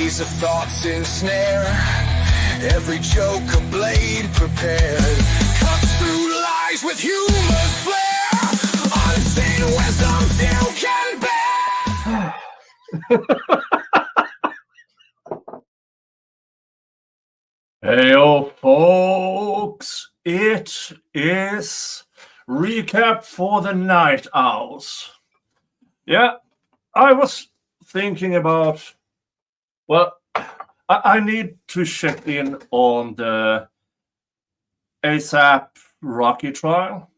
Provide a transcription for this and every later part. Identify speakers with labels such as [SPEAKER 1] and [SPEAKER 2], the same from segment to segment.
[SPEAKER 1] maze of thoughts ensnare. Every joke a blade prepared, cuts through lies with humor flair. Unseen wisdom few can bear.
[SPEAKER 2] Heyo, folks, it is recap for the night owls. Yeah, I was thinking about, well, I need to check in on the ASAP Rocky trial,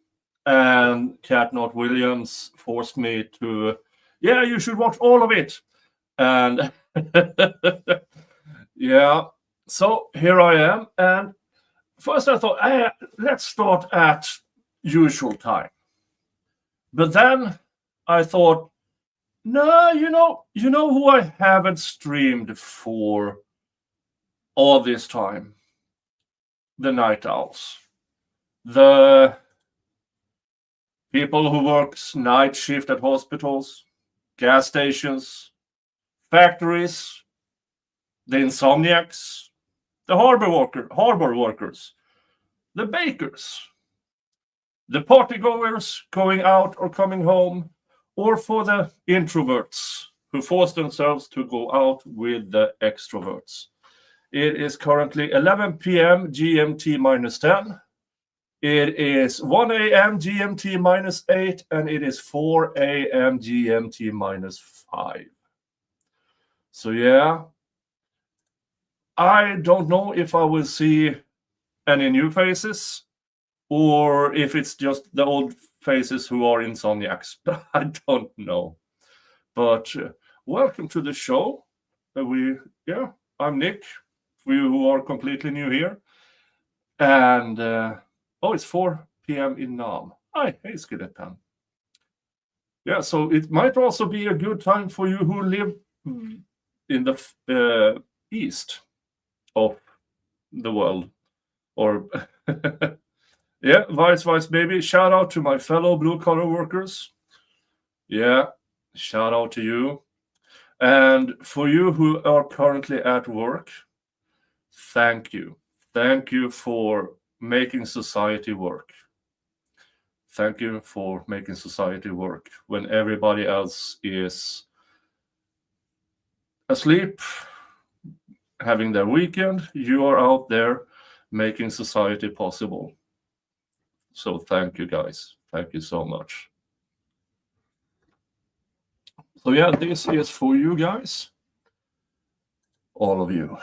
[SPEAKER 2] and Cat Not Williams forced me to, yeah, you should watch all of it. And yeah, so here I am. And first I thought, let's start at usual time. But then I thought, no, you know who I haven't streamed for all this time? The night owls. The people who works night shift at hospitals, gas stations, factories, the insomniacs, the harbor workers, the bakers, the party-goers going out or coming home, or for the introverts who force themselves to go out with the extroverts. It is currently 11 p.m. GMT minus 10. It is 1 a.m. GMT minus 8, and it is 4 a.m. GMT minus 5. So yeah, I don't know if I will see any new faces or if it's just the old faces who are insomniacs. I don't know. But welcome to the show. I'm Nick, for you who are completely new here. And it's 4 p.m. in Nam. Hi, hey, Skeleton. Yeah, so it might also be a good time for you who live in the east of the world. Or, yeah, vice, baby. Shout out to my fellow blue-collar workers. Yeah, shout out to you. And for you who are currently at work, thank you. Thank you for making society work. Thank you for making society work when everybody else is asleep, having their weekend. You are out there making society possible. So thank you, guys. Thank you so much. So yeah, this is for you guys, all of you.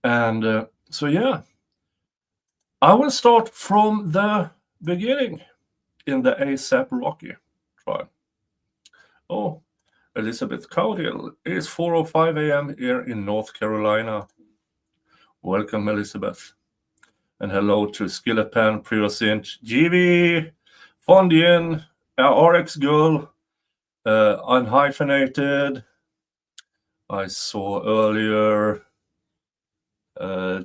[SPEAKER 2] And so yeah, I will start from the beginning in the ASAP Rocky trial. Oh, Elizabeth Cowdill. It's 4:05 a.m. here in North Carolina. Welcome, Elizabeth. And hello to Skillepan, Priosint, GV, Fondian, RX Girl, Unhyphenated. I saw earlier. Yeah,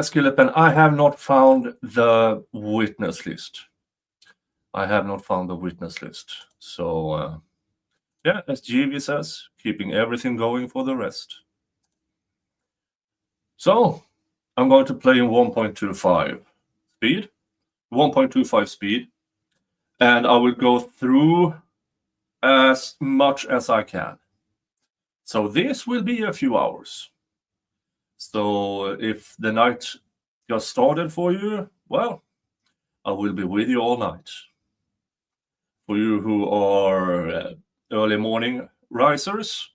[SPEAKER 2] Skillepan, I have not found the witness list. So, yeah, as GV says, keeping everything going for the rest. So, I'm going to play in 1.25 speed, 1.25 speed, and I will go through as much as I can. So this will be a few hours. So if the night just started for you, well, I will be with you all night. For you who are early morning risers,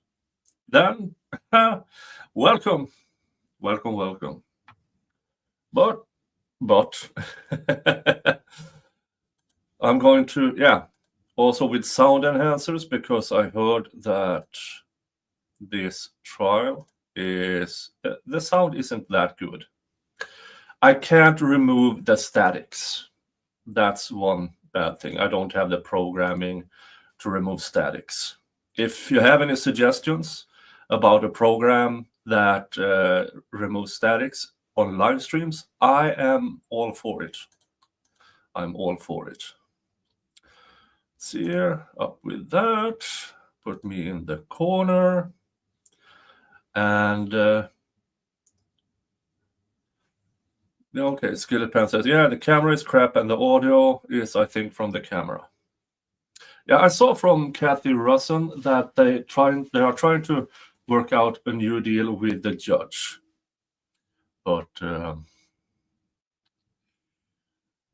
[SPEAKER 2] then welcome. But I'm going to, also with sound enhancers, because I heard that this trial is, the sound isn't that good. I can't remove the statics. That's one bad thing. I don't have the programming to remove statics. If you have any suggestions about a program that removes statics on live streams, I am all for it. See here, up with that. Put me in the corner. And okay, Skillet says, yeah, the camera is crap and the audio is, I think, from the camera. Yeah, I saw from Kathy Russon that they are trying to work out a new deal with the judge. But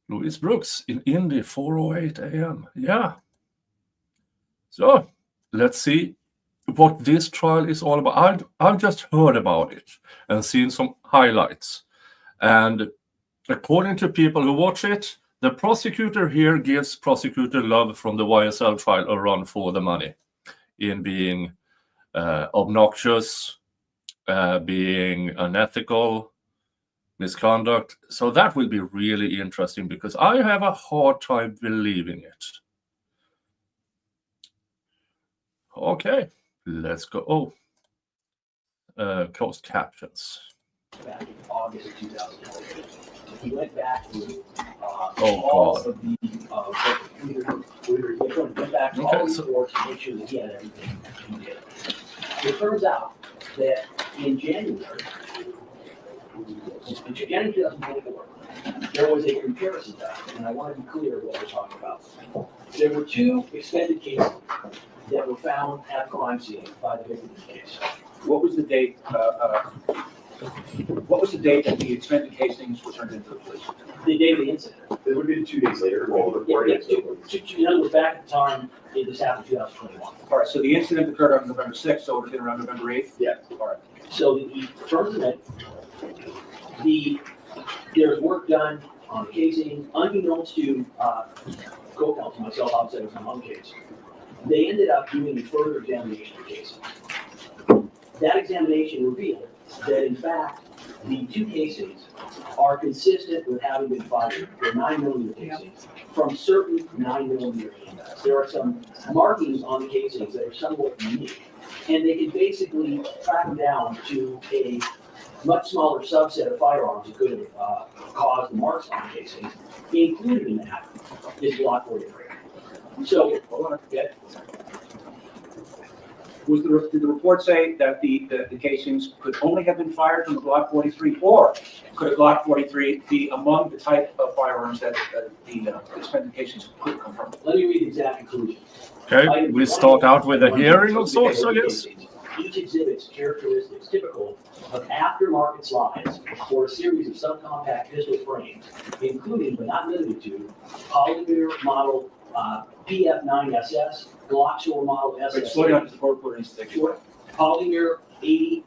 [SPEAKER 2] Louise Brooks in Indy, 4:08 a.m. Yeah. So let's see what this trial is all about. I've just heard about it and seen some highlights. And according to people who watch it, the prosecutor here gives prosecutor Love from the YSL trial a run for the money in being obnoxious, being unethical, misconduct. So that will be really interesting because I have a hard time believing it. Okay, let's go. Oh, closed captions.
[SPEAKER 3] Back in August of 2020. He went back to
[SPEAKER 2] all
[SPEAKER 3] of the he went back to all the reports to make sure that he had everything he did. It turns out that in January 2024, there was a comparison done, and I want to be clear what we're talking about. There were two extended cases that were found at the crime scene by the victim's case.
[SPEAKER 4] What was the date? What was the date that the extended casings were turned into the police?
[SPEAKER 3] The day of the incident.
[SPEAKER 5] It would be 2 days later. Well, the
[SPEAKER 3] Yeah,
[SPEAKER 5] report
[SPEAKER 3] yeah,
[SPEAKER 5] is
[SPEAKER 3] in other words, back at the time, this happened in 2021.
[SPEAKER 4] All right, so the incident occurred on November 6th, so it would have been around November 8th?
[SPEAKER 5] Yeah.
[SPEAKER 4] All right.
[SPEAKER 3] So the first event, there's work done on the casing, unbeknownst to co-counsel, myself, outside of some other case. They ended up doing a further examination of the casing. That examination revealed that in fact, the two casings are consistent with having been fired, the 9mm casings, from certain 9mm handguns. There are some markings on the casings that are somewhat unique, and they can basically track them down to a much smaller subset of firearms that could have caused the marks on the casings. Included in that is Glock 43. So, hold on, okay.
[SPEAKER 4] Did the report say that the casings could only have been fired from the Glock 43, or could a Glock 43 be among the type of firearms that the extended casings could come from?
[SPEAKER 3] Let me read the exact conclusion.
[SPEAKER 2] Okay, we start out with a hearing of sorts, I guess.
[SPEAKER 3] Each exhibits characteristics typical of aftermarket slides or a series of subcompact pistol frames, including but not limited to polymer model PF9SS, Glock store model SS.
[SPEAKER 4] Slow down, Mr. Reporter needs to take
[SPEAKER 3] Sure. Polymer 80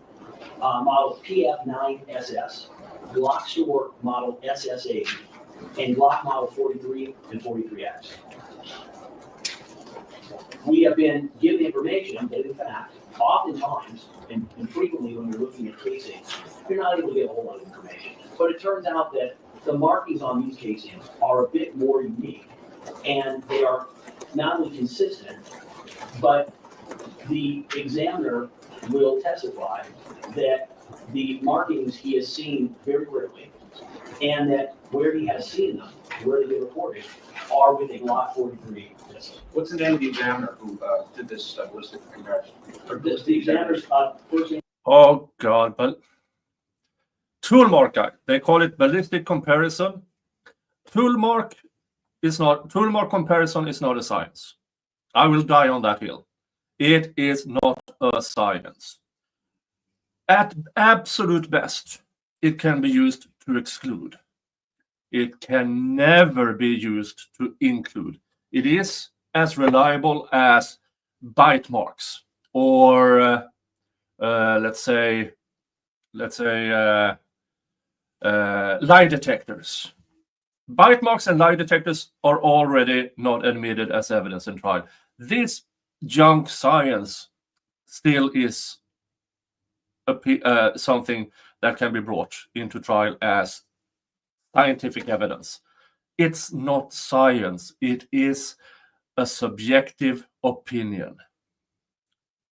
[SPEAKER 3] model PF9SS, Glock store model SS8, and Glock model 43 and 43X. We have been given information that, in fact, oftentimes and frequently when you're looking at casings, you're not able to get a whole lot of information. But it turns out that the markings on these casings are a bit more unique, and they are not only consistent, but the examiner will testify that the markings he has seen very rarely, and that where he has seen them, where they get reported, are with a Glock 43 pistol.
[SPEAKER 4] What's the name of the examiner who did this ballistic comparison?
[SPEAKER 3] The examiner's first name.
[SPEAKER 2] Oh God, but toolmark guy. They call it ballistic comparison. Toolmark comparison is not a science. I will die on that hill. It is not a science. At absolute best, it can be used to exclude. It can never be used to include. It is as reliable as bite marks or let's say lie detectors. Bite marks and lie detectors are already not admitted as evidence in trial. This junk science still is something that can be brought into trial as scientific evidence. It's not science. It is a subjective opinion.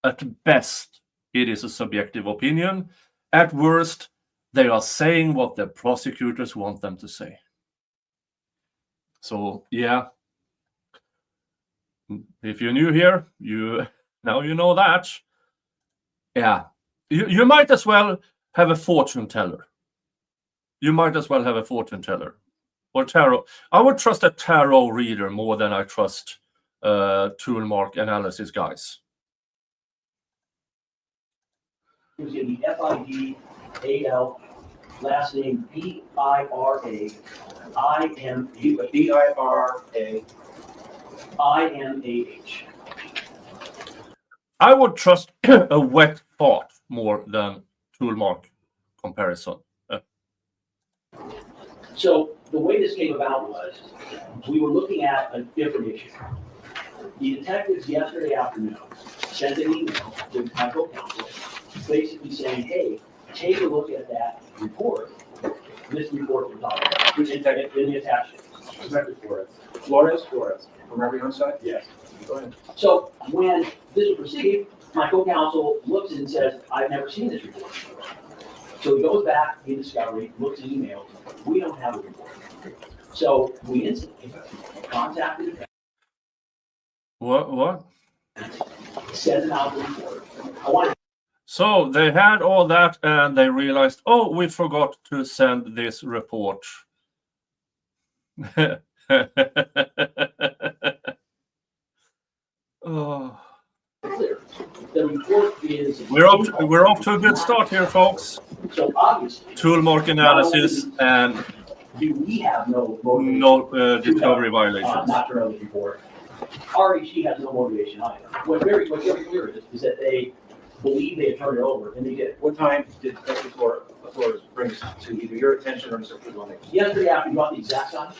[SPEAKER 2] At best, it is a subjective opinion. At worst, they are saying what the prosecutors want them to say. So, yeah, if you're new here, now you know that. Yeah, You might as well have a fortune teller. You might as well have a fortune teller or tarot. I would trust a tarot reader more than I trust tool mark analysis guys.
[SPEAKER 3] It was going to be F-I-D-A-L, last name B-I-R-A-I-M-A-H. I-M-A-H.
[SPEAKER 2] I would trust a wet fart more than tool mark comparison.
[SPEAKER 3] So the way this came about was, we were looking at a different issue. The detectives yesterday afternoon sent an email to my co-counsel, basically saying, hey, take a look at that report. This report we're talking about, which is in the attachment.
[SPEAKER 4] Flores, from everyone's side?
[SPEAKER 3] Yes.
[SPEAKER 4] Go ahead.
[SPEAKER 3] So when this was received, my co-counsel looks and says, I've never seen this report. So he goes back in discovery, looks at emails, we don't have a report. So we instantly contacted the
[SPEAKER 2] What?
[SPEAKER 3] sent them out the report. I wanted
[SPEAKER 2] So they had all that and they realized, oh, we forgot to send this report. Oh.
[SPEAKER 3] clear. The report is.
[SPEAKER 2] We're off to a good start here, folks.
[SPEAKER 3] So obviously.
[SPEAKER 2] Tool mark analysis and
[SPEAKER 3] Do we have no motivation?
[SPEAKER 2] no discovery violations.
[SPEAKER 3] Not to run the report. REC has no motivation either. What's very clear is that they believe they had turned it over, and they did.
[SPEAKER 4] What time did Justice Flores bring this to either your attention or Mr. Fudlonic?
[SPEAKER 3] Yesterday afternoon, you want the exact time?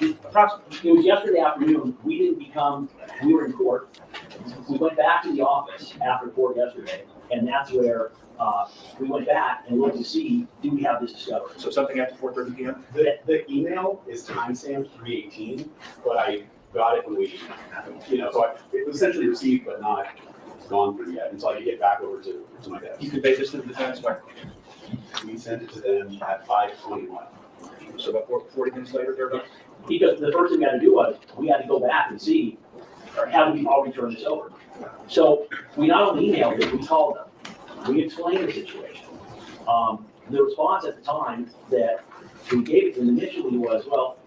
[SPEAKER 4] Approximately.
[SPEAKER 3] It was yesterday afternoon, we were in court. We went back to the office after court yesterday, and that's where we went back and looked to see, do we have this discovery?
[SPEAKER 4] So something after 4:30 p.m.?
[SPEAKER 5] The email is timestamped 3/18, but I got it when we, so it was essentially received, but not gone through yet until I get back over to my desk.
[SPEAKER 4] You conveyed this to the defense, right?
[SPEAKER 5] We sent it to them at 5:21.
[SPEAKER 4] So about 40 minutes later, they're
[SPEAKER 3] Because the first thing we had to do was, we had to go back and see, or have we already turned this over? So we not only emailed them, we called them. We explained the situation. The response at the time that we gave it to them initially was, well,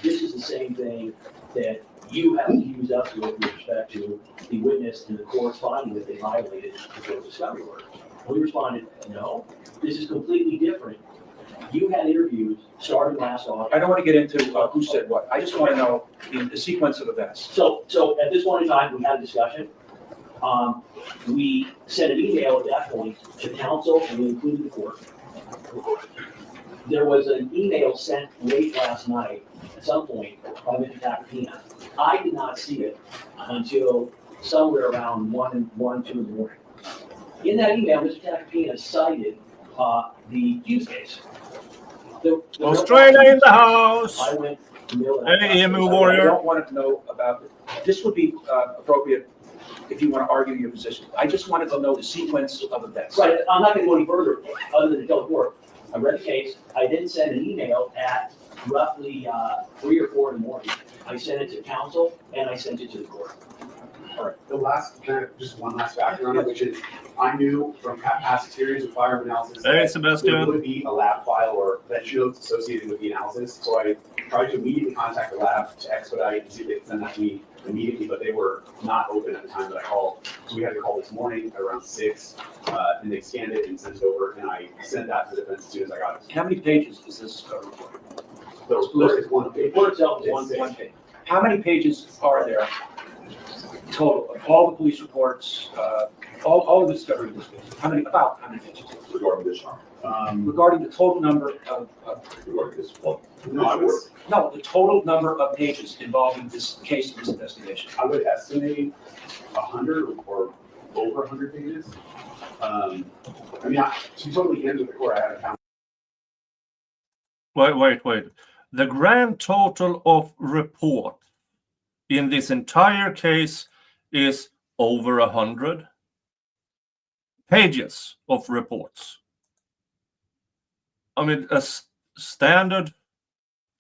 [SPEAKER 3] this is the same thing that you have accused us with respect to the witness and the court's finding that they violated the court's discovery order. We responded, no, this is completely different. You had interviews starting last August.
[SPEAKER 4] I don't want to get into who said what. I just want to know the sequence of events.
[SPEAKER 3] So at this point in time, we had a discussion. We sent an email at that point to counsel, and we included the court. There was an email sent late last night at some point by Mr. Tacopina. I did not see it until somewhere around 2 in the morning. In that email, Mr. Tacopina cited the Hughes case.
[SPEAKER 2] Australia in the house.
[SPEAKER 3] I went to mail it out.
[SPEAKER 2] Hey, Emu
[SPEAKER 4] I
[SPEAKER 2] warrior.
[SPEAKER 4] don't want to know about it. This would be appropriate if you want to argue your position. I just wanted to know the sequence of events.
[SPEAKER 3] Right, I'm not going to go any further other than to tell the court. I read the case. I then sent an email at roughly 3 or 4 in the morning. I sent it to counsel and I sent it to the court.
[SPEAKER 5] All right, the last, just one last factor on it, which is, I knew from past experience with firearm analysis.
[SPEAKER 2] Hey,
[SPEAKER 5] that
[SPEAKER 2] Sebastian.
[SPEAKER 5] there would be a lab file or bench notes associated with the analysis, so I tried to immediately contact the lab to expedite and see if they could send that to me immediately, but they were not open at the time that I called. So we had to call this morning at around 6, and they scanned it and sent it over, and I sent that to the defense as soon as I got it.
[SPEAKER 4] How many pages is this report?
[SPEAKER 5] The report is one
[SPEAKER 3] The
[SPEAKER 5] page.
[SPEAKER 3] report itself is
[SPEAKER 5] It's
[SPEAKER 3] one
[SPEAKER 4] One page. How many pages are there total of all the police reports, all of the discovery? How many pages?
[SPEAKER 6] Regarding this,
[SPEAKER 4] Regarding the total number of
[SPEAKER 6] regarding this one.
[SPEAKER 5] No,
[SPEAKER 4] no, the total number of pages involving this case, this investigation.
[SPEAKER 5] I would estimate 100 or over 100 pages. To be totally candid with the court, I haven't counted.
[SPEAKER 2] Wait. The grand total of report in this entire case is over 100 pages of reports. I mean, a standard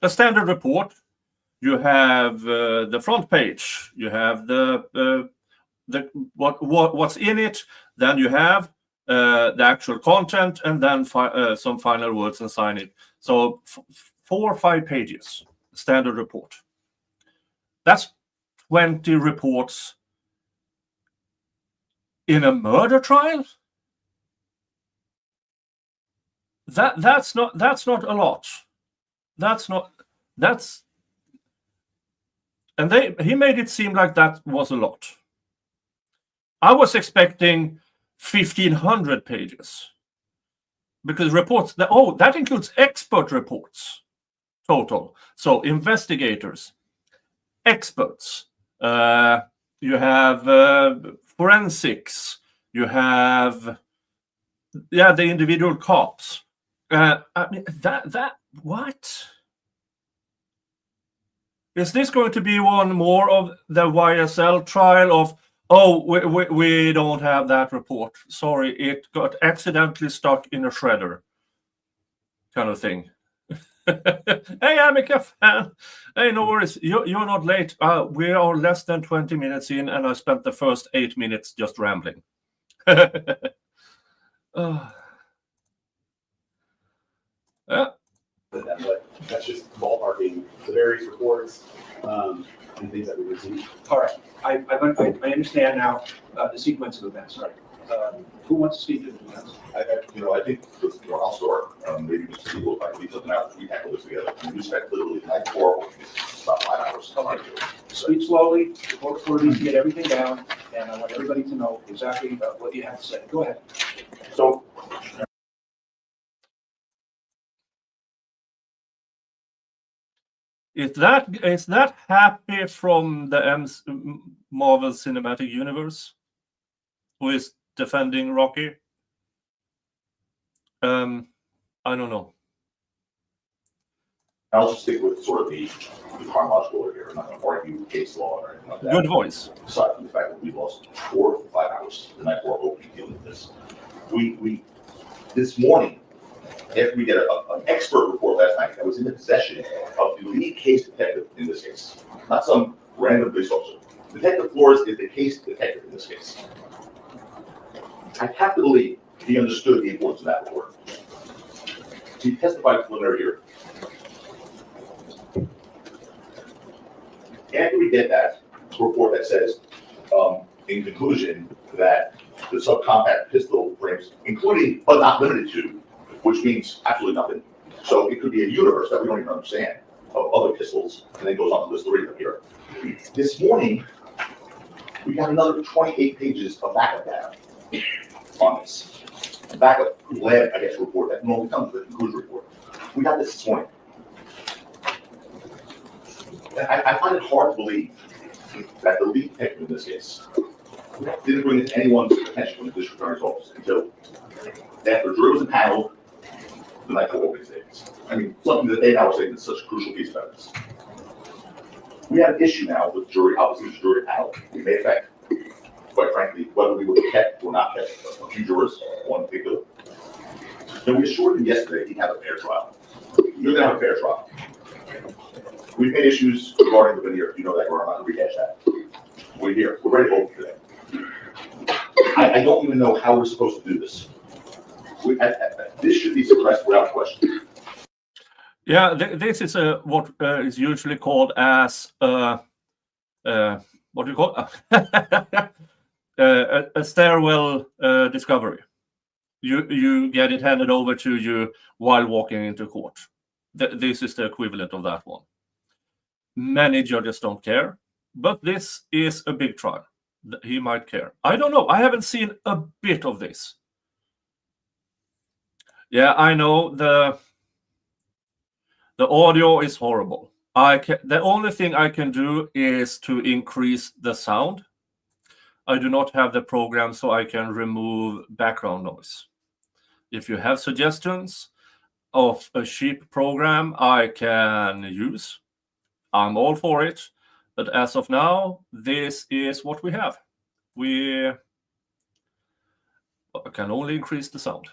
[SPEAKER 2] report. You have the front page. You have the what's in it. Then you have the actual content, and then some final words and sign it. So 4 or 5 pages, standard report. That's 20 reports in a murder trial. That's not a lot. And he made it seem like that was a lot. I was expecting 1,500 pages, because reports that includes expert reports total. So investigators, experts, you have forensics, you have the individual cops. I mean, that what is this going to be? One more of the YSL trial of, oh, we don't have that report, sorry, it got accidentally stuck in a shredder kind of thing. Hey, Amica fan. Hey, no worries. You're not late. We are less than 20 minutes in, and I spent the first 8 minutes just rambling. Yeah.
[SPEAKER 5] But that's just ballparking the various reports and things that we receive.
[SPEAKER 4] All right, I understand now the sequence of events, right? Who wants to speak to the events?
[SPEAKER 6] I think, I'll start. Maybe Mr. Siegel, if I can leave something out, we tackle this together. We spent literally 94 about 5 hours.
[SPEAKER 4] All right. Speak slowly, before we get everything down, and I want everybody to know exactly what you have to say. Go ahead.
[SPEAKER 6] So,
[SPEAKER 2] Is that Happy from the Marvel Cinematic Universe, who is defending Rocky? I don't know.
[SPEAKER 6] I'll just stick with sort of the chronological order here. I'm not going to argue case law or anything like that.
[SPEAKER 2] Good voice.
[SPEAKER 6] Aside from the fact that we lost 4 to 5 hours the night before opening dealing with this. We this morning, after we get an expert report last night that was in the possession of the lead case detective in this case, not some random police officer. Detective Flores is the case detective in this case. I have to believe he understood the importance of that report. He testified preliminary hearing. After we get that report that says, in conclusion, that the subcompact pistol frames, including but not limited to, which means absolutely nothing. So it could be a universe that we don't even understand of other pistols, and then goes on to list 3 of them here. This morning, we got another 28 pages of backup data on this. Backup lab, I guess, report that normally comes with a conclusion report. We got this morning. I find it hard to believe that the lead detective in this case didn't bring it to anyone's attention from the district attorney's office until after jury was impaneled the night before opening statements. I mean, something that they now are saying is such a crucial piece of evidence. We have an issue now with jury, obviously, the jury panel. It may affect, quite frankly, whether we would have kept or not kept a few jurors, one in particular. And we assured him yesterday he'd have a fair trial. You're going to have a fair trial. We've made issues regarding the veneer. You know that. We're not going to rehash that. We're here. We're ready to open today. I don't even know how we're supposed to do this. This should be suppressed without question.
[SPEAKER 2] Yeah, this is what is usually called as what do you call it? A stairwell discovery. You get it handed over to you while walking into court. This is the equivalent of that one. Many judges don't care, but this is a big trial. He might care. I don't know. I haven't seen a bit of this. Yeah, I know the audio is horrible. The only thing I can do is to increase the sound. I do not have the program so I can remove background noise. If you have suggestions of a cheap program I can use, I'm all for it. But as of now, this is what we have. We can only increase the sound.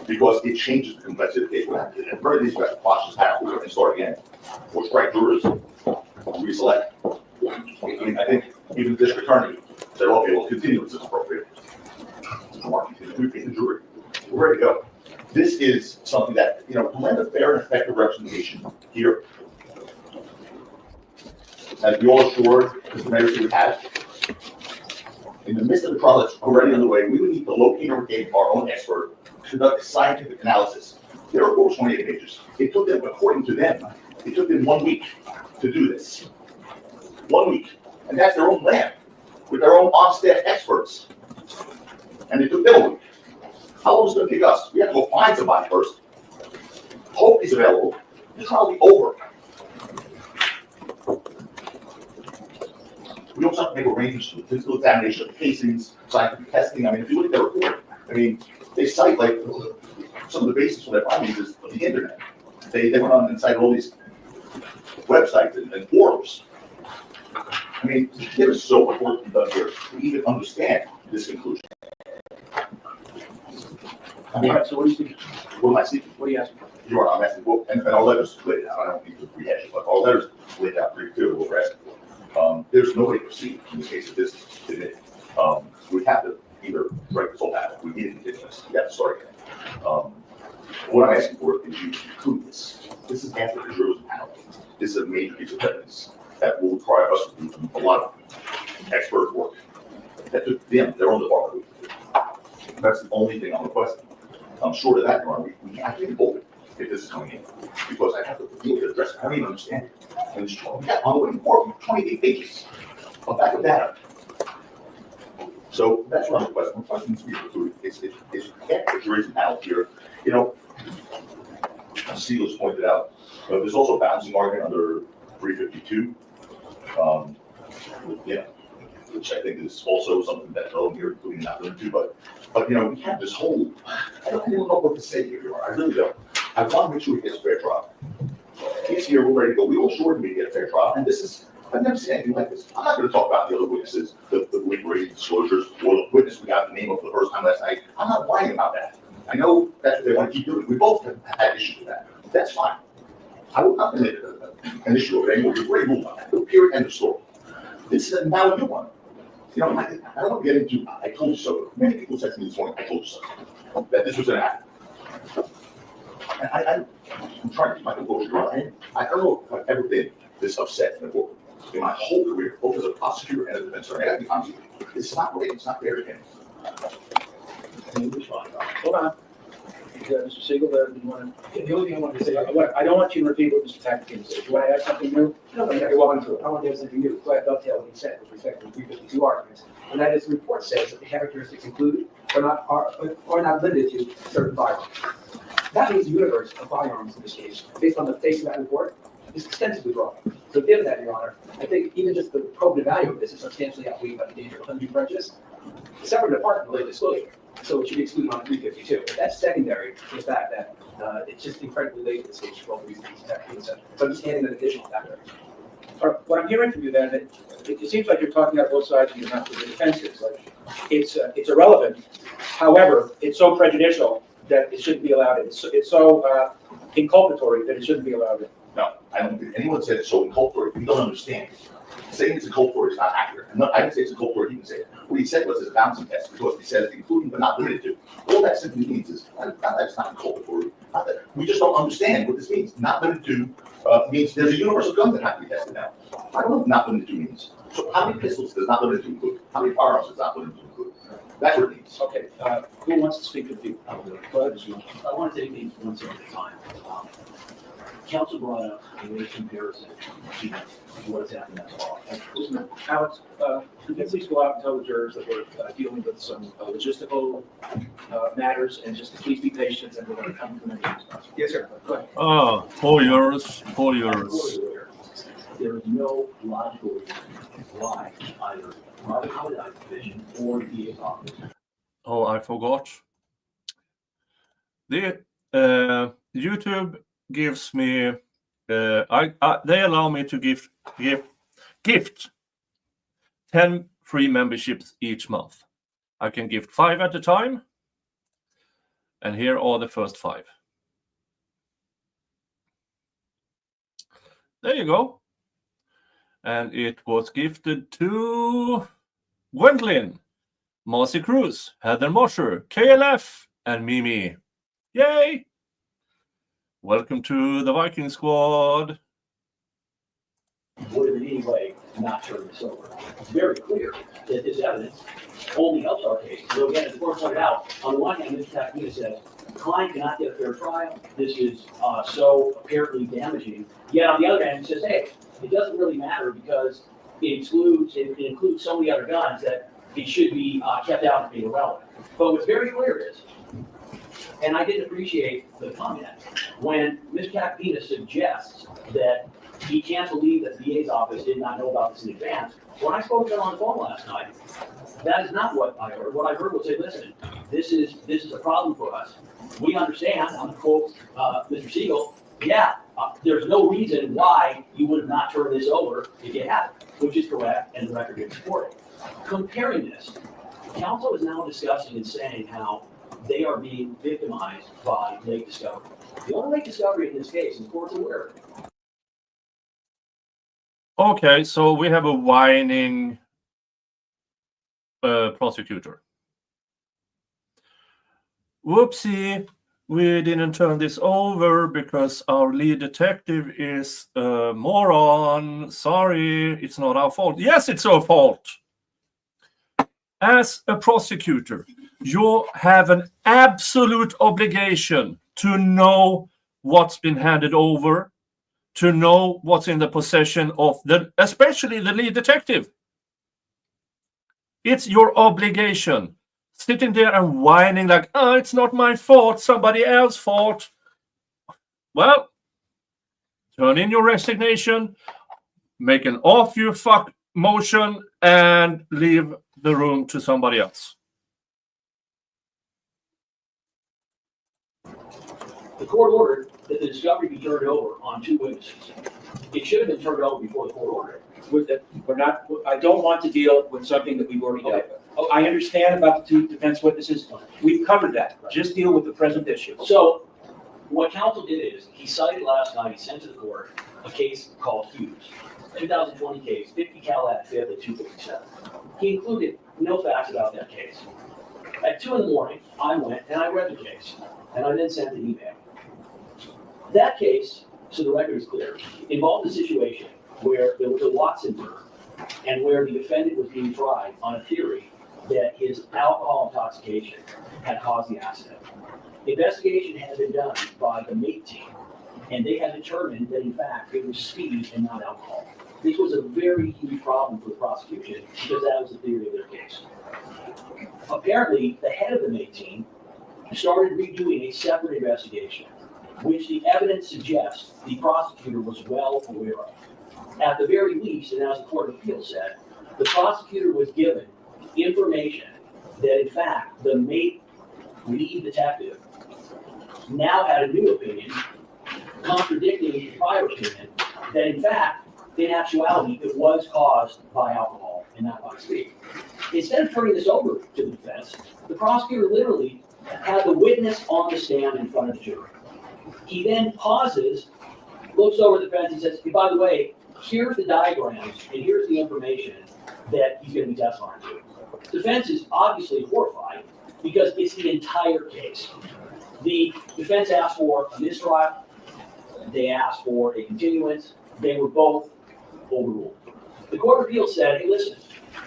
[SPEAKER 6] Because it changes the complexity of the case. At the very least, we have to watch this happen and start again. Or strike jurors, reselect. I mean, I think even the district attorney said, okay, we'll continue if it's appropriate. representation here. As we all assured Mr. Mayor would have, in the midst of the trial that's already underway, we would need to locate and engage our own expert to conduct a scientific analysis. Their report was 28 pages. It took them, according to them, it took them 1 week to do this. 1 week. And that's their own lab, with their own on-staff experts. And it took them a week. How long is it going to take us? We have to go find somebody first. Hope is available. The trial will be over. We also have to make arrangements for the physical examination of the casings, scientific testing. I mean, if you look at their report, I mean, they cite like some of the basis for their findings is the internet. They went on and cited all these websites and forums. I mean, there is so much work to be done here to even understand this conclusion. I mean,
[SPEAKER 4] All right, so what do you think?
[SPEAKER 6] what am I seeking?
[SPEAKER 4] What are you asking?
[SPEAKER 6] You're right, I'm asking, well, and our letters laid it out, I don't need to rehash it, but our letters laid out pretty clearly what we're asking for. There's no way to proceed in the case of this today. We have to either break this whole pattern, we need to continue this, we have to start again. What I'm asking for is you to conclude this. This is after the jury's panel. This is a major piece of evidence that will require us to do a lot of expert work. That took them, their own department. That's the only thing I'm requesting. Short of that, Your Honor, I can't vote it if this is coming in, because I have to deal with the rest. I don't even understand it. And it's, we got ongoing report, 28 pages of backup data. So that's what I'm requesting. I'm requesting to be concluded. It's after the jury's panel here. You know, as Seals pointed out, there's also a balancing argument under 352. Yeah, which I think is also something that's relevant here, including not limited to, but you know, we have this whole, I don't even know what to say here, Your Honor. I really don't. I want to make sure we get a fair trial. He's here, we're ready to go. We all sure we get a fair trial, and this is, I've never seen anything like this. I'm not going to talk about the other witnesses, the link disclosures, or the witness we got the name of for the first time last night. I'm not lying about that. I know that's what they want to keep doing. We both have had issues with that. That's fine. I will not make an issue of it anymore. We've already moved on that. Period, end of story. This is now a new one. You know, I don't want to get into, I told you so. Many people said to me this morning, I told you so. That this was going to happen. And I'm trying to keep my composure. I don't know if I've ever been this upset in a court in my whole career, both as a prosecutor and a defense attorney. I got to be honest with you. It's not right. It's not fair to him.
[SPEAKER 4] Hold on. Mr. Siegel, do you want to? The only thing I wanted to say, I don't want you to repeat what Mr. Tackett said. Do you want to add something new?
[SPEAKER 7] No, you're welcome to it. I want to add something new. So I dovetail what he said with respect to the 352 arguments. And that is, the report says that the characteristics included are not limited to certain firearms. That means the universe of firearms in this case, based on the face of that report, is extensively broad. So given that, Your Honor, I think even just the probative value of this is substantially outweighed by the danger of undue prejudice. Separate and apart from related disclosure. So it should be excluded on 352. But that's secondary to the fact that it's just incredibly late at this stage for all the reasons he's attacking. So I'm just adding an additional factor.
[SPEAKER 4] What I'm hearing from you then, that it seems like you're talking out both sides and you're not really defensive. Like it's irrelevant. However, it's so prejudicial that it shouldn't be allowed. It's so inculpatory that it shouldn't be allowed.
[SPEAKER 6] No, I don't think anyone said it's so inculpatory. You don't understand. Saying it's inculpatory is not accurate. I didn't say it's inculpatory, he didn't say it. What he said was it's a balancing test because he said including but not limited to. All that simply means is that's not inculpatory. Not that, we just don't understand what this means. Not limited to means there's a universal gun that has to be tested now. I don't know what not limited to means. So how many pistols does not limited to include? How many firearms does not limited to include? That's what it means.
[SPEAKER 4] Okay, who wants to speak to the people? Go ahead, Mr.
[SPEAKER 3] I want to take things one step at a time. Council brought up a rate comparison to what has happened thus far.
[SPEAKER 4] Alex, could you please go out and tell the jurors that we're dealing with some logistical matters, and just please be patient, and we're going to come to an end.
[SPEAKER 7] Yes, sir.
[SPEAKER 4] Go ahead.
[SPEAKER 2] 4 years, 4 years.
[SPEAKER 3] There is no logical reason why either Robert Howard's division or the DA's office.
[SPEAKER 2] Oh, I forgot. The YouTube gives me they allow me to gift 10 free memberships each month. I can gift 5 at a time, and here are the first 5. There you go. And it was gifted to Gwendolyn, Marcy Cruz, Heather Mosher, KLF, and Mimi. Yay! Welcome to the Viking Squad.
[SPEAKER 3] Would have in any way not turned this over. It's very clear that this evidence only helps our case. So again, as the court pointed out, on the one hand, Mr. Takina says, the client cannot get a fair trial. This is so apparently damaging. Yet on the other hand, he says, hey, it doesn't really matter because it includes so many other guns that it should be kept out and be irrelevant. But what's very clear is, and I didn't appreciate the comment, when Mr. Takina suggests that he can't believe that the VA's office did not know about this in advance. When I spoke to him on the phone last night, that is not what I heard. What I heard was say, listen, this is a problem for us. We understand, I'm going to quote Mr. Siegel, there's no reason why you would have not turned this over if you had it, which is correct, and the record didn't support it. Comparing this, counsel is now discussing and saying how they are being victimized by late discovery. The only late discovery in this case, and the court's aware of it,
[SPEAKER 2] Okay, so we have a whining prosecutor. Whoopsie, we didn't turn this over because our lead detective is a moron. Sorry, it's not our fault. Yes, it's our fault. As a prosecutor, you have an absolute obligation to know what's been handed over, to know what's in the possession of especially the lead detective. It's your obligation. Sitting there and whining like, oh, it's not my fault, somebody else's fault. Well, turn in your resignation, make an off you fuck motion, and leave the room to somebody else.
[SPEAKER 3] the court ordered that the discovery be turned over on 2 witnesses. It should have been turned over before the court ordered it.
[SPEAKER 4] I don't want to deal with something that we've already dealt with. Oh, I understand about the 2 defense witnesses. We've covered that. Just deal with the present issue.
[SPEAKER 3] So what counsel did is, he cited last night, he sent to the court a case called Hughes, 2020 case, 50 cal at 5th at 257. He included no facts about that case. At 2 in the morning, I went and I read the case, and I then sent an email. That case, so the record is clear, involved a situation where there was a Watson murder, and where the defendant was being tried on a theory that his alcohol intoxication had caused the accident. Investigation had been done by the MATE team, and they had determined that in fact it was speed and not alcohol. This was a very huge problem for the prosecution because that was the theory of their case. Apparently, the head of the MATE team started redoing a separate investigation, which the evidence suggests the prosecutor was well aware of. At the very least, and as the Court of Appeals said, the prosecutor was given information that in fact the MATE lead detective now had a new opinion, contradicting his prior opinion, that in fact, in actuality, it was caused by alcohol and not by speed. Instead of turning this over to the defense, the prosecutor literally had the witness on the stand in front of the jury. He then pauses, looks over the defense and says, hey, by the way, here's the diagrams and here's the information that he's going to be testifying to. The defense is obviously horrified because it's the entire case. The defense asked for a mistrial. They asked for a continuance. They were both overruled. The Court of Appeals said, hey, listen,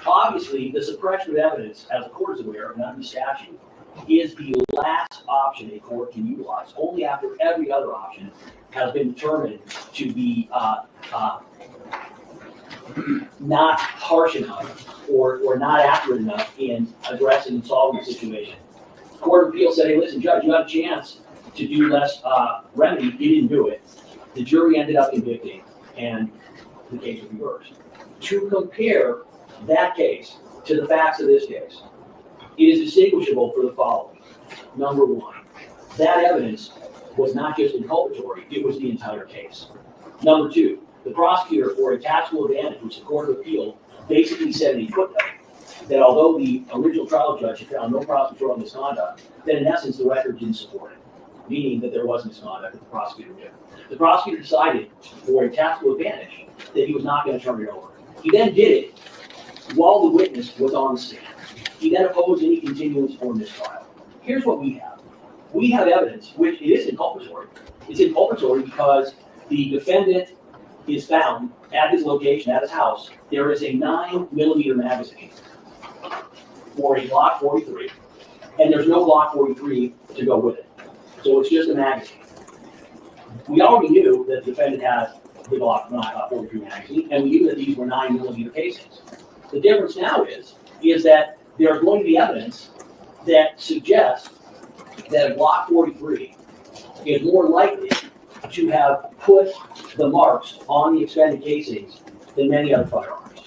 [SPEAKER 3] obviously the suppression of evidence, as the court is aware of, not in the statute, is the last option a court can utilize, only after every other option has been determined to be not harsh enough or not accurate enough in addressing and solving the situation. The Court of Appeals said, hey, listen, Judge, you had a chance to do less remedy. You didn't do it. The jury ended up convicting, and the case was reversed. To compare that case to the facts of this case, it is distinguishable for the following. Number one, that evidence was not just inculpatory, it was the entire case. Number two, the prosecutor, for a tactical advantage, which the Court of Appeal basically said in a footnote, that although the original trial judge had found no prosecutorial misconduct, then in essence the record didn't support it, meaning that there was misconduct that the prosecutor did. The prosecutor decided, for a tactical advantage, that he was not going to turn it over. He then did it while the witness was on the stand. He then opposed any continuance or mistrial. Here's what we have. We have evidence, which it is inculpatory, It's inculpatory because the defendant is found at his location, at his house. There is a 9mm magazine for a Glock 43, and there's no Glock 43 to go with it. So it's just a magazine. We already knew that the defendant had the Glock 43 magazine, and we knew that these were 9mm casings. The difference now is that there's going to be evidence that suggests that a Glock 43 is more likely to have put the marks on the expended casings than many other firearms.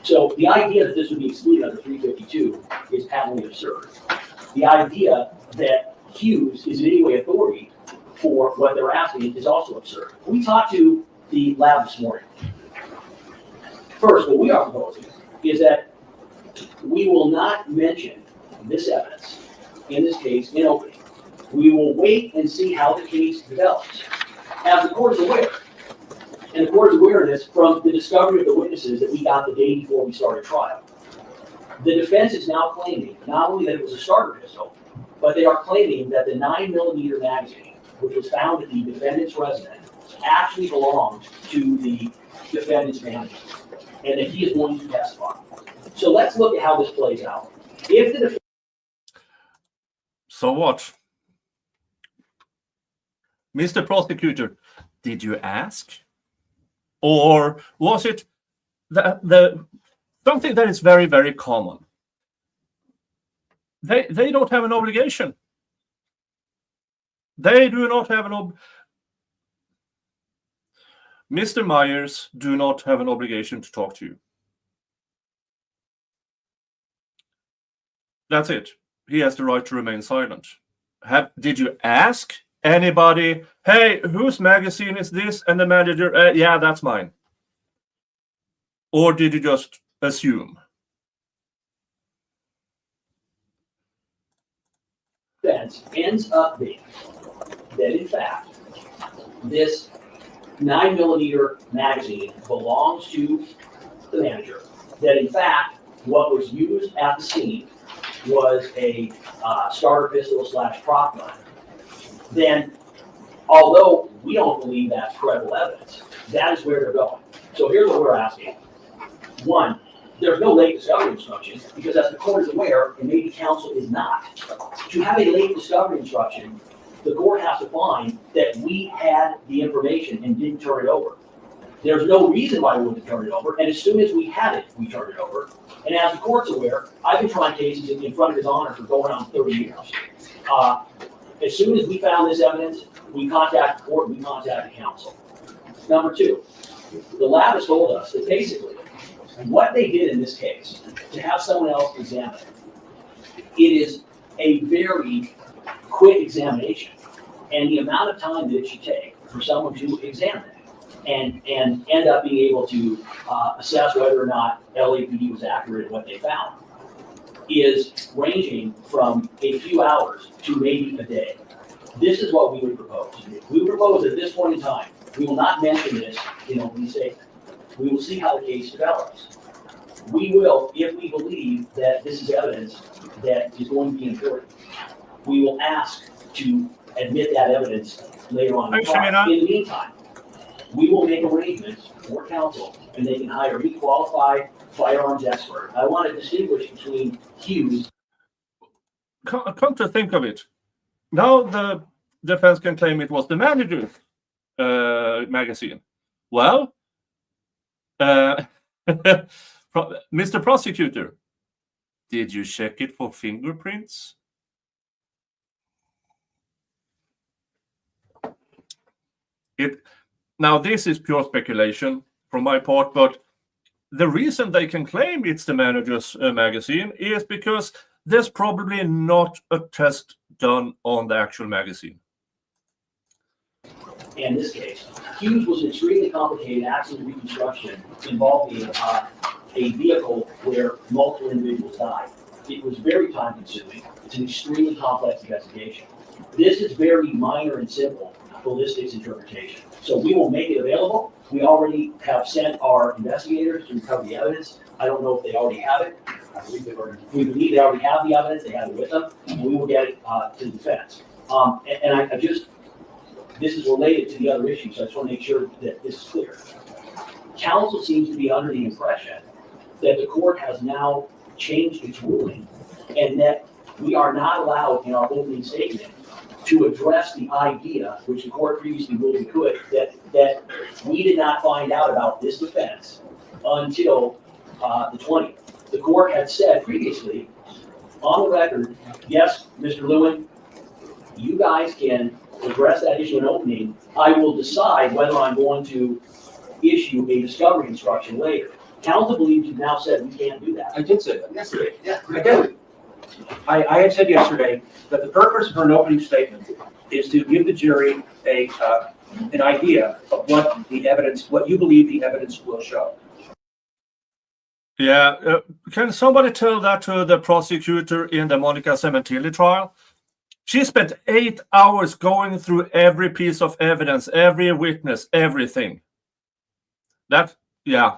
[SPEAKER 3] So the idea that this would be excluded under 352 is patently absurd. The idea that Hughes is in any way authority for what they're asking is also absurd. We talked to the lab this morning. First, what we are proposing is that we will not mention this evidence, in this case, in opening. We will wait and see how the case develops. As the court is aware, and the court is aware of this from the discovery of the witnesses that we got the day before we started trial. The defense is now claiming not only that it was a starter pistol, but they are claiming that the 9mm magazine, which was found at the defendant's residence, actually belonged to the defendant's manager, and that he is going to testify. So let's look at how this plays out. If the defense...
[SPEAKER 2] So what? Mr. Prosecutor, did you ask? Or was it something that is very, very common? They don't have an obligation. They do not have Mr. Myers do not have an obligation to talk to you. That's it. He has the right to remain silent. Did you ask anybody, hey, whose magazine is this? And the manager, yeah, that's mine. Or did you just assume?
[SPEAKER 3] Defense ends up being that, in fact, this 9mm magazine belongs to the manager. That, in fact, what was used at the scene was a starter pistol / prop gun. Then, although we don't believe that's credible evidence, that is where they're going. So here's what we're asking. One, there's no late discovery instruction because, as the court is aware, and maybe counsel is not, to have a late discovery instruction, the court has to find that we had the information and didn't turn it over. There's no reason why we wouldn't turn it over, and as soon as we had it, we turned it over. And as the court's aware, I've been trying cases in front of His Honor for going on 30 years. As soon as we found this evidence, we contacted the court, we contacted counsel. Number two, the lab has told us that basically what they did in this case, to have someone else examine it is a very quick examination. And the amount of time that it should take for someone to examine it and end up being able to assess whether or not LAPD was accurate in what they found is ranging from a few hours to maybe a day. This is what we would propose. We would propose at this point in time, we will not mention this in opening statement. We will see how the case develops. We will, if we believe that this is evidence that is going to be important, we will ask to admit that evidence later on in the trial. In the meantime, we will make arrangements for counsel, and they can hire a qualified firearms expert. I want to distinguish between Hughes.
[SPEAKER 2] Come to think of it, now the defense can claim it was the manager's magazine. Well, Mr. Prosecutor, did you check it for fingerprints? Now, this is pure speculation from my part, but the reason they can claim it's the manager's magazine is because there's probably not a test done on the actual magazine.
[SPEAKER 3] In this case, Hughes was an extremely complicated accident reconstruction involving a vehicle where multiple individuals died. It was very time consuming. It's an extremely complex investigation. This is very minor and simple ballistics interpretation. So we will make it available. We already have sent our investigators to recover the evidence. I don't know if they already have it. We believe they already have the evidence. They have it with them. And we will get it to the defense. And I just this is related to the other issue, so I just want to make sure that this is clear. Council seems to be under the impression that the court has now changed its ruling and that we are not allowed in our opening statement to address the idea, which the court previously ruled we could, that we did not find out about this defense until the 20th. The court had said previously, on the record, yes, Mr. Lewin, you guys can address that issue in opening. I will decide whether I'm going to issue a discovery instruction later. Counsel believes you've now said we can't do that.
[SPEAKER 4] I did say that.
[SPEAKER 6] Yesterday, yeah.
[SPEAKER 4] I did. I had said yesterday that the purpose of an opening statement is to give the jury an idea of what the evidence, what you believe the evidence will show.
[SPEAKER 2] Yeah, can somebody tell that to the prosecutor in the Monica Cementilli trial? She spent 8 hours going through every piece of evidence, every witness, everything. That, yeah.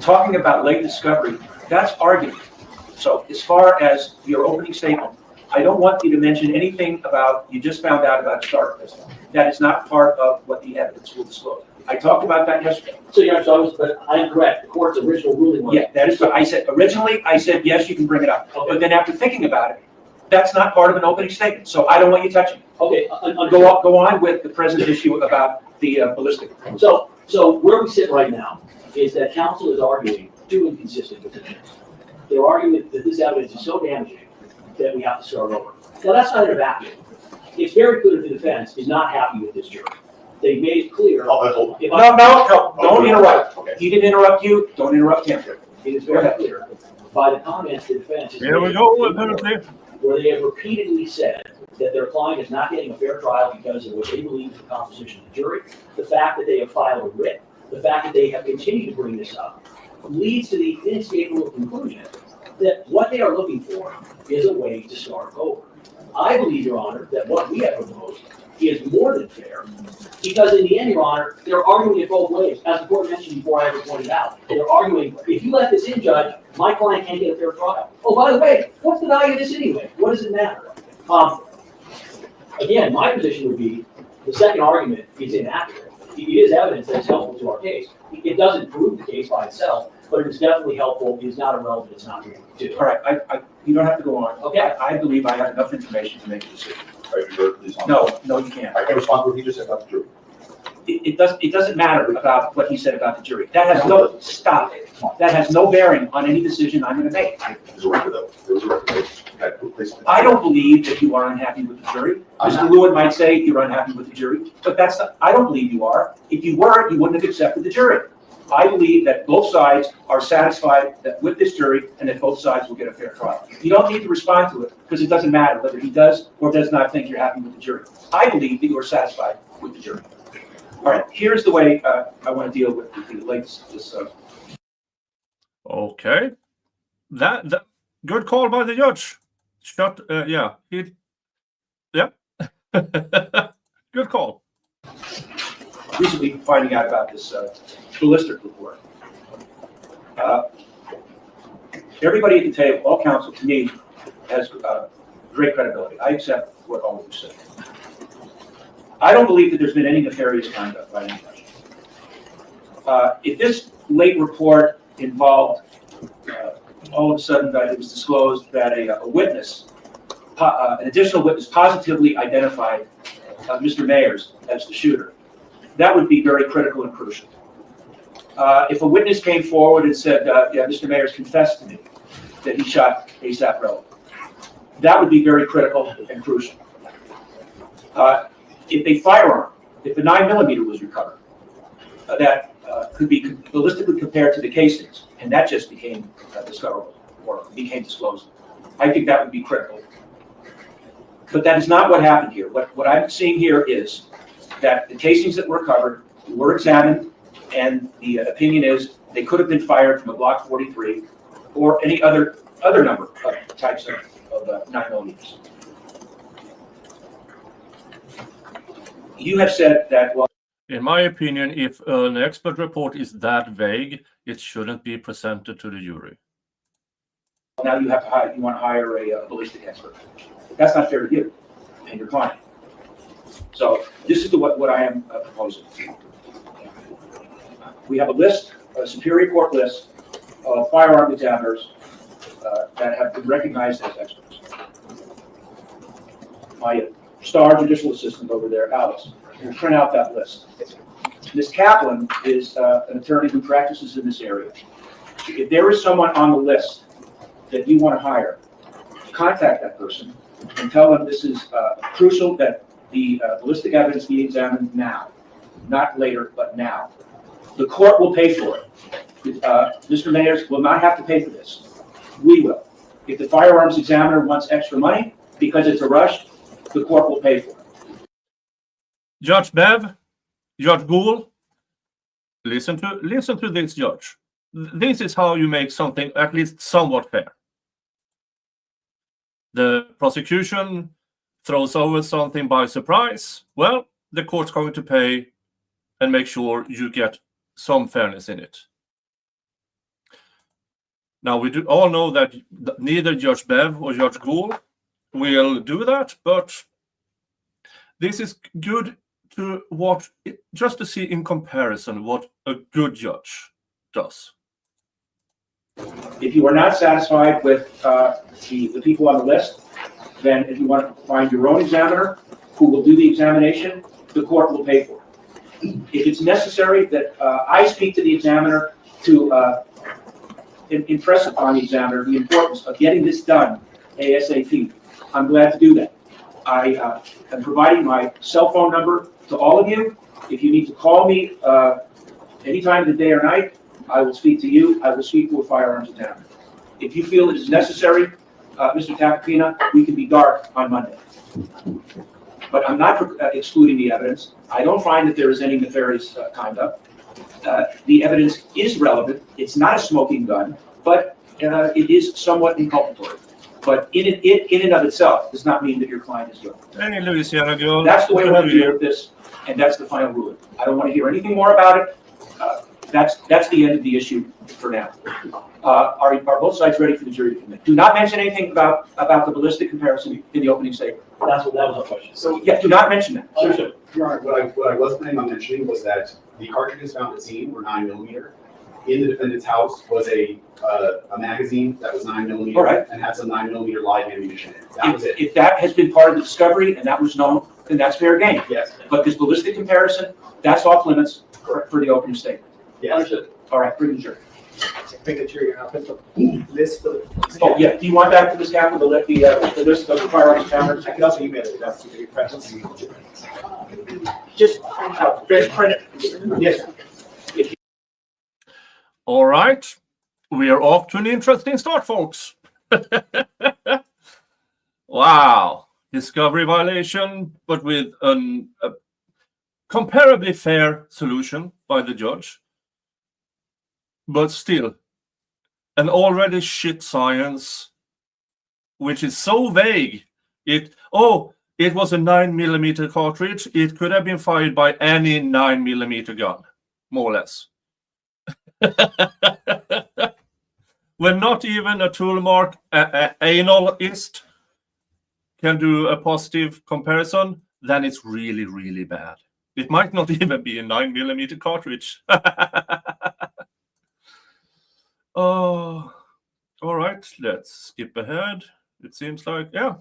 [SPEAKER 4] Talking about late discovery, that's argument. So as far as your opening statement, I don't want you to mention anything about, you just found out about darkness. That is not part of what the evidence will disclose. I talked about that yesterday.
[SPEAKER 3] So, yeah, but I am correct. The court's original ruling was.
[SPEAKER 4] Yeah, that is what I said. Originally, I said, yes, you can bring it up.
[SPEAKER 3] Okay.
[SPEAKER 4] But then after thinking about it, that's not part of an opening statement. So I don't want you touching it.
[SPEAKER 3] Okay,
[SPEAKER 4] Go on with the present issue about the ballistic.
[SPEAKER 3] So where we sit right now is that counsel is arguing two inconsistent positions. They're arguing that this evidence is so damaging that we have to start over. Now, that's not in a vacuum. It's very clear the defense is not happy with this jury. They made it clear.
[SPEAKER 6] Hold on.
[SPEAKER 4] No, don't interrupt.
[SPEAKER 6] Okay.
[SPEAKER 4] He didn't interrupt you, don't interrupt him.
[SPEAKER 3] It is very clear by the comments the defense has
[SPEAKER 2] Here we
[SPEAKER 3] made,
[SPEAKER 2] go, apparently.
[SPEAKER 3] where they have repeatedly said that their client is not getting a fair trial because of what they believe is the composition of the jury, the fact that they have filed a writ, the fact that they have continued to bring this up, leads to the inescapable conclusion that what they are looking for is a way to start over. I believe, Your Honor, that what we have proposed is more than fair, because in the end, Your Honor, they're arguing it both ways. As the court mentioned before, I ever pointed out, they're arguing, if you let this in, Judge, my client can't get a fair trial. Oh, by the way, what's the value of this anyway? What does it matter? Again, my position would be the second argument is inaccurate. It is evidence that is helpful to our case. It doesn't prove the case by itself, but it is definitely helpful. It is not irrelevant. It's not true.
[SPEAKER 4] All right, you don't have to go on.
[SPEAKER 3] Okay.
[SPEAKER 4] I believe I have enough information to make a decision.
[SPEAKER 6] All right, sure, please.
[SPEAKER 4] No, you can't.
[SPEAKER 6] I can respond to what he just said about the jury.
[SPEAKER 4] It doesn't matter about what he said about the jury. That has no, stop it. That has no bearing on any decision I'm going to make.
[SPEAKER 6] There's a record though. There was a record.
[SPEAKER 4] I don't believe that you are unhappy with the jury. Mr. Lewin might say you're unhappy with the jury, but that's not, I don't believe you are. If you were, you wouldn't have accepted the jury. I believe that both sides are satisfied that with this jury and that both sides will get a fair trial. You don't need to respond to it because it doesn't matter whether he does or does not think you're happy with the jury. I believe that you are satisfied with the jury. All right, here's the way I want to deal with the latest.
[SPEAKER 2] Okay. That good call by the judge. Yeah. Good call.
[SPEAKER 4] Recently finding out about this ballistic report. Everybody at the table, all counsel, to me, has great credibility. I accept what all of you said. I don't believe that there's been any nefarious conduct by anybody. If this late report involved, all of a sudden that it was disclosed that a witness, an additional witness positively identified Mr. Mayers as the shooter, that would be very critical and crucial. If a witness came forward and said, yeah, Mr. Mayers confessed to me that he shot ASAP Rowe, that would be very critical and crucial. If a firearm, if a 9mm was recovered, that could be ballistically compared to the casings, and that just became discoverable or became disclosed, I think that would be critical. But that is not what happened here. What I'm seeing here is that the casings that were recovered were examined, and the opinion is they could have been fired from a Glock 43 or any other number of types of 9mm. You have said that, well,
[SPEAKER 2] In my opinion, if an expert report is that vague, it shouldn't be presented to the jury.
[SPEAKER 4] now you have to hire, you want to hire a ballistic expert. That's not fair to you and your client. So this is what I am proposing. We have a list, a Superior Court list of firearm examiners that have been recognized as experts. My star judicial assistant over there, Alice, will print out that list. Ms. Kaplan is an attorney who practices in this area. If there is someone on the list that you want to hire, contact that person and tell them this is crucial that the ballistic evidence be examined now, not later, but now. The court will pay for it. Mr. Mayers will not have to pay for this. We will. If the firearms examiner wants extra money because it's a rush, the court will pay for it.
[SPEAKER 2] Judge Bev, Judge Gould, listen to this, Judge. This is how you make something at least somewhat fair. The prosecution throws over something by surprise. Well, the court's going to pay and make sure you get some fairness in it. Now, we do all know that neither Judge Bev or Judge Gould will do that, but this is good to watch, just to see in comparison what a good judge does.
[SPEAKER 4] If you are not satisfied with the people on the list, then if you want to find your own examiner who will do the examination, the court will pay for it. If it's necessary that I speak to the examiner to impress upon the examiner the importance of getting this done ASAP, I'm glad to do that. I am providing my cell phone number to all of you. If you need to call me any time of the day or night, I will speak to you. I will speak to a firearms examiner. If you feel it is necessary, Mr. Tacopina, we can be dark on Monday. But I'm not excluding the evidence. I don't find that there is any nefarious conduct. The evidence is relevant. It's not a smoking gun, but it is somewhat inculpatory. But in and of itself does not mean that your client is guilty.
[SPEAKER 2] Any Louisiana girl.
[SPEAKER 4] That's the way we're going to deal with this, and that's the final ruling. I don't want to hear anything more about it. That's the end of the issue for now. Are both sides ready for the jury to commit? Do not mention anything about the ballistic comparison in the opening statement.
[SPEAKER 3] That was our question.
[SPEAKER 5] So,
[SPEAKER 4] Yeah, do not mention that.
[SPEAKER 3] Understood.
[SPEAKER 5] Your Honor, what I was planning on mentioning was that the cartridges found at the scene were 9mm. In the defendant's house was a magazine that was 9mm.
[SPEAKER 4] All right.
[SPEAKER 5] And had some 9mm live ammunition in it. That was it.
[SPEAKER 4] If that has been part of the discovery and that was known, then that's fair game.
[SPEAKER 5] Yes.
[SPEAKER 4] But this ballistic comparison, that's off limits for the opening statement.
[SPEAKER 5] Yes.
[SPEAKER 3] Understood.
[SPEAKER 4] All right, bring the jury.
[SPEAKER 7] Make the jury an offensive list for the.
[SPEAKER 4] Oh, yeah, do you want that for this captain to let the list of the firearms examiners?
[SPEAKER 7] I can also email it out to your presence.
[SPEAKER 4] Just print it.
[SPEAKER 7] Yes.
[SPEAKER 2] All right, we are off to an interesting start, folks. Wow, discovery violation, but with a comparably fair solution by the judge. But still, an already shit science, which is so vague. It was a 9mm cartridge. It could have been fired by any 9mm gun, more or less. When not even a toolmark analyst can do a positive comparison, then it's really, really bad. It might not even be a 9mm cartridge. Oh, all right, let's skip ahead. It seems like, yeah.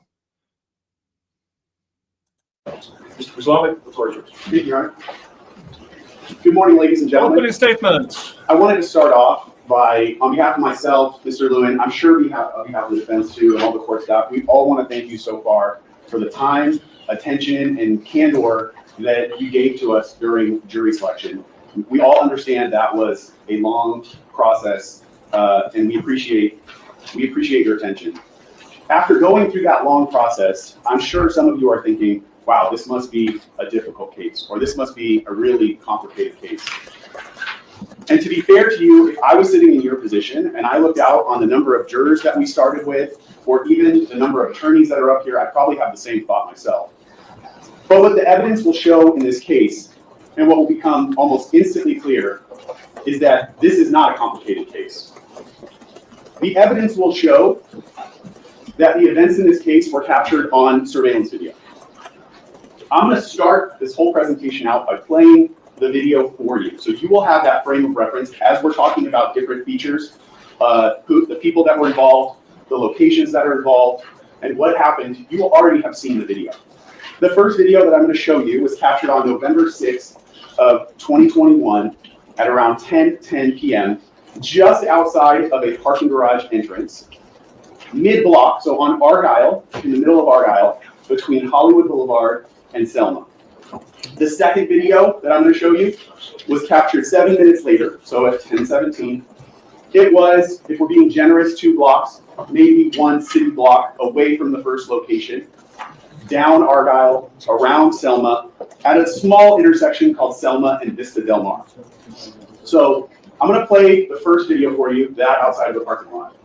[SPEAKER 4] Mr. Kozlovic, the floor is yours.
[SPEAKER 5] Thank you, Your Honor. Good morning, ladies and gentlemen.
[SPEAKER 2] Opening statement.
[SPEAKER 5] I wanted to start off by, on behalf of myself, Mr. Lewin, I'm sure on behalf of the defense too, and all the court staff, we all want to thank you so far for the time, attention, and candor that you gave to us during jury selection. We all understand that was a long process, and we appreciate your attention. After going through that long process, I'm sure some of you are thinking, wow, this must be a difficult case, or this must be a really complicated case. And to be fair to you, if I was sitting in your position and I looked out on the number of jurors that we started with, or even the number of attorneys that are up here, I'd probably have the same thought myself. But what the evidence will show in this case, and what will become almost instantly clear, is that this is not a complicated case. The evidence will show that the events in this case were captured on surveillance video. I'm going to start this whole presentation out by playing the video for you. So you will have that frame of reference as we're talking about different features, the people that were involved, the locations that are involved, and what happened. You will already have seen the video. The first video that I'm going to show you was captured on November 6th of 2021 at around 10:10 p.m. just outside of a parking garage entrance, mid-block, so on Argyle, in the middle of Argyle, between Hollywood Boulevard and Selma. The second video that I'm going to show you was captured 7 minutes later, so at 10:17. It was, if we're being generous, 2 blocks, maybe 1 city block away from the first location, down Argyle, around Selma, at a small intersection called Selma and Vista Del Mar. So I'm going to play the first video for you, that outside of the parking lot.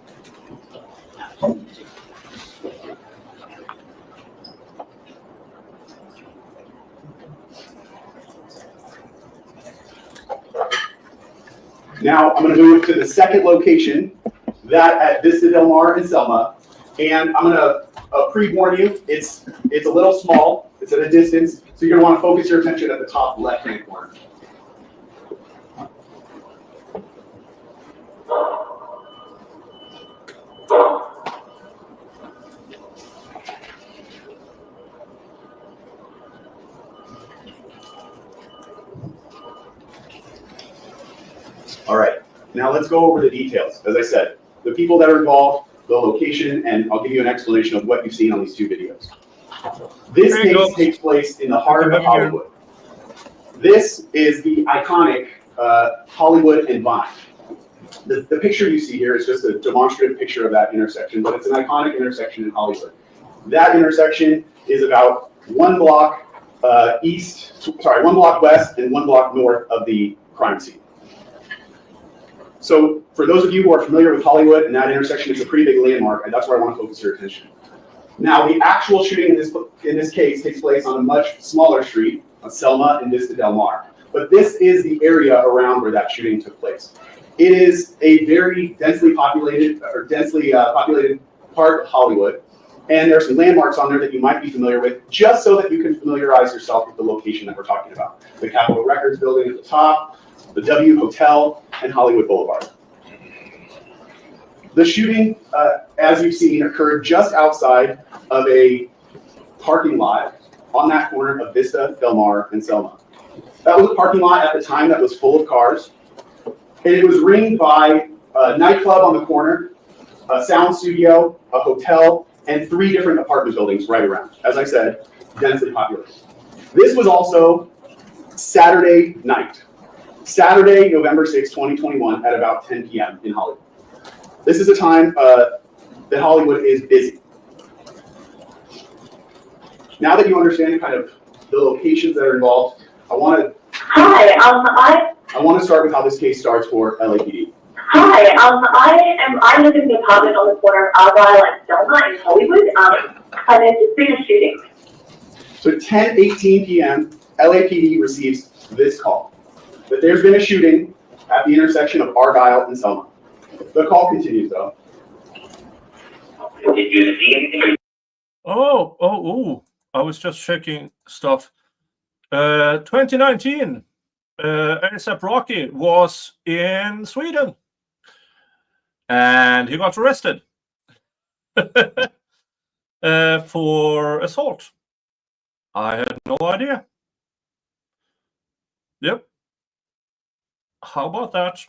[SPEAKER 5] Now I'm going to move to the second location, that at Vista Del Mar and Selma, and I'm going to pre-warn you, it's a little small, it's at a distance, so you're going to want to focus your attention at the top left-hand corner. All right, now let's go over the details. As I said, the people that are involved, the location, and I'll give you an explanation of what you've seen on these 2 videos. This case takes place in the heart of Hollywood. This is the iconic Hollywood and Vine. The picture you see here is just a demonstrative picture of that intersection, but it's an iconic intersection in Hollywood. That intersection is about 1 block 1 block west and 1 block north of the crime scene. So for those of you who are familiar with Hollywood and that intersection, it's a pretty big landmark, and that's where I want to focus your attention. Now, the actual shooting in this case takes place on a much smaller street, on Selma and Vista Del Mar. But this is the area around where that shooting took place. It is a very densely populated part of Hollywood, and there are some landmarks on there that you might be familiar with, just so that you can familiarize yourself with the location that we're talking about. The Capitol Records building at the top, the W Hotel, and Hollywood Boulevard. The shooting, as you've seen, occurred just outside of a parking lot on that corner of Vista, Del Mar, and Selma. That was a parking lot at the time that was full of cars, and it was ringed by a nightclub on the corner, a sound studio, a hotel, and 3 different apartment buildings right around. As I said, densely populated. This was also Saturday night. Saturday, November 6, 2021, at about 10 p.m. in Hollywood. This is a time that Hollywood is busy. Now that you understand kind of the locations that are involved, I want to start with how this case starts for LAPD.
[SPEAKER 8] Hi, I live in the apartment on the corner of Argyle and Selma in Hollywood, and there's just been a shooting.
[SPEAKER 5] So at 10:18 p.m., LAPD receives this call, that there's been a shooting at the intersection of Argyle and Selma. The call continues, though.
[SPEAKER 8] Did you see anything?
[SPEAKER 2] I was just checking stuff. 2019, ASAP Rocky was in Sweden, and he got arrested for assault. I had no idea. Yep. How about that?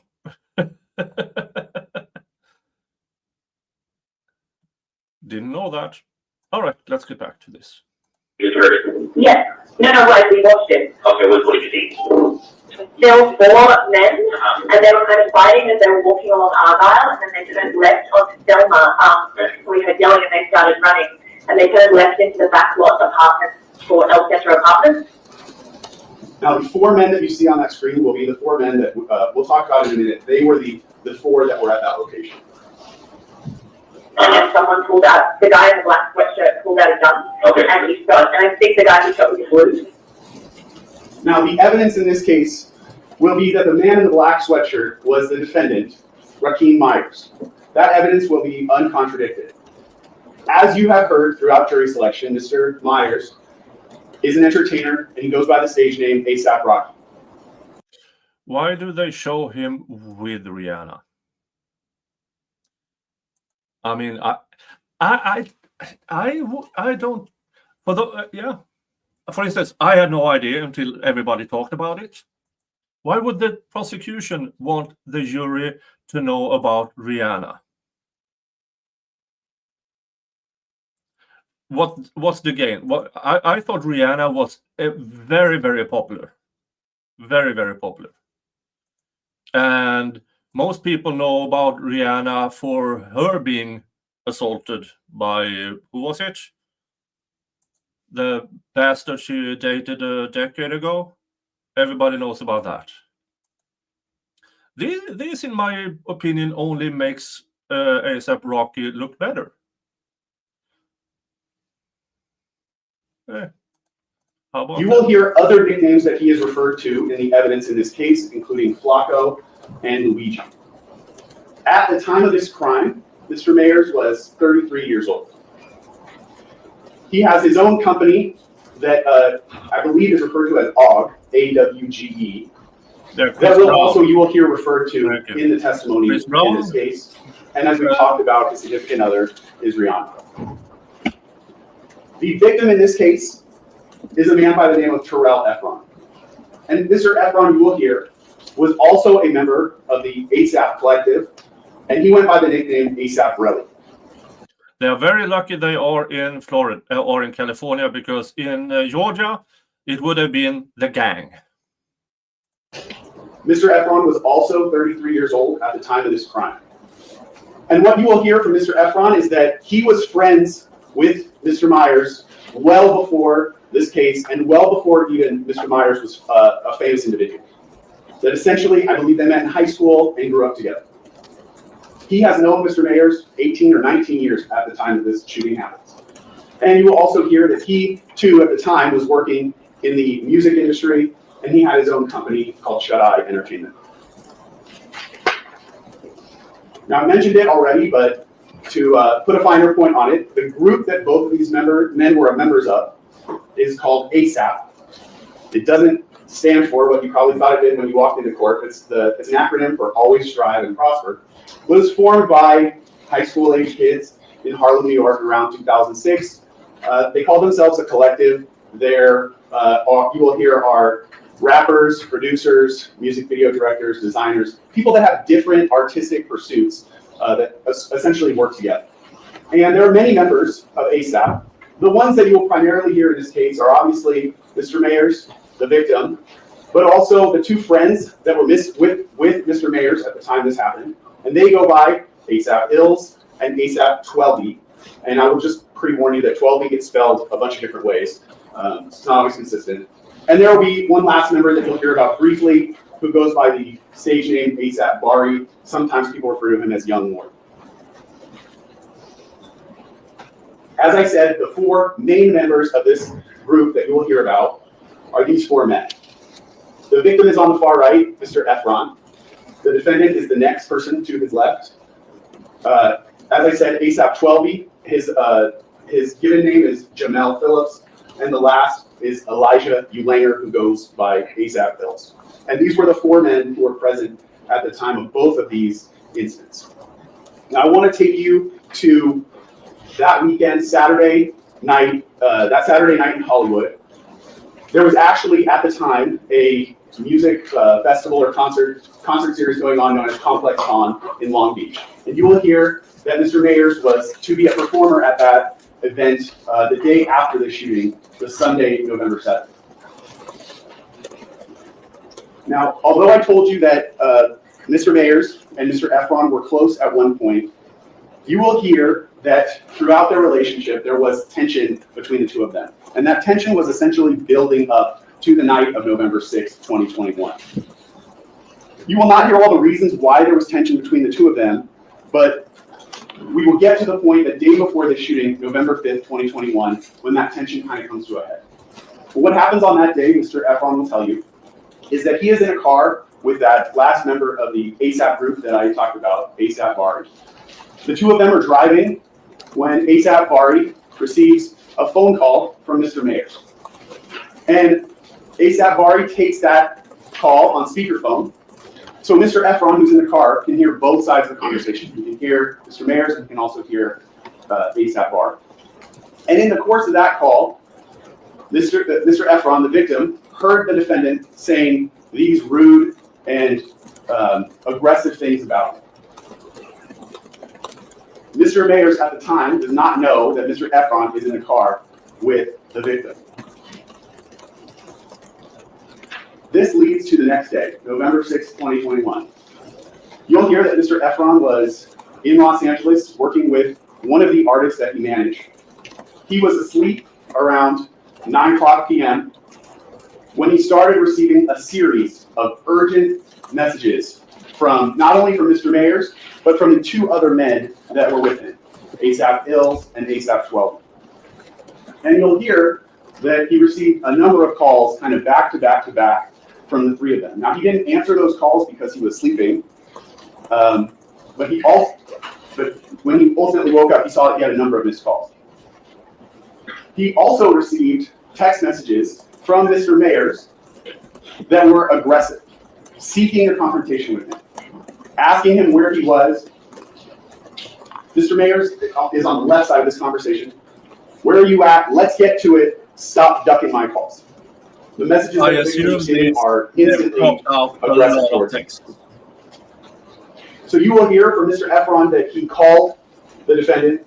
[SPEAKER 2] Didn't know that. All right, let's get back to this.
[SPEAKER 8] Yes. No, right, we watched it.
[SPEAKER 6] Okay, what did you see?
[SPEAKER 8] There were 4 men, and they were kind of fighting as they were walking along Argyle, and then they turned left onto Selma. We heard yelling, and they started running, and they turned left into the back lot apartments for El Centro Apartments.
[SPEAKER 5] Now, the 4 men that you see on that screen will be the 4 men that we'll talk about in a minute. They were the 4 that were at that location.
[SPEAKER 8] And then someone pulled out, the guy in the black sweatshirt pulled out a gun, and he shot, and I think the guy who shot was blue.
[SPEAKER 5] Now, the evidence in this case will be that the man in the black sweatshirt was the defendant, Rakeem Myers. That evidence will be uncontradicted. As you have heard throughout jury selection, Mr. Myers is an entertainer, and he goes by the stage name A$AP Rocky.
[SPEAKER 2] Why do they show him with Rihanna? I mean, I don't. For the yeah, for instance, I had no idea until everybody talked about it. Why would the prosecution want the jury to know about Rihanna? What's the gain? What I thought Rihanna was very, very popular, very, very popular, and most people know about Rihanna for her being assaulted by who was it? The pastor she dated a decade ago. Everybody knows about that. This, in my opinion, only makes A$AP Rocky look better. How about
[SPEAKER 5] You
[SPEAKER 2] that?
[SPEAKER 5] will hear other nicknames that he is referred to in the evidence in this case, including Flacco and Luigi. At the time of this crime, Mr. Mayers was 33 years old. He has his own company that I believe is referred to as AWGE, A-W-G-E, that you will hear referred to in the testimony in this case. And as we talked about, his significant other is Rihanna. The victim in this case is a man by the name of Terrell Efron. And Mr. Efron, you will hear, was also a member of the A$AP collective, and he went by the nickname A$AP Relly.
[SPEAKER 2] They are very lucky they are in Florida or in California, because in Georgia, it would have been the gang.
[SPEAKER 5] Mr. Efron was also 33 years old at the time of this crime. And what you will hear from Mr. Efron is that he was friends with Mr. Myers well before this case, and well before even Mr. Myers was a famous individual. That essentially, I believe they met in high school and grew up together. He has known Mr. Mayers 18 or 19 years at the time that this shooting happens. And you will also hear that he, too, at the time was working in the music industry, and he had his own company called Shut Eye Entertainment. Now, I mentioned it already, but to put a finer point on it, the group that both of these men were members of is called A$AP. It doesn't stand for what you probably thought it did when you walked into court. It's an acronym for Always Strive and Prosper. It was formed by high school age kids in Harlem, New York around 2006. They call themselves a collective. You will hear are rappers, producers, music video directors, designers, people that have different artistic pursuits that essentially work together. And there are many members of A$AP. The ones that you will primarily hear in this case are obviously Mr. Mayers, the victim, but also the two friends that were with Mr. Mayers at the time this happened. And they go by A$AP Ills and A$AP 12E. And I will just pre-warn you that 12E gets spelled a bunch of different ways. It's not always consistent. And there will be one last member that you'll hear about briefly, who goes by the stage name A$AP Bari. Sometimes people refer to him as Young Lord. As I said, the four main members of this group that you will hear about are these four men. The victim is on the far right, Mr. Efron. The defendant is the next person to his left. As I said, A$AP 12E. His given name is Jamel Phillips, and the last is Elijah Ulanger, who goes by A$AP Bills. And these were the four men who were present at the time of both of these incidents. Now, I want to take you to that weekend, Saturday night in Hollywood. There was actually, at the time, a music festival or concert series going on known as Complex Con in Long Beach. And you will hear that Mr. Mayers was to be a performer at that event the day after the shooting, the Sunday, November 7th. Now, although I told you that Mr. Mayers and Mr. Efron were close at one point, you will hear that throughout their relationship, there was tension between the two of them. And that tension was essentially building up to the night of November 6th, 2021. You will not hear all the reasons why there was tension between the two of them, but we will get to the point the day before the shooting, November 5th, 2021, when that tension kind of comes to a head. But what happens on that day, Mr. Efron will tell you, is that he is in a car with that last member of the A$AP group that I talked about, A$AP Bari. The two of them are driving when A$AP Bari receives a phone call from Mr. Mayers. And ASAP Bari takes that call on speakerphone. So Mr. Efron, who's in the car, can hear both sides of the conversation. You can hear Mr. Mayers, and you can also hear ASAP Bari. And in the course of that call, Mr. Efron, the victim, heard the defendant saying these rude and aggressive things about him. Mr. Mayers at the time does not know that Mr. Efron is in the car with the victim. This leads to the next day, November 6, 2021. You'll hear that Mr. Efron was in Los Angeles working with one of the artists that he managed. He was asleep around 9:00 p.m. when he started receiving a series of urgent messages from not only from Mr. Mayers, but from the two other men that were with him, ASAP Ills and ASAP 12. And you'll hear that he received a number of calls kind of back to back to back from the three of them. Now, he didn't answer those calls because he was sleeping, but when he ultimately woke up, he saw that he had a number of missed calls. He also received text messages from Mr. Mayers that were aggressive, seeking a confrontation with him, asking him where he was. Mr. Mayers is on the left side of this conversation. Where are you at? Let's get to it. Stop ducking my calls. The messages that you're receiving are instantly aggressive towards him. So you will hear from Mr. Efron that he called the defendant.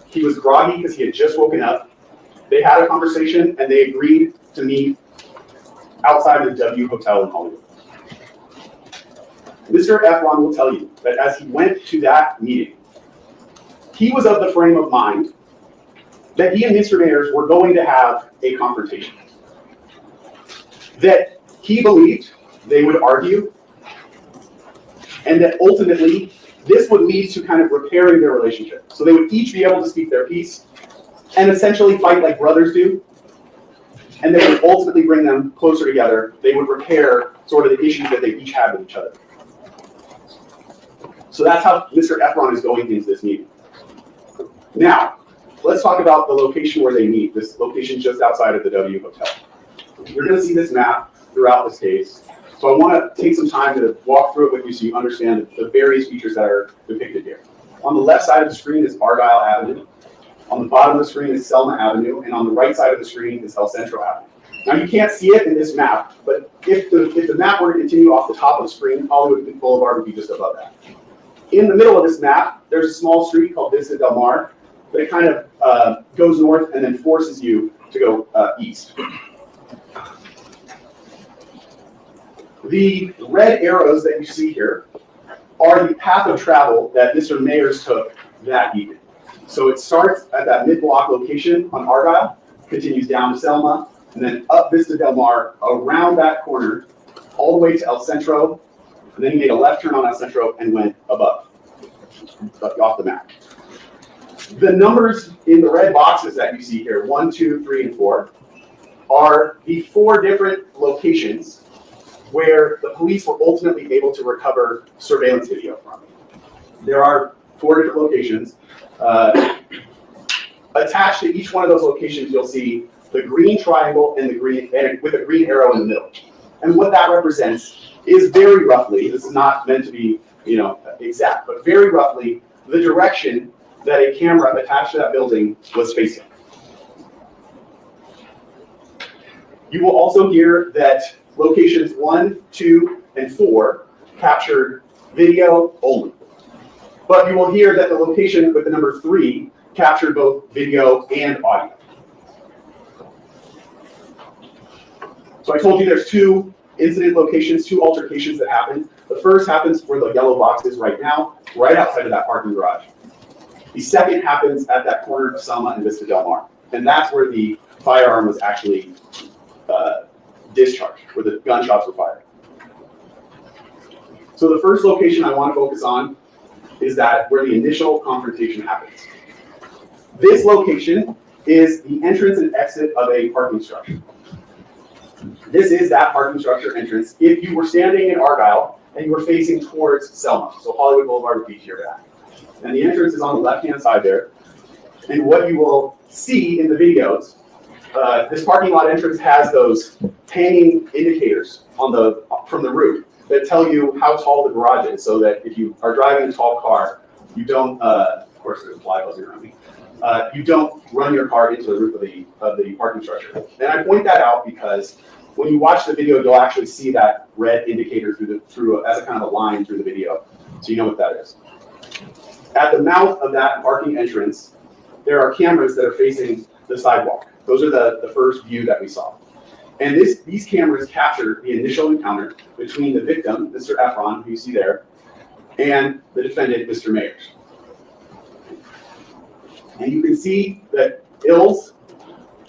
[SPEAKER 5] He was groggy because he had just woken up. They had a conversation and they agreed to meet outside of the W Hotel in Hollywood. Mr. Efron will tell you that as he went to that meeting, he was of the frame of mind that he and Mr. Mayers were going to have a confrontation. That he believed they would argue, and that ultimately this would lead to kind of repairing their relationship. So they would each be able to speak their piece and essentially fight like brothers do, and they would ultimately bring them closer together. They would repair sort of the issues that they each had with each other. So that's how Mr. Efron is going into this meeting. Now, let's talk about the location where they meet, this location just outside of the W Hotel. You're going to see this map throughout this case. So I want to take some time to walk through it with you so you understand the various features that are depicted here. On the left side of the screen is Argyle Avenue. On the bottom of the screen is Selma Avenue. And on the right side of the screen is El Centro Avenue. Now you can't see it in this map, but if the map were to continue off the top of the screen, Hollywood Boulevard would be just above that. In the middle of this map, there's a small street called Vista Del Mar, but it kind of goes north and then forces you to go east. The red arrows that you see here are the path of travel that Mr. Mayers took that evening. So it starts at that mid-block location on Argyle, continues down to Selma, and then up Vista Del Mar, around that corner, all the way to El Centro, and then he made a left turn on El Centro and went above, off the map. The numbers in the red boxes that you see here, 1, 2, 3, and 4, are the 4 different locations where the police were ultimately able to recover surveillance video from. There are 4 different locations. Attached to each one of those locations, you'll see the green triangle and the green, and with a green arrow in the middle. And what that represents is very roughly, this is not meant to be, exact, but very roughly the direction that a camera attached to that building was facing. You will also hear that locations 1, 2, and 4 captured video only. But you will hear that the location with the number 3 captured both video and audio. So I told you there's 2 incident locations, 2 altercations that happened. The first happens where the yellow box is right now, right outside of that parking garage. The second happens at that corner of Selma and Vista Del Mar. And that's where the firearm was actually discharged, where the gunshots were fired. So the first location I want to focus on is that where the initial confrontation happens. This location is the entrance and exit of a parking structure. This is that parking structure entrance if you were standing in Argyle and you were facing towards Selma. So Hollywood Boulevard would be to your back. And the entrance is on the left-hand side there. And what you will see in the videos this parking lot entrance has those hanging indicators on from the roof that tell you how tall the garage is, so that if you are driving a tall car, you don't, of course there's a fly buzzing around me, you don't run your car into the roof of the parking structure. And I point that out because when you watch the video, you'll actually see that red indicator as a kind of a line through the video, so you know what that is. At the mouth of that parking entrance, there are cameras that are facing the sidewalk. Those are the first view that we saw. And these cameras capture the initial encounter between the victim, Mr. Efron, who you see there, and the defendant, Mr. Mayers. And you can see that Ills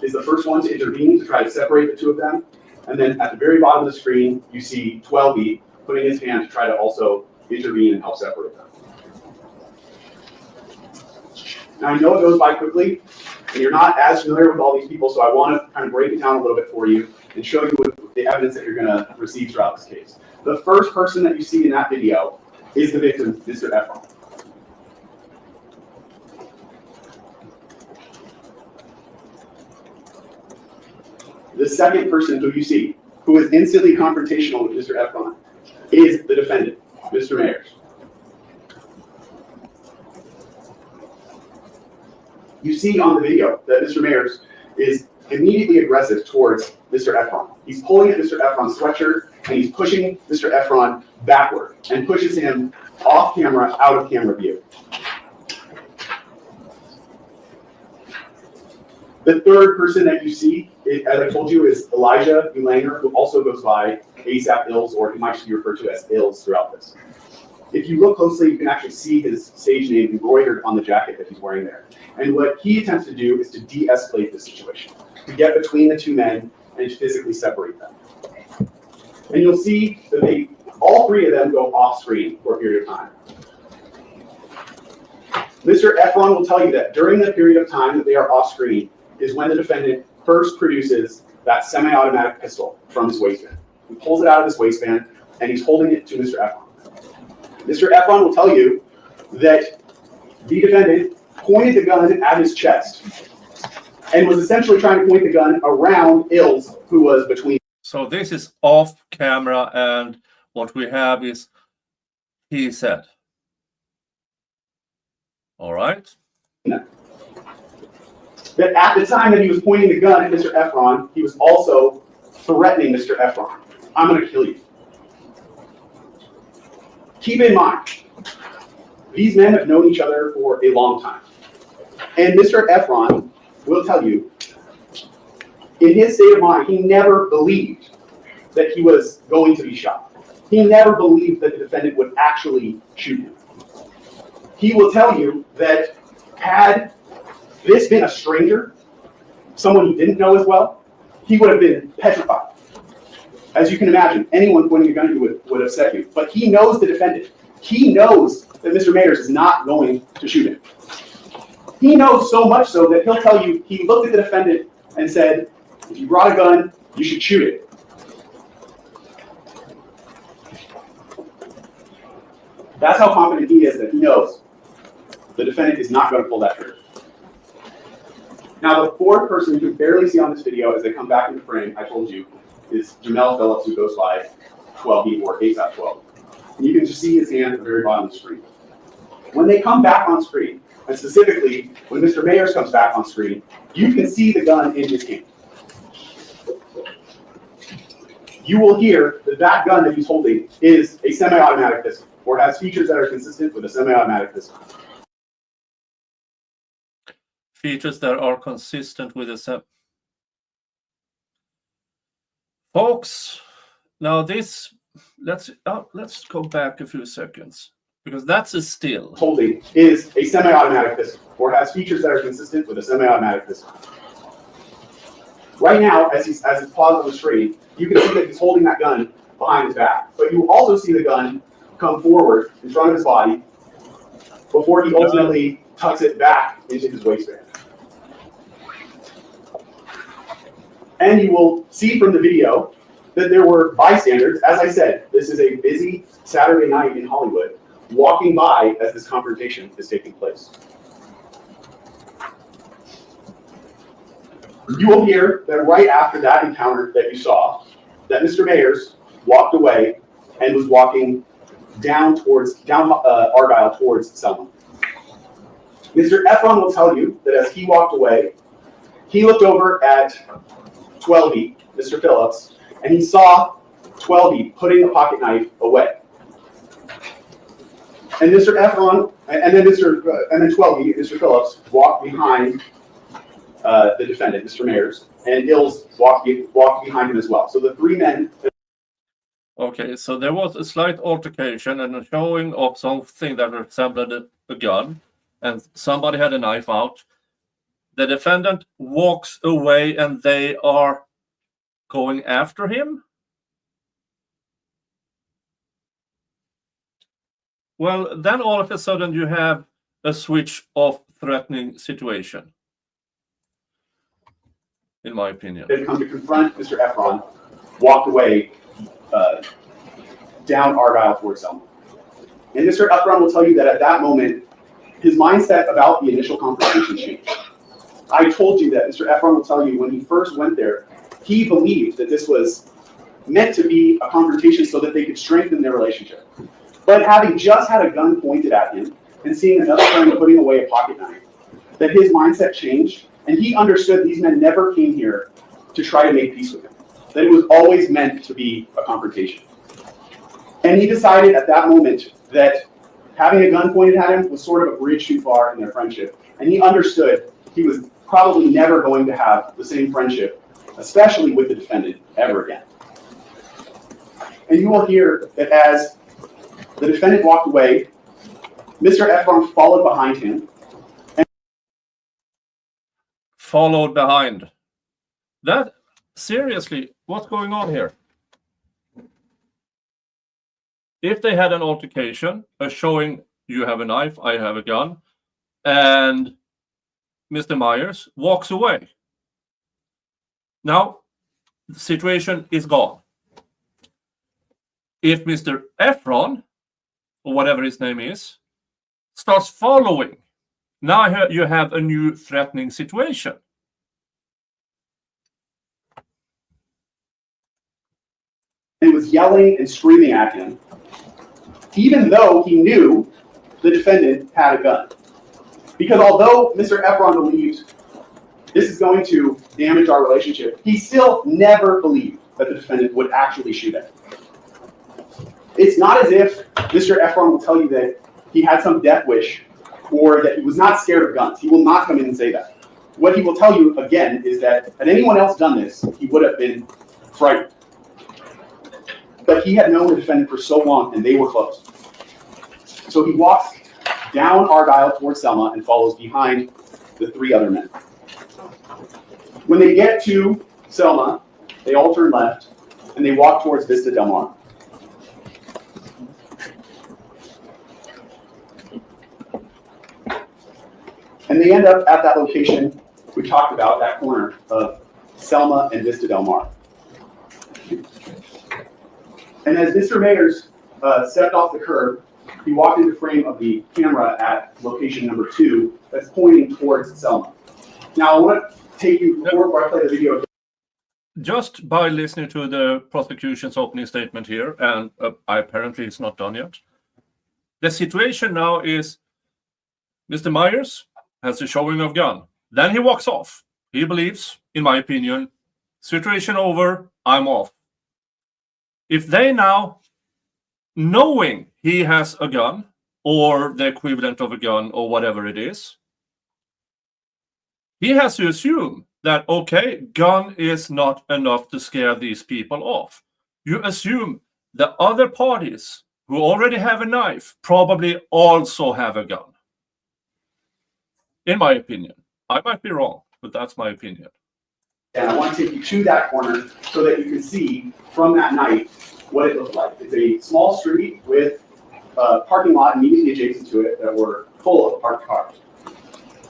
[SPEAKER 5] is the first one to intervene to try to separate the two of them. And then at the very bottom of the screen, you see 12B putting his hand to try to also intervene and help separate them. Now, I know it goes by quickly, and you're not as familiar with all these people, so I want to kind of break it down a little bit for you and show you the evidence that you're going to receive throughout this case. The first person that you see in that video is the victim, Mr. Efron. The second person who you see, who is instantly confrontational with Mr. Efron, is the defendant, Mr. Mayers. You see on the video that Mr. Mayers is immediately aggressive towards Mr. Efron. He's pulling at Mr. Efron's sweatshirt, and he's pushing Mr. Efron backward and pushes him off camera, out of camera view. The third person that you see, as I told you, is Elijah Elanger, who also goes by ASAP Ills, or he might just be referred to as Ills throughout this. If you look closely, you can actually see his stage name embroidered on the jacket that he's wearing there. And what he attempts to do is to de-escalate this situation, to get between the two men and physically separate them. And you'll see that all three of them go off screen for a period of time. Mr. Efron will tell you that during the period of time that they are off screen is when the defendant first produces that semi-automatic pistol from his waistband. He pulls it out of his waistband and he's holding it to Mr. Efron. Mr. Efron will tell you that the defendant pointed the gun at his chest and was essentially trying to point the gun around Ills, who was between.
[SPEAKER 2] So this is off camera, and what we have is he said. All right.
[SPEAKER 5] That at the time that he was pointing the gun at Mr. Efron, he was also threatening Mr. Efron. I'm going to kill you. Keep in mind, these men have known each other for a long time. And Mr. Efron will tell you, in his state of mind, he never believed that he was going to be shot. He never believed that the defendant would actually shoot him. He will tell you that had this been a stranger, someone he didn't know as well, he would have been petrified. As you can imagine, anyone pointing a gun at you would upset you. But he knows the defendant. He knows that Mr. Mayers is not going to shoot him. He knows so much so that he'll tell you he looked at the defendant and said, if you brought a gun, you should shoot it. That's how confident he is that he knows the defendant is not going to pull that trigger. Now, the fourth person you can barely see on this video as they come back into frame, I told you, is Jamel Phillips, who goes by 12B or ASAP 12. And you can just see his hand at the very bottom of the screen. When they come back on screen, and specifically when Mr. Mayers comes back on screen, you can see the gun in his hand. You will hear that that gun that he's holding is a semi-automatic pistol, or has features that are consistent with a semi-automatic pistol.
[SPEAKER 2] Features that are consistent with a folks. Now this, let's go back a few seconds, because that's a still.
[SPEAKER 5] Holding is a semi-automatic pistol, or has features that are consistent with a semi-automatic pistol. Right now, as it's paused on the screen, you can see that he's holding that gun behind his back, but you also see the gun come forward in front of his body before he ultimately tucks it back into his waistband. And you will see from the video that there were bystanders. As I said, this is a busy Saturday night in Hollywood, walking by as this confrontation is taking place. You will hear that right after that encounter that you saw, that Mr. Mayers walked away and was walking down Argyle towards Selma. Mr. Efron will tell you that as he walked away, he looked over at 12E, Mr. Phillips, and he saw 12E putting a pocket knife away. And Mr. Efron, and then 12E, Mr. Phillips, walked behind the defendant, Mr. Mayers, and Ills walked behind him as well. So the three men.
[SPEAKER 2] Okay, so there was a slight altercation and a showing of something that resembled a gun, and somebody had a knife out. The defendant walks away and they are going after him. Well, then all of a sudden you have a switch of threatening situation, in my opinion.
[SPEAKER 5] They come to confront Mr. Efron, walked away down Argyle towards Selma. And Mr. Efron will tell you that at that moment, his mindset about the initial confrontation changed. I told you that Mr. Efron will tell you when he first went there, he believed that this was meant to be a confrontation so that they could strengthen their relationship. But having just had a gun pointed at him and seeing another friend putting away a pocket knife, that his mindset changed, and he understood these men never came here to try to make peace with him, that it was always meant to be a confrontation. And he decided at that moment that having a gun pointed at him was sort of a bridge too far in their friendship, and he understood he was probably never going to have the same friendship, especially with the defendant, ever again. And you will hear that as the defendant walked away, Mr. Efron followed behind him.
[SPEAKER 2] Followed behind. That, seriously, what's going on here? If they had an altercation, showing you have a knife, I have a gun, and Mr. Myers walks away. Now, the situation is gone. If Mr. Efron, or whatever his name is, starts following, now you have a new threatening situation.
[SPEAKER 5] He was yelling and screaming at him, even though he knew the defendant had a gun. Because although Mr. Efron believed this is going to damage our relationship, he still never believed that the defendant would actually shoot at him. It's not as if Mr. Efron will tell you that he had some death wish or that he was not scared of guns. He will not come in and say that. What he will tell you, again, is that had anyone else done this, he would have been frightened. But he had known the defendant for so long, and they were close. So he walks down Argyle towards Selma and follows behind the three other men. When they get to Selma, they all turn left, and they walk towards Vista Del Mar. And they end up at that location we talked about, that corner of Selma and Vista Del Mar. And as Mr. Mayers stepped off the curb, he walked into frame of the camera at location number 2 that's pointing towards Selma. Now, I want to take you, before I play the video.
[SPEAKER 2] Just by listening to the prosecution's opening statement here, and apparently it's not done yet, the situation now is Mr. Myers has a showing of gun. Then he walks off. He believes, in my opinion, situation over, I'm off. If they now, knowing he has a gun, or the equivalent of a gun, or whatever it is, he has to assume that, okay, gun is not enough to scare these people off. You assume the other parties who already have a knife probably also have a gun. In my opinion. I might be wrong, but that's my opinion.
[SPEAKER 5] And I want to take you to that corner so that you can see from that night what it looked like. It's a small street with a parking lot immediately adjacent to it that were full of parked cars.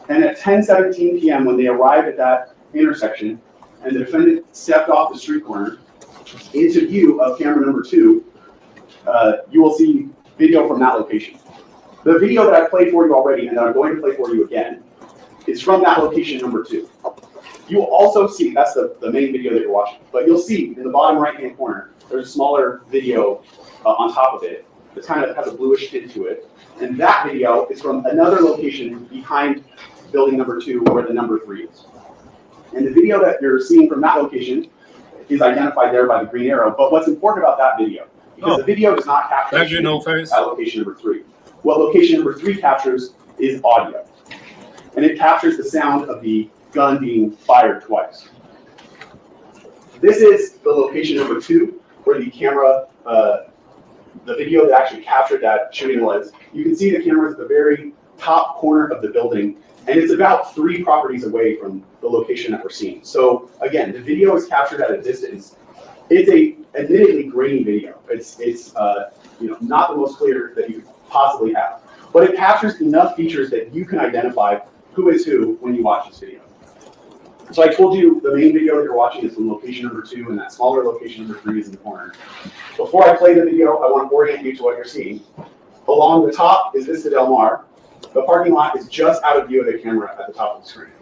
[SPEAKER 5] And at 10:17 p.m., when they arrived at that intersection, and the defendant stepped off the street corner into view of camera number 2, you will see video from that location. The video that I played for you already, and that I'm going to play for you again, is from that location number 2. You will also see, that's the main video that you're watching, but you'll see in the bottom right-hand corner, there's a smaller video on top of it that kind of has a bluish tint to it. And that video is from another location behind building number 2 where the number 3 is. And the video that you're seeing from that location is identified there by the green arrow. But what's important about that video, because the video does not capture at location number 3. What location number 3 captures is audio. And it captures the sound of the gun being fired twice. This is the location number 2 where the camera, the video that actually captured that shooting was. You can see the camera at the very top corner of the building, and it's about 3 properties away from the location that we're seeing. So again, the video is captured at a distance. It's a admittedly grainy video. It's not the most clear that you could possibly have, but it captures enough features that you can identify who is who when you watch this video. So I told you the main video that you're watching is from location number 2, and that smaller location number 3 is in the corner. Before I play the video, I want to orient you to what you're seeing. Along the top is Vista Del Mar. The parking lot is just out of view of the camera at the top of the screen.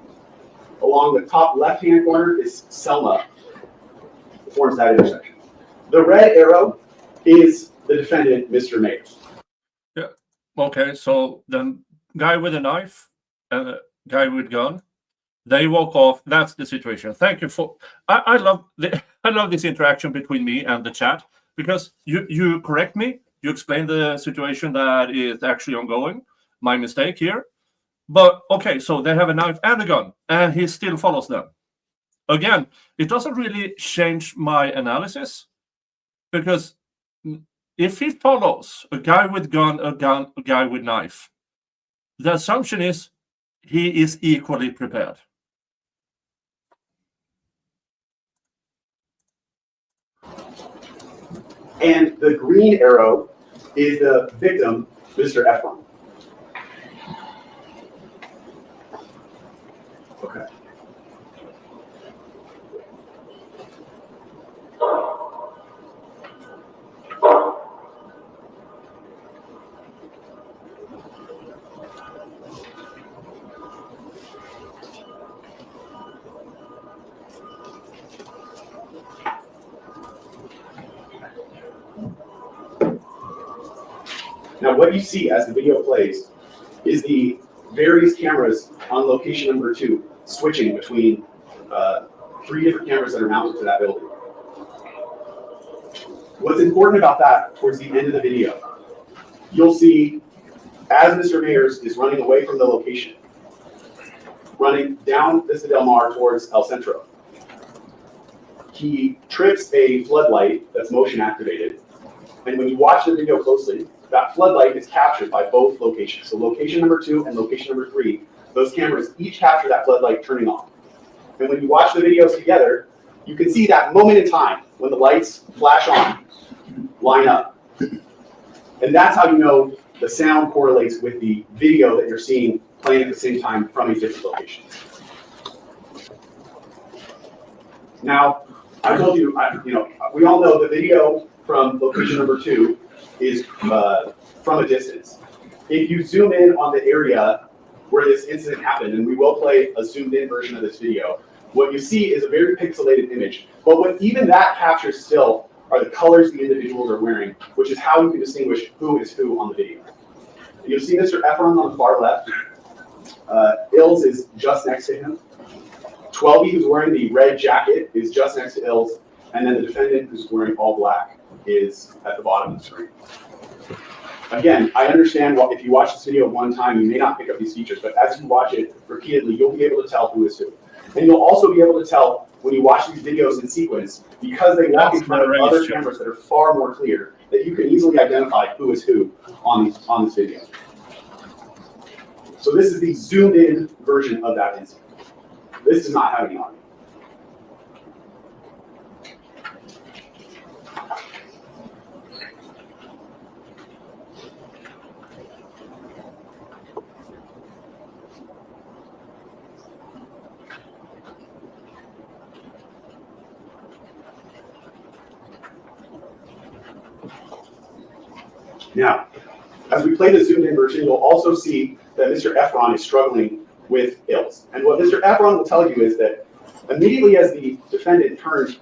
[SPEAKER 5] Along the top left-hand corner is Selma, that forms that intersection. The red arrow is the defendant, Mr. Mayers.
[SPEAKER 2] Yeah. Okay. So the guy with a knife and the guy with gun, they walk off. That's the situation. Thank you for. I love this interaction between me and the chat, because you correct me. You explain the situation that is actually ongoing. My mistake here. But okay, so they have a knife and a gun, and he still follows them. Again, it doesn't really change my analysis, because if he follows a guy with gun, a guy with knife, the assumption is he is equally prepared.
[SPEAKER 5] And the green arrow is the victim, Mr. Efron. Okay. Now, what you see as the video plays is the various cameras on location number 2 switching between 3 different cameras that are mounted to that building. What's important about that, towards the end of the video, you'll see as Mr. Mayers is running away from the location, running down Vista Del Mar towards El Centro, he trips a floodlight that's motion activated. And when you watch the video closely, that floodlight is captured by both locations. So location number 2 and location number 3, those cameras each capture that floodlight turning on. And when you watch the videos together, you can see that moment in time when the lights flash on, line up. And that's how you know the sound correlates with the video that you're seeing playing at the same time from a different location. Now, I told you, we all know the video from location number 2 is from a distance. If you zoom in on the area where this incident happened, and we will play a zoomed in version of this video, what you see is a very pixelated image. But what even that captures still are the colors the individuals are wearing, which is how you can distinguish who is who on the video. You'll see Mr. Efron on the far left. Ills is just next to him. 12E, who's wearing the red jacket, is just next to Ills. And then the defendant, who's wearing all black, is at the bottom of the screen. Again, I understand if you watch this video one time, you may not pick up these features, but as you watch it repeatedly, you'll be able to tell who is who. And you'll also be able to tell when you watch these videos in sequence, because they walk in front of other cameras that are far more clear, that you can easily identify who is who on this video. So this is the zoomed in version of that incident. This does not have any audio. Now, as we play the zoomed-in version, you'll also see that Mr. Efron is struggling with Ills. And what Mr. Efron will tell you is that Immediately as the defendant turned,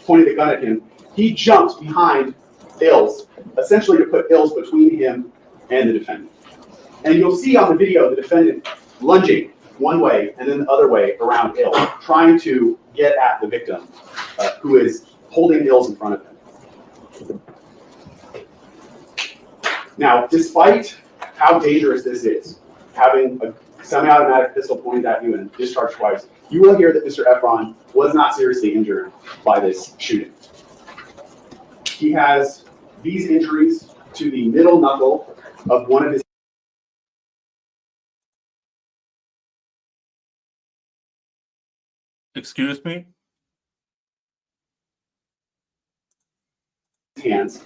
[SPEAKER 5] pointed the gun at him, he jumped behind Ills, essentially to put Ills between him and the defendant. And you'll see on the video the defendant lunging one way and then the other way around Ills, trying to get at the victim, who is holding Ills in front of him. Now, despite how dangerous this is, having a semi-automatic pistol pointed at you and discharged twice, you will hear that Mr. Efron was not seriously injured by this shooting. He has these injuries to the middle knuckle of one of his
[SPEAKER 2] Excuse me?
[SPEAKER 5] hands.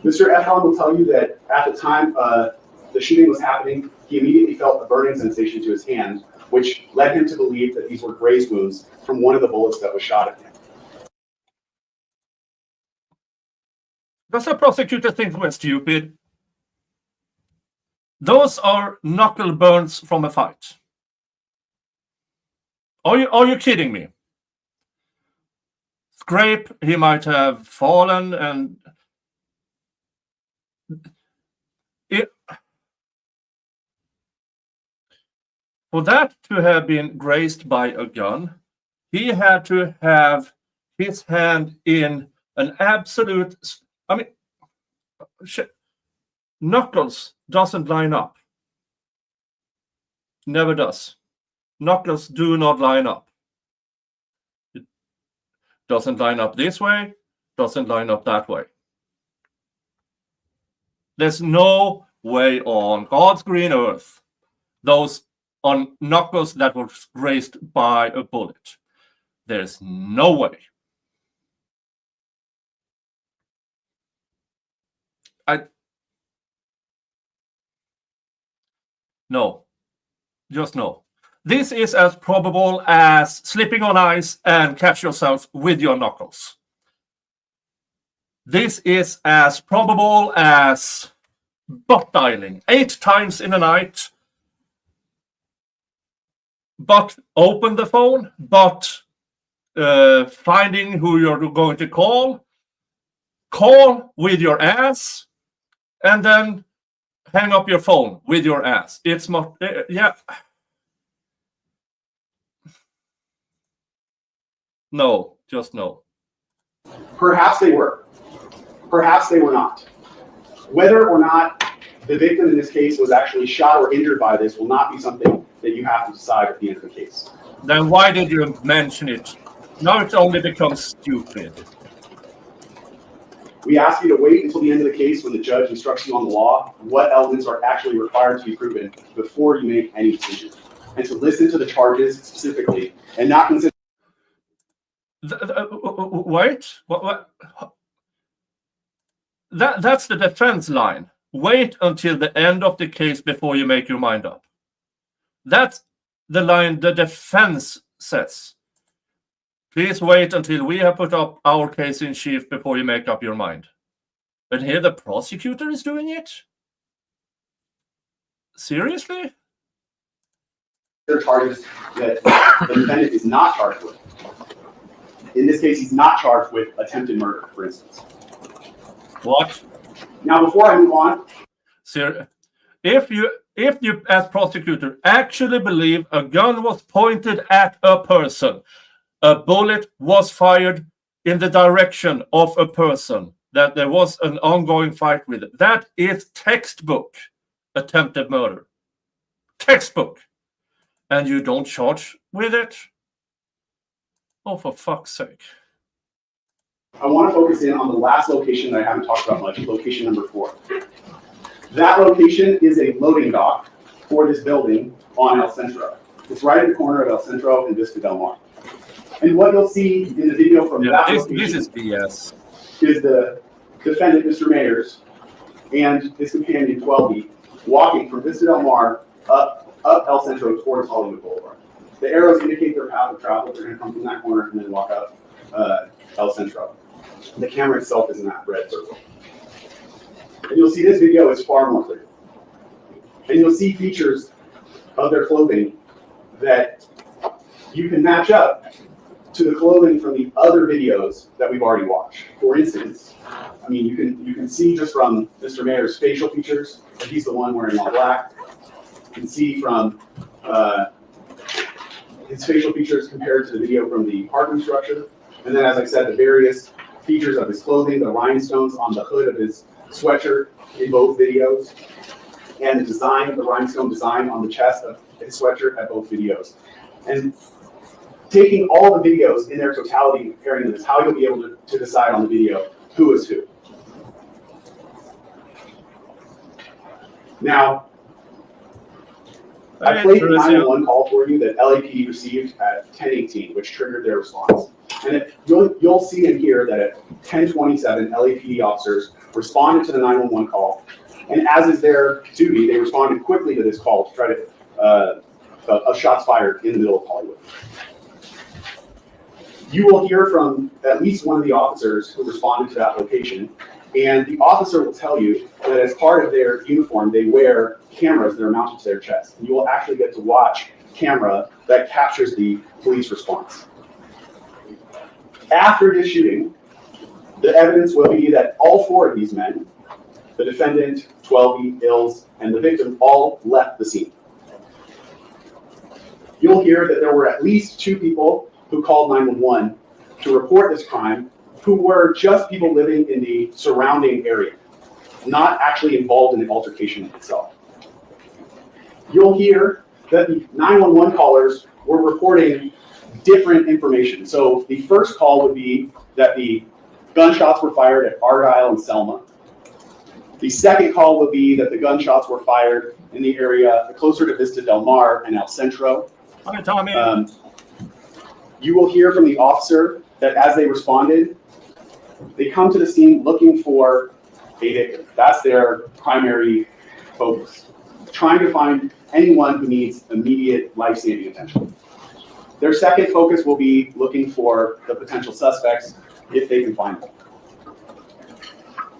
[SPEAKER 5] Mr. Efron will tell you that at the time the shooting was happening, he immediately felt a burning sensation to his hand, which led him to believe that these were graze wounds from one of the bullets that was shot at him.
[SPEAKER 2] Does the prosecutor think we're stupid? Those are knuckle burns from a fight. Are you kidding me? Scrape, he might have fallen and for that to have been grazed by a gun, he had to have his hand in an absolute, I mean, knuckles doesn't line up. Never does. Knuckles do not line up. It doesn't line up this way, doesn't line up that way. There's no way on God's green earth those on knuckles that were grazed by a bullet. There's no way. No. Just no. This is as probable as slipping on ice and catch yourself with your knuckles. This is as probable as butt dialing 8 times in a night. But open the phone, but finding who you're going to call with your ass, and then hang up your phone with your ass. It's not, yeah. No, just no.
[SPEAKER 5] Perhaps they were. Perhaps they were not. Whether or not the victim in this case was actually shot or injured by this will not be something that you have to decide at the end of the case.
[SPEAKER 2] Then why did you mention it? Now it only becomes stupid.
[SPEAKER 5] We ask you to wait until the end of the case when the judge instructs you on the law, what elements are actually required to be proven before you make any decision. And to listen to the charges specifically and not consider.
[SPEAKER 2] Wait, what? That's the defense line. Wait until the end of the case before you make your mind up. That's the line the defense says. Please wait until we have put up our case in chief before you make up your mind. And here the prosecutor is doing it? Seriously?
[SPEAKER 5] There are charges that the defendant is not charged with. In this case, he's not charged with attempted murder, for instance.
[SPEAKER 2] What?
[SPEAKER 5] Now, before I move on,
[SPEAKER 2] Sir, if you as prosecutor actually believe a gun was pointed at a person, a bullet was fired in the direction of a person, that there was an ongoing fight with it, that is textbook attempted murder. Textbook. And you don't charge with it? Oh, for fuck's sake.
[SPEAKER 5] I want to focus in on the last location that I haven't talked about much, location number 4. That location is a loading dock for this building on El Centro. It's right in the corner of El Centro and Vista Del Mar. And what you'll see in the video from that location
[SPEAKER 2] this is BS.
[SPEAKER 5] is the defendant, Mr. Mayers, and his companion, 12B, walking from Vista Del Mar up El Centro towards Hollywood Boulevard. The arrows indicate their path of travel. They're going to come from that corner and then walk up El Centro. The camera itself is in that red circle. And you'll see this video is far more clear. And you'll see features of their clothing that you can match up to the clothing from the other videos that we've already watched. For instance, I mean, you can see just from Mr. Mayor's facial features that he's the one wearing all black. You can see from his facial features compared to the video from the parking structure. And then, as I said, the various features of his clothing, the rhinestones on the hood of his sweatshirt in both videos, and the design, the rhinestone design on the chest of his sweatshirt at both videos. And taking all the videos in their totality and comparing them is how you'll be able to decide on the video who is who. Now, I played the 911 call for you that LAPD received at 10:18, which triggered their response. And you'll see and hear that at 10:27, LAPD officers responded to the 911 call. And as is their duty, they responded quickly to this call to try to shots fired in the middle of Hollywood. You will hear from at least one of the officers who responded to that location, and the officer will tell you that as part of their uniform, they wear cameras that are mounted to their chest. And you will actually get to watch camera that captures the police response. After this shooting, the evidence will be that all four of these men, the defendant, 12E, Ills, and the victim, all left the scene. You'll hear that there were at least 2 people who called 911 to report this crime, who were just people living in the surrounding area, not actually involved in the altercation itself. You'll hear that the 911 callers were reporting different information. So the first call would be that the gunshots were fired at Argyle and Selma. The second call would be that the gunshots were fired in the area closer to Vista Del Mar and El Centro.
[SPEAKER 2] Hi, Tommy.
[SPEAKER 5] You will hear from the officer that as they responded, they come to the scene looking for a victim. That's their primary focus, trying to find anyone who needs immediate life-saving attention. Their second focus will be looking for the potential suspects if they can find them.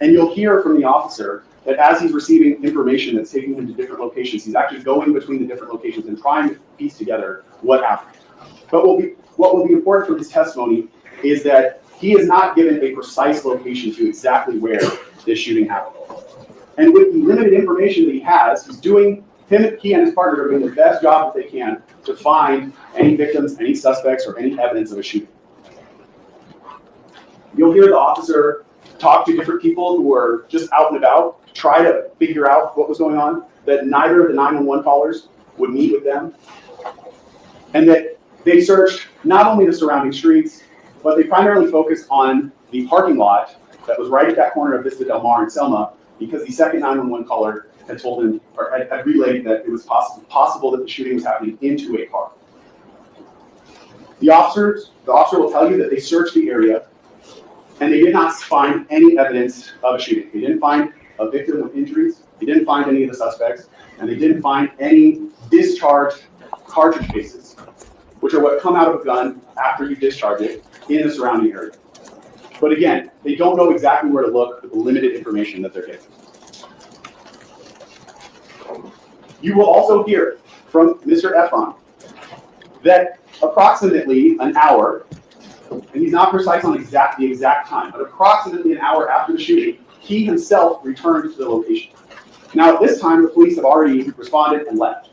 [SPEAKER 5] And you'll hear from the officer that as he's receiving information that's taking him to different locations, he's actually going between the different locations and trying to piece together what happened. But what will be important for his testimony is that he is not given a precise location to exactly where this shooting happened. And with the limited information that he has, he and his partner are doing the best job that they can to find any victims, any suspects, or any evidence of a shooting. You'll hear the officer talk to different people who were just out and about, try to figure out what was going on, that neither of the 911 callers would meet with them, and that they searched not only the surrounding streets, but they primarily focused on the parking lot that was right at that corner of Vista Del Mar and Selma, because the second 911 caller had told him, or had relayed that it was possible that the shooting was happening into a car. The officer will tell you that they searched the area and they did not find any evidence of a shooting. They didn't find a victim with injuries, they didn't find any of the suspects, and they didn't find any discharged cartridge cases, which are what come out of a gun after you discharge it in the surrounding area. But again, they don't know exactly where to look with the limited information that they're getting. You will also hear from Mr. Efron that approximately an hour, and he's not precise on the exact time, but approximately an hour after the shooting, he himself returned to the location. Now, at this time, the police have already responded and left.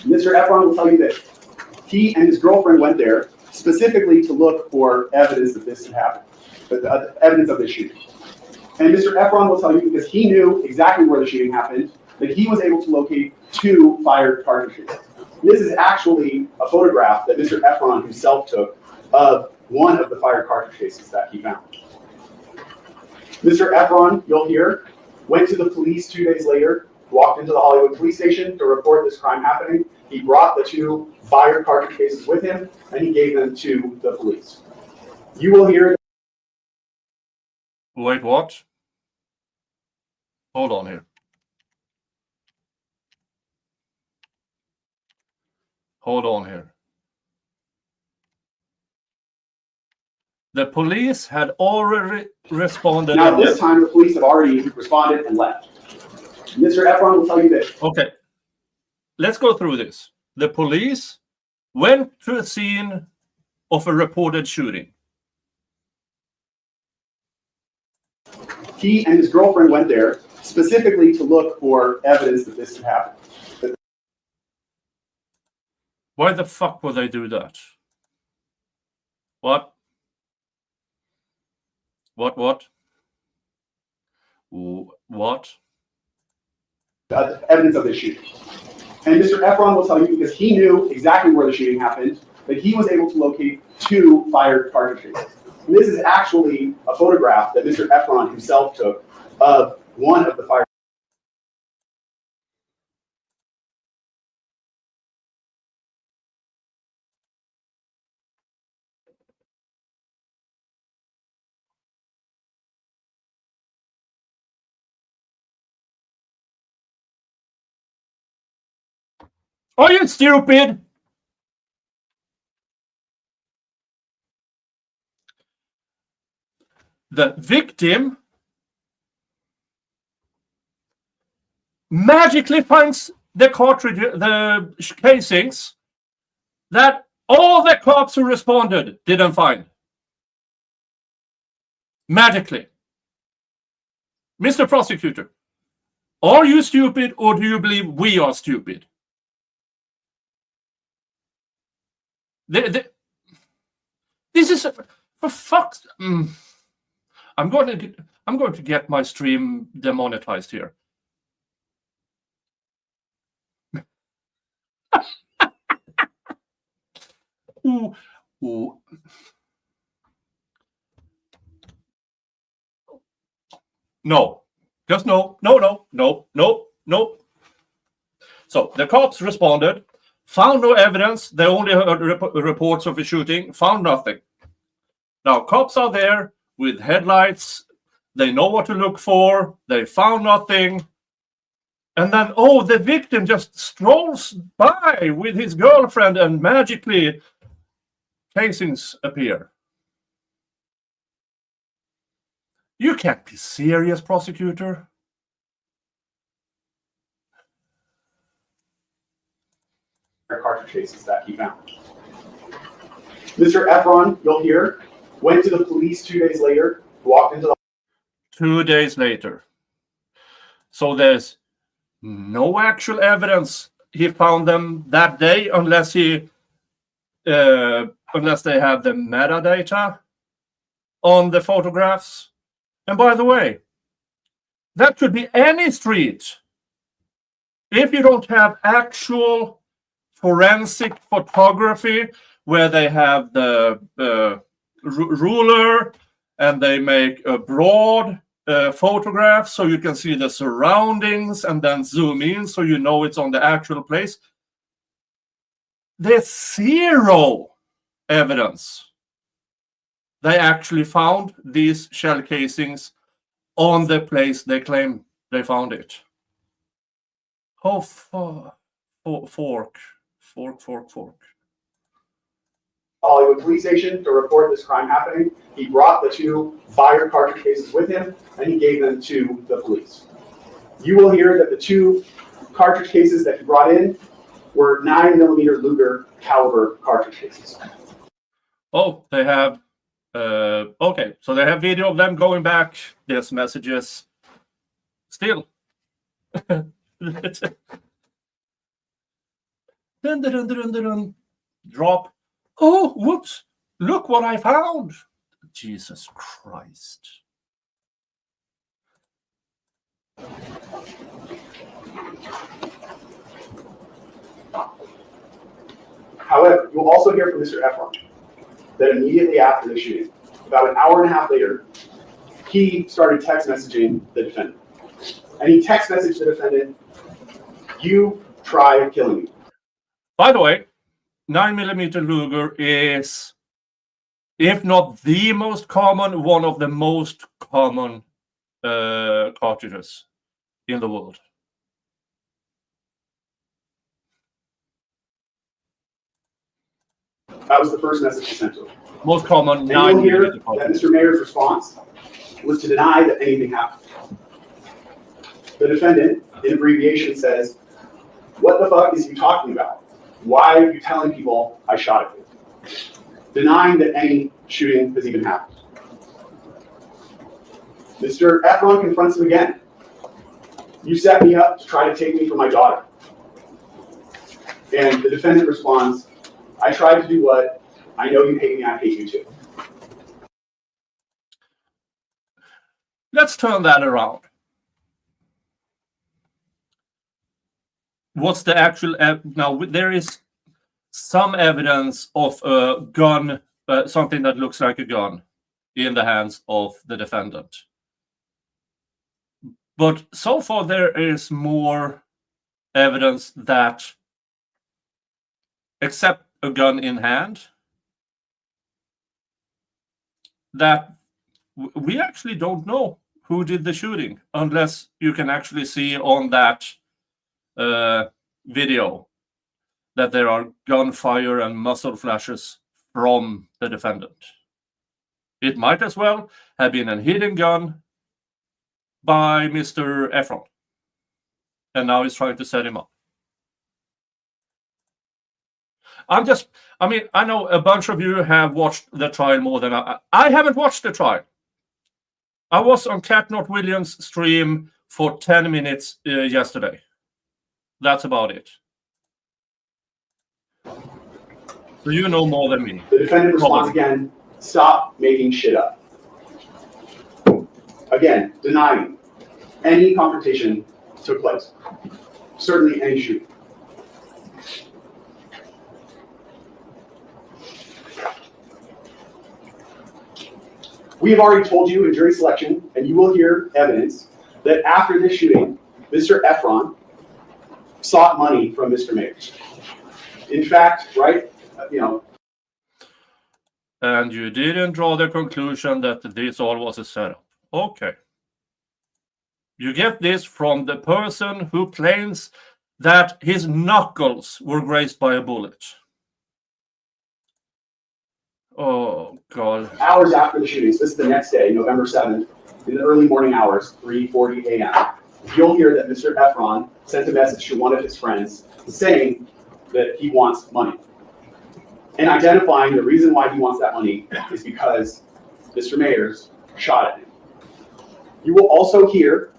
[SPEAKER 5] Mr. Efron will tell you that he and his girlfriend went there specifically to look for evidence that this had happened, evidence of this shooting. And Mr. Efron will tell you, because he knew exactly where the shooting happened, that he was able to locate 2 fired cartridges. This is actually a photograph that Mr. Efron himself took of one of the fired cartridge cases that he found. Mr. Efron, you'll hear, went to the police 2 days later, walked into the Hollywood police station to report this crime happening. He brought the 2 fired cartridge cases with him, and he gave them to the police. You will hear...
[SPEAKER 2] Wait, what? Hold on here. Hold on here. The police had already responded.
[SPEAKER 5] Now, this time, the police have already responded and left. Mr. Efron will tell you this.
[SPEAKER 2] Okay. Let's go through this. The police went to a scene of a reported shooting.
[SPEAKER 5] He and his girlfriend went there specifically to look for evidence that this had happened.
[SPEAKER 2] Why the fuck would they do that? What? What?
[SPEAKER 5] Evidence of this shooting. And Mr. Efron will tell you, because he knew exactly where the shooting happened, that he was able to locate 2 fired cartridges. And this is actually a photograph that Mr. Efron himself took of one of the fired.
[SPEAKER 2] Are you stupid? The victim magically finds the cartridge, the casings that all the cops who responded didn't find. Magically. Mr. Prosecutor, are you stupid or do you believe we are stupid? This is for fuck's. I'm going to get my stream demonetized here. Ooh. No, just no. So the cops responded, found no evidence. They only heard reports of a shooting, found nothing. Now cops are there with headlights. They know what to look for. They found nothing. And then, the victim just strolls by with his girlfriend and magically casings appear. You can't be serious, prosecutor.
[SPEAKER 5] Cartridge cases that he found. Mr. Efron, you'll hear, went to the police 2 days later, walked into the
[SPEAKER 2] 2 days later. So there's no actual evidence he found them that day unless they have the metadata on the photographs. And by the way, that could be any street. If you don't have actual forensic photography where they have the ruler and they make a broad photograph so you can see the surroundings and then zoom in so you know it's on the actual place. There's zero evidence they actually found these shell casings on the place they claim they found it. Oh, fork.
[SPEAKER 5] Hollywood police station to report this crime happening. He brought the 2 fired cartridge cases with him and he gave them to the police. You will hear that the 2 cartridge cases that he brought in were 9mm Luger caliber cartridge cases.
[SPEAKER 2] Oh, they have. Okay, so they have video of them going back. There's messages. Still. Dun. Drop. Oh, whoops. Look what I found. Jesus Christ.
[SPEAKER 5] However, you will also hear from Mr. Efron that immediately after the shooting, about an hour and a half later, he started text messaging the defendant. And he text messaged the defendant, "You try killing me."
[SPEAKER 2] By the way, 9mm Luger is, if not the most common, one of the most common cartridges in the world.
[SPEAKER 5] That was the first message he sent to him.
[SPEAKER 2] Most common
[SPEAKER 5] And you'll hear
[SPEAKER 2] 9mm
[SPEAKER 5] that
[SPEAKER 2] cartridge.
[SPEAKER 5] Mr. Mayer's response was to deny that anything happened. The defendant, in abbreviation, says, "What the fuck is you talking about? Why are you telling people I shot at you? Denying that any shooting has even happened. Mr. Efron confronts him again. You set me up to try to take me from my daughter. And the defendant responds, I tried to do what I know you hate me, I hate you too.
[SPEAKER 2] Let's turn that around. What's the actual now? There is some evidence of a gun, something that looks like a gun, in the hands of the defendant. But so far, there is more evidence that, except a gun in hand, that we actually don't know who did the shooting, unless you can actually see on that video that there are gunfire and muzzle flashes from the defendant. It might as well have been a hidden gun by Mr. Efron, and now he's trying to set him up. I know a bunch of you have watched the trial more than I haven't watched the trial. I was on Cat Not Williams' stream for 10 minutes yesterday. That's about it. So you know more than me.
[SPEAKER 5] The defendant responds again, stop making shit up. Again, denying any confrontation took place. Certainly any shooting. We have already told you in jury selection, and you will hear evidence, that after this shooting, Mr. Efron sought money from Mr. Mayers. In fact, right,
[SPEAKER 2] And you didn't draw the conclusion that this all was a setup. Okay. You get this from the person who claims that his knuckles were grazed by a bullet. Oh, God.
[SPEAKER 5] hours after the shootings, this is the next day, November 7th, in the early morning hours, 3:40 a.m., you'll hear that Mr. Efron sent a message to one of his friends saying that he wants money. And identifying the reason why he wants that money is because Mr. Mayers shot at him. You will also hear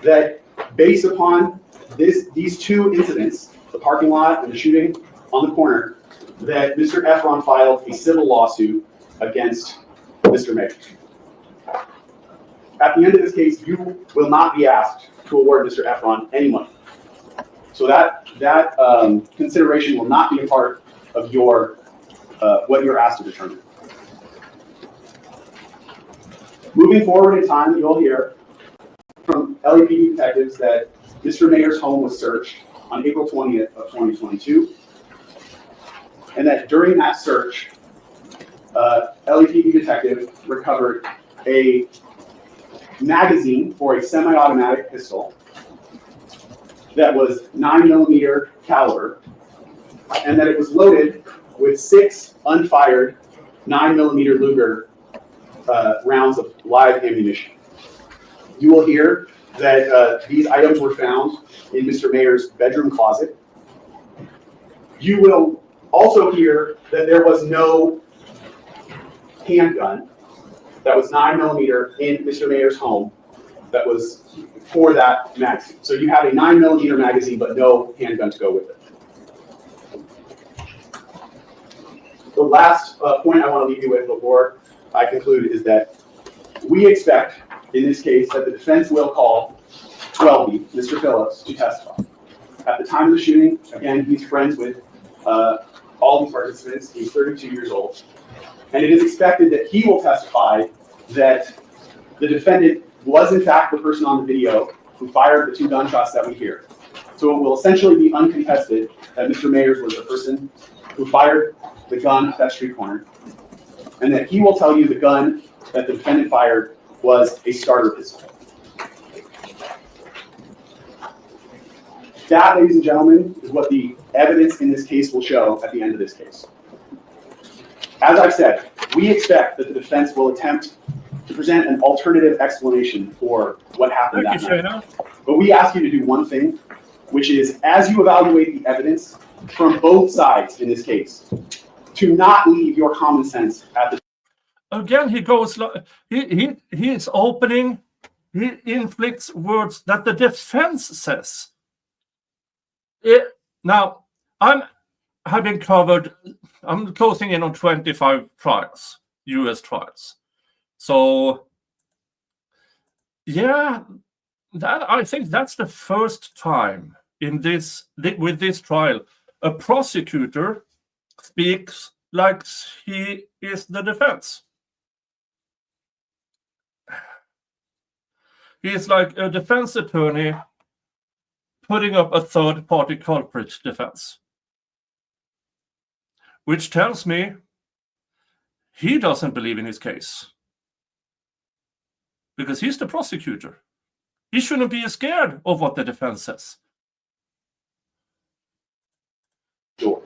[SPEAKER 5] that based upon these two incidents, the parking lot and the shooting on the corner, that Mr. Efron filed a civil lawsuit against Mr. Mayers. At the end of this case, you will not be asked to award Mr. Efron any money. So that consideration will not be a part of your what you're asked to determine. Moving forward in time, you'll hear from LAPD detectives that Mr. Mayers' home was searched on April 20th of 2022, and that during that search, LAPD detective recovered a magazine for a semi-automatic pistol that was 9mm caliber, and that it was loaded with 6 unfired 9mm Luger rounds of live ammunition. You will hear that these items were found in Mr. Mayers' bedroom closet. You will also hear that there was no handgun that was 9mm in Mr. Mayers' home that was for that magazine. So you have a 9mm magazine, but no handgun to go with it. The last point I want to leave you with before I conclude is that we expect, in this case, that the defense will call 12B, Mr. Phillips, to testify. At the time of the shooting, again, he's friends with all these participants. He's 32 years old. And it is expected that he will testify that the defendant was, in fact, the person on the video who fired the 2 gunshots that we hear. So it will essentially be uncontested that Mr. Mayers was the person who fired the gun at that street corner, and that he will tell you the gun that the defendant fired was a starter pistol. That, ladies and gentlemen, is what the evidence in this case will show at the end of this case. As I've said, we expect that the defense will attempt to present an alternative explanation for what happened that night. But we ask you to do one thing, which is as you evaluate the evidence from both sides in this case, to not leave your common sense at the
[SPEAKER 2] Again, he goes, he is opening, he inflicts words that the defense says. Now, I'm closing in on 25 trials, US trials. So, yeah, I think that's the first time in with this trial, a prosecutor speaks like he is the defense. He is like a defense attorney putting up a third-party culprit defense, which tells me he doesn't believe in his case because he's the prosecutor. He shouldn't be scared of what the defense says.
[SPEAKER 5] door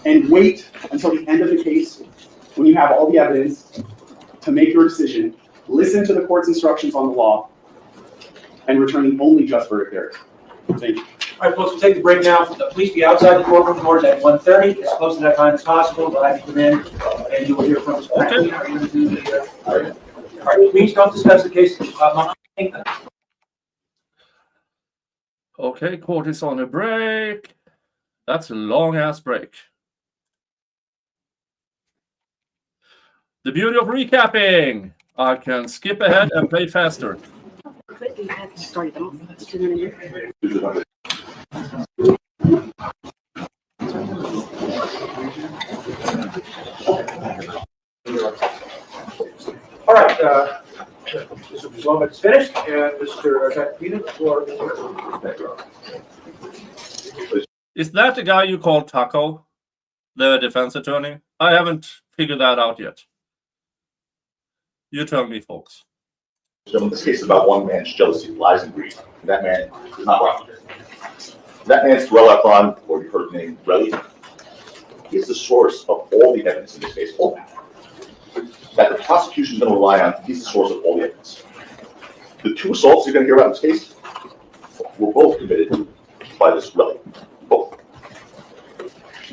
[SPEAKER 5] and wait until the end of the case when you have all the evidence to make your decision, listen to the court's instructions on the law, and returning only just verdict there. Thank you.
[SPEAKER 4] All right, folks, we'll take the break now. Please be outside the courtroom doors at 1:30, as close to that time as possible. We'll have you come in, and you will hear from us.
[SPEAKER 2] Okay.
[SPEAKER 4] All right, please don't discuss the case.
[SPEAKER 2] Okay, court is on a break. That's a long-ass break. The beauty of recapping. I can skip ahead and play faster.
[SPEAKER 9] You had to start it off. To the minute.
[SPEAKER 4] All right, Mr. Buzlova is finished, and Mr. Jacopino, the floor is yours.
[SPEAKER 2] Is that the guy you call Taco, the defense attorney? I haven't figured that out yet. You tell me, folks.
[SPEAKER 6] So this case is about one man's jealousy, lies, and greed. And that man is not wrong. That man's Terrell Efron, or you heard the name Relly, he is the source of all the evidence in this case, all that the prosecution is going to rely on. He's the source of all the evidence. The two assaults you're going to hear about in this case were both committed by this Relly. Both.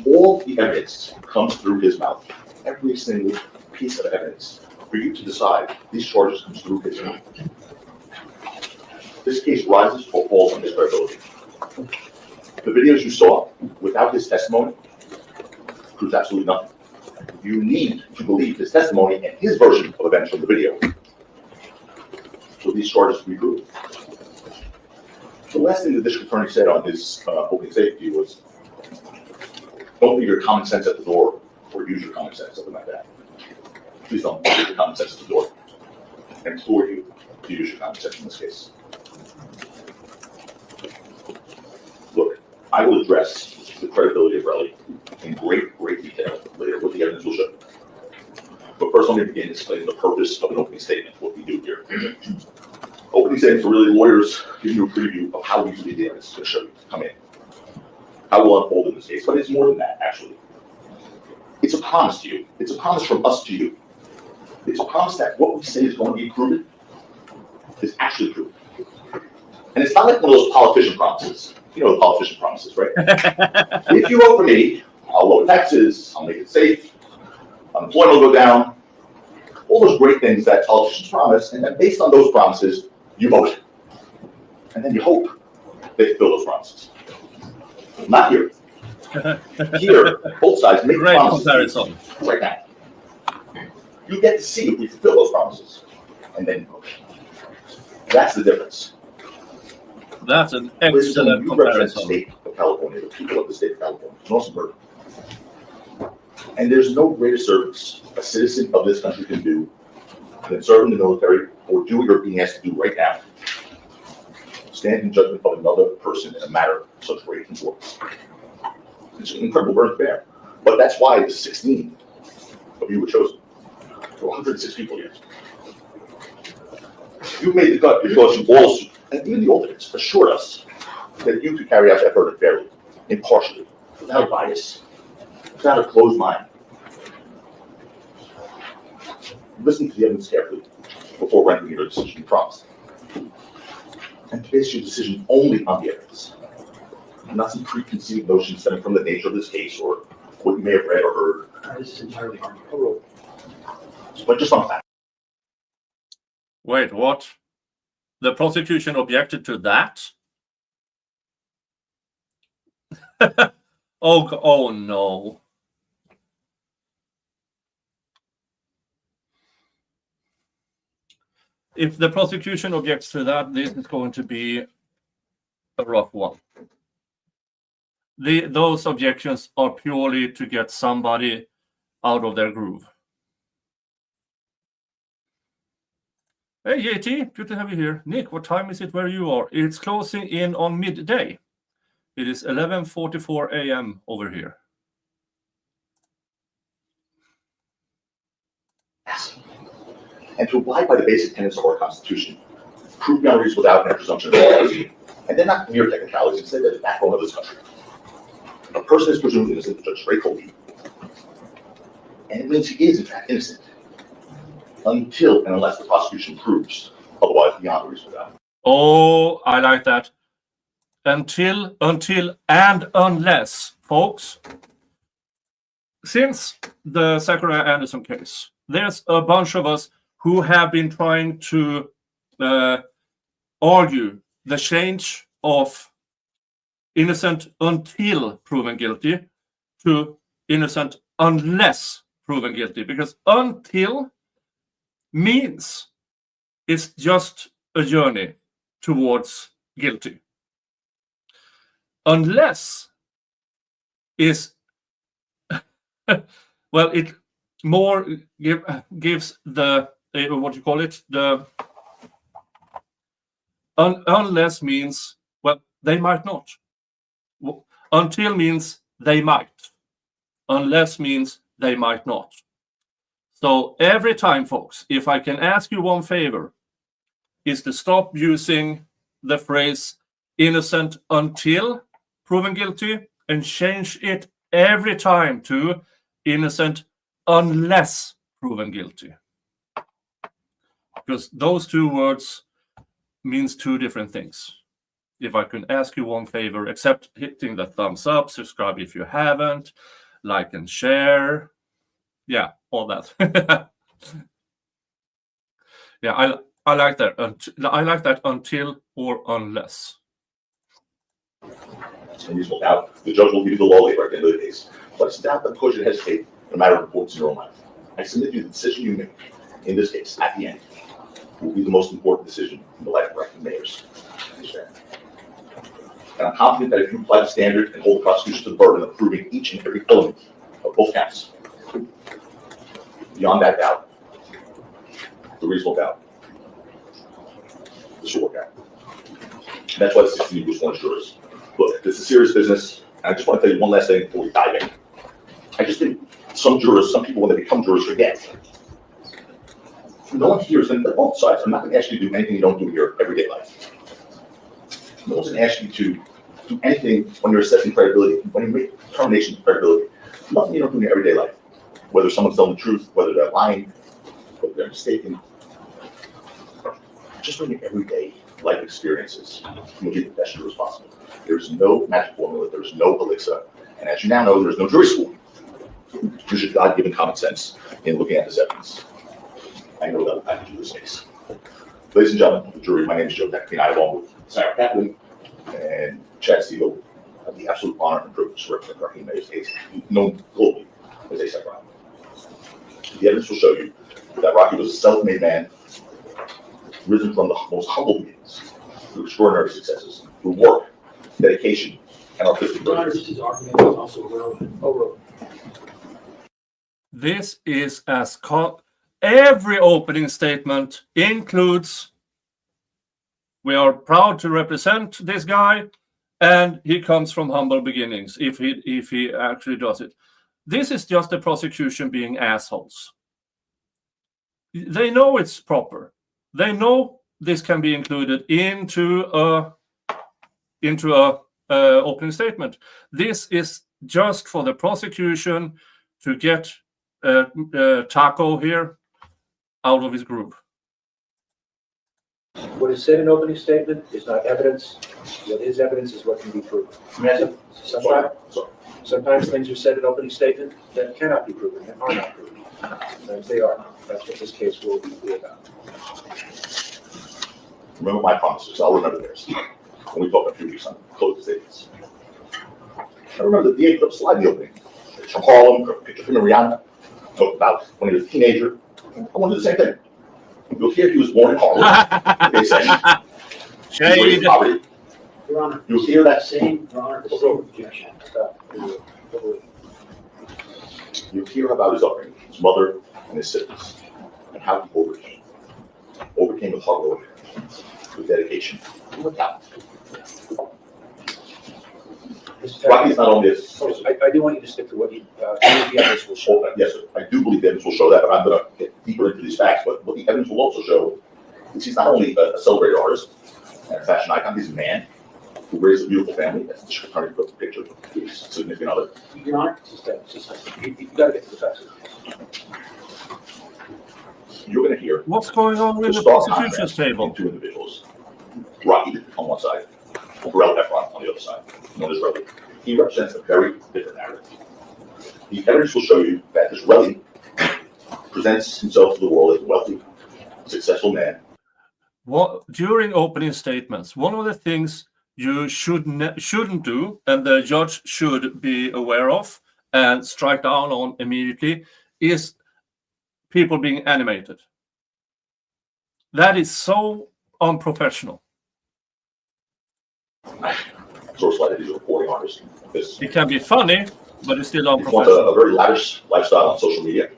[SPEAKER 6] All the evidence comes through his mouth. Every single piece of evidence for you to decide these charges comes through his mouth. This case rises or falls on his credibility. The videos you saw without his testimony proves absolutely nothing. You need to believe his testimony and his version of events from the video for these charges to be proved. The last thing the district attorney said on his opening statement was, don't leave your common sense at the door or use your common sense, something like that. Please don't leave your common sense at the door. I implore you to use your common sense in this case. Look, I will address the credibility of Relly in great detail later, what the evidence will show. But first, let me begin explaining the purpose of an opening statement, what we do here. Opening statements are really lawyers giving you a preview of how we believe the evidence is going to show you, come in. How will unfold in this case, but it's more than that, actually. It's a promise to you. It's a promise from us to you. It's a promise that what we say is going to be proven is actually proven. And it's not like one of those politician promises. You know the politician promises, right? If you vote for me, I'll lower taxes, I'll make it safe, unemployment will go down, all those great things that politicians promise, and then based on those promises, you vote. And then you hope they fulfill those promises. Not here. Here, both sides make
[SPEAKER 2] Great
[SPEAKER 6] promises
[SPEAKER 2] comparison.
[SPEAKER 6] right now. You get to see if we fulfill those promises, and then you vote. That's the difference.
[SPEAKER 2] That's an
[SPEAKER 6] Listen,
[SPEAKER 2] excellent
[SPEAKER 6] you represent the
[SPEAKER 2] comparison.
[SPEAKER 6] state of California, the people of the state of California, North Suburban. And there's no greater service a citizen of this country can do than serve in the military or do what you're being asked to do right now. Stand in judgment of another person in a matter of such great importance. It's an incredible burden to bear. But that's why the 16 of you were chosen. There were 106 people here. You made the cut because you all, and even the alternates, assured us that you could carry out that burden fairly, impartially, without bias, without a closed mind. Listen to the evidence carefully before rendering your decision, you promise. And base your decision only on the evidence. not some preconceived notions stemming from the nature of this case or what you may have read or heard,
[SPEAKER 3] This is entirely argument.
[SPEAKER 6] but just on fact.
[SPEAKER 2] Wait, what? The prosecution objected to that? Oh no. If the prosecution objects to that, this is going to be a rough one. Those objections are purely to get somebody out of their groove. Hey, JT, good to have you here. Nick, what time is it where you are? It's closing in on midday. It is 11:44 a.m. over here.
[SPEAKER 6] And to abide by the basic tenets of our Constitution, prove beyond reasonable doubt and a presumption of innocence, and then not mere technicalities, instead they're the backbone of this country. A person is presumed innocent, Judge Ray Colby, and it means he is in fact innocent until and unless the prosecution proves otherwise beyond a reasonable doubt.
[SPEAKER 2] Oh, I like that. Until, and unless, folks. Since the Zachariah Anderson case, there's a bunch of us who have been trying to argue the change of innocent until proven guilty to innocent unless proven guilty, because until means it's just a journey towards guilty. Unless is well, it more gives the what you call it, the unless means, well, they might not. Until means they might. Unless means they might not. So every time, folks, if I can ask you one favor, is to stop using the phrase innocent until proven guilty and change it every time to innocent unless proven guilty. Because those two words means two different things. If I can ask you one favor, except hitting the thumbs up, subscribe if you haven't, like and share. Yeah, all that. Yeah, I like that. I like that until or unless.
[SPEAKER 6] And reasonable doubt, the judge will give you the law later at the end of the case. But it's doubt that cause you to hesitate no matter of importance in your own life. I submit to you the decision you make in this case at the end will be the most important decision in the life of elected mayors. And I'm confident that if you apply the standard and hold the prosecution to the burden of proving each and every element of both counts, beyond that doubt, the reasonable doubt, this will work out. And that's why the 16 was one jurors. Look, this is serious business, and I just want to tell you one last thing before we dive in. I just think some people, when they become jurors, forget. No one here is going to both sides. I'm not going to ask you to do anything you don't do in your everyday life. No one's going to ask you to do anything when you're assessing credibility, when you make determinations of credibility. Nothing you don't do in your everyday life. Whether someone's telling the truth, whether they're lying, whether they're mistaken. Just doing your everyday life experiences will be the best jurors possible. There's no magic formula, there's no elixir, and as you now know, there's no jury school. Use your God-given common sense in looking at this evidence. I know that I can do this case. Ladies and gentlemen, the jury, my name is Joe Decker, and I, along with Sarah Kaplan and Chad Siegel, have the absolute honor and privilege to represent Raheem Mayer's case, known globally as A$AP Rocky. The evidence will show you that Rocky was a self-made man, risen from the most humble beginnings through extraordinary successes, through work, dedication, and artistic brilliance.
[SPEAKER 2] This is as every opening statement includes, we are proud to represent this guy, and he comes from humble beginnings, if he actually does it. This is just the prosecution being assholes. They know it's proper. They know this can be included into a opening statement. This is just for the prosecution to get Taco here out of his group.
[SPEAKER 4] What is said in opening statement is not evidence. What is evidence is what can be proven. Sometimes things are said in opening statement that cannot be proven, and are not proven. Sometimes they are. That's what this case will be about.
[SPEAKER 6] Remember my promises, I'll remember theirs. When we talk in a few weeks on closing statements. I remember the DA put up a slide in the opening. It's from Harlem, a picture of him and Rihanna. Talked about when he was a teenager. I wanted the same thing. You'll hear he was born in Harlem. They say. He was raised in poverty.
[SPEAKER 3] Your Honor,
[SPEAKER 6] You'll hear that
[SPEAKER 3] same, Your Honor, the same objection.
[SPEAKER 6] You hear about his upbringing, his mother and his siblings, and how he overcame with hard work, with dedication, and with talent. Rocky's not only this.
[SPEAKER 4] I do want you to stick to what the evidence will show.
[SPEAKER 6] Yes, sir. I do believe the evidence will show that, but I'm going to get deeper into these facts. But what the evidence will also show is he's not only a celebrated artist and a fashion icon, he's a man who raised a beautiful family. That's the district attorney put the picture of his significant other.
[SPEAKER 3] Your Honor,
[SPEAKER 4] You got to get to the facts.
[SPEAKER 6] You're going to hear
[SPEAKER 2] What's going on with the
[SPEAKER 6] stark
[SPEAKER 2] prosecution's
[SPEAKER 6] contrast
[SPEAKER 2] table?
[SPEAKER 6] between two individuals. Rocky on one side, Pharrell Efron on the other side, known as Relly. He represents a very different narrative. The evidence will show you that this Relly presents himself to the world as a wealthy, successful man.
[SPEAKER 2] During opening statements, one of the things you shouldn't do, and the judge should be aware of and strike down on immediately, is people being animated. That is so unprofessional.
[SPEAKER 6] Source like he's a reporting artist.
[SPEAKER 2] It can be funny, but it's still
[SPEAKER 6] He wants
[SPEAKER 2] unprofessional.
[SPEAKER 6] a very lavish lifestyle on social media.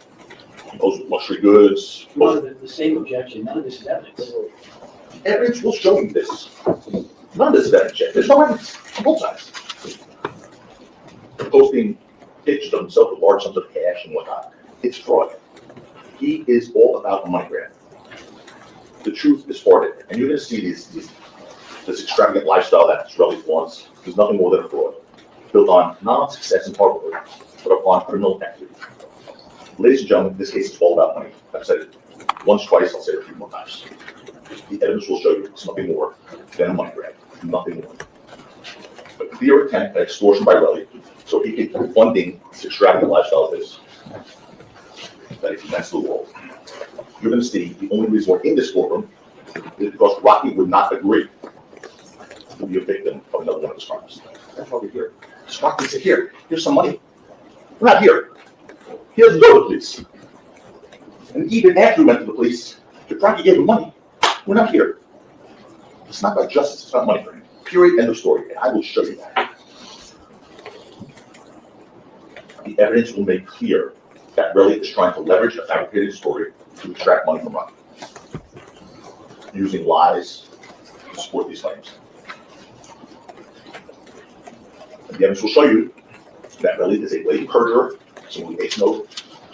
[SPEAKER 6] He goes with luxury goods.
[SPEAKER 3] Your Honor, the same objection, none of this is evidence.
[SPEAKER 6] Evidence will show you this. None of this is evidence yet. There's no evidence on both sides. Posting pictures of himself with large sums of cash and whatnot. It's fraud. He is all about the money grab. The truth is far different. And you're going to see this extravagant lifestyle that Israeli wants. There's nothing more than a fraud. Built on not on success and hard work, but upon criminal activity. Ladies and gentlemen, this case is all about money. I've said it once, twice, I'll say it a few more times. The evidence will show you it's nothing more than a money grab. Nothing more. A clear attempt at extortion by Relly, so he can keep funding this extravagant lifestyle of his that he presents to the world. You're going to see the only reason we're in this courtroom is because Rocky would not agree to be a victim of another one of his crimes. That's why we're here. Because Rocky said, here's some money. We're not here. He doesn't go to the police. And even after we went to the police, if Rocky gave him money, we're not here. It's not about justice, it's about money for him. Period, end of story. And I will show you that. The evidence will make clear that Relly is trying to leverage a fabricated story to extract money from Rocky, using lies to support these claims. And the evidence will show you that Relly is a blatant perjurer, someone who makes an oath,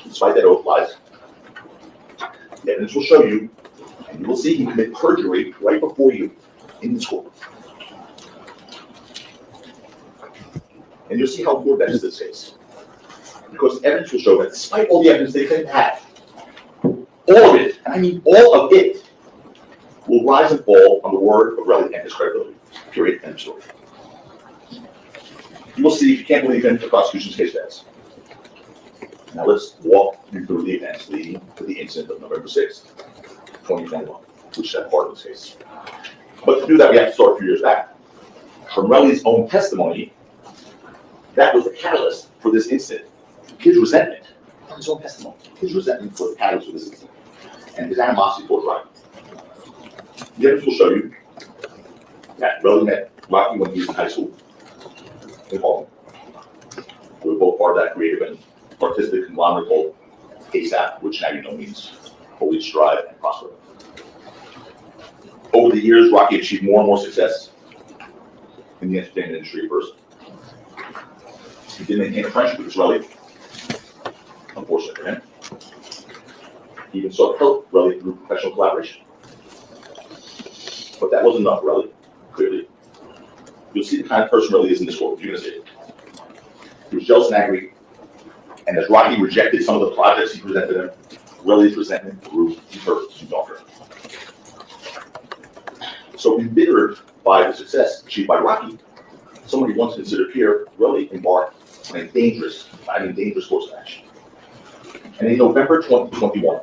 [SPEAKER 6] despite that oath lies. The evidence will show you, and you will see him commit perjury right before you in this court. And you'll see how important that is this case. Because the evidence will show that despite all the evidence they claim to have, all of it, and I mean all of it, will rise and fall on the word of Relly and his credibility. Period, end of story. You will see if you can't believe him, the prosecution's case fails. Now let's walk you through the events leading to the incident of November 6th, 2021, which is that part of this case. But to do that, we have to start a few years back. From Relly's own testimony, that was the catalyst for this incident. His resentment, from his own testimony, his resentment was the catalyst for this incident, and his animosity towards Rocky. The evidence will show you that Relly met Rocky when he was in high school in Harlem. We were both part of that creative and artistic conglomerate called ASAP, which now you know means Holy Strive and Prosper. Over the years, Rocky achieved more and more success in the entertainment industry first. He did maintain a friendship with Relly, unfortunately for him. He even sought help Relly through professional collaboration. But that wasn't enough, Relly, clearly. You'll see the kind of person Relly is in this world. You're going to see it. He was jealous and angry, and as Rocky rejected some of the projects he presented him, Relly's resentment grew deeper and darker. So embittered by the success achieved by Rocky, someone he once considered peer really embarked on a dangerous course of action. And in November 2021,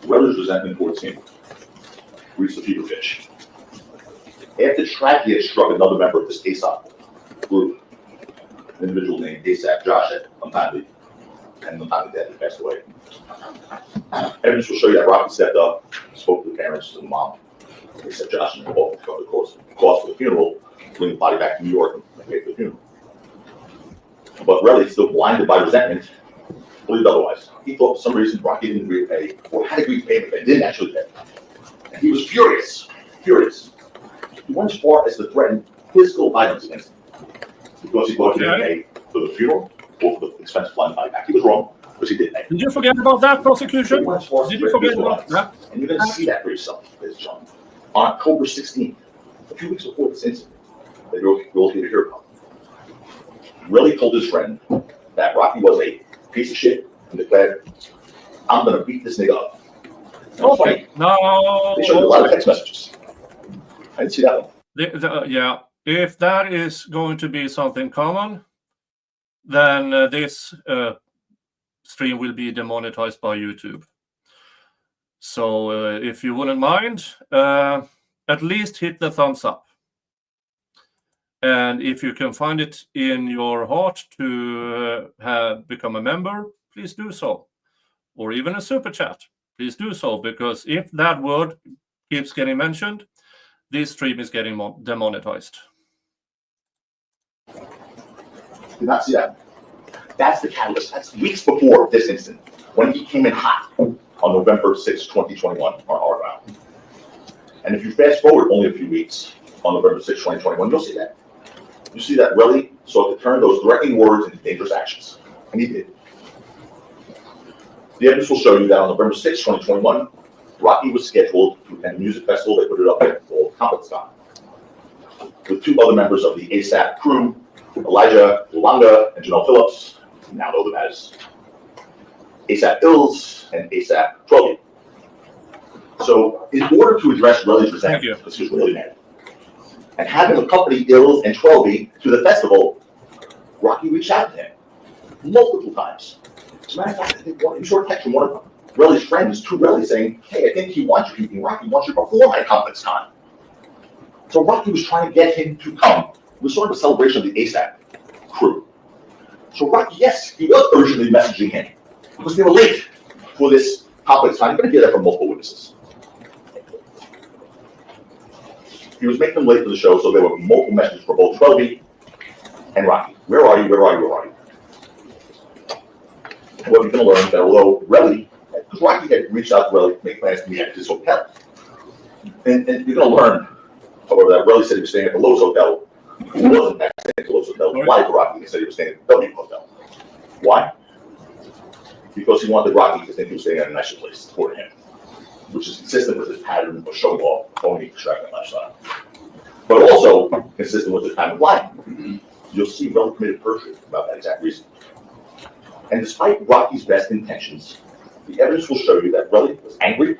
[SPEAKER 6] Relly's resentment towards him reached a fever pitch. After tragedy had struck another member of this ASAP group, an individual named ASAP Josh had untimely death, passed away. Evidence will show you that Rocky stepped up, spoke to the parents and the mom. ASAP Josh and both covered the cost for the funeral, bringing the body back to New York and pay for the funeral. But Relly, still blinded by resentment, believed otherwise. He thought for some reason Rocky didn't agree to pay, or had agreed to pay, but didn't actually pay. And he was furious. He went as far as to threaten physical violence against him because he thought he didn't pay for the funeral or for the expense of flying the body back. He was wrong, because he did pay.
[SPEAKER 2] Did you forget about that prosecution?
[SPEAKER 6] He went as far as
[SPEAKER 2] Did
[SPEAKER 6] to
[SPEAKER 2] you
[SPEAKER 6] threaten
[SPEAKER 2] forget
[SPEAKER 6] physical
[SPEAKER 2] about
[SPEAKER 6] violence.
[SPEAKER 2] that?
[SPEAKER 6] And you're going to see that for yourself, ladies and gentlemen. On October 16th, a few weeks before this incident that you'll get to hear about, Relly told his friend that Rocky was a piece of shit and declared, "I'm going to beat this nigga up."
[SPEAKER 2] Okay, now
[SPEAKER 6] They showed you a lot of text messages. I didn't see that one.
[SPEAKER 2] yeah, if that is going to be something common, then this stream will be demonetized by YouTube. So if you wouldn't mind, at least hit the thumbs up. And if you can find it in your heart to become a member, please do so. Or even a super chat, please do so. Because if that word keeps getting mentioned, this stream is getting demonetized.
[SPEAKER 6] Did not see that. That's the catalyst. That's weeks before this incident, when he came in hot on November 6, 2021 on Argyle. And if you fast forward only a few weeks on November 6, 2021, you'll see that. You see that Relly sought to turn those threatening words into dangerous actions. And he did. The evidence will show you that on November 6, 2021, Rocky was scheduled to attend a music festival. They put it up at the Complex Con with two other members of the ASAP crew, Elijah Lulanga and Janelle Phillips, who now know them as ASAP Ills and ASAP Trolley. So in order to address Relly's resentment, because he was really mad, and having accompanied Ills and Twelby to the festival, Rocky reached out to him multiple times. As a matter of fact, I think in short text from one of Relly's friends to Relly saying, "Hey, I think he wants you, Rocky wants you to perform at Complex Con." So Rocky was trying to get him to come. It was sort of a celebration of the ASAP crew. So Rocky, yes, he was urgently messaging him because they were late for this Complex Con. You're going to hear that from multiple witnesses. He was making them late for the show, so there were multiple messages for both Twelby and Rocky. Where are you? Where are you? Where are you? Well, you're going to learn that although Relly, because Rocky had reached out to Relly to make plans to meet at his hotel. And you're going to learn, however, that Relly said he was staying at the Lowe's Hotel. He wasn't staying at the Lowe's Hotel. Why for Rocky? He said he was staying at the W Hotel. Why? Because he wanted Rocky to think he was staying at a nicer place for him, which is consistent with his pattern of showing off, owning, extravagant lifestyle. But also consistent with his kind of lying. You'll see Relly committed perjury about that exact reason. And despite Rocky's best intentions, the evidence will show you that Relly was angry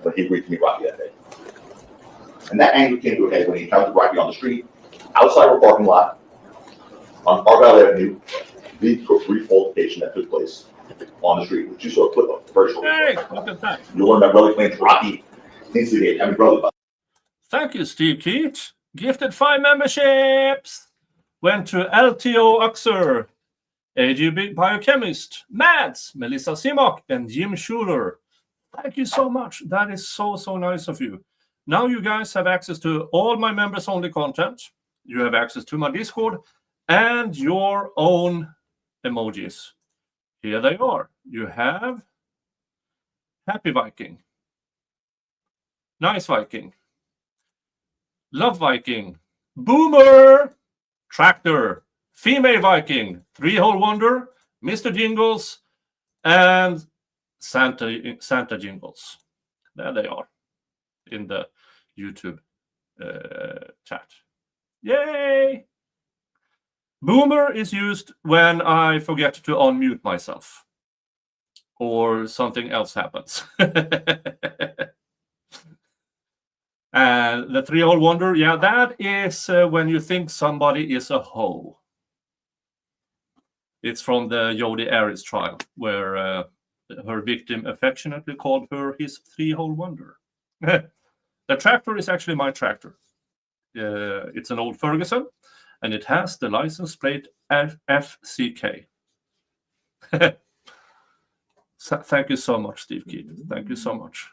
[SPEAKER 6] when he agreed to meet Rocky that day. And that anger came to a head when he encountered Rocky on the street, outside of a parking lot, on Argyle Avenue, leading to a brief altercation that took place on the street, which you saw a clip of, very short.
[SPEAKER 2] Hey, look at that.
[SPEAKER 6] You'll learn that Relly claims Rocky needs to be a Kevin brother.
[SPEAKER 2] Thank you, Steve Keach. Gifted 5 memberships. Went to LTO Uxer, AGB Biochemist, Mads, Melissa Simok, and Jim Schuler. Thank you so much. That is so nice of you. Now you guys have access to all my members-only content. You have access to my Discord and your own emojis. Here they are. You have Happy Viking, Nice Viking, Love Viking, Boomer, Tractor, Female Viking, 3-Hole Wonder, Mr. Jingles, and Santa Jingles. There they are in the YouTube chat. Yay! Boomer is used when I forget to unmute myself or something else happens. And the three-hole wonder, yeah, that is when you think somebody is a hoe. It's from the Jodi Arias trial, where her victim affectionately called her his three-hole wonder. The tractor is actually my tractor. It's an old Ferguson, and it has the license plate FCK. So, thank you so much, Steve Keith. Thank you so much.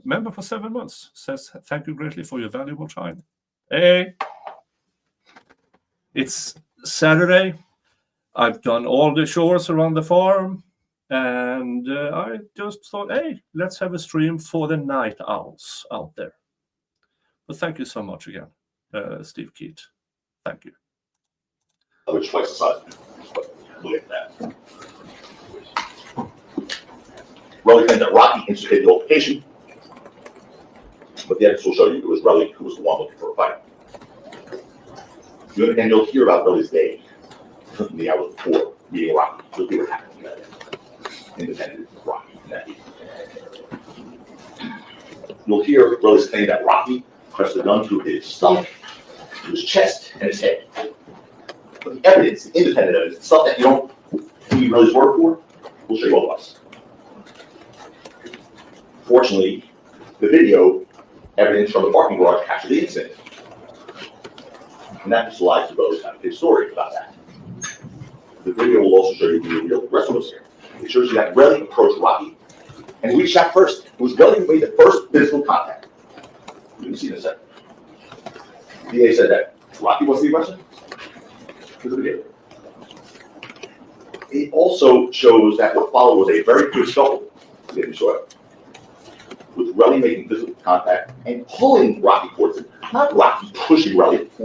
[SPEAKER 2] Member for 7 months says, thank you greatly for your valuable time. Hey, it's Saturday. I've done all the chores around the farm, and I just thought, hey, let's have a stream for the night owls out there. But thank you so much again, Steve Keith. Thank you.
[SPEAKER 6] I was twice the size. But look at that. Relly claimed that Rocky instigated the altercation, but the evidence will show you it was Relly who was the one looking for a fight. And you'll hear about Relly's day in the hours before meeting Rocky. You'll hear what happened that day. Independent of Rocky that evening. You'll hear Relly's claim that Rocky pressed the gun through his stomach, his chest, and his head. But the evidence, the independent evidence, the stuff that you don't need Relly's word for, we'll show you all of us. Fortunately, the video evidence from the parking garage captured the incident. And that just lies to those kind of his story about that. The video will also show you the real rest of us here. It shows you that Relly approached Rocky and reached out first. It was Relly who made the first physical contact. You can see in a second. The DA said that Rocky was the aggressor. Here's the video. It also shows that what followed was a very quick scuffle. You saw it. With Relly making physical contact and pulling Rocky towards him. Not Rocky pushing Relly, who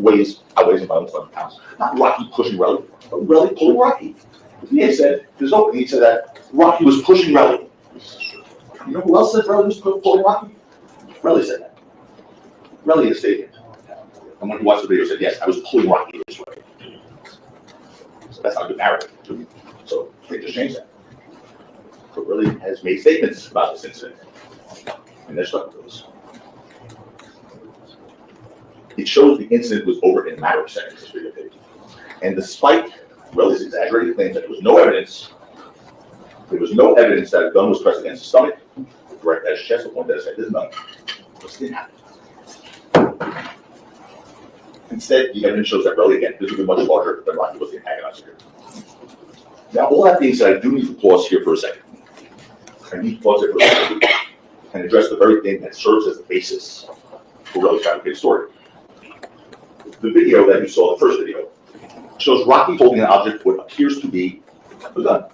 [SPEAKER 6] outweighs him by almost 100 pounds. Not Rocky pushing Relly, but Relly pulling Rocky. The DA said, there's opening, he said that Rocky was pushing Relly. You know who else said Relly was pulling Rocky? Relly said that. Relly in the stadium. And when he watched the video, he said, yes, I was pulling Rocky this way. So that's not a good narrative. So they just changed that. But Relly has made statements about this incident. And they're stuck with those. It shows the incident was over in a matter of seconds, this video page. And despite Relly's exaggerated claims that there was no evidence that a gun was pressed against his stomach, direct at his chest, or pointed at his head, there's none. This didn't happen. Instead, the evidence shows that Relly, again, this was much larger than Rocky was the antagonizer here. Now, all that being said, I do need to pause here for a second. I need to pause here for a second and address the very thing that serves as the basis for Relly's fabricated story. The video that you saw, the first video, shows Rocky holding an object what appears to be a gun,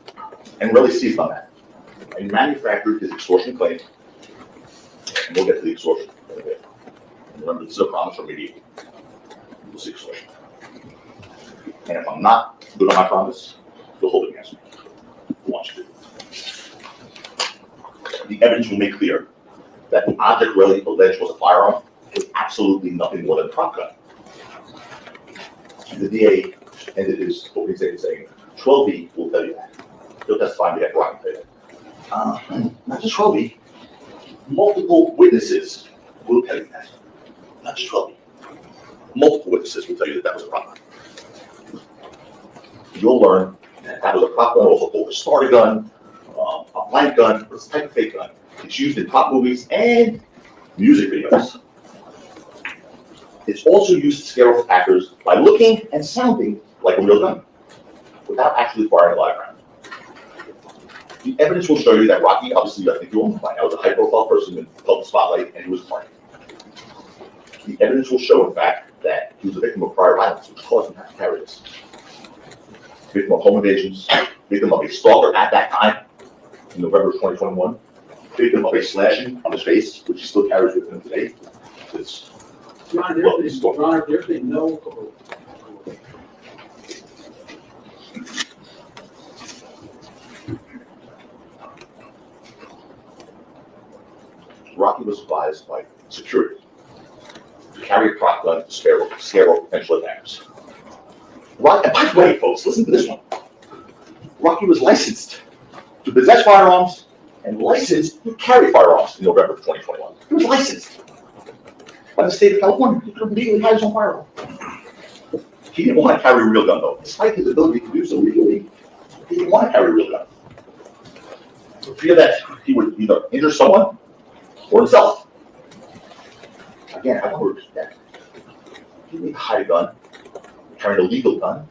[SPEAKER 6] and Relly seized on that and manufactured his extortion claim. And we'll get to the extortion in a bit. And remember, this is a promise from me. We'll see extortion. And if I'm not good on my promise, you'll hold it against me. I want you to. The evidence will make clear that the object Relly alleged was a firearm was absolutely nothing more than a prop gun. The DA ended his opening statement saying, 12B will tell you that. He'll testify on behalf of Rocky Taylor. Not just 12B, multiple witnesses will tell you that. Not just 12B. Multiple witnesses will tell you that that was a prop gun. You'll learn that that was a prop gun, also called a starter gun, a blank gun, or a type of fake gun. It's used in pop movies and music videos. It's also used to scare off attackers by looking and sounding like a real gun, without actually firing a live round. The evidence will show you that Rocky, obviously, I think you all know by now, was a high-profile person in the public spotlight, and he was a party. The evidence will show, in fact, that he was a victim of prior violence, which caused him to have to carry this. Victim of home invasions, victim of a stalker at that time, in November of 2021, victim of a slashing on his face, which he still carries with him today. It's,
[SPEAKER 7] Your Honor, there's been no.
[SPEAKER 6] Rocky was advised by security to carry a prop gun to scare off potential attackers. And by the way, folks, listen to this one. Rocky was licensed to possess firearms and licensed to carry firearms in November of 2021. He was licensed. by the state of California. He could have legally had his own firearm. He didn't want to carry a real gun, though. Despite his ability to do so legally, he didn't want to carry a real gun. For fear that he would either injure someone or himself. Again, I want to repeat that. He didn't hide a gun, carrying a legal gun.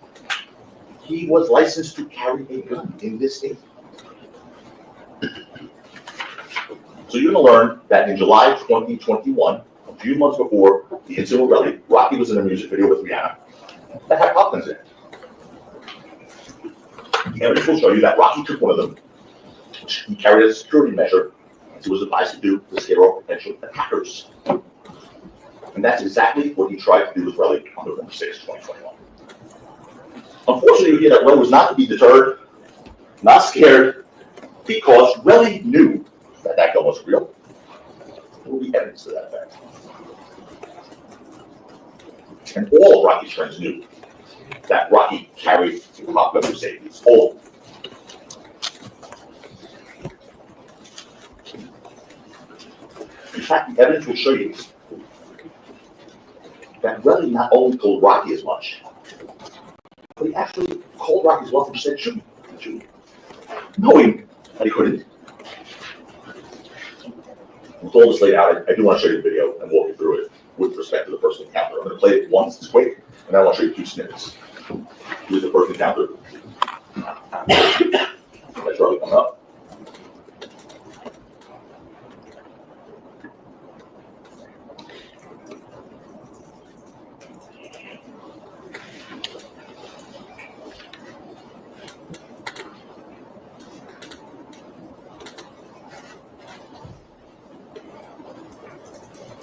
[SPEAKER 6] He was licensed to carry a gun in this state. So you're going to learn that in July 2021, a few months before the incident with Relly, Rocky was in a music video with Rihanna that had pop guns in it. The evidence will show you that Rocky took one of them, which he carried as a security measure, as he was advised to do to scare off potential attackers. And that's exactly what he tried to do with Relly on November 6, 2021. Unfortunately, you hear that Relly was not to be deterred, not scared, because Relly knew that that gun wasn't real. There will be evidence to that effect. And all of Rocky's friends knew that Rocky carried a pop gun for safety. All of them. In fact, the evidence will show you that Relly not only told Rocky as much, but he actually called Rocky's bluff and said, shoot me, knowing that he couldn't. With all this laid out, I do want to show you the video and walk you through it with respect to the first encounter. I'm going to play it once, it's quick, and then I want to show you 2 snippets. Here's the first encounter. That's Relly coming up.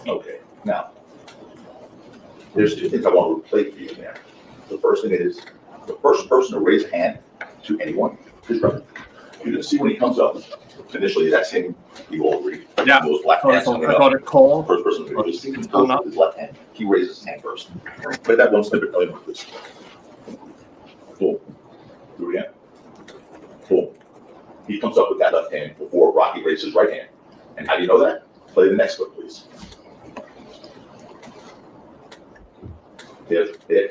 [SPEAKER 6] Okay, now, there's 2 things I want to play for you in there. The first thing is, the first person to raise a hand to anyone is Relly. You're going to see when he comes up, initially that's him, you all agree.
[SPEAKER 2] Yeah.
[SPEAKER 6] Those black hands
[SPEAKER 2] I
[SPEAKER 6] coming up.
[SPEAKER 2] got a call.
[SPEAKER 6] First person to raise his left hand, he raises his hand first. Play that one snippet, please. Boom. Do it again. Boom. He comes up with that left hand before Rocky raises his right hand. And how do you know that? Play the next clip, please.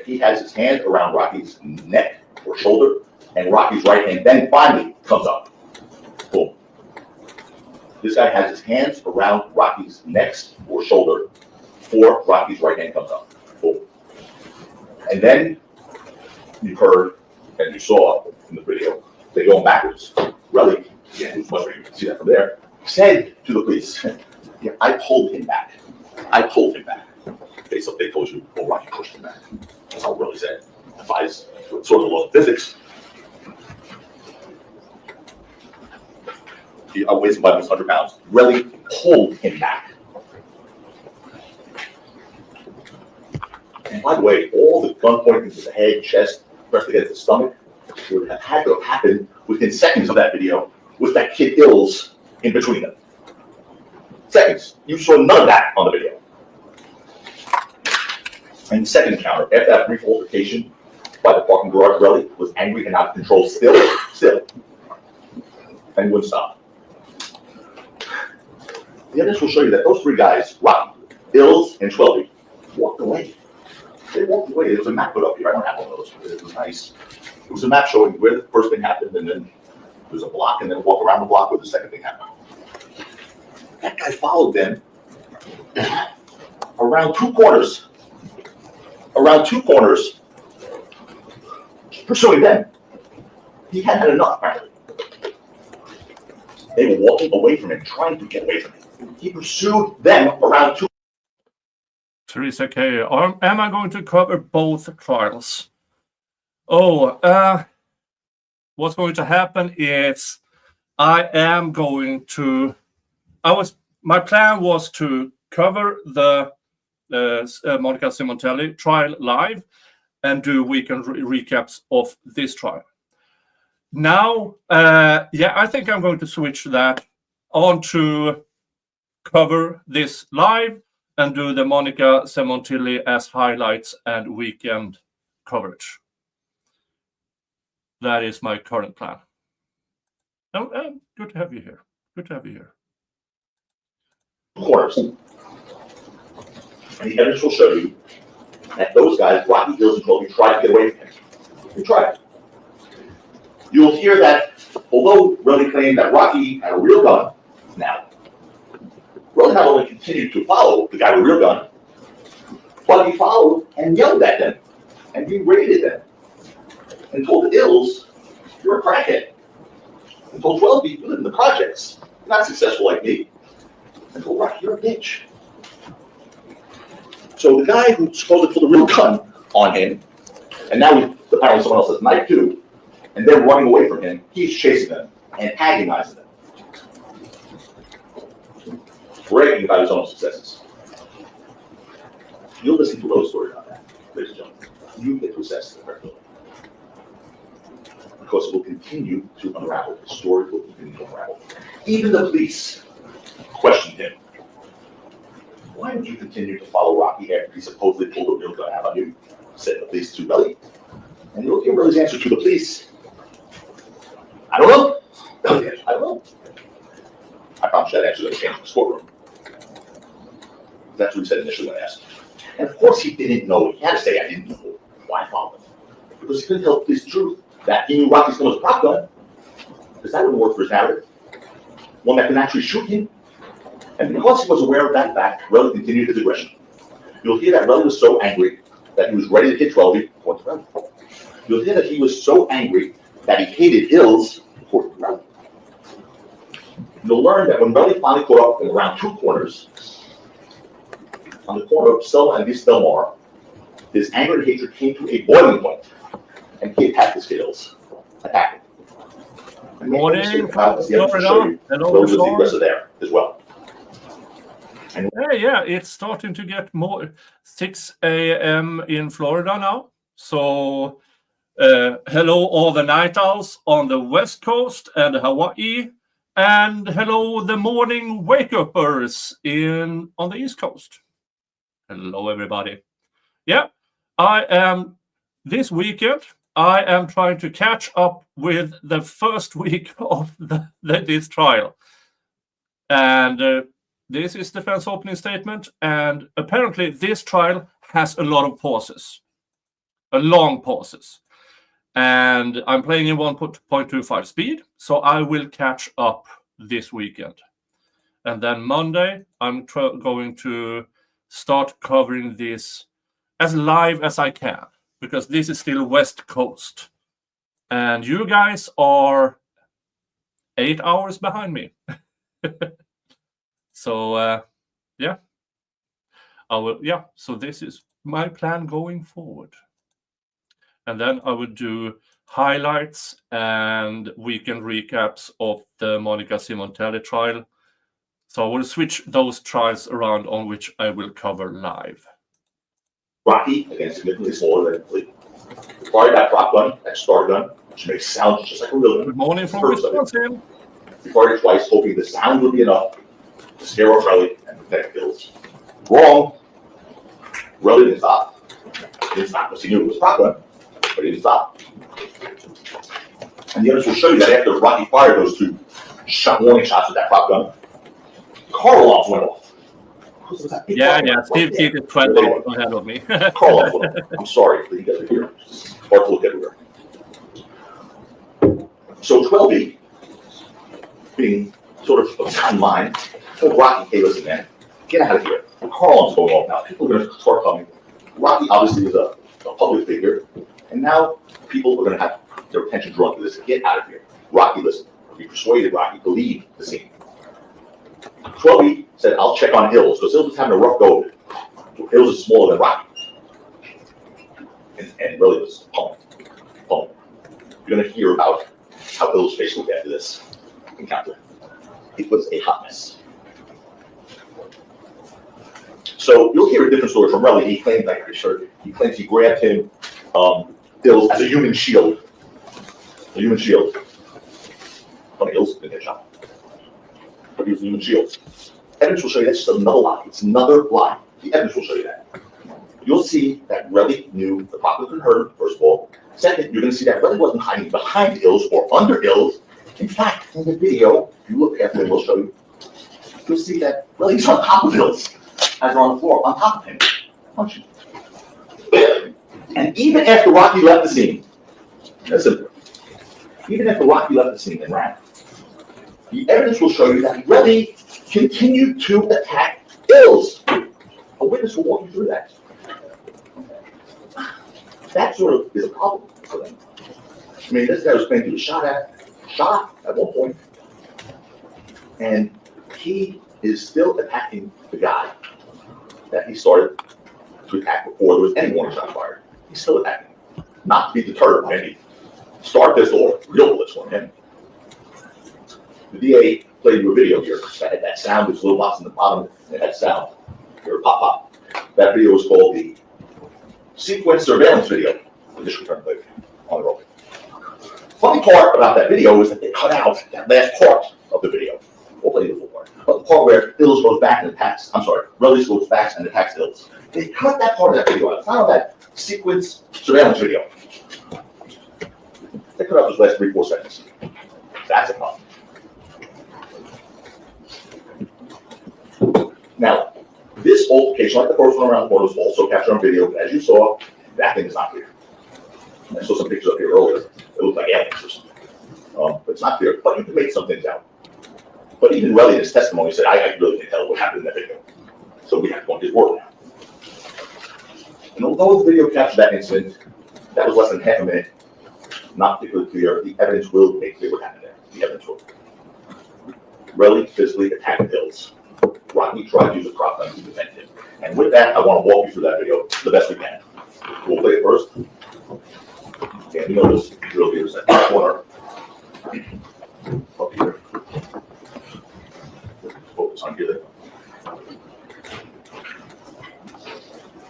[SPEAKER 6] He has his hand around Rocky's neck or shoulder, and Rocky's right hand then finally comes up. Boom. This guy has his hands around Rocky's neck or shoulder before Rocky's right hand comes up. Boom. And then you heard and you saw in the video, they're going backwards. Relly, yeah, you can see that from there, said to the police, yeah, I pulled him back. I pulled him back. They told you, well, Rocky pushed him back. That's all Relly said. Defies sort of the law of physics. He outweighs him by almost 100 pounds. Relly pulled him back. And by the way, all the gun pointing to the head, chest, pressed against the stomach would have had to have happened within seconds of that video with that kid Ills in between them. Seconds. You saw none of that on the video. And the second encounter, after that brief altercation by the parking garage, Relly was angry and out of control still, and wouldn't stop. The evidence will show you that those 3 guys, Rocky, Ills, and Twelby, walked away. They walked away. There was a map put up here. I don't have one of those, but it was nice. It was a map showing where the first thing happened, and then there's a block, and then walk around the block where the second thing happened. That guy followed them around 2 corners. Around 2 corners, pursuing them. He had enough, apparently. They were walking away from him, trying to get away from him. He pursued them around 2.
[SPEAKER 2] Teresa K. Am I going to cover both trials? Oh, what's going to happen is I am going to. My plan was to cover the Monica Simontelli trial live and do weekend recaps of this trial. Now, I think I'm going to switch that on to cover this live and do the Monica Simontelli as highlights and weekend coverage. That is my current plan. Good to have you here. Good to have you here.
[SPEAKER 6] Corners. And the evidence will show you that those guys, Rocky, Hills, and Colby, tried to get away from him. They tried. You'll hear that, although Relly claimed that Rocky had a real gun, now, Relly not only continued to follow the guy with a real gun, but he followed and yelled at them and berated them and told the Ills, "You're a crackhead." And told 12 you live in the projects, you're not successful like me. And told Rocky, "You're a bitch." So the guy who supposedly pulled a real gun on him, and now apparently someone else has a knife too, and they're running away from him, he's chasing them, antagonizing them, bragging about his own successes. You'll listen to Lowe's story about that, ladies and gentlemen. You get to assess the credibility. Because it will continue to unravel. The story will continue to unravel. Even the police questioned him. "Why would you continue to follow Rocky after he supposedly pulled a real gun out on you?" said the police to Relly. And you'll hear Relly's answer to the police. "I don't know." "I don't know." I promise you that answer is going to change in this courtroom. That's what he said initially when I asked him. And of course he didn't know. He had to say, "I didn't know why I followed him." Because he couldn't tell the police the truth. That he knew Rocky's gun was a prop gun. Because that wouldn't work for his narrative. One that can actually shoot him. And because he was aware of that fact, Relly continued his aggression. You'll hear that Relly was so angry that he was ready to hit 12 towards Relly. You'll hear that he was so angry that he hated Ills towards Relly. You'll learn that when Relly finally caught up in around two corners, on the corner of Selma and East Delmar, his anger and hatred came to a boiling point, and he attacked his Ills. Attacked him. And
[SPEAKER 2] Morning, Florida. Hello,
[SPEAKER 6] Relly was the aggressor there as well.
[SPEAKER 2] Yeah, it's starting to get more 6 a.m. in Florida now. So, hello, all the night owls on the West Coast and Hawaii. And hello, the morning wake-uppers on the East Coast. Hello, everybody. Yeah, this weekend, I am trying to catch up with the first week of this trial. And this is defense opening statement. And apparently this trial has a lot of pauses, long pauses. And I'm playing in 1.25 speed, so I will catch up this weekend. And then Monday, I'm going to start covering this as live as I can, because this is still West Coast. And you guys are 8 hours behind me. So, yeah. So this is my plan going forward. And then I would do highlights and weekend recaps of the Monica Simontelli trial. So I will switch those trials around on which I will cover live.
[SPEAKER 6] Rocky, again, significantly smaller than Lee. Fired that prop gun, that star gun, which makes sound just like a real gun.
[SPEAKER 2] Good morning from Wisconsin.
[SPEAKER 6] He fired it twice, hoping the sound would be enough to scare off Relly and protect Ills. Wrong. Relly didn't stop. He didn't stop because he knew it was a prop gun, but he didn't stop. And the others will show you that after Rocky fired those two warning shots with that prop gun, car alarms went off.
[SPEAKER 2] Yeah. Steve Keith is 12 hours ahead of me.
[SPEAKER 6] Car alarms went off. I'm sorry, but you guys are here. It's hard to look everywhere. So 12B, being sort of on line, told Rocky, "Hey, listen, man, get out of here. The car alarm's going off now. People are going to start coming." Rocky obviously is a public figure, and now people are going to have their attention drawn to this. Get out of here. Rocky, listen. He persuaded Rocky to leave the scene. 12B said, "I'll check on Ills," because Ills was having a rough go of it. Ills is smaller than Rocky. And really was pummeled. You're going to hear about how Ills' face looked after this encounter. It was a hot mess. So you'll hear a different story from Relly. He claims, like I showed you, he claims he grabbed him, Ills, as a human shield. A human shield. Funny, Ills didn't get shot. But he was a human shield. Evidence will show you that's just another lie. It's another lie. The evidence will show you that. You'll see that Relly knew the prop had been heard, first of all. Second, you're going to see that Relly wasn't hiding behind Ills or under Ills. In fact, in the video, if you look at it, we'll show you, you'll see that Relly's on top of Ills. as they're on the floor, on top of him, punching. And even after Rocky left the scene, listen, even after Rocky left the scene and ran, the evidence will show you that Relly continued to attack Ills. A witness will walk you through that. That sort of is a problem for them. I mean, this guy was claimed he was shot at one point, and he is still attacking the guy that he started to attack before there was any warning shots fired. He's still attacking him, not to be deterred by any star pistol or real bullets from him. The DA played you a video here that had that sound, there's little box in the bottom, it had sound. Or pop pop. That video was called the sequence surveillance video. The district attorney played on the roll. Funny part about that video is that they cut out that last part of the video. We'll play the full part. But the part where Ills goes back and attacks, Relly goes back and attacks Ills. They cut that part of that video out. It's not on that sequence surveillance video. They cut out those last 3-4 seconds. That's a problem. Now, this altercation, like the first one around the corner, was also captured on video, but as you saw, that thing is not clear. I saw some pictures up here earlier. It looked like aliens or something. But it's not clear, but you can make some things out. But even Relly in his testimony said, I really can't tell what happened in that video. So we have to go on his word now. And although the video captured that incident, that was less than half a minute, not particularly clear, the evidence will make clear what happened there. The evidence will. Relly physically attacked Ills. Rocky tried to use a prop gun to defend him. And with that, I want to walk you through that video the best we can. We'll play it first. And you notice the drill gears at the corner. Up here. Focus on here.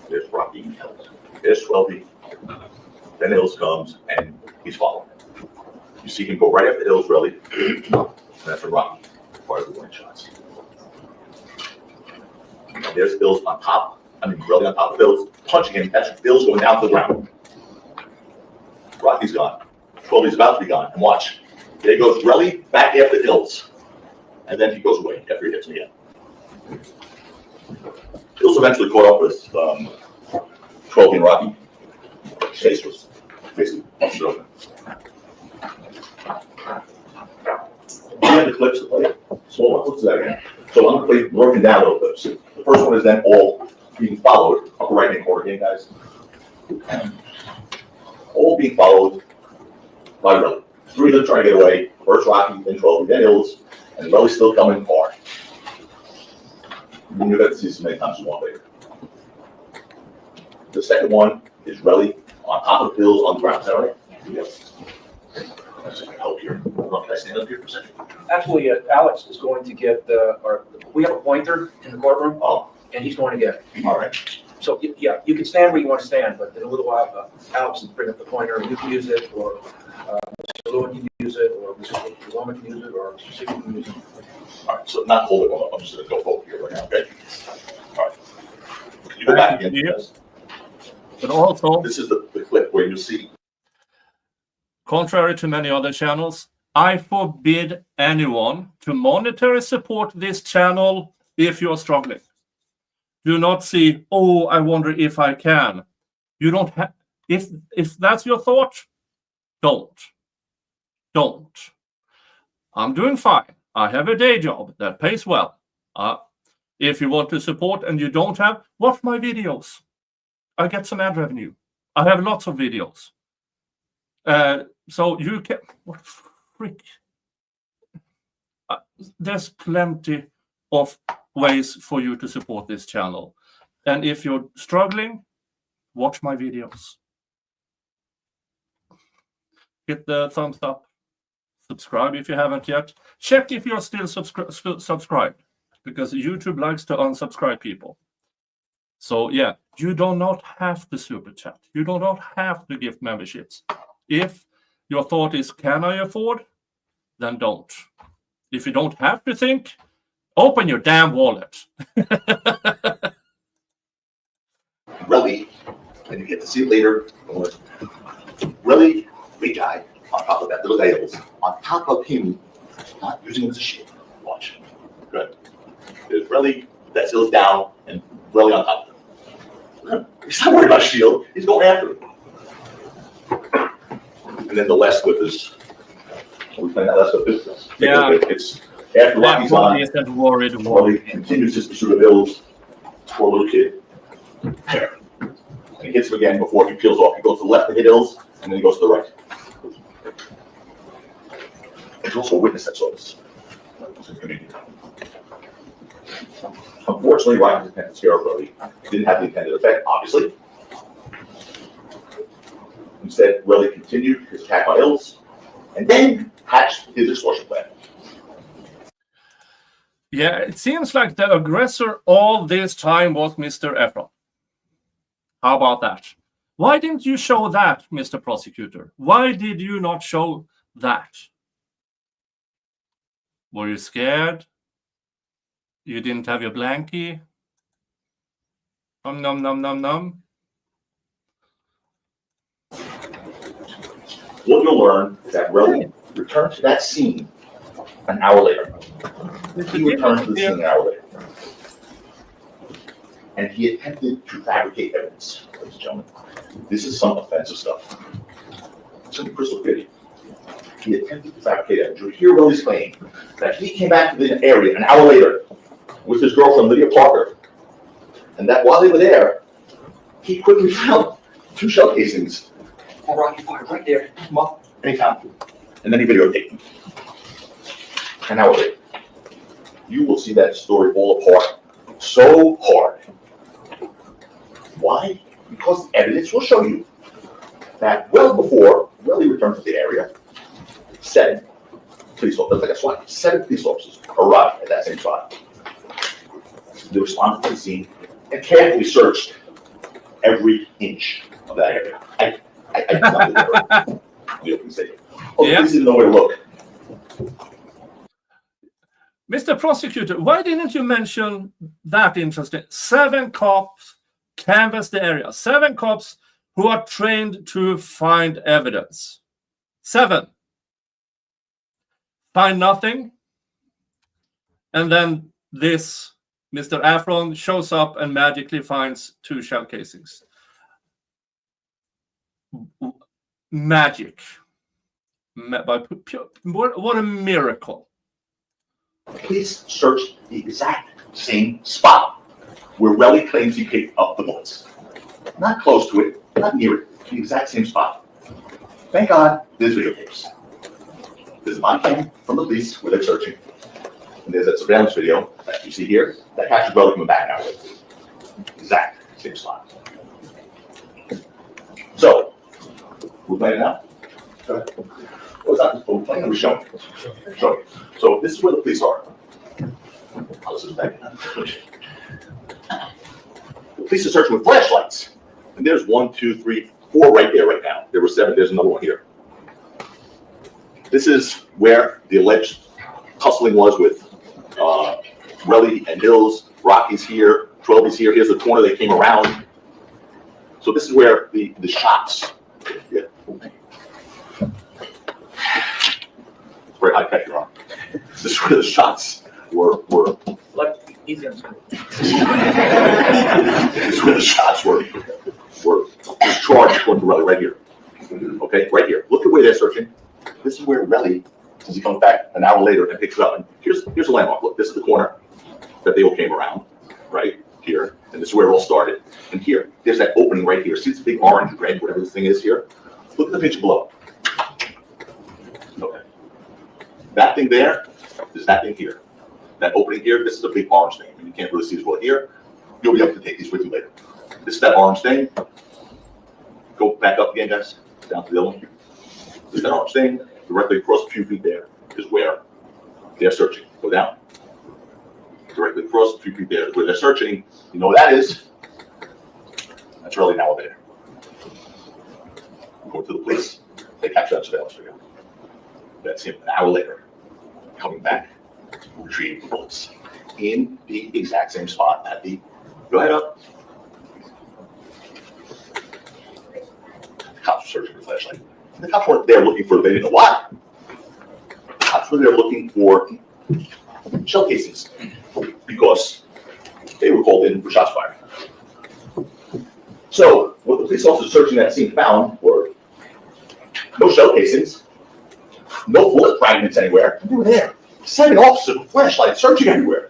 [SPEAKER 6] There's Rocky and Ills. There's 12B. Then Ills comes and he's following. You see him go right after Ills, Relly. And that's a Rocky. Part of the warning shots. There's Ills on top. Relly on top of Ills, punching him. That's Ills going down to the ground. Rocky's gone. 12B's about to be gone. And watch. There goes Relly back after Ills. And then he goes away after he hits me again. Ills eventually caught up with 12B and Rocky. His face was basically busted open. We have the clips to play. Small ones. Let's do that again. So I'm going to play broken down little clips. The first one is then all being followed. Upper right hand corner again, guys. All being followed by Relly. 3 of them trying to get away. First Rocky, then 12, then Ills, and Relly's still coming hard. You got to see this as many times as you want later. The second one is Relly on top of Ills on the ground. Is that right? Yes. Let's see if I can help here. Can I stand up here for a second?
[SPEAKER 4] Actually, Alex is going to get we have a pointer in the courtroom.
[SPEAKER 6] Oh.
[SPEAKER 4] And he's going to get it.
[SPEAKER 6] All right.
[SPEAKER 4] So, yeah, you can stand where you want to stand, but in a little while, Alex will bring up the pointer, and you can use it, or Mr. Lewin can use it, or Mr. Lewin can use it, or Mr. Sigmund can use it.
[SPEAKER 6] All right, so not hold it on. I'm just going to go forward here right now, okay? All right. Can you go back again? Yes.
[SPEAKER 2] But also,
[SPEAKER 6] This is the clip where you see.
[SPEAKER 2] contrary to many other channels, I forbid anyone to monetarily support this channel if you're struggling. Do not see, oh, I wonder if I can. You don't have, if that's your thought, don't. I'm doing fine. I have a day job that pays well. If you want to support and you don't have, watch my videos. I get some ad revenue. I have lots of videos. So you can, what freak? There's plenty of ways for you to support this channel. And if you're struggling, watch my videos. Hit the thumbs up. Subscribe if you haven't yet. Check if you're still subscribed, because YouTube likes to unsubscribe people. So yeah, you do not have to super chat. You do not have to give memberships. If your thought is, can I afford? Then don't. If you don't have to think, open your damn wallet.
[SPEAKER 6] Relly, and you get to see it later. Relly, big guy, on top of that, little Ills, on top of him, not using him as a shield. Watch. Good. There's Relly that Steele's down and Relly on top of him. He's not worried about Shield. He's going after him. And then the last clip is, are we playing that last clip?
[SPEAKER 2] Yeah.
[SPEAKER 6] It's after Rocky's on.
[SPEAKER 2] Everybody isn't worried.
[SPEAKER 6] Relly continues his pursuit of Hills. Poor little kid. There. And he hits him again before he peels off. He goes to the left to hit Hills, and then he goes to the right. There's also a witness that saw this. Unfortunately, Ryan's intent to scare Relly didn't have the intended effect, obviously. Instead, Relly continued his attack on Hills, and then hatched his extortion plan.
[SPEAKER 2] Yeah, it seems like the aggressor all this time was Mr. Efron. How about that? Why didn't you show that, Mr. Prosecutor? Why did you not show that? Were you scared? You didn't have your blankie? Nom nom nom nom.
[SPEAKER 6] What you'll learn is that Relly returned to that scene an hour later. He returned to the scene an hour later. And he attempted to fabricate evidence, ladies and gentlemen. This is some offensive stuff. It's going to be crystal clear. He attempted to fabricate evidence. You hear Relly's claim that he came back to the area an hour later with his girlfriend, Lydia Parker, and that while they were there, he quickly found 2 shell casings on Rocky Fire right there. Come up, and he found them. And then he videotaped them. An hour later. You will see that story fall apart so hard. Why? Because the evidence will show you that well before Relly returned to the area, 7 police officers, like a SWAT, 7 police officers arrived at that same spot. They responded to the scene and carefully searched every inch of that area. I did not believe the opening statement. Oh,
[SPEAKER 2] Yeah.
[SPEAKER 6] Police didn't know where to look.
[SPEAKER 2] Mr. Prosecutor, why didn't you mention that interesting? 7 cops canvass the area. 7 cops who are trained to find evidence. 7. Find nothing. And then this Mr. Efron shows up and magically finds 2 shell casings. Magic. What a miracle.
[SPEAKER 6] Police searched the exact same spot where Relly claims he picked up the bullets. Not close to it, not near it, the exact same spot. Thank God there's videotapes. There's a body cam from the police where they're searching. And there's that surveillance video that you see here that captures Relly coming back now. Exact same spot. So, we're playing it now? Well, it's not we're playing, we're showing. Showing. So this is where the police are. Oh, this is back. The police are searching with flashlights. And there's 1, 2, 3, 4 right there right now. There were 7, there's another one here. This is where the alleged tussling was with Relly and Hills. Rocky's here, 12's here. Here's the corner they came around. So this is where the shots. Yeah. It's very high pressure on. This is where the shots were.
[SPEAKER 4] Like, easy on school.
[SPEAKER 6] This is where the shots were discharged according to Relly right here. Okay, right here. Look at where they're searching. This is where Relly, since he comes back an hour later and picks it up. And here's a landmark. Look, this is the corner that they all came around, right here. And this is where it all started. And here, there's that opening right here. See this big orange, red, whatever this thing is here? Look at the picture below. Okay. That thing there is that thing here. That opening here, this is a big orange thing. And you can't really see as well here. You'll be able to take these with you later. This is that orange thing. Go back up again, guys. Down to the other one. This is that orange thing. Directly across a few feet there is where they're searching. Go down. Directly across a few feet there is where they're searching. You know what that is? That's really now there. Go to the police. They capture that surveillance video. That's him an hour later, coming back, retrieving the bullets in the exact same spot at the. Go ahead up. The cops were searching for flashlight. The cops weren't there looking for. They didn't know what. The cops were there looking for shell casings because they were called in for shots fired. So what the police officers searching that scene found were no shell casings, no bullet fragments anywhere. They were there. 7 officers with flashlights searching everywhere.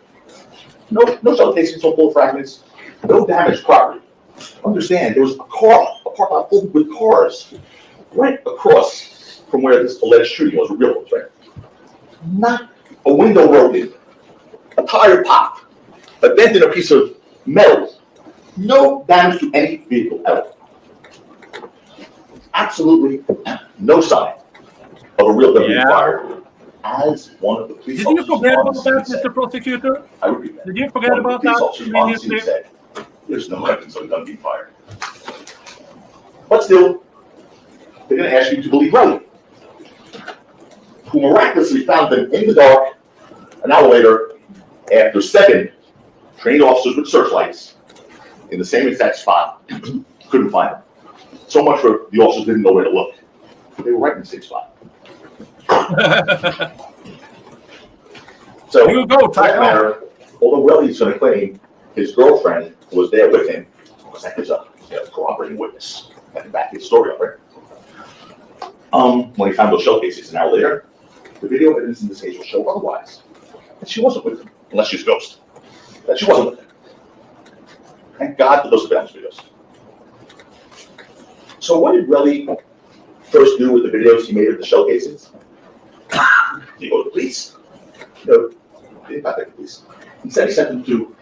[SPEAKER 6] No shell casings, no bullet fragments, no damaged property. Understand, there was a parking lot filled with cars right across from where this alleged shooting was, real ones, right? Not a window broken, a tire popped, a dent in a piece of metal. No damage to any vehicle at all. Absolutely no sign of a real gun being fired. As one of the police
[SPEAKER 2] Did you
[SPEAKER 6] officers
[SPEAKER 2] forget
[SPEAKER 6] on
[SPEAKER 2] about
[SPEAKER 6] the scene
[SPEAKER 2] that,
[SPEAKER 6] said,
[SPEAKER 2] Mr. Prosecutor?
[SPEAKER 6] I repeat that.
[SPEAKER 2] Did you forget
[SPEAKER 6] One of the
[SPEAKER 2] about
[SPEAKER 6] police
[SPEAKER 2] that
[SPEAKER 6] officers on the scene
[SPEAKER 2] immediately?
[SPEAKER 6] said, there's no evidence of a gun being fired. But still, they're going to ask you to believe Relly, who miraculously found them in the dark an hour later after 7 trained officers with searchlights in the same exact spot. Couldn't find them. So much for the officers didn't know where to look. They were right in the same spot. So,
[SPEAKER 2] You go,
[SPEAKER 6] for that matter, although Relly's going to claim his girlfriend was there with him, because that gives a corroborating witness that can back his story up, right? When he found those shell casings an hour later, the video evidence in this case will show otherwise. That she wasn't with him, unless she's a ghost. That she wasn't with him. Thank God for those surveillance videos. So what did Relly first do with the videos he made of the shell casings? Did he go to the police? No, he didn't contact the police. Instead, he sent them to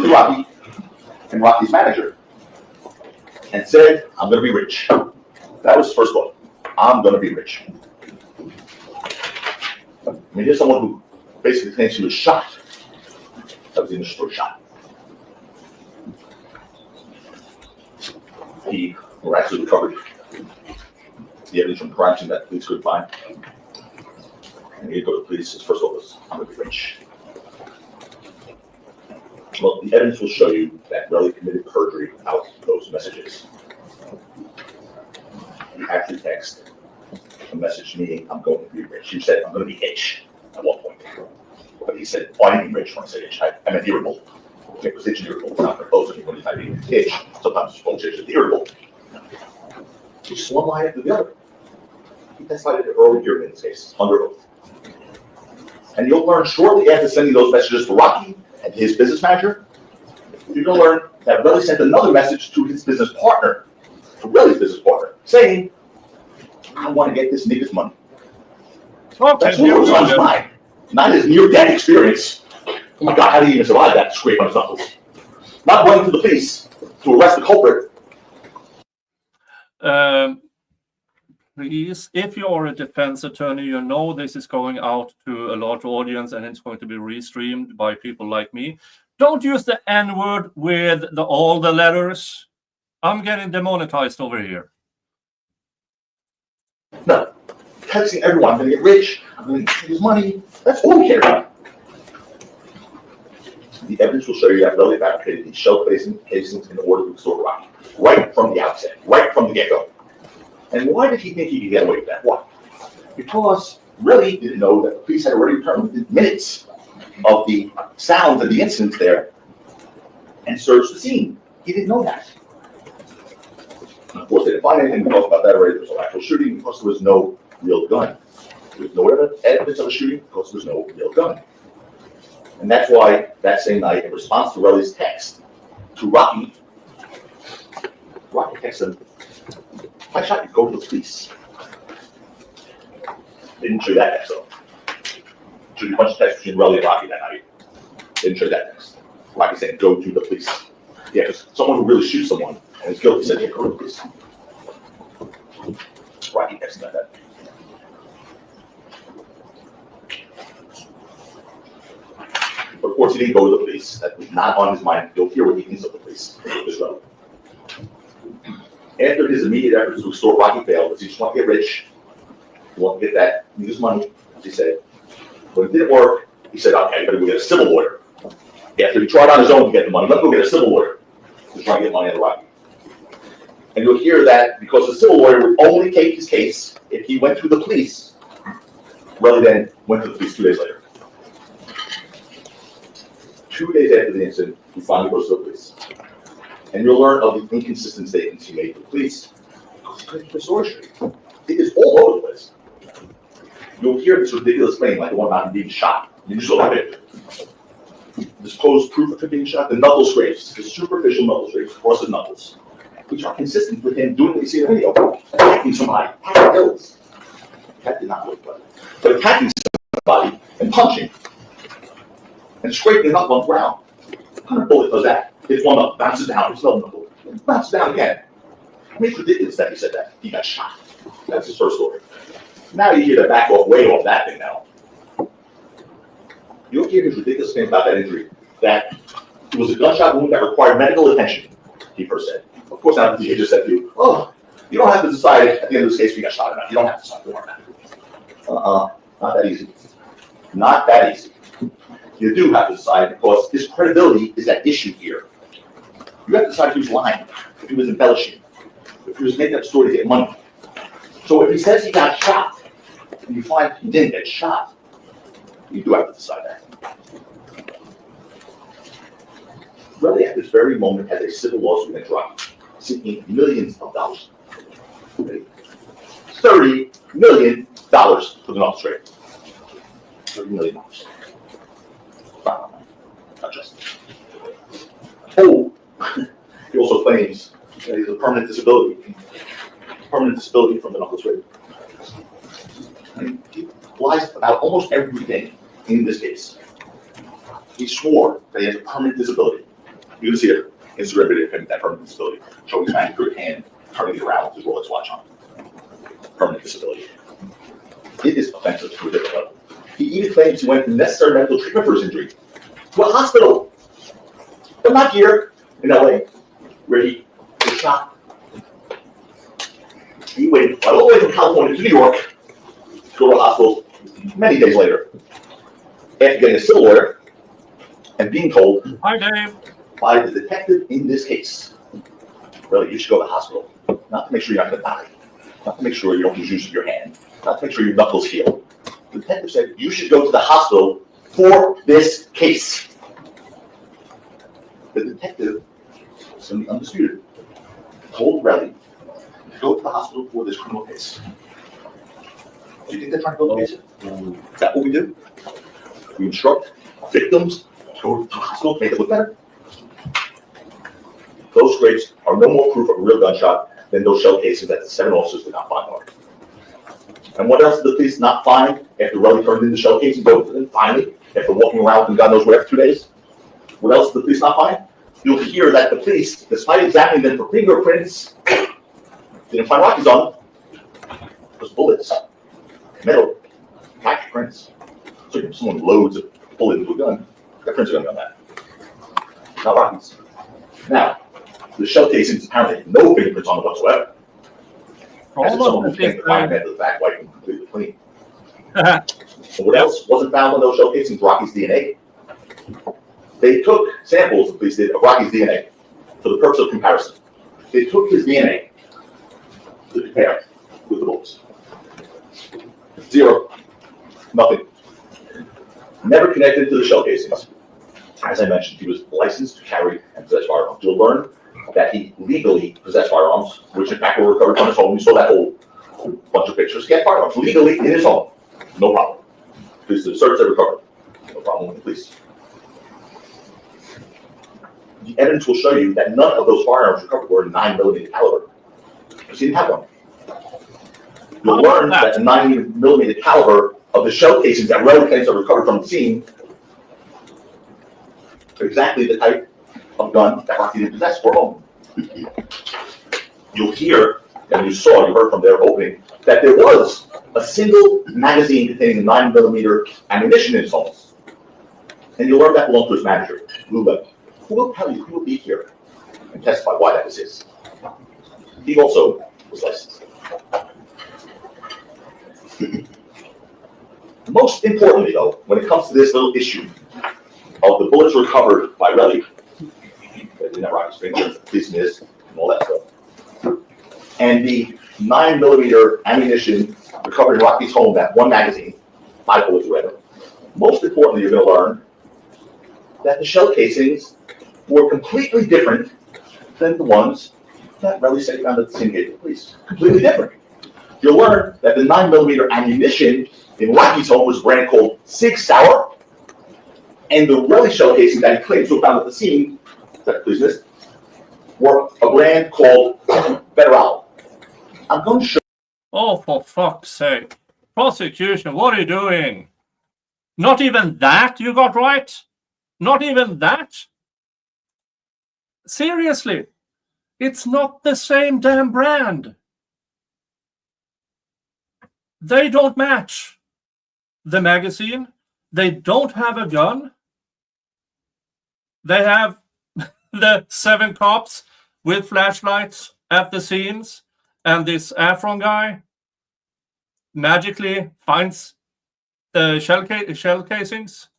[SPEAKER 6] Rocky and Rocky's manager and said, I'm going to be rich. That was his first thought. I'm going to be rich. I mean, here's someone who basically claims he was shot. That was the initial story, shot. He miraculously recovered the evidence from the crime scene that the police couldn't find. And he'd go to the police. His first thought was, I'm going to be rich. Well, the evidence will show you that Relly committed perjury without those messages. He actually texted a message to me, I'm going to be rich. He said, I'm going to be itch at one point. But he said, oh, I didn't mean rich when I said itch. I meant irritable. It was itch and irritable. It's not going to close when he's typing itch. Sometimes it's phone itch, irritable. Just one line after the other. He testified early hearing in this case, under oath. And you'll learn shortly after sending those messages to Rocky and his business manager, you're going to learn that Relly sent another message to his business partner, to Relly's business partner, saying, I want to get this nigga's money.
[SPEAKER 2] Okay,
[SPEAKER 6] That's what was on his mind, not his near-death experience. Oh my God, how did he even survive that scrape on his knuckles? Not going to the police to arrest the culprit.
[SPEAKER 2] Please, if you are a defense attorney, you know this is going out to a large audience and it's going to be restreamed by people like me. Don't use the N-word with all the letters. I'm getting demonetized over here.
[SPEAKER 6] No. Texting everyone, I'm going to get rich, I'm going to get his money. That's all we care about. The evidence will show you that Relly fabricated these shell casings in order to extort Rocky, right from the outset, right from the get-go. And why did he think he could get away with that? Why? Because Relly didn't know that the police had already returned within minutes of the sounds and the incidents there and searched the scene. He didn't know that. And of course, they didn't find anything. We talked about that already. There was no actual shooting because there was no real gun. There was no evidence of a shooting because there was no real gun. And that's why that same night, in response to Relly's text to Rocky texted him, if I shot you, go to the police. They didn't show you that text, though. Showed you a bunch of texts between Relly and Rocky that night. They didn't show you that text. Rocky said, go to the police. Yeah, because someone who really shoots someone and is guilty said, yeah, go to the police. Rocky texted about that. But of course, he didn't go to the police. That was not on his mind. You'll hear what he thinks of the police. After his immediate efforts to extort Rocky failed, because he just wanted to get rich, he wanted to get that, need his money, as he said. When it didn't work, he said, okay, I better go get a civil lawyer. After he tried on his own to get the money, let's go get a civil lawyer to try to get money out of Rocky. And you'll hear that because the civil lawyer would only take his case if he went to the police, rather than went to the police 2 days later. 2 days after the incident, he finally goes to the police. And you'll learn of the inconsistent statements he made to the police. Because he couldn't keep the story straight. It is all over the place. You'll hear this ridiculous claim like the one about him being shot. You just saw that picture. This posed proof of him being shot, the knuckle scrapes, the superficial knuckle scrapes across his knuckles, which are consistent with him doing what you see in the video, attacking somebody, attacking pills. That did not look good. But attacking somebody and punching and scraping the knuckle on the ground. What kind of bullet does that? Hits one knuckle, bounces down, hits another knuckle, bounces down again. I mean, it's ridiculous that he said that. He got shot. That's his first story. Now you hear the back off way off that thing now. You'll hear his ridiculous thing about that injury, that it was a gunshot wound that required medical attention, he first said. Of course, now he just said to you, oh, you don't have to decide at the end of this case if you got shot or not. You don't have to decide. Don't worry about it. Not that easy. Not that easy. You do have to decide because his credibility is at issue here. You have to decide if he was lying, if he was embellishing, if he was making up a story to get money. So if he says he got shot, and you find he didn't get shot, you do have to decide that. Really, at this very moment, has a civil lawsuit against Rocky, seeking millions of dollars. $30 million for the knuckle scrape. $30 million. Not just. Oh, he also claims that he has a permanent disability. Permanent disability from the knuckle scrape. And he lies about almost everything in this case. He swore that he has a permanent disability. You can see it Instagram video of him, that permanent disability, showing his manicure hand, turning it around with his Rolex watch on. Permanent disability. It is offensive to a different level. He even claims he went through necessary medical treatment for his injury to a hospital, but not here in LA, where he was shot. He waited all the way from California to New York to go to a hospital many days later, after getting a civil lawyer and being told
[SPEAKER 2] Hi, Dave.
[SPEAKER 6] by the detective in this case, really, you should go to the hospital, not to make sure you're not going to die, not to make sure you don't lose use of your hand, not to make sure your knuckles heal. The detective said you should go to the hospital for this case. The detective, somebody undisputed, told Relly to go to the hospital for this criminal case. Do you think they're trying to build a case? Is that what we do? We instruct victims to go to the hospital to make it look better? Those scrapes are no more proof of a real gunshot than those shell casings that the 7 officers did not find are. And what else did the police not find after Relly turned in the shell casing? Finally, after walking around and God knows where for 2 days? What else did the police not find? You'll hear that the police, despite examining them for fingerprints, didn't find Rocky's on them. Those bullets, metal, patch prints. So if someone loads a bullet into a gun, the prints are going to be on that. Not Rocky's. Now, the shell casings apparently had no fingerprints on it whatsoever. As if someone who can't find after the fact wiped them completely clean. So what else wasn't found on those shell casings? Rocky's DNA. They took samples, the police did, of Rocky's DNA for the purpose of comparison. They took his DNA to compare with the bullets. 0. Nothing. Never connected to the shell casings. As I mentioned, he was licensed to carry and possess firearms. You'll learn that he legally possessed firearms, which in fact were recovered from his home. You saw that whole bunch of pictures. He had firearms legally in his home. No problem. Police did a search, they recovered. No problem with the police. The evidence will show you that none of those firearms recovered were 9mm caliber. Because he didn't have one. You'll learn that the 9mm caliber of the shell casings that Relly claims are recovered from the scene are exactly the type of gun that Rocky didn't possess for home. You'll hear, and you heard from their opening, that there was a single magazine containing 9mm ammunition in his home. And you'll learn that belonged to his manager, Lou Levy, who will tell you, who will be here and testify why that was his. He also was licensed. Most importantly, though, when it comes to this little issue of the bullets recovered by Relly, in that Rocky Springs, business, and all that stuff, and the 9mm ammunition recovered in Rocky's home, that one magazine, 5 bullets read. Most importantly, you're going to learn that the shell casings were completely different than the ones that Relly said he found at the scene gate of the police. Completely different. You'll learn that the 9mm ammunition in Rocky's home was a brand called Sig Sauer, and the Relly shell casings that he claims to have found at the scene, that police missed, were a brand called Federal. I'm going to show.
[SPEAKER 2] Oh, for fuck's sake. Prosecution, what are you doing? Not even that you got right? Not even that? Seriously, it's not the same damn brand. They don't match. The magazine, they don't have a gun. They have the 7 cops with flashlights at the scenes, and this Afron guy magically finds the shell casings.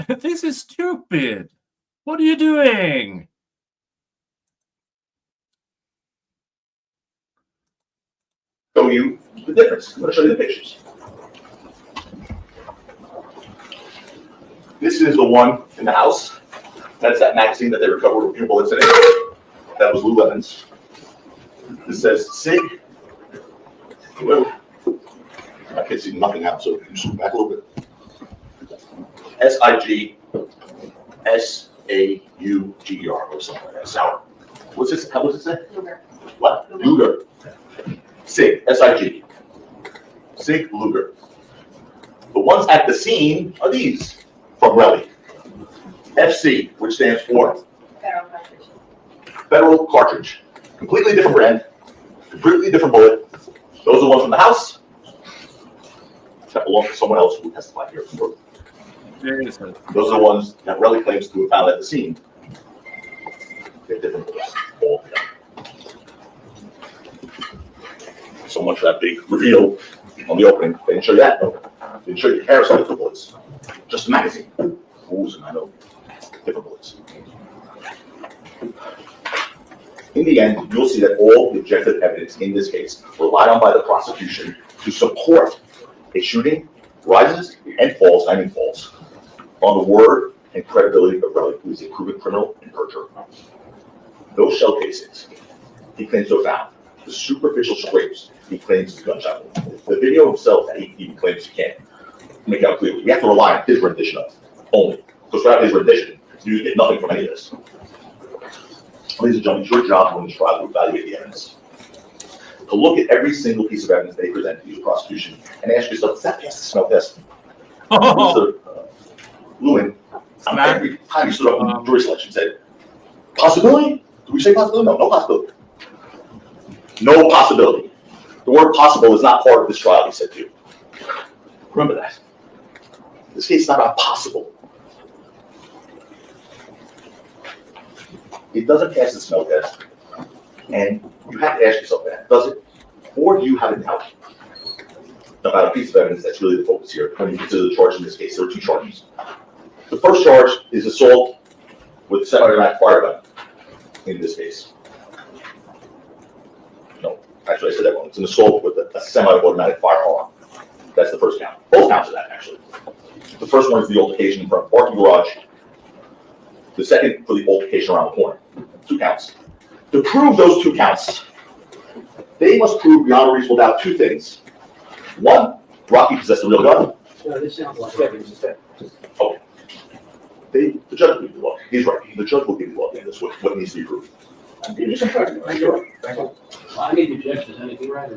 [SPEAKER 2] This is stupid. What are you doing?
[SPEAKER 6] Show you the difference. I'm going to show you the pictures. This is the one in the house. That's that magazine that they recovered with bullets in it. That was Lou Evans. This says Sig. Whoa. I can't see nothing now, so you zoom back a little bit. SIG SAUGER or something like that. Sour. What's this? How does it say?
[SPEAKER 9] Luger.
[SPEAKER 6] What? Luger. Sig. SIG. Sig Luger. The ones at the scene are these from Relly. FC, which stands for
[SPEAKER 9] Federal cartridge.
[SPEAKER 6] Federal Cartridge. Completely different brand, completely different bullet. Those are the ones from the house that belong to someone else who testified here.
[SPEAKER 2] Jesus.
[SPEAKER 6] Those are the ones that Relly claims to have found at the scene. They're different bullets altogether. So much for that big reveal on the opening. They didn't show you that. No. They didn't show you the comparison of the bullets. Just a magazine. Rules and I know different bullets. In the end, you'll see that all the objective evidence in this case relied on by the prosecution to support a shooting rises and falls, I mean falls, on the word and credibility of Relly, who is a proven criminal and perjurer. Those shell casings he claims to have found, the superficial scrapes he claims is gunshot wound. The video himself that he even claims he can't make out clearly. We have to rely on his rendition of it only, because without his rendition, you get nothing from any of this. Ladies and gentlemen, it's your job when you try to evaluate the evidence. To look at every single piece of evidence they present to you, the prosecution, and ask yourself, does that pass the smell test? Mr. Lewin, every time you stood up in jury selection, said, possibility? Do we say possibility? No, no possibility. No possibility. The word possible is not part of this trial, he said to you. Remember that. This case is not about possible. It doesn't pass the smell test, and you have to ask yourself that, does it? Or do you have a doubt about a piece of evidence that's really the focus here when you consider the charge in this case? There are 2 charges. The first charge is assault with a semi-automatic fire gun in this case. No, actually I said that wrong. It's an assault with a semi-automatic firearm. That's the first count. Both counts of that, actually. The first one is the altercation in front of the parking garage. The second for the altercation around the corner. 2 counts. To prove those 2 counts, they must prove beyond a reasonable doubt 2 things. 1, Rocky possessed a real gun.
[SPEAKER 3] No, this sounds like.
[SPEAKER 6] Okay. The judge will give you the law. He's right. The judge will give you the law. And that's what needs to be proved.
[SPEAKER 3] You're right. I need to judge, does anything right?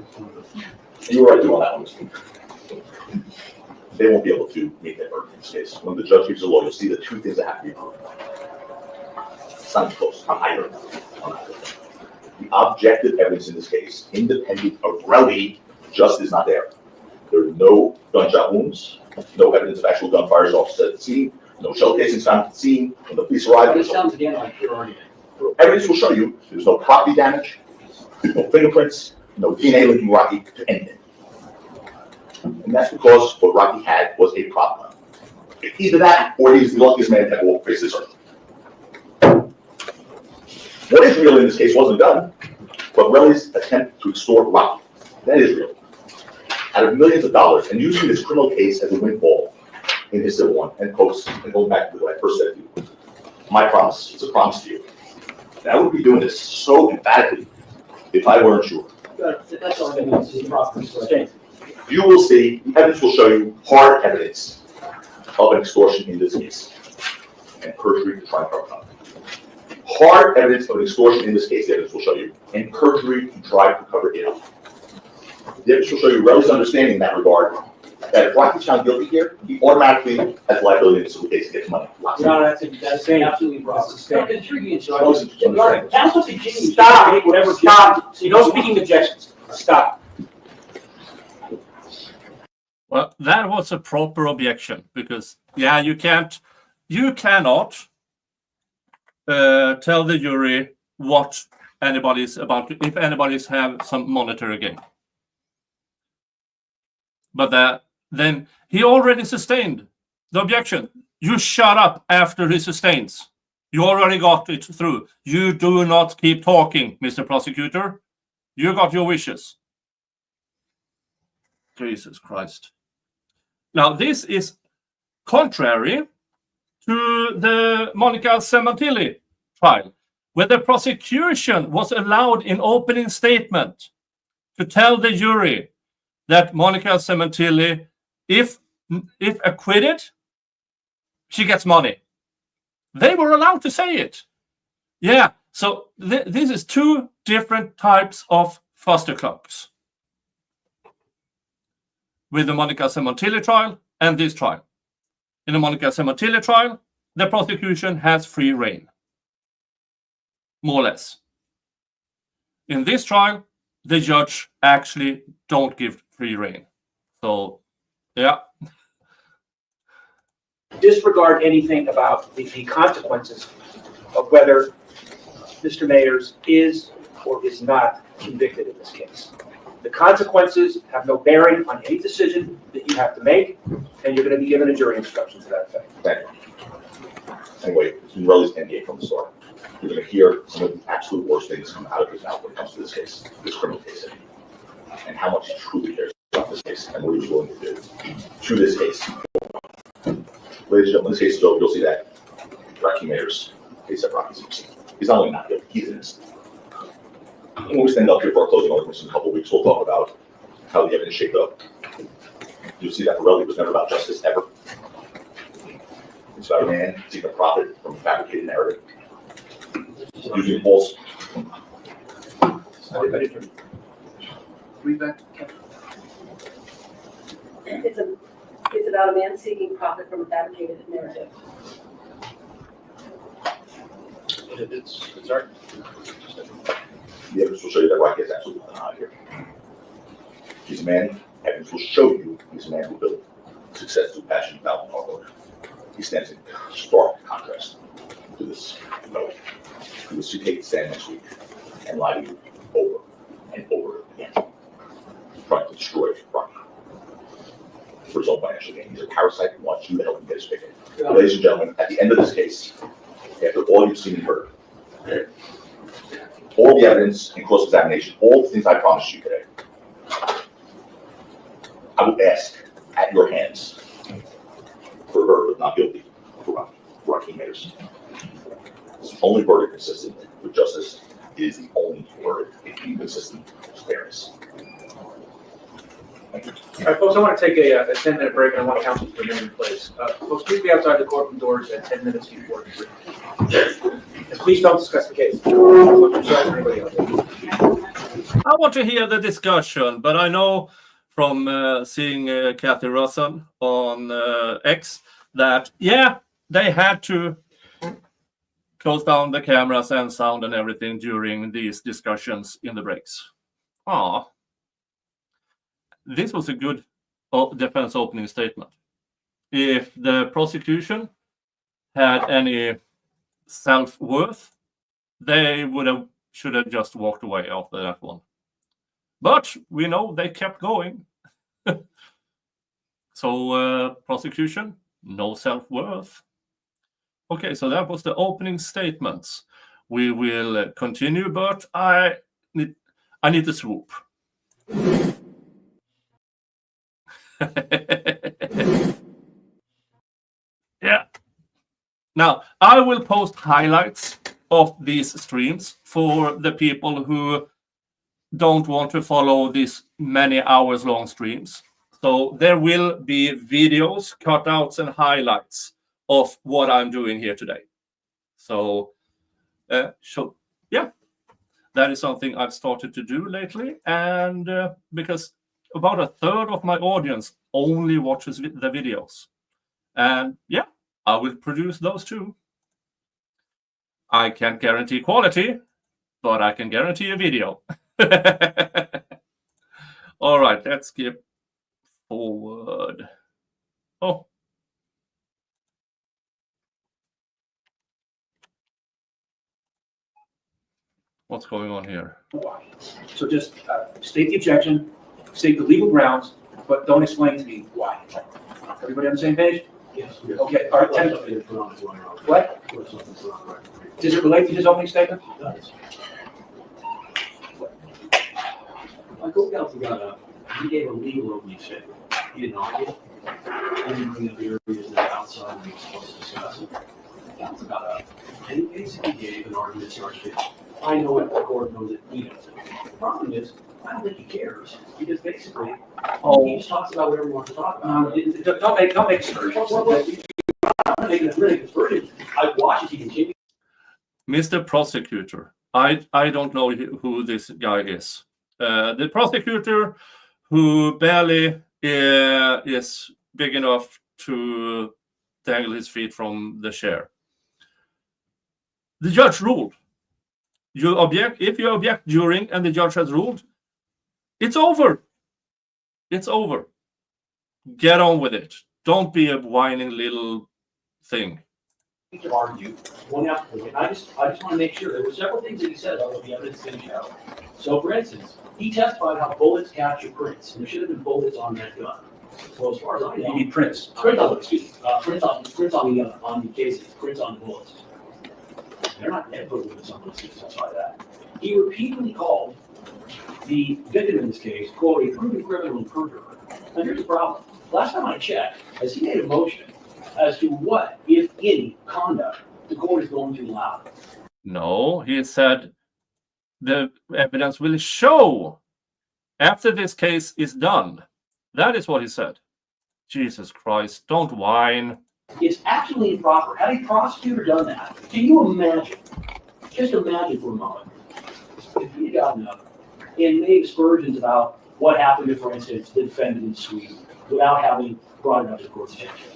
[SPEAKER 6] You were right too on that one. They won't be able to meet that burden in this case. When the judge gives the law, you'll see the 2 things that have to be proved. It's not close. I'm higher. The objective evidence in this case, independent of Relly, just is not there. There are no gunshot wounds, no evidence of actual gunfire off at the scene, no shell casings found at the scene. When the police arrived,
[SPEAKER 3] This sounds again like pure argument.
[SPEAKER 6] evidence will show you there's no property damage, there's no fingerprints, no DNA linking Rocky to anything. And that's because what Rocky had was a problem. Either that, or he's the luckiest man that will face this earth. What is real in this case wasn't done, but Relly's attempt to extort Rocky. That is real. Out of millions of dollars, and using this criminal case as a windfall in his civil one, and quotes, and going back to what I first said to you, my promise, it's a promise to you. And I would be doing this so emphatically if I weren't sure.
[SPEAKER 3] That's all I need to see the property.
[SPEAKER 6] You will see, the evidence will show you hard evidence of an extortion in this case, and perjury to try and cover it up. Hard evidence of an extortion in this case, the evidence will show you, and perjury to try to cover it up. The evidence will show you Relly's understanding in that regard, that if Rocky's found guilty here, he automatically has liability in the civil case to get money.
[SPEAKER 3] No, that's absolutely wrong. It's intriguing. So
[SPEAKER 6] Understand.
[SPEAKER 3] counsel continues.
[SPEAKER 4] Stop, whatever, stop. So no speaking objections. Stop.
[SPEAKER 2] Well, that was a proper objection because, yeah, you cannot tell the jury what anybody's about to, if anybody's have some monetary gain. But then he already sustained the objection. You shut up after he sustains. You already got it through. You do not keep talking, Mr. Prosecutor. You got your wishes. Jesus Christ. Now, this is contrary to the Monica Cementilli trial, where the prosecution was allowed in opening statement to tell the jury that Monica Cementilli, if acquitted, she gets money. They were allowed to say it. Yeah, so this is two different types of fisticuffs with the Monica Cementilli trial and this trial. In the Monica Cementilli trial, the prosecution has free rein, more or less. In this trial, the judge actually don't give free rein. So, yeah.
[SPEAKER 4] Disregard anything about the consequences of whether Mr. Mayers is or is not convicted in this case. The consequences have no bearing on any decision that you have to make, and you're going to be given a jury instruction to that effect.
[SPEAKER 6] Thank you. Anyway, it's been Relly's endgame from the start. You're going to hear some of the absolute worst things come out of his mouth when it comes to this case, this criminal case, and how much he truly cares about this case and what he's willing to do to this case. Ladies and gentlemen, this case is over. You'll see that Rocky Mayers, case at Rocky's innocent. He's not only not guilty, he's innocent. When we stand up here for our closing arguments in a couple of weeks, we'll talk about how the evidence shaped up. You'll see that Relly was never about justice ever. It's about a man seeking a profit from a fabricated narrative, using false.
[SPEAKER 4] Read that.
[SPEAKER 9] It's about a man seeking profit from a fabricated narrative.
[SPEAKER 4] It's art.
[SPEAKER 6] The evidence will show you that Rocky is absolutely not here. He's a man, evidence will show you he's a man who built success through passion, value, and hard work. He stands in stark contrast to this fellow who will take the stand next week and lie to you over and over again, trying to destroy Rocky for his own financial gain. He's a parasite who wants you to help him get his picket. Ladies and gentlemen, at the end of this case, after all you've seen and heard, all the evidence and close examination, all the things I promised you today, I will ask at your hands for a verdict of not guilty for Rocky Mayers. It's the only verdict consistent with justice. It is the only verdict consistent with fairness. Thank you.
[SPEAKER 4] All right, folks, I want to take a 10-minute break, and I want counsel to remain in place. Folks, please be outside the courtroom doors at 10 minutes before 3. And please don't discuss the case.
[SPEAKER 2] I want to hear the discussion, but I know from seeing Kathy Russell on X that, yeah, they had to close down the cameras and sound and everything during these discussions in the breaks. This was a good defense opening statement. If the prosecution had any self-worth, they should have just walked away after that one. But we know they kept going. So prosecution, no self-worth. Okay, so that was the opening statements. We will continue, but I need to swoop. Now, I will post highlights of these streams for the people who don't want to follow these many hours long streams. So there will be videos, cutouts, and highlights of what I'm doing here today. So, yeah, that is something I've started to do lately. And because about a third of my audience only watches the videos. And yeah, I will produce those too. I can't guarantee quality, but I can guarantee a video. All right, let's skip forward. Oh. What's going on here?
[SPEAKER 4] Why? So just state the objection, state the legal grounds, but don't explain to me why. Everybody on the same page?
[SPEAKER 3] Yes.
[SPEAKER 4] Okay, all right,
[SPEAKER 3] Something is wrong.
[SPEAKER 4] What?
[SPEAKER 3] Something's wrong, right?
[SPEAKER 4] Does it relate to his opening statement?
[SPEAKER 3] It does. My co-counsel got up, he gave a legal opening statement. He didn't argue. He didn't bring up the areas that are outside of the supposed to discuss it. Counsel got up, and he basically gave an argument charge. I know what the court knows that he doesn't. The problem is, I don't think he cares, because basically, he just talks about whatever he wants to talk about.
[SPEAKER 4] Don't make aspersions.
[SPEAKER 3] I'm not making a really aspersion. I watch as he continues.
[SPEAKER 2] Mr. Prosecutor, I don't know who this guy is. The prosecutor who barely is big enough to dangle his feet from the chair. The judge ruled. You object, if you object during and the judge has ruled, it's over. It's over. Get on with it. Don't be a whining little thing.
[SPEAKER 3] To argue one applicant. I just want to make sure there were several things that he said about what the evidence didn't show. So, for instance, he testified how bullets capture prints, and there should have been bullets on that gun. Well, as far as I know,
[SPEAKER 4] You need prints.
[SPEAKER 3] prints on the cases, prints on the bullets. They're not dead bullets on those cases, by that. He repeatedly called the victim in this case, quote, a proven criminal and perjurer. Now, here's the problem. Last time I checked, has he made a motion as to what, if any, conduct the court is going to allow?
[SPEAKER 2] No, he said the evidence will show after this case is done. That is what he said. Jesus Christ, don't whine.
[SPEAKER 3] It's absolutely improper. Had a prosecutor done that, can you imagine, just imagine for a moment, if he had gotten up and made aspersions about what happened to, for instance, the defendant in Sweden without having brought it up to the court's attention.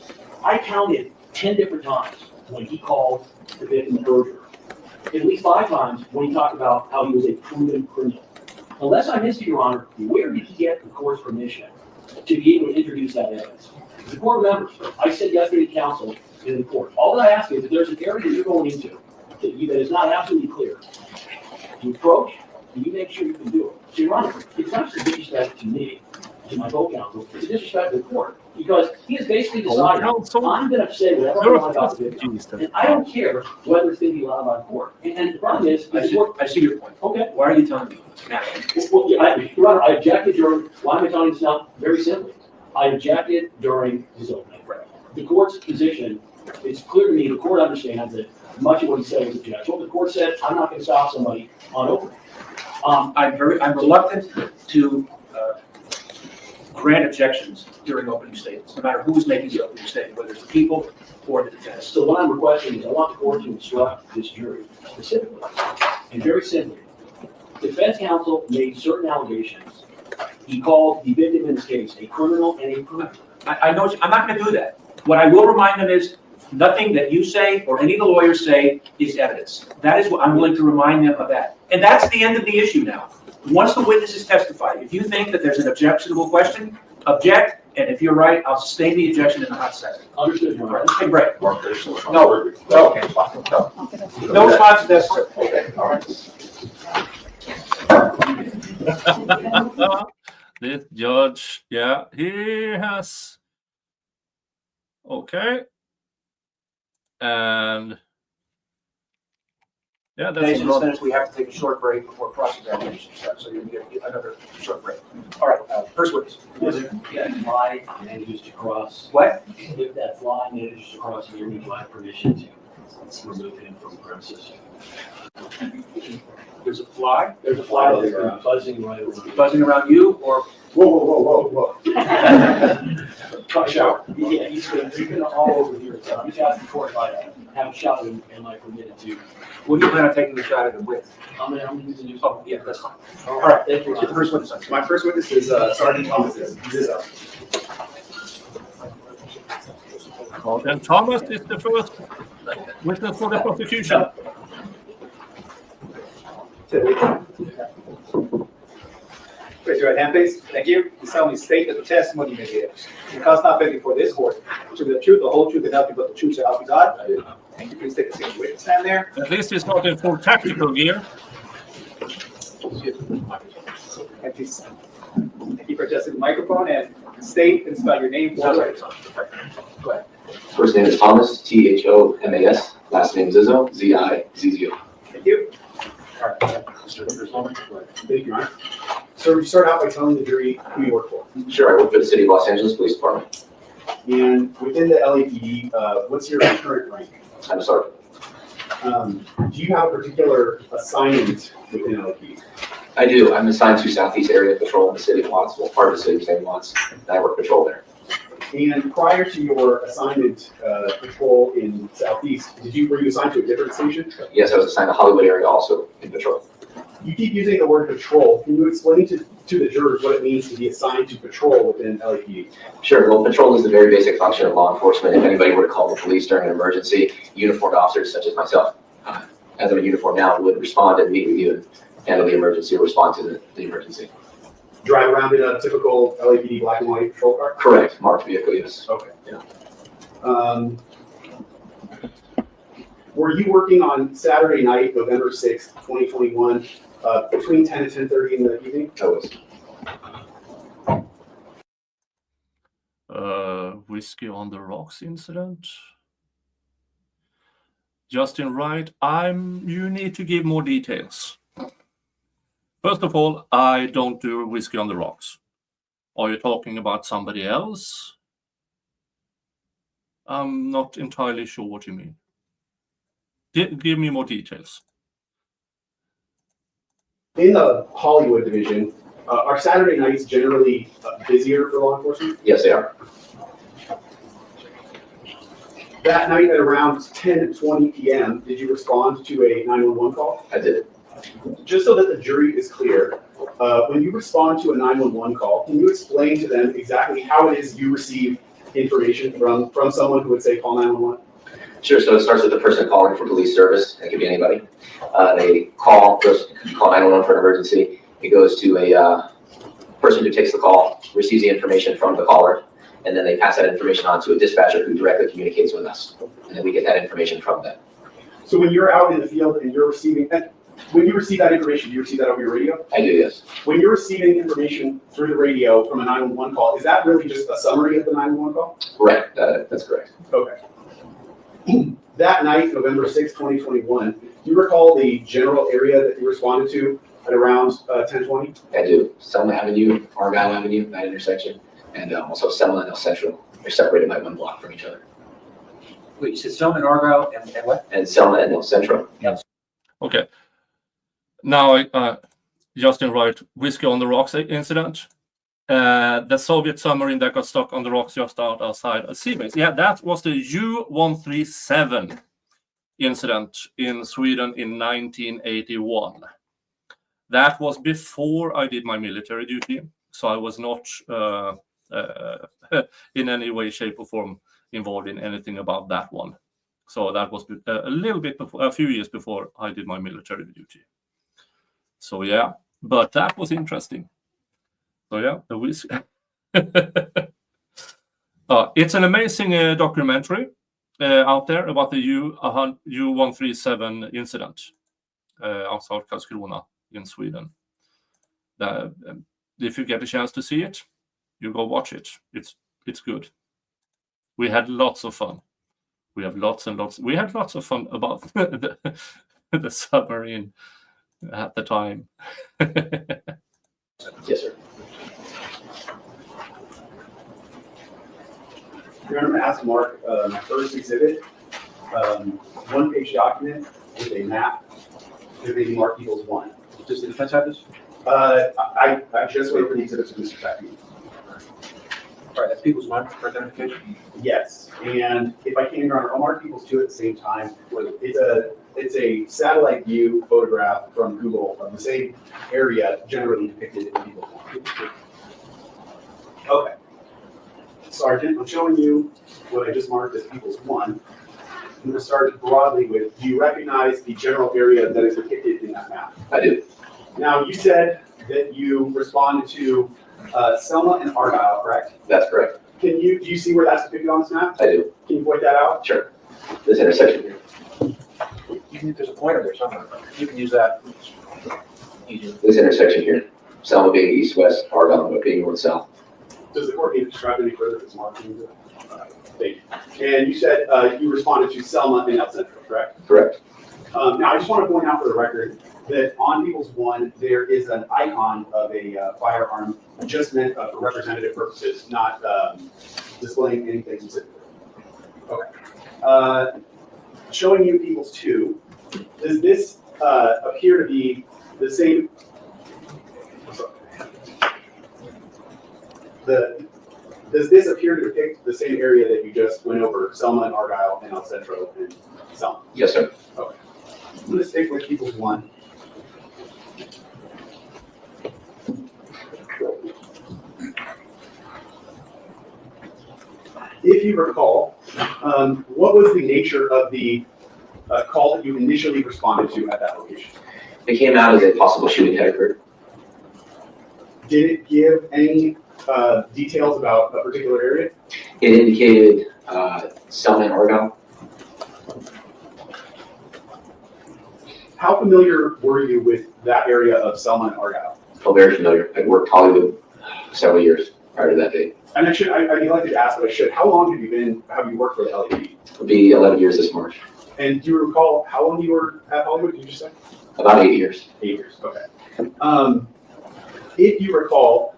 [SPEAKER 3] I counted 10 different times when he called the victim a perjurer. At least 5 times when he talked about how he was a proven criminal. Unless I missed it, Your Honor, where did he get the court's permission to be able to introduce that evidence? The court remembers, I said yesterday to counsel in the court, all that I ask is if there's an area that you're going into that is not absolutely clear, you approach, and you make sure you can do it. So, Your Honor, it's not just a disrespect to me, to my co-counsel, it's a disrespect to the court, because he has basically decided, I'm going to say whatever I want about the victim, and I don't care whether it's going to be allowed by the court. And the problem is,
[SPEAKER 4] I see your point.
[SPEAKER 3] okay.
[SPEAKER 4] Why are you telling me now?
[SPEAKER 3] Well, yeah, Your Honor, I objected during, why am I telling you this now? Very simply, I objected during his opening. The court's position, it's clear to me, the court understands that much of what he said was objectionable. The court said, I'm not going to stop somebody on opening.
[SPEAKER 4] I'm reluctant to grant objections during opening statements, no matter who's making the opening statement, whether it's the people or the defense.
[SPEAKER 3] So what I'm requesting is I want the court to instruct this jury specifically, and very simply, defense counsel made certain allegations. He called the victim in this case a criminal and a perjurer.
[SPEAKER 4] I know, I'm not going to do that. What I will remind them is, nothing that you say or any of the lawyers say is evidence. That is what I'm willing to remind them of that. And that's the end of the issue now. Once the witnesses testify, if you think that there's an objectionable question, object, and if you're right, I'll sustain the objection in a hot second.
[SPEAKER 3] Understood, Your Honor.
[SPEAKER 4] Let's take a break.
[SPEAKER 6] No.
[SPEAKER 4] No response to this.
[SPEAKER 6] Okay, all right.
[SPEAKER 2] This judge, yeah, he has. Okay. And yeah, that's a lot.
[SPEAKER 4] We have to take a short break before cross-examination starts, so you're going to get another short break. All right, first witness.
[SPEAKER 3] If that fly manages to cross.
[SPEAKER 4] What?
[SPEAKER 3] If that fly manages to cross, you need my permission to remove him from premises.
[SPEAKER 4] There's a fly
[SPEAKER 3] There's a fly that's been buzzing right around.
[SPEAKER 4] buzzing around you, or
[SPEAKER 5] Whoa, whoa, whoa, whoa, whoa.
[SPEAKER 3] Shower. Yeah, he's been all over here. So he's asked before if I have a shot and am I permitted to?
[SPEAKER 4] what do you plan on taking the shot at him with?
[SPEAKER 3] I'm using your.
[SPEAKER 4] Oh, yeah, that's fine.
[SPEAKER 3] All right, thank you.
[SPEAKER 4] Get the first witness.
[SPEAKER 5] My first witness is Sergeant Thomas Zizzo.
[SPEAKER 2] Well, then Thomas is the first witness for the prosecution.
[SPEAKER 7] Raise your right hand, please. Thank you. You solemnly state that the testimony you may give in the cause not pending before this court, to the truth, the whole truth, and nothing but the truth, so help you God. Thank you. Please take a seat. Witness stand there.
[SPEAKER 2] At least he's not in full tactical gear.
[SPEAKER 7] And please, thank you for adjusting the microphone and state and spell your name. Go ahead.
[SPEAKER 10] First name is Thomas, Thomas. Last name Zizzo, Zizzo.
[SPEAKER 7] Thank you.
[SPEAKER 5] All right. Thank you, Your Honor. So you start out by telling the jury who you work for.
[SPEAKER 10] Sure, I work for the City of Los Angeles Police Department.
[SPEAKER 5] And within the LAPD, what's your current rank?
[SPEAKER 10] I'm a sergeant.
[SPEAKER 5] Do you have a particular assignment within LAPD?
[SPEAKER 10] I do. I'm assigned to Southeast Area Patrol in the City of Watts, well, part of the City of St. Watts, and I work patrol there.
[SPEAKER 5] And prior to your assignment patrol in Southeast, were you assigned to a different station?
[SPEAKER 10] Yes, I was assigned to Hollywood area also in patrol.
[SPEAKER 5] You keep using the word patrol. Can you explain to the jurors what it means to be assigned to patrol within LAPD?
[SPEAKER 10] Sure, well, patrol is the very basic function of law enforcement. If anybody were to call the police during an emergency, uniformed officers such as myself, as I'm a uniform now, would respond and meet with you and handle the emergency or respond to the emergency.
[SPEAKER 5] Drive around in a typical LAPD black and white patrol car?
[SPEAKER 10] Correct, marked vehicle, yes.
[SPEAKER 5] Okay.
[SPEAKER 10] Yeah.
[SPEAKER 5] Were you working on Saturday night, November 6th, 2021, between 10 and 10:30 in the evening?
[SPEAKER 10] I was.
[SPEAKER 2] Whiskey on the Rocks incident. Justin Wright, you need to give more details. First of all, I don't do Whiskey on the Rocks. Are you talking about somebody else? I'm not entirely sure what you mean. Give me more details.
[SPEAKER 5] In the Hollywood division, are Saturday nights generally busier for law enforcement?
[SPEAKER 10] Yes, they are.
[SPEAKER 5] That night at around 10:20 p.m., did you respond to a 911 call?
[SPEAKER 10] I did.
[SPEAKER 5] Just so that the jury is clear, when you respond to a 911 call, can you explain to them exactly how it is you receive information from someone who would say call 911?
[SPEAKER 10] Sure, so it starts with the person calling for police service. It could be anybody. They call 911 for an emergency. It goes to a person who takes the call, receives the information from the caller, and then they pass that information on to a dispatcher who directly communicates with us. And then we get that information from them.
[SPEAKER 5] So when you're out in the field and you're receiving that, when you receive that information, do you receive that over your radio?
[SPEAKER 10] I do, yes.
[SPEAKER 5] When you're receiving information through the radio from a 911 call, is that really just a summary of the 911 call?
[SPEAKER 10] Correct, that's correct.
[SPEAKER 5] Okay. That night, November 6, 2021, do you recall the general area that you responded to at around 10:20?
[SPEAKER 10] I do. Selma Avenue, Argyle Avenue, that intersection, and also Selma and El Central. They're separated by 1 block from each other.
[SPEAKER 4] Wait, you said Selma and Argyle and what?
[SPEAKER 10] And Selma and El Centro.
[SPEAKER 2] Okay. Now, Justin Wright, Whiskey on the Rocks incident. The Soviet submarine that got stuck on the rocks just outside a sea base. Yeah, that was the U-137 incident in Sweden in 1981. That was before I did my military duty, so I was not in any way, shape, or form involved in anything about that one. So that was a little bit before, a few years before I did my military duty. So yeah, but that was interesting. So yeah, the whiskey. It's an amazing documentary out there about the U-137 incident outside Karlskrona in Sweden. If you get a chance to see it, you go watch it. It's good. We had lots of fun. We have lots and lots. We had lots of fun about the submarine at the time.
[SPEAKER 10] Yes, sir.
[SPEAKER 5] You're going to ask Mark, my first exhibit one-page document with a map. It may be marked equals 1.
[SPEAKER 4] Does the defense have this?
[SPEAKER 5] I just wait for the exhibits to be back.
[SPEAKER 4] All right, that's people's one for identification.
[SPEAKER 5] Yes, and if I can, Your Honor, I'll mark equals 2 at the same time. It's a satellite view photograph from Google of the same area generally depicted in people's one. Okay. Sergeant, I'm showing you what I just marked as people's 1. I'm going to start broadly with, do you recognize the general area that is depicted in that map?
[SPEAKER 10] I do.
[SPEAKER 5] Now, you said that you responded to Selma and Argyle, correct?
[SPEAKER 10] That's correct.
[SPEAKER 5] Do you see where that's depicted on this map?
[SPEAKER 10] I do.
[SPEAKER 5] Can you point that out?
[SPEAKER 10] Sure. This intersection here.
[SPEAKER 4] Even if there's a pointer there somewhere, you can use that.
[SPEAKER 10] This intersection here. Selma being east-west, Argonne being north-south.
[SPEAKER 5] Does the court need to describe any further if it's marking? Thank you. And you said you responded to Selma and El Centro, correct?
[SPEAKER 10] Correct.
[SPEAKER 5] Now, I just want to point out for the record that on People's One, there is an icon of a firearm just meant for representative purposes, not displaying anything specific. Okay. Showing you People's Two, does this appear to be the same? Does this appear to depict the same area that you just went over, Selma and Argyle and El Centro and Selma?
[SPEAKER 10] Yes, sir.
[SPEAKER 5] Okay. I'm going to stick with People's One. If you recall, what was the nature of the call that you initially responded to at that location?
[SPEAKER 10] It came out as a possible shooting had occurred.
[SPEAKER 5] Did it give any details about a particular area?
[SPEAKER 10] It indicated Selma and Argonne.
[SPEAKER 5] How familiar were you with that area of Selma and Argyle?
[SPEAKER 10] Oh, very familiar. I'd worked Hollywood several years prior to that date.
[SPEAKER 5] And I should, I'd be likely to ask, but I should. How long have you worked for the LAPD?
[SPEAKER 10] It'll be 11 years this March.
[SPEAKER 5] And do you recall how long you were at Hollywood, did you say?
[SPEAKER 10] About 8 years.
[SPEAKER 5] 8 years, okay. If you recall,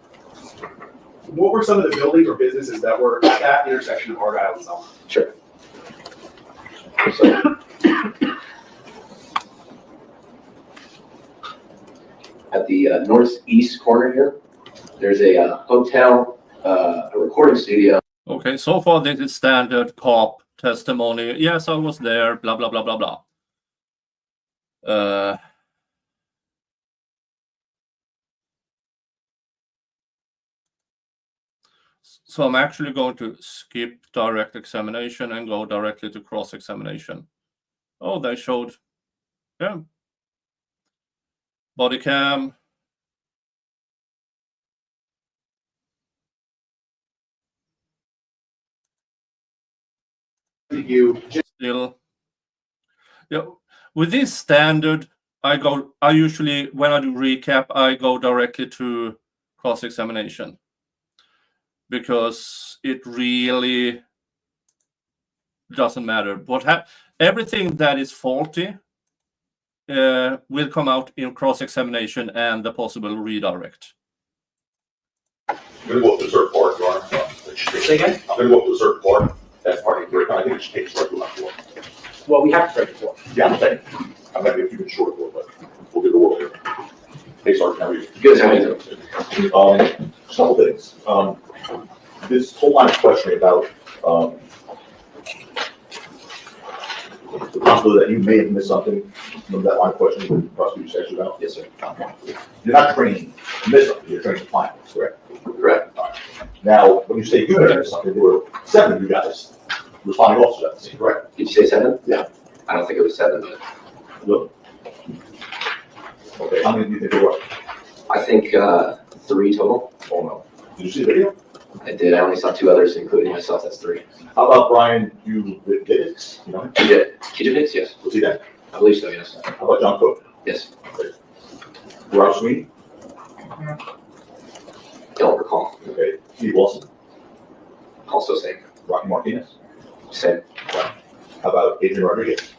[SPEAKER 5] what were some of the buildings or businesses that were at that intersection of Argyle and Selma?
[SPEAKER 10] Sure. So, at the northeast corner here, there's a hotel, a recording studio.
[SPEAKER 2] Okay, so far this is standard cop testimony. Yes, I was there, blah, blah, blah, blah, blah. So I'm actually going to skip direct examination and go directly to cross-examination. Oh, they showed, yeah. Body cam. Still, yeah. With this standard, I usually, when I do recap, I go directly to cross-examination because it really doesn't matter. Everything that is faulty will come out in cross-examination and the possible redirect.
[SPEAKER 6] I'm going to go up to a certain part, Your Honor.
[SPEAKER 4] Say again?
[SPEAKER 6] I'm going to go up to a certain part. That's party-goers. I think it should take strike to left.
[SPEAKER 4] Well, we have to break the floor.
[SPEAKER 6] Yeah, I'm saying. I might be a few bit short for it, but we'll get the world here. Hey, Sergeant, how are you?
[SPEAKER 10] Good, how are you?
[SPEAKER 6] Just a couple things. This whole line of questioning about the possibility that you may have missed something. Remember that line of questioning the prosecutor asked you about?
[SPEAKER 10] Yes, sir.
[SPEAKER 6] You're not trained to miss something, you're trained to find it, correct?
[SPEAKER 10] Correct.
[SPEAKER 6] Now, when you say you missed something, there were 7 of you guys responding officers at the scene, correct?
[SPEAKER 10] Did you say 7?
[SPEAKER 6] Yeah.
[SPEAKER 10] I don't think it was 7, but
[SPEAKER 6] Look. Okay, how many do you think there were?
[SPEAKER 10] I think 3 total.
[SPEAKER 6] Oh, no. Did you see the video?
[SPEAKER 10] I did. I only saw 2 others, including myself. That's 3.
[SPEAKER 6] How about Brian, you did it, you know?
[SPEAKER 10] You did. Kijevix? Yes.
[SPEAKER 6] Was he that?
[SPEAKER 10] I believe so, yes.
[SPEAKER 6] How about John Cook?
[SPEAKER 10] Yes.
[SPEAKER 6] Rob Sweeney?
[SPEAKER 10] Don't recall.
[SPEAKER 6] Okay. Steve Wilson?
[SPEAKER 10] Also same.
[SPEAKER 6] Rocky Martinez?
[SPEAKER 10] Same.
[SPEAKER 6] How about Adrian Rodriguez?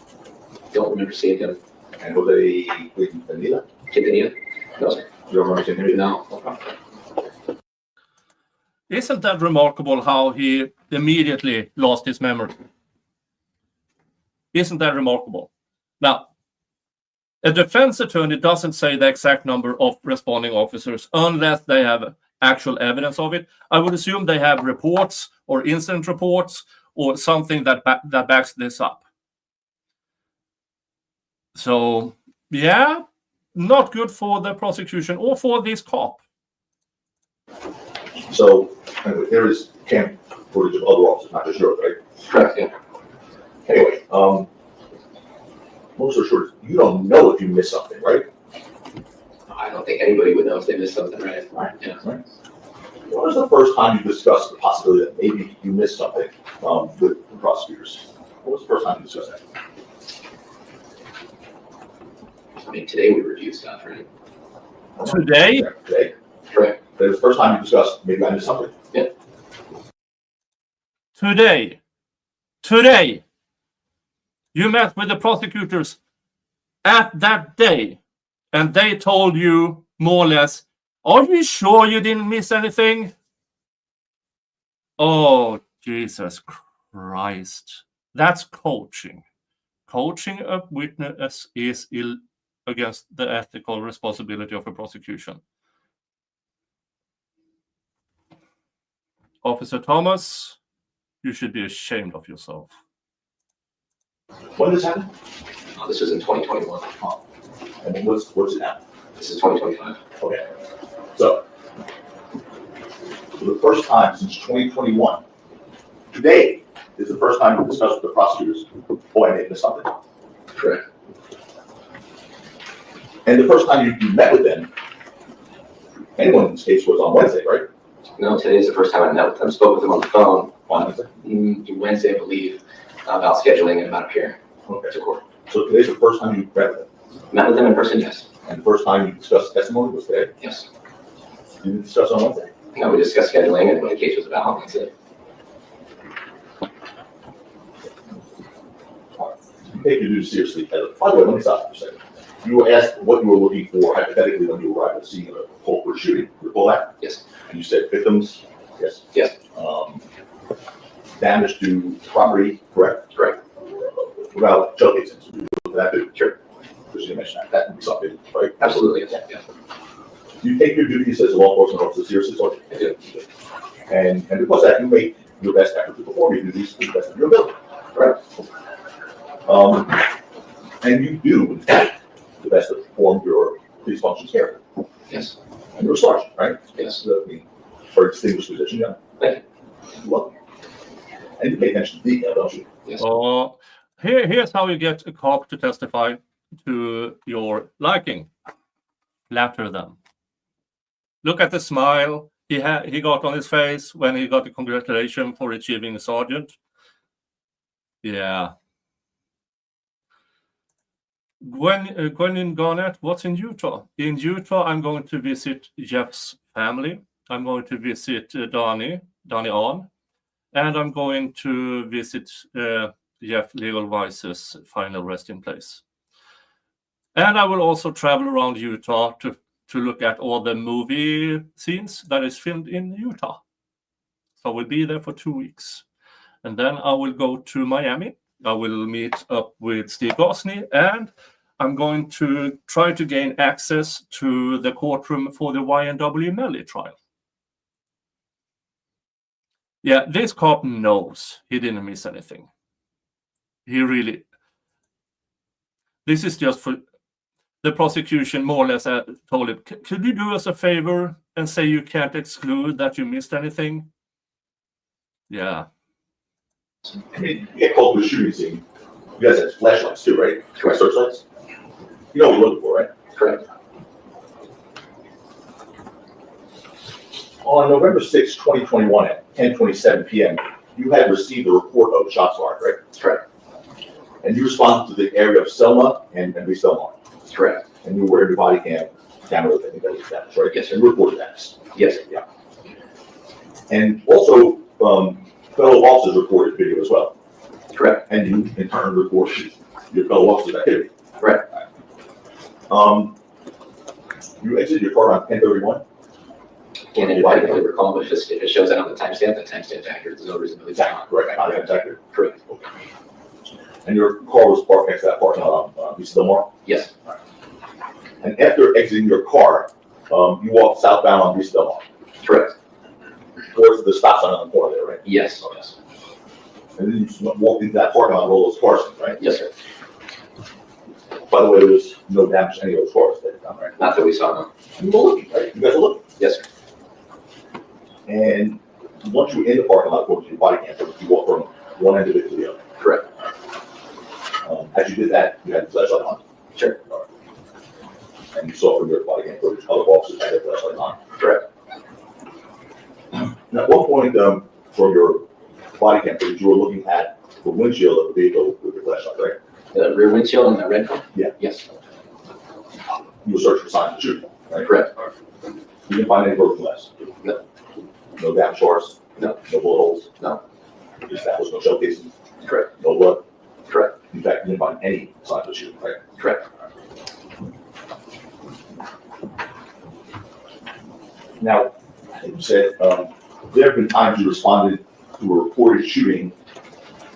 [SPEAKER 10] Don't remember seeing him.
[SPEAKER 6] And Jose Anila?
[SPEAKER 10] Quintanilla? No.
[SPEAKER 6] You don't remember seeing him either?
[SPEAKER 10] No.
[SPEAKER 6] Okay.
[SPEAKER 2] Isn't that remarkable how he immediately lost his memory? Isn't that remarkable? Now, a defense attorney doesn't say the exact number of responding officers unless they have actual evidence of it. I would assume they have reports or incident reports or something that backs this up. So, yeah, not good for the prosecution or for this cop.
[SPEAKER 6] So, anyway, there is camp footage of other officers, not just yours, right?
[SPEAKER 10] Correct, yeah.
[SPEAKER 6] Anyway, most are short, you don't know if you missed something, right?
[SPEAKER 10] I don't think anybody would know if they missed something, right? Yeah.
[SPEAKER 6] Right. When was the first time you discussed the possibility that maybe you missed something with the prosecutors? What was the first time you discussed that?
[SPEAKER 10] I mean, today we reviewed stuff, right?
[SPEAKER 2] Today?
[SPEAKER 6] Yeah, today.
[SPEAKER 10] Correct.
[SPEAKER 6] That was the first time you discussed maybe I missed something.
[SPEAKER 10] Yeah.
[SPEAKER 2] Today. You met with the prosecutors at that day, and they told you more or less, are you sure you didn't miss anything? Oh, Jesus Christ. That's coaching. Coaching a witness is against the ethical responsibility of a prosecution. Officer Thomas, you should be ashamed of yourself.
[SPEAKER 6] When did this happen?
[SPEAKER 10] Oh, this was in 2021.
[SPEAKER 6] And then what's it now?
[SPEAKER 10] This is 2025.
[SPEAKER 6] Okay. So, for the first time since 2021, today is the first time you discussed with the prosecutors, oh, I may have missed something.
[SPEAKER 10] Correct.
[SPEAKER 6] And the first time you met with them, anyone in this case, was on Wednesday, right?
[SPEAKER 10] No, today is the first time I met with them. Spoke with them on the phone
[SPEAKER 6] On Wednesday?
[SPEAKER 10] Wednesday, I believe, about scheduling and about appearing
[SPEAKER 6] Okay.
[SPEAKER 10] to court.
[SPEAKER 6] So today's the first time you met with them?
[SPEAKER 10] Met with them in person, yes.
[SPEAKER 6] And the first time you discussed testimony was today?
[SPEAKER 10] Yes.
[SPEAKER 6] You didn't discuss on Wednesday?
[SPEAKER 10] No, we discussed scheduling and what the case was about on Wednesday.
[SPEAKER 6] You take your duty seriously. By the way, let me stop for a second. You were asked what you were looking for hypothetically when you arrived at the scene of a culprit shooting. Recall that?
[SPEAKER 10] Yes.
[SPEAKER 6] And you said victims? Yes.
[SPEAKER 10] Yes.
[SPEAKER 6] Damage to property, correct?
[SPEAKER 10] Correct.
[SPEAKER 6] Without shell casings. You look at that too?
[SPEAKER 10] Sure.
[SPEAKER 6] Because you mentioned that. That would be something, right?
[SPEAKER 10] Absolutely, yes. Yeah.
[SPEAKER 6] You take your duties as a law enforcement officer seriously, don't you?
[SPEAKER 10] I do.
[SPEAKER 6] And because of that, you make your best effort to perform your duties to the best of your ability, right? And you do, in fact, the best to perform your police functions carefully.
[SPEAKER 10] Yes.
[SPEAKER 6] And you're a sergeant, right?
[SPEAKER 10] Yes.
[SPEAKER 6] I mean, for a distinguished position, yeah.
[SPEAKER 10] Thank
[SPEAKER 6] you. Welcome. And you pay attention to detail, don't you?
[SPEAKER 10] Yes.
[SPEAKER 2] Here's how you get a cop to testify to your liking. Flatter them. Look at the smile he got on his face when he got the congratulation for achieving a sergeant. Yeah. Gwen Garnett, what's in Utah? In Utah, I'm going to visit Jeff's family. I'm going to visit Donnie Ahn, and I'm going to visit Jeff Legalwise's final resting place. And I will also travel around Utah to look at all the movie scenes that is filmed in Utah. So we'll be there for 2 weeks. And then I will go to Miami. I will meet up with Steve Gosney, and I'm going to try to gain access to the courtroom for the YNW Melly trial. Yeah, this cop knows he didn't miss anything. This is just for the prosecution, more or less told him, could you do us a favor and say you can't exclude that you missed anything? Yeah.
[SPEAKER 6] I mean, you get called to a shooting scene. You guys have flashlights too, right? Correct. Searchlights? You know what you're looking for, right?
[SPEAKER 10] Correct.
[SPEAKER 6] On November 6, 2021 at 10:27 p.m., you had received a report of shots fired, right?
[SPEAKER 10] Correct.
[SPEAKER 6] And you responded to the area of Selma and East Selma.
[SPEAKER 10] Correct.
[SPEAKER 6] And you were in your body cam camera, I think that was established, right?
[SPEAKER 10] Yes.
[SPEAKER 6] And you reported that.
[SPEAKER 10] Yes.
[SPEAKER 6] Yeah. And also, fellow officers reported video as well.
[SPEAKER 10] Correct.
[SPEAKER 6] And you, in turn, reported your fellow officers' activity.
[SPEAKER 10] Correct.
[SPEAKER 6] You exited your car around 10:31.
[SPEAKER 10] Can't anybody really recall, but if it shows that on the timestamp, that timestamp's accurate. There's no reason to believe it's not.
[SPEAKER 6] Correct. Exactly.
[SPEAKER 10] Correct.
[SPEAKER 6] And your car was parked next to that parking lot on East Delmar?
[SPEAKER 10] Yes,
[SPEAKER 6] And after exiting your car, you walked southbound on East Delmar,
[SPEAKER 10] correct.
[SPEAKER 6] towards the stop sign on the corner there, right?
[SPEAKER 10] Yes, yes,
[SPEAKER 6] And then you walked into that parking lot with all those cars, right?
[SPEAKER 10] yes, sir.
[SPEAKER 6] By the way, there was no damage to any of those cars that time, right?
[SPEAKER 10] Not that we saw, no.
[SPEAKER 6] You were looking, right? You guys were looking.
[SPEAKER 10] Yes, sir.
[SPEAKER 6] And once you were in the parking lot, according to your body cam, you walked from one end of it to the other.
[SPEAKER 10] Correct.
[SPEAKER 6] As you did that, you had the flashlight on.
[SPEAKER 10] Sure.
[SPEAKER 6] All right. And you saw from your body cam footage, other officers had their flashlight on.
[SPEAKER 10] Correct.
[SPEAKER 6] Now, at one point, from your body cam footage, you were looking at the windshield of the vehicle with your flashlight, right?
[SPEAKER 10] The rear windshield on the red car?
[SPEAKER 6] Yeah.
[SPEAKER 10] Yes,
[SPEAKER 6] You were searching for signs of shooting, right?
[SPEAKER 10] correct.
[SPEAKER 6] You didn't find any broken glass?
[SPEAKER 10] No.
[SPEAKER 6] No damage scars?
[SPEAKER 10] No.
[SPEAKER 6] No bullet holes?
[SPEAKER 10] No.
[SPEAKER 6] You established no shell casings?
[SPEAKER 10] Correct.
[SPEAKER 6] No blood?
[SPEAKER 10] Correct.
[SPEAKER 6] In fact, you didn't find any signs of shooting, right?
[SPEAKER 10] Correct.
[SPEAKER 6] Now, I think you said, there have been times you responded to a reported shooting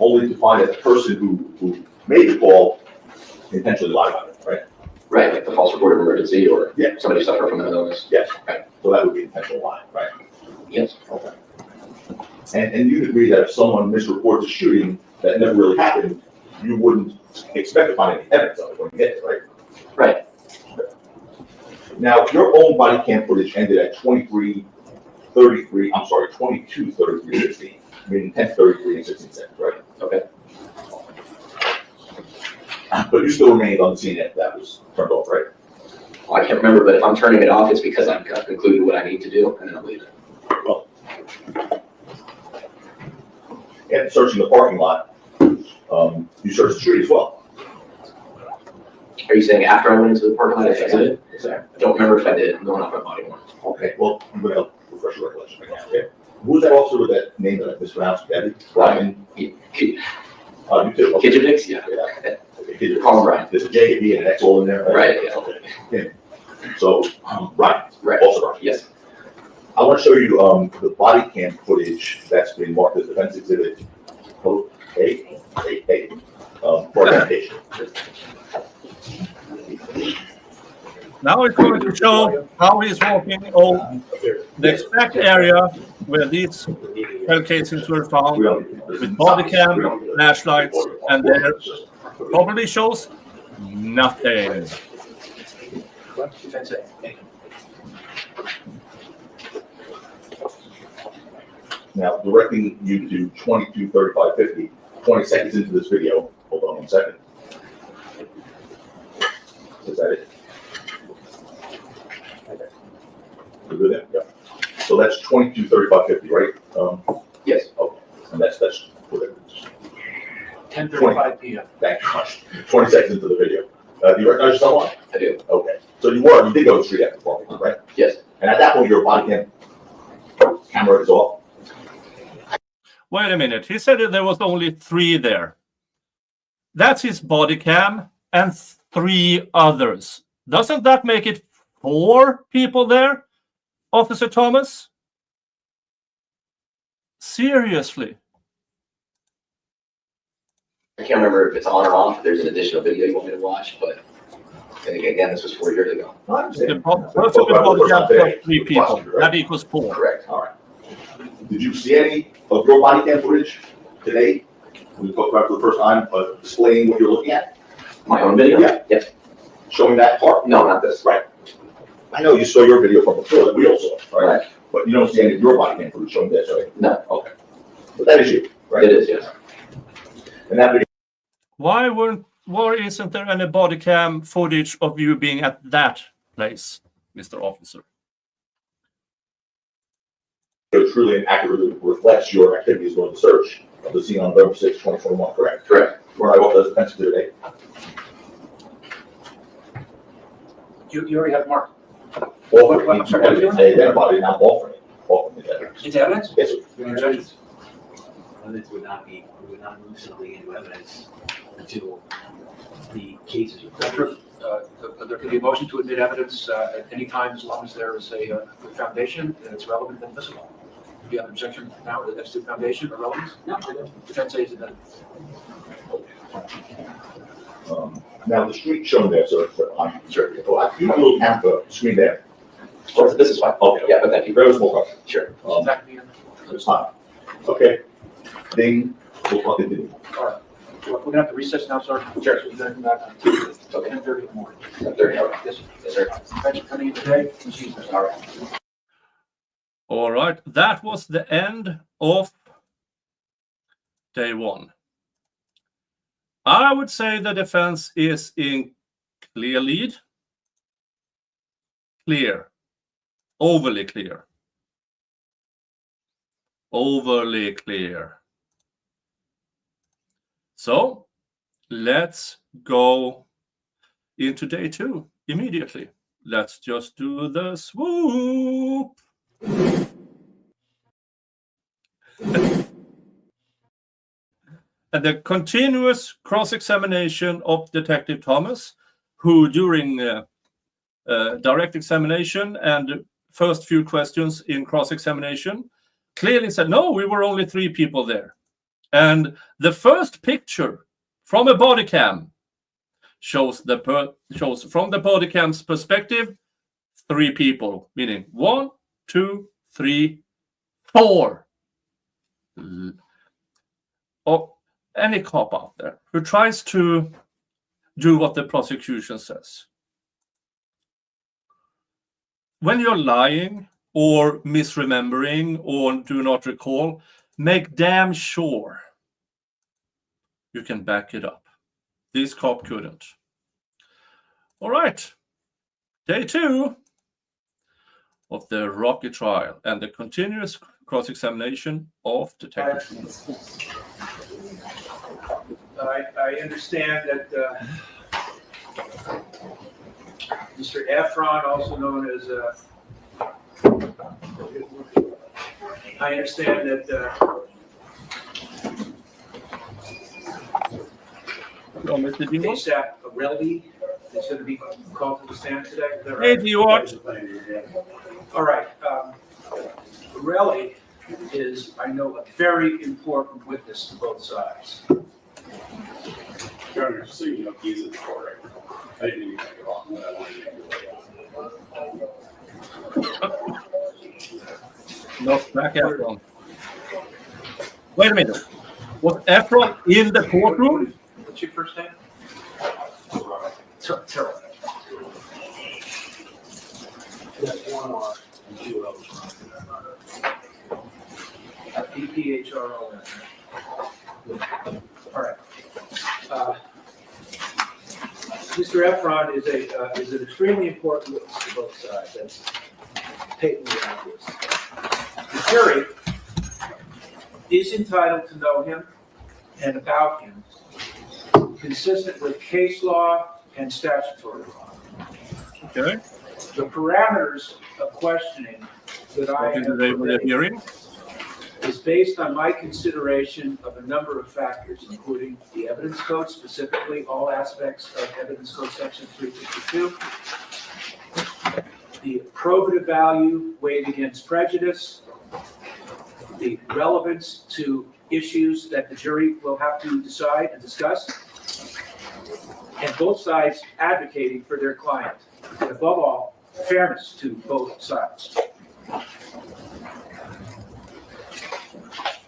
[SPEAKER 6] only to find that the person who made the call intentionally lied about it, right?
[SPEAKER 10] Right, like the false report of emergency or
[SPEAKER 6] Yeah.
[SPEAKER 10] somebody suffer from an illness.
[SPEAKER 6] Yes.
[SPEAKER 10] Right.
[SPEAKER 6] So that would be intentional lying, right?
[SPEAKER 10] Yes.
[SPEAKER 6] Okay. And you'd agree that if someone misreports a shooting that never really happened, you wouldn't expect to find any evidence of it when you get there, right?
[SPEAKER 10] Right.
[SPEAKER 6] Now, your own body cam footage ended at 22:33:16, meaning 10:33 and 16 seconds, right?
[SPEAKER 10] Okay.
[SPEAKER 6] But you still remained on the scene after that was turned off, right?
[SPEAKER 10] Well, I can't remember, but if I'm turning it off, it's because I've concluded what I need to do and then I'll leave it.
[SPEAKER 6] Well, after searching the parking lot, you searched the street as well.
[SPEAKER 10] Are you saying after I went into the parking lot, I
[SPEAKER 6] Yes,
[SPEAKER 10] exited?
[SPEAKER 6] Exactly.
[SPEAKER 10] I don't remember if I did. I'm going off my body one.
[SPEAKER 6] Okay, well, I'm gonna help refresh your recollection right now, okay? Who was that officer with that name that I mispronounced, Gabby? Brian? You too? Okay.
[SPEAKER 10] Kitchevix? Yeah.
[SPEAKER 6] Yeah. Okay,
[SPEAKER 10] Call him Brian.
[SPEAKER 6] There's a J, a B, and an X all in there?
[SPEAKER 10] Right, yeah.
[SPEAKER 6] Okay. Yeah. So, Brian?
[SPEAKER 10] Right.
[SPEAKER 6] Also Brian?
[SPEAKER 10] Yes.
[SPEAKER 6] I want to show you, the body cam footage that's been marked as defense exhibit A, for identification.
[SPEAKER 2] Now it's going to show how he's walking on the exact area where these shell casings were found with body cam, flashlights, and there probably shows nothing.
[SPEAKER 4] Defense A.
[SPEAKER 6] Now, directing you to 22:35:50, 20 seconds into this video. Hold on 1 second. Is that it? We're good there? Yeah. So that's 22:35:50, right?
[SPEAKER 10] Yes.
[SPEAKER 6] Okay. And that's whatever.
[SPEAKER 4] 10:35 p.m.
[SPEAKER 6] Thank you much. 20 seconds into the video. Do you recognize yourself?
[SPEAKER 10] I do.
[SPEAKER 6] Okay. So you did go to the street after the parking, right?
[SPEAKER 10] Yes.
[SPEAKER 6] And at that point, your body camera is off.
[SPEAKER 2] Wait a minute. He said that there was only 3 there. That's his body cam and 3 others. Doesn't that make it 4 people there, Officer Thomas? Seriously?
[SPEAKER 10] I can't remember if it's on or off, if there's an additional video you want me to watch, but again, this was 4 years ago.
[SPEAKER 6] I understand.
[SPEAKER 2] The person with body cam plus 3 people. That equals 4.
[SPEAKER 10] Correct.
[SPEAKER 6] All right. Did you see any of your body cam footage today? When you talked about it for the first time, displaying what you're looking at,
[SPEAKER 10] My own video?
[SPEAKER 6] Yeah.
[SPEAKER 10] Yes.
[SPEAKER 6] showing that part?
[SPEAKER 10] No, not this.
[SPEAKER 6] Right. I know you saw your video from before that we all saw, right?
[SPEAKER 10] Right.
[SPEAKER 6] But you don't see any of your body cam footage showing this, right?
[SPEAKER 10] No.
[SPEAKER 6] Okay. But that is you, right?
[SPEAKER 10] It is, yes.
[SPEAKER 6] And that video.
[SPEAKER 2] Why isn't there any body cam footage of you being at that place, Mr. Officer?
[SPEAKER 6] Truly and accurately reflects your activities during the search of the scene on November 6, 2021, correct?
[SPEAKER 10] Correct.
[SPEAKER 6] Where I walked those defense today.
[SPEAKER 4] You already have marked.
[SPEAKER 6] Offering,
[SPEAKER 4] I'm sorry, what are you doing?
[SPEAKER 6] they identified, not offering the evidence.
[SPEAKER 4] It's evidence?
[SPEAKER 6] Yes, sir.
[SPEAKER 4] Your judges.
[SPEAKER 3] Evidence would not move something into evidence until the cases are
[SPEAKER 4] After,
[SPEAKER 3] closed.
[SPEAKER 4] there can be a motion to admit evidence at any time as long as there is a good foundation and it's relevant and admissible. Do you have an objection now as to foundation or relevance?
[SPEAKER 3] No, I don't.
[SPEAKER 4] Defense says it doesn't.
[SPEAKER 6] Now, the street shown there, sir, I'm sure, you have a little camper screen there.
[SPEAKER 10] Sure, this is fine.
[SPEAKER 6] Okay.
[SPEAKER 10] Yeah, but thank you.
[SPEAKER 6] Very small question.
[SPEAKER 10] Sure.
[SPEAKER 4] Back to the end.
[SPEAKER 6] It's fine. Okay. Ding, we'll fucking do.
[SPEAKER 4] All right. We're gonna have to recess now, sir. Sure. We're gonna come back on Tuesday.
[SPEAKER 10] Okay.
[SPEAKER 4] 10:30 in the morning.
[SPEAKER 10] 10:30, all right.
[SPEAKER 4] Yes,
[SPEAKER 10] Yes, sir.
[SPEAKER 4] thanks for coming in today.
[SPEAKER 10] All right.
[SPEAKER 2] All right, that was the end of day one. I would say the defense is in clear lead. Clear. Overly clear. Overly clear. So let's go into day two immediately. Let's just do the swoop. And the continuous cross-examination of Detective Thomas, who during direct examination and first few questions in cross-examination clearly said, no, we were only 3 people there. And the first picture from a body cam shows from the body cam's perspective 3 people, meaning 1, 2, 3, 4. Oh, any cop out there who tries to do what the prosecution says. When you're lying or misremembering or do not recall, make damn sure you can back it up. This cop couldn't. All right. Day 2 of the Rocky trial and the continuous cross-examination of detectives.
[SPEAKER 4] I understand that Mr. Efron, also known as, I understand that ASAP Relly is going to be called to the stand today. Is that right?
[SPEAKER 2] Hey, do you want?
[SPEAKER 4] All right. Relly is, I know, a very important witness to both sides.
[SPEAKER 5] Your Honor, just so you know, he's in the court right now. I didn't even take it off, but I wanted to make it right.
[SPEAKER 2] No, back Efron. Wait a minute. Was Efron in the courtroom?
[SPEAKER 4] What's your first name? Terrell.
[SPEAKER 3] That's 1 R and 2 L's.
[SPEAKER 4] EPHRON. All right. Mr. Efron is an extremely important witness to both sides. That's patently obvious. The jury is entitled to know him and about him, consistent with case law and statutory law.
[SPEAKER 2] Okay.
[SPEAKER 4] The parameters of questioning that I have
[SPEAKER 2] the hearing?
[SPEAKER 4] is based on my consideration of a number of factors, including the evidence code, specifically all aspects of evidence code section 352, the probative value weighed against prejudice, the relevance to issues that the jury will have to decide and discuss, and both sides advocating for their client, and above all, fairness to both sides.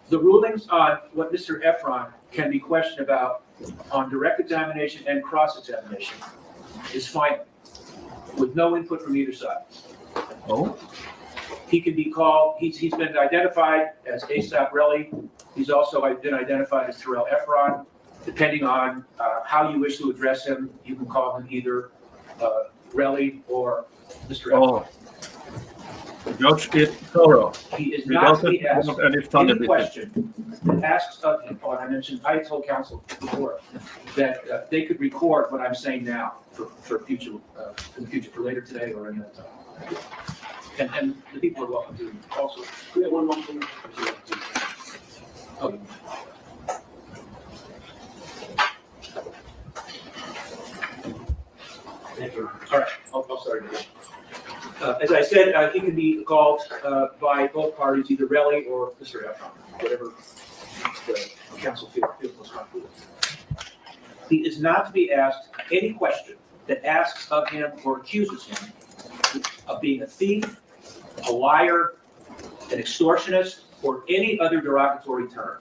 [SPEAKER 4] The rulings on what Mr. Efron can be questioned about on direct examination and cross-examination is final, with no input from either side.
[SPEAKER 2] Oh.
[SPEAKER 4] He can be called, he's been identified as ASAP Relly. He's also been identified as Terrell Efron. Depending on how you wish to address him, you can call him either Relly or Mr. Efron.
[SPEAKER 2] Judge is thorough.
[SPEAKER 4] He is not to be asked any
[SPEAKER 2] funny
[SPEAKER 4] question that asks of him, I mentioned, I told counsel before that they could record what I'm saying now for future, for later today or any other time. And the people are welcome to also.
[SPEAKER 3] We have one more thing.
[SPEAKER 4] Okay.
[SPEAKER 3] Thank you.
[SPEAKER 4] All right, I'll start again. As I said, he can be called by both parties, either Relly or Mr. Efron, whatever the council feels most comfortable with. He is not to be asked any question that asks of him or accuses him of being a thief, a liar, an extortionist, or any other derogatory term.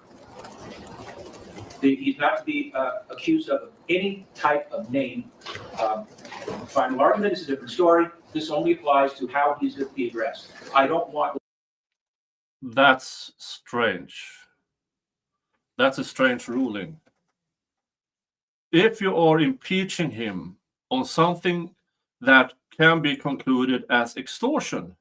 [SPEAKER 4] He's not to be accused of any type of name. Final argument is a different story. This only applies to how he's to be addressed. I don't want.
[SPEAKER 2] That's strange. That's a strange ruling. If you are impeaching him on something that can be concluded as extortion,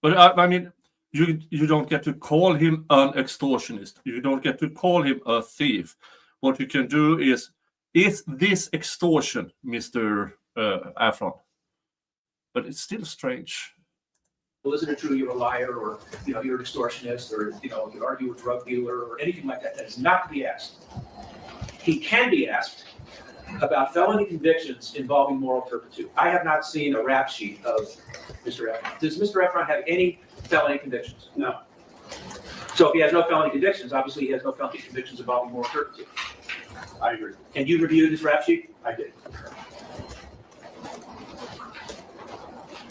[SPEAKER 2] but I mean, you don't get to call him an extortionist. You don't get to call him a thief. What you can do is this extortion, Mr. Efron? But it's still strange.
[SPEAKER 4] Well, isn't it true you're a liar, or you're an extortionist, or you argue with a drug dealer, or anything like that? That is not to be asked. He can be asked about felony convictions involving moral turpitude. I have not seen a rap sheet of Mr. Efron. Does Mr. Efron have any felony convictions?
[SPEAKER 5] No.
[SPEAKER 4] So if he has no felony convictions, obviously he has no felony convictions involving moral turpitude.
[SPEAKER 5] I agree.
[SPEAKER 4] And you reviewed his rap sheet?
[SPEAKER 5] I did.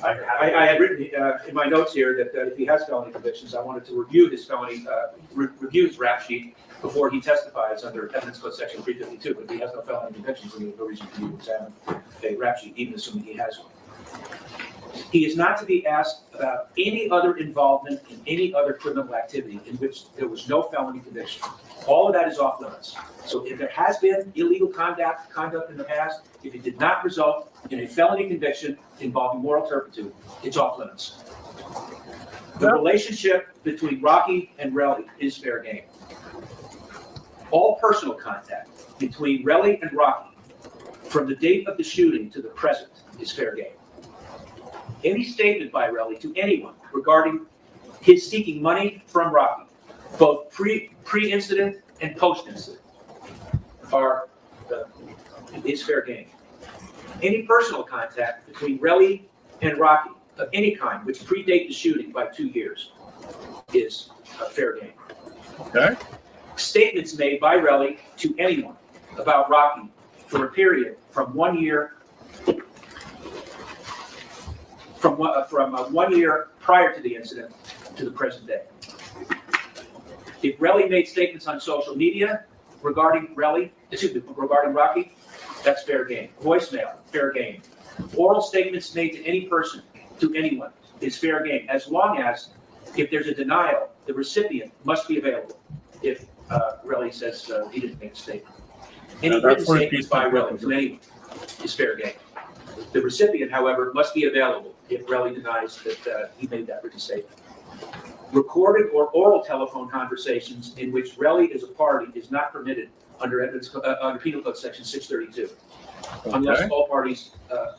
[SPEAKER 4] I had written in my notes here that if he has felony convictions, I wanted to review his review his rap sheet before he testifies under Evidence Code Section 352. But if he has no felony convictions, then there's no reason for you to examine a rap sheet, even assuming he has one. He is not to be asked about any other involvement in any other criminal activity in which there was no felony conviction. All of that is off limits. So if there has been illegal conduct in the past, if it did not result in a felony conviction involving moral turpitude, it's off limits. The relationship between Rocky and Relly is fair game. All personal contact between Relly and Rocky from the date of the shooting to the present is fair game. Any statement by Relly to anyone regarding his seeking money from Rocky, both pre-incident and post-incident, is fair game. Any personal contact between Relly and Rocky of any kind, which predate the shooting by 2 years, is fair game.
[SPEAKER 2] Okay.
[SPEAKER 4] Statements made by Relly to anyone about Rocky for a period from 1 year from 1 year prior to the incident to the present day. If Relly made statements on social media regarding Rocky, that's fair game. Voicemail, fair game. Oral statements made to any person, to anyone, is fair game, as long as, if there's a denial, the recipient must be available. If Relly says he didn't make a statement. Any written statements by Relly to anyone is fair game. The recipient, however, must be available if Relly denies that he made that written statement. Recorded or oral telephone conversations in which Relly is a party is not permitted under Penal Code Section 632, unless all parties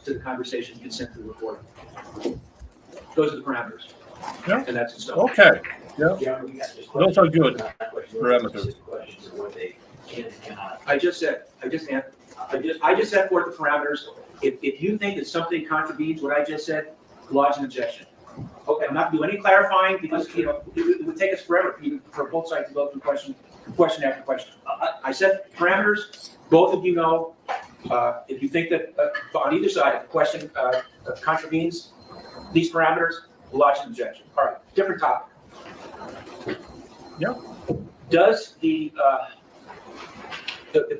[SPEAKER 4] to the conversation consent to the recording. Those are the parameters, and that's installed.
[SPEAKER 2] Okay. Yeah.
[SPEAKER 3] Yeah, we got just
[SPEAKER 2] Those are good
[SPEAKER 3] parameters.
[SPEAKER 2] parameters.
[SPEAKER 3] Questions of what they can and cannot.
[SPEAKER 4] I just set forth the parameters. If you think that something contravenes what I just said, lodge an objection. Okay, I'm not doing any clarifying because it would take us forever for both sides to go through question after question. I set parameters. Both of you know if you think that on either side, if the question contravenes these parameters, lodge an objection. All right, different topic.
[SPEAKER 2] Yeah.
[SPEAKER 4] Does the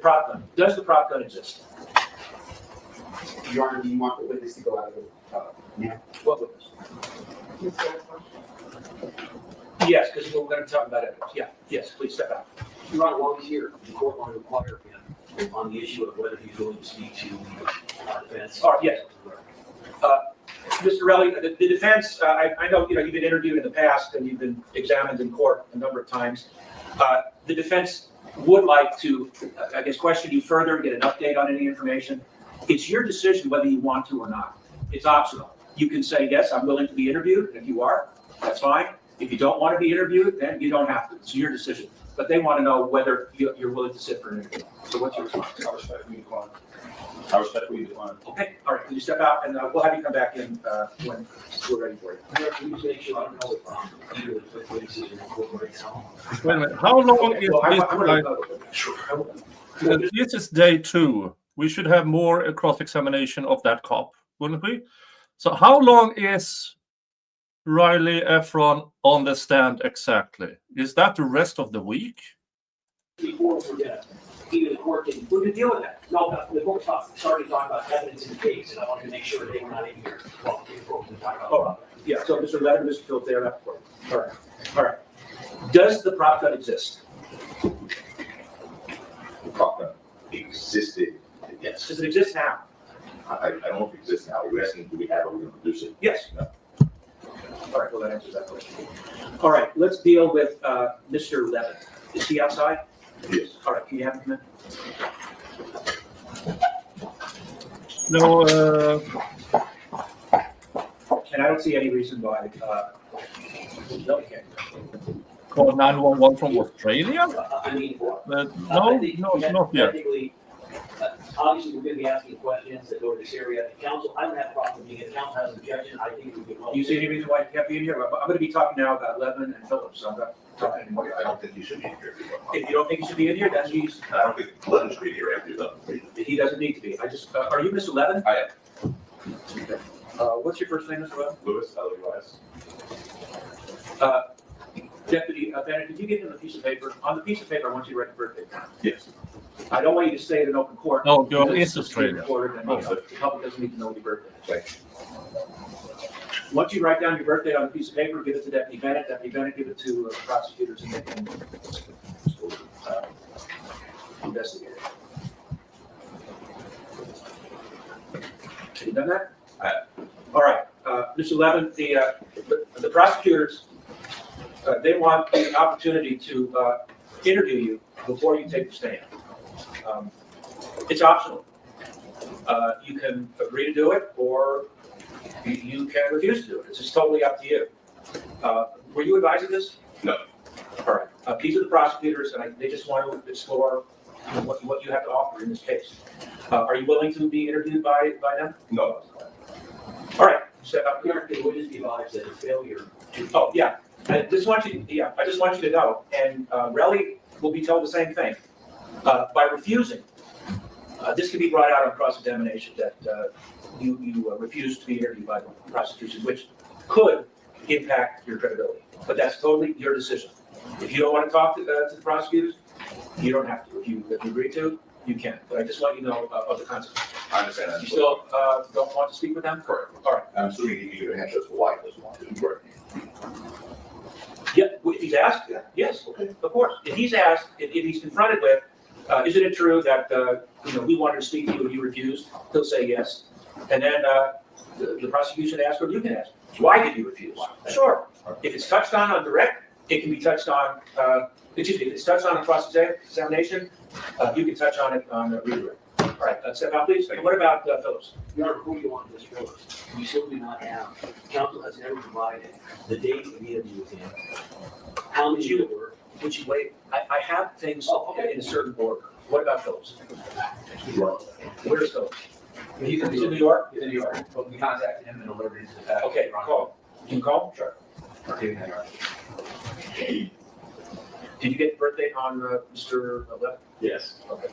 [SPEAKER 4] prop gun exist?
[SPEAKER 5] Your Honor, do you want the witness to go out of the, now?
[SPEAKER 4] What witness? Yes, because we're going to talk about evidence. Yeah, yes, please step out.
[SPEAKER 3] Your Honor, while he's here, the court want to inquire him on the issue of whether he's willing to speak to the defense.
[SPEAKER 4] All right, yes. Mr. Relly, the defense, I know you've been interviewed in the past and you've been examined in court a number of times. The defense would like to, question you further, get an update on any information. It's your decision whether you want to or not. It's optional. You can say, yes, I'm willing to be interviewed. And if you are, that's fine. If you don't want to be interviewed, then you don't have to. It's your decision. But they want to know whether you're willing to sit for an interview. So what's your response?
[SPEAKER 5] I respect you, Your Honor.
[SPEAKER 6] I respectfully decline.
[SPEAKER 4] Okay, all right, can you step out and we'll have you come back in when we're ready for you.
[SPEAKER 3] Please make sure I don't know if either of the places are incorporated now.
[SPEAKER 2] Wait a minute. How long is
[SPEAKER 4] Well,
[SPEAKER 2] this?
[SPEAKER 4] I'm gonna,
[SPEAKER 2] This is day 2. We should have more cross-examination of that cop, wouldn't we? So how long is Riley Efron on the stand exactly? Is that the rest of the week?
[SPEAKER 3] Before we forget, even the court can,
[SPEAKER 4] we can deal with that.
[SPEAKER 3] no, the court started talking about evidence in the case, and I wanted to make sure they were not in here. Well, the court can talk about.
[SPEAKER 4] Oh, yeah, so Mr. Levin, Mr. Phillips, they're not for you. All right, all right. Does the prop gun exist?
[SPEAKER 6] The prop gun existed, yes.
[SPEAKER 4] Does it exist now?
[SPEAKER 6] I don't know if it exists now. You're asking, do we have it, we're gonna produce it?
[SPEAKER 4] Yes.
[SPEAKER 6] No.
[SPEAKER 4] All right, well, that answers that question. All right, let's deal with Mr. Levin. Is he outside?
[SPEAKER 6] Yes.
[SPEAKER 4] All right, can you have him come in?
[SPEAKER 2] No,
[SPEAKER 4] And I don't see any reason why, no, we can't.
[SPEAKER 2] call 911 from Australia?
[SPEAKER 3] I mean,
[SPEAKER 2] No, not yet.
[SPEAKER 3] technically, obviously, we're gonna be asking questions that go to this area. Council, I don't have a problem being here. Council has an objection. I think we could.
[SPEAKER 4] Do you see any reason why you can't be in here? I'm gonna be talking now about Levin and Phillips, so I'm not talking anymore.
[SPEAKER 6] I don't think you should be here.
[SPEAKER 4] If you don't think he should be in here, then he's,
[SPEAKER 6] I don't think Levin should be here after you're done.
[SPEAKER 4] he doesn't need to be. I just, are you Mr. Levin?
[SPEAKER 6] I am.
[SPEAKER 4] Okay. What's your first name, Mr. Levin?
[SPEAKER 6] Lewis, L-E-Y-S.
[SPEAKER 4] Deputy Bennett, could you give him a piece of paper? On the piece of paper, I want you to write your birthday down.
[SPEAKER 6] Yes.
[SPEAKER 4] I don't want you to say it in open court.
[SPEAKER 2] No, girl,
[SPEAKER 4] because
[SPEAKER 2] it's
[SPEAKER 4] being
[SPEAKER 2] Australia.
[SPEAKER 4] recorded and, you know,
[SPEAKER 2] Oh.
[SPEAKER 4] the public doesn't need to know your birthday. Right. Once you write down your birthday on a piece of paper, give it to Deputy Bennett. Deputy Bennett, give it to the prosecutors and they can investigate it. Have you done that? All right, Mr. Levin, the prosecutors, they want the opportunity to interview you before you take the stand. It's optional. You can agree to do it, or you can refuse to do it. It's just totally up to you. Were you advised of this?
[SPEAKER 6] No.
[SPEAKER 4] All right. These are the prosecutors, and they just want to explore what you have to offer in this case. Are you willing to be interviewed by them?
[SPEAKER 6] No.
[SPEAKER 4] All right. So,
[SPEAKER 3] It would just be advised that a failure to.
[SPEAKER 4] oh, yeah. I just want you to know, and Relly will be told the same thing. By refusing, this can be brought out on cross-examination that you refuse to be interviewed by the prosecution, which could impact your credibility. But that's totally your decision. If you don't want to talk to the prosecutors, you don't have to. If you agree to, you can. But I just want you to know of the consequences.
[SPEAKER 6] I understand that.
[SPEAKER 4] You still don't want to speak with them?
[SPEAKER 6] Correct.
[SPEAKER 4] All right.
[SPEAKER 6] I'm assuming you can answer as to why he doesn't want to. Correct.
[SPEAKER 4] Yeah, if he's asked,
[SPEAKER 6] Yeah.
[SPEAKER 4] yes,
[SPEAKER 6] Okay.
[SPEAKER 4] of course. If he's asked, if he's confronted with, isn't it true that, we wanted to speak to you and you refused? He'll say yes. And then the prosecution asks, or you can ask, why did you refuse? Sure. If it's touched on direct, it can be touched on, if it's touched on in cross-examination, you can touch on it on the redirect. All right, step out, please. And what about Phillips?
[SPEAKER 3] Your Honor, who do you want this for? We still do not have, council has never provided the date of the interview with him. How many there were?
[SPEAKER 4] Would you wait? I have things
[SPEAKER 3] Oh, okay.
[SPEAKER 4] in a certain order. What about Phillips?
[SPEAKER 5] Well,
[SPEAKER 4] Where's Phillips?
[SPEAKER 5] he's
[SPEAKER 4] He's in New York?
[SPEAKER 5] He's in New York, but we contacted him and alerted him to that.
[SPEAKER 4] Okay, call. Can you call? Sure. Did you get the birthday on Mr. Levin?
[SPEAKER 5] Yes.
[SPEAKER 4] Okay.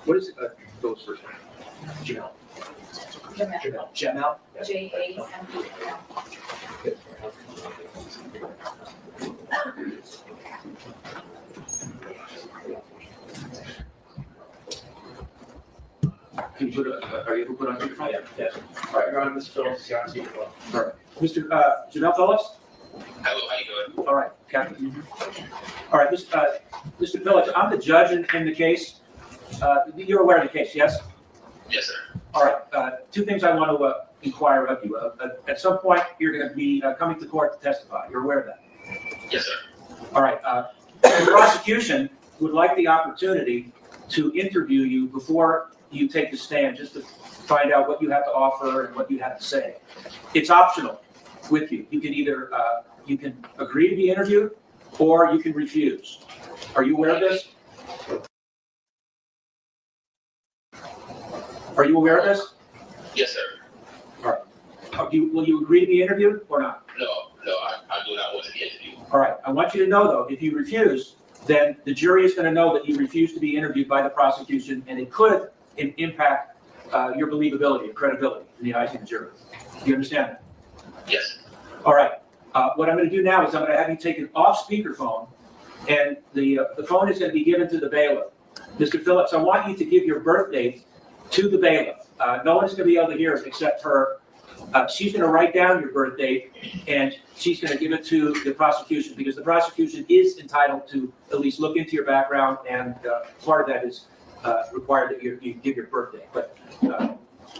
[SPEAKER 4] What is it, Phil's first name? Jamel. Jamel?
[SPEAKER 9] J-A-M-E-L.
[SPEAKER 4] Can you put, are you able to put on speakerphone?
[SPEAKER 3] Yes.
[SPEAKER 4] All right,
[SPEAKER 5] Your Honor, Mr. Phillips, you're on speakerphone.
[SPEAKER 4] all right. Mr. Jamel Phillips?
[SPEAKER 6] Hello, how you doing?
[SPEAKER 4] All right, Captain. All right, Mr. Phillips, I'm the judge in the case. You're aware of the case, yes?
[SPEAKER 6] Yes, sir.
[SPEAKER 4] All right, two things I want to inquire of you. At some point, you're going to be coming to court to testify. You're aware of that?
[SPEAKER 6] Yes, sir.
[SPEAKER 4] All right, the prosecution would like the opportunity to interview you before you take the stand just to find out what you have to offer and what you have to say. It's optional with you. You can either, you can agree to be interviewed or you can refuse. Are you aware of this? Are you aware of this?
[SPEAKER 11] Yes, sir.
[SPEAKER 4] Will you agree to be interviewed or not?
[SPEAKER 11] No, I do not want to be interviewed.
[SPEAKER 4] All right, I want you to know though, if you refuse, then the jury is going to know that you refuse to be interviewed by the prosecution, and it could impact your believability and credibility in the eyes of the jury. Do you understand that?
[SPEAKER 11] Yes.
[SPEAKER 4] All right, what I'm going to do now is I'm going to have you take it off speakerphone, and the phone is going to be given to the bailiff. Mr. Phillips, I want you to give your birth date to the bailiff. No one's going to be able to hear it except her. She's going to write down your birth date, and she's going to give it to the prosecution, because the prosecution is entitled to at least look into your background, and part of that is required that you give your birth date. But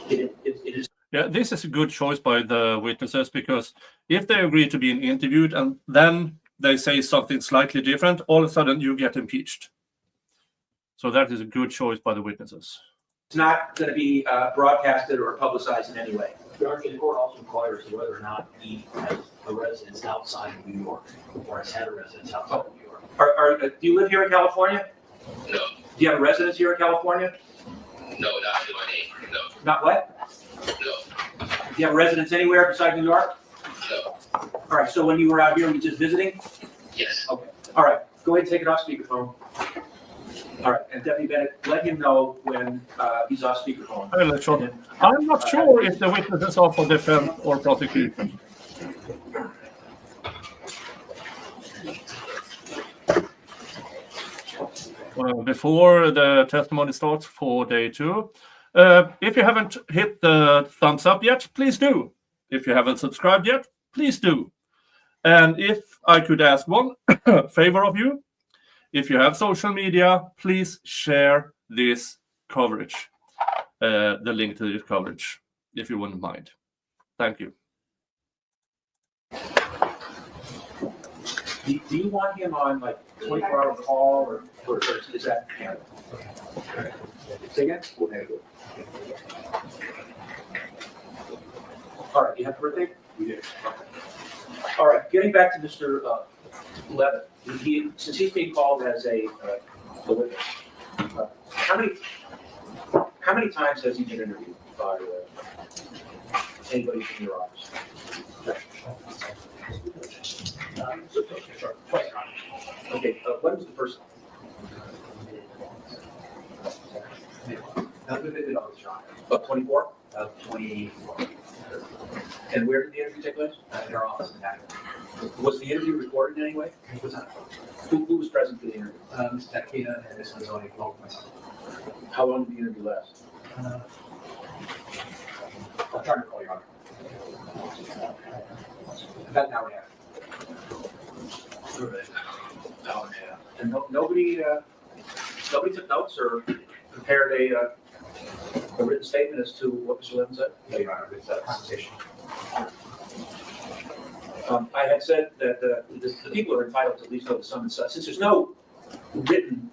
[SPEAKER 4] it is.
[SPEAKER 2] Yeah, this is a good choice by the witnesses, because if they agree to being interviewed and then they say something slightly different, all of a sudden you get impeached. So that is a good choice by the witnesses.
[SPEAKER 4] It's not going to be broadcasted or publicized in any way.
[SPEAKER 3] The court also inquires whether or not he has a residence outside of New York, or has had a residence outside of New York.
[SPEAKER 4] Do you live here in California?
[SPEAKER 11] No.
[SPEAKER 4] Do you have a residence here in California?
[SPEAKER 11] No, not in my name. No.
[SPEAKER 4] Not what?
[SPEAKER 11] No.
[SPEAKER 4] Do you have a residence anywhere besides New York?
[SPEAKER 11] No.
[SPEAKER 4] All right, so when you were out here, were you just visiting?
[SPEAKER 11] Yes.
[SPEAKER 4] Okay. All right, go ahead and take it off speakerphone. All right, and Deputy Bennett, let him know when he's off speakerphone.
[SPEAKER 2] I'm not sure if the witnesses are for defense or prosecution. Before the testimony starts for day 2, if you haven't hit the thumbs up yet, please do. If you haven't subscribed yet, please do. And if I could ask one favor of you, if you have social media, please share this coverage, the link to this coverage, if you wouldn't mind. Thank you.
[SPEAKER 4] Do you want him on like 24-hour call, or is that? Yeah. Say again? All right, you have a birthday?
[SPEAKER 5] We did.
[SPEAKER 4] All right, getting back to Mr. Levitt, since he's being called as a witness, how many times has he been interviewed by anybody from your office? Twice. Okay, when was the first time? About 24?
[SPEAKER 3] 24.
[SPEAKER 4] And where did the interview take place?
[SPEAKER 3] In our office in Akron.
[SPEAKER 4] Was the interview recorded in any way?
[SPEAKER 3] It was not.
[SPEAKER 4] Who was present for the interview?
[SPEAKER 3] Ms. Takina and Ms. Mazzoni, along with myself.
[SPEAKER 4] How long did the interview last?
[SPEAKER 3] I'll try to call you on. About an hour and a half.
[SPEAKER 4] Oh, yeah. And nobody took notes or prepared a written statement as to what Mr. Levin said?
[SPEAKER 3] No, Your Honor, it's a conversation.
[SPEAKER 4] I had said that the people are entitled to at least know the sum and substance. Since there's no written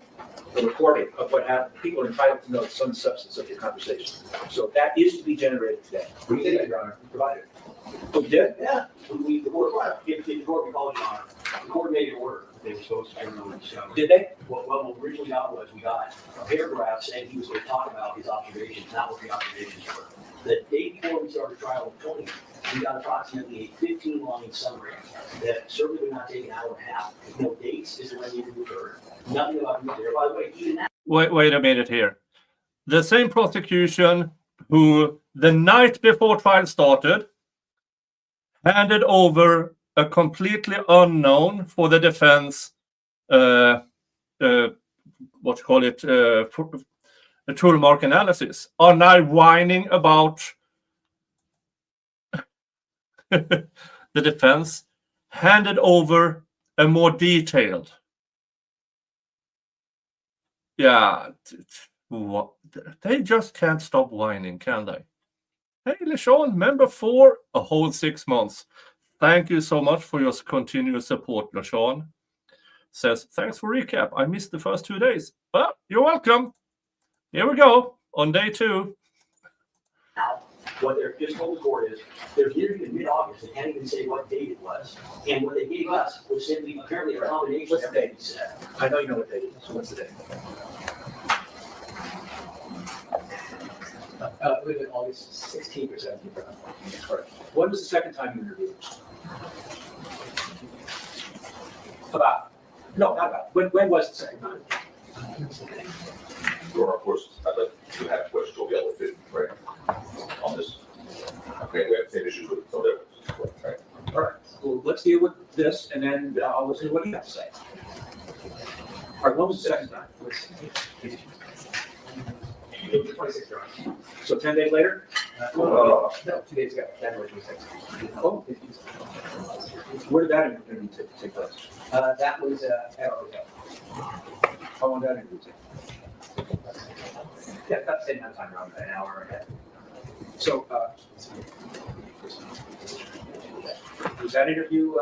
[SPEAKER 4] recording of what happened, people are entitled to know the sum and substance of your conversation. So that is to be generated today.
[SPEAKER 3] We did that, Your Honor, we provided.
[SPEAKER 4] Oh, you did?
[SPEAKER 3] Yeah, the court, if the court recalled, Your Honor, the court made an order. They were supposed to turn over the show.
[SPEAKER 4] Did they?
[SPEAKER 3] What originally got was, we got a paragraph saying he was going to talk about his observations, not what the observations were. The day before we started trial with Tony, we got approximately a 15-line summary that certainly would not take an hour and a half. No dates as to when the interview occurred. Nothing about who was there. By the way, even that.
[SPEAKER 2] Wait a minute here. The same prosecution who, the night before trial started, handed over a completely unknown for the defense, a tool mark analysis, are now whining about the defense handed over a more detailed. Yeah, they just can't stop whining, can they? Hey, LeSean, member for a whole 6 months. Thank you so much for your continuous support, LeSean. Says, thanks for recap. I missed the first 2 days. Well, you're welcome. Here we go. On day 2,
[SPEAKER 3] Now, what they're just told the court is, they're interviewed in mid-August, they can't even say what date it was. And what they gave us was simply apparently a combination of
[SPEAKER 4] What's the date?
[SPEAKER 3] everything he said.
[SPEAKER 4] I know you know what date it is, so what's the date?
[SPEAKER 7] It would have been August 16th or 17th.
[SPEAKER 4] Correct. When was the second time you interviewed? About? No, not about. When was the second time?
[SPEAKER 6] Or of course, I'd like to have questions over the other 50, right? On this. Okay, we have the same issues with some others, right?
[SPEAKER 4] All right, well, let's deal with this, and then I'll listen to what you have to say. All right, when was the second time?
[SPEAKER 7] It was the 26th, Your Honor.
[SPEAKER 4] So 10 days later?
[SPEAKER 7] No, 2 days ago, January 26th.
[SPEAKER 4] Oh, where did that interview take place?
[SPEAKER 7] That was at our hotel.
[SPEAKER 4] How long did that interview take?
[SPEAKER 7] Yeah, about the same amount of time, around an hour and a half.
[SPEAKER 4] So, was that interview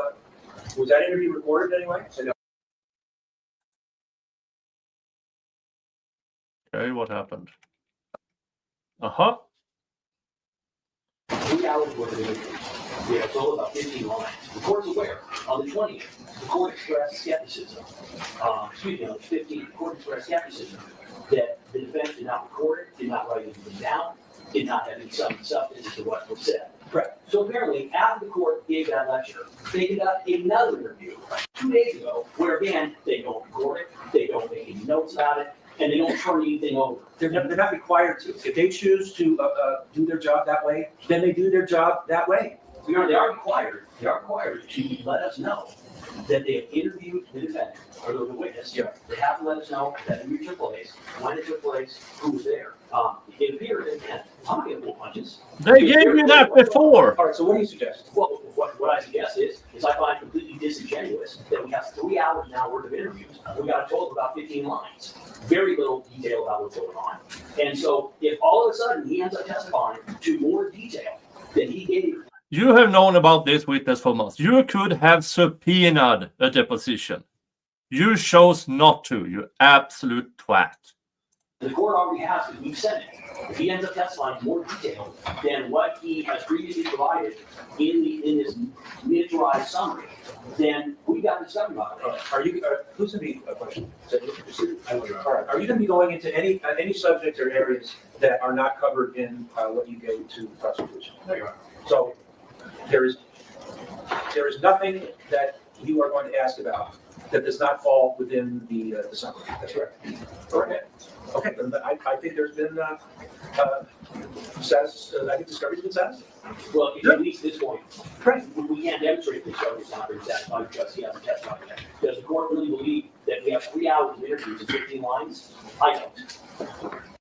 [SPEAKER 4] recorded anyway? So, no.
[SPEAKER 2] okay, what happened? Uh-huh.
[SPEAKER 3] 3 hours worth of interviews. We have told about 15 lines. The court's aware. On the 20th, the court expressed skepticism. On the 15th, the court expressed skepticism that the defense did not record it, did not write anything down, did not have any substance to what was said.
[SPEAKER 4] Correct.
[SPEAKER 3] So apparently, after the court gave that lecture, they conduct another interview 2 days ago, where again, they don't record it, they don't make any notes about it, and they don't turn anything over.
[SPEAKER 4] They're not required to. If they choose to do their job that way, then they do their job that way.
[SPEAKER 3] They are required to let us know that they have interviewed the defendant or the witness.
[SPEAKER 4] Yeah.
[SPEAKER 3] They have to let us know that the interview took place, when it took place, who was there. It appears, again, I'm not gonna pull punches.
[SPEAKER 2] They gave you that before.
[SPEAKER 4] All right, so what do you suggest?
[SPEAKER 3] Well, what I suggest is I find completely disingenuous that we have 3 hours now worth of interviews. We got a total of about 15 lines. Very little detail about what's going on. And so if all of a sudden he ends up testifying to more detail than he gave.
[SPEAKER 2] You have known about this witness for months. You could have subpoenaed a deposition. You chose not to, you absolute twat.
[SPEAKER 3] The court already has it, we've said it. If he ends up testifying more detail than what he has previously provided in this mid-drive summary, then we got discovery about it.
[SPEAKER 4] Are you, who's going to be a question? All right, are you going to be going into any subjects or areas that are not covered in what you gave to the prosecution?
[SPEAKER 7] No, Your Honor.
[SPEAKER 4] So there is nothing that you are going to ask about that does not fall within the summary. That's correct. Correct. Okay, then I think there's been I think discovery's been satisfied.
[SPEAKER 3] Well, at least this point,
[SPEAKER 4] Right.
[SPEAKER 3] we can't demonstrate that discovery's not been satisfied because he hasn't testified yet. Does the court really believe that we have 3 hours of interviews and 15 lines? I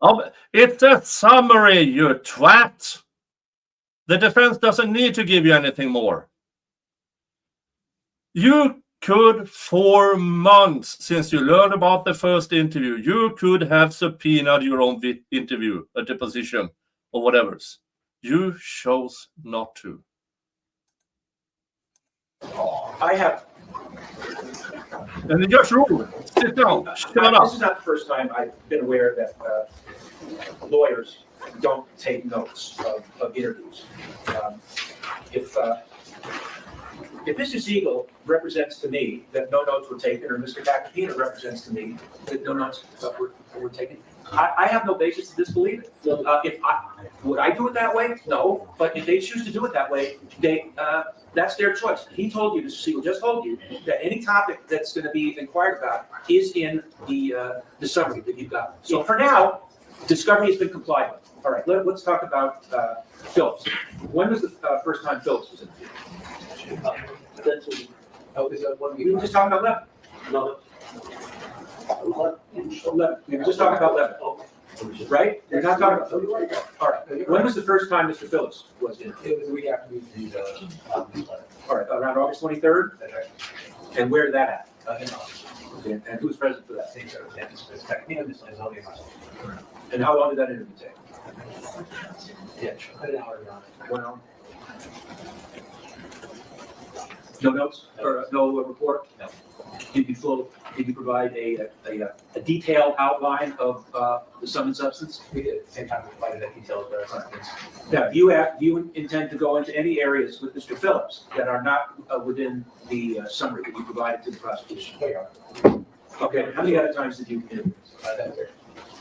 [SPEAKER 3] don't.
[SPEAKER 2] It's a summary, you twat. The defense doesn't need to give you anything more. You could, for months since you learned about the first interview, you could have subpoenaed your own interview, a deposition, or whatever. You chose not to.
[SPEAKER 4] I have.
[SPEAKER 2] And the judge ruled. Sit down. Shut
[SPEAKER 4] This
[SPEAKER 2] up.
[SPEAKER 4] is not the first time I've been aware that lawyers don't take notes of interviews. If Mr. Siegel represents to me that no notes were taken, or Mr. Tacopina represents to me that no notes were taken, I have no basis to disbelieve it. Would I do it that way? No. But if they choose to do it that way, that's their choice. He told you, Mr. Siegel just told you, that any topic that's going to be inquired about is in the summary that you've got. So for now, discovery has been complied with. All right, let's talk about Phillips. When was the first time Phillips was interviewed?
[SPEAKER 3] That's what,
[SPEAKER 7] Oh, is that one
[SPEAKER 4] We were just talking about Levin.
[SPEAKER 3] no.
[SPEAKER 4] 11. We were just talking about Levin, right? We're not talking about. All right. When was the first time Mr. Phillips was interviewed?
[SPEAKER 7] It was the week after we reviewed
[SPEAKER 4] All right, around August 23rd.
[SPEAKER 7] That's right.
[SPEAKER 4] And where did that happen?
[SPEAKER 7] In August.
[SPEAKER 4] Okay, and who was present for that?
[SPEAKER 7] Same circumstances, but it's technically, Ms. Lanzoni and myself.
[SPEAKER 4] And how long did that interview take?
[SPEAKER 7] Yeah, about an hour, Your Honor.
[SPEAKER 4] 1 hour. No notes or no report?
[SPEAKER 7] No.
[SPEAKER 4] Did you provide a detailed outline of the sum and substance?
[SPEAKER 7] We did, at the same time, we provided that detailed sentence.
[SPEAKER 4] Now, do you intend to go into any areas with Mr. Phillips that are not within the summary that you provided to the prosecution?
[SPEAKER 7] There you are.
[SPEAKER 4] Okay, how many other times did you interview?
[SPEAKER 7] That's it.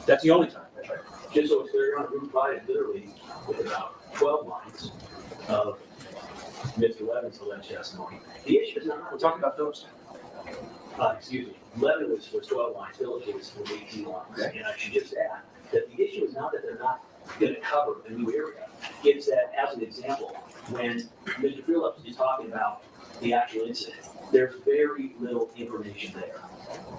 [SPEAKER 4] That's the only time.
[SPEAKER 7] That's right.
[SPEAKER 3] Just so it's clear, Your Honor, we provided literally with about 12 lines of Mr. Levin's alleged testimony. The issue is not,
[SPEAKER 4] We're talking about Phillips.
[SPEAKER 3] excuse me, Levin was 12 lines, Phillips was 18 lines. And I should just add that the issue is not that they're not going to cover a new area. It's that, as an example, when Mr. Phillips is talking about the actual incident, there's very little information there.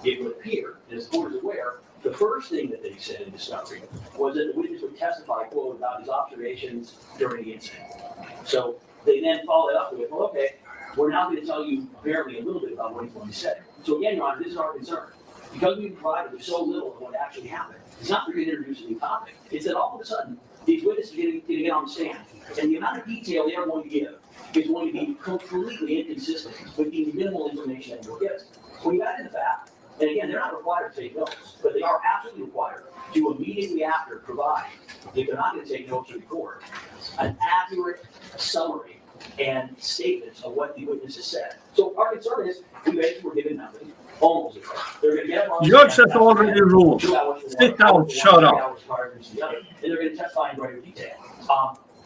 [SPEAKER 3] It would appear, as the court is aware, the first thing that they said in discovery was that the witness would testify, quote, about his observations during the incident. So they then followed it up with, well, okay, we're now going to tell you apparently a little bit about what he's going to say. So again, Your Honor, this is our concern. Because we provided with so little of what actually happened, it's not for you to introduce a new topic. It's that all of a sudden, these witnesses are going to get on the stand, and the amount of detail they are going to give is going to be completely inconsistent with the minimal information that you'll get. When you add in the fact, and again, they're not required to take notes, but they are absolutely required to immediately after provide, if they're not going to take notes to the court, an accurate summary and statements of what the witness has said. So our concern is, we basically were given nothing, almost nothing. They're going to get on.
[SPEAKER 2] Judge has already ruled. Sit down, shut up.
[SPEAKER 3] And they're going to testify in greater detail.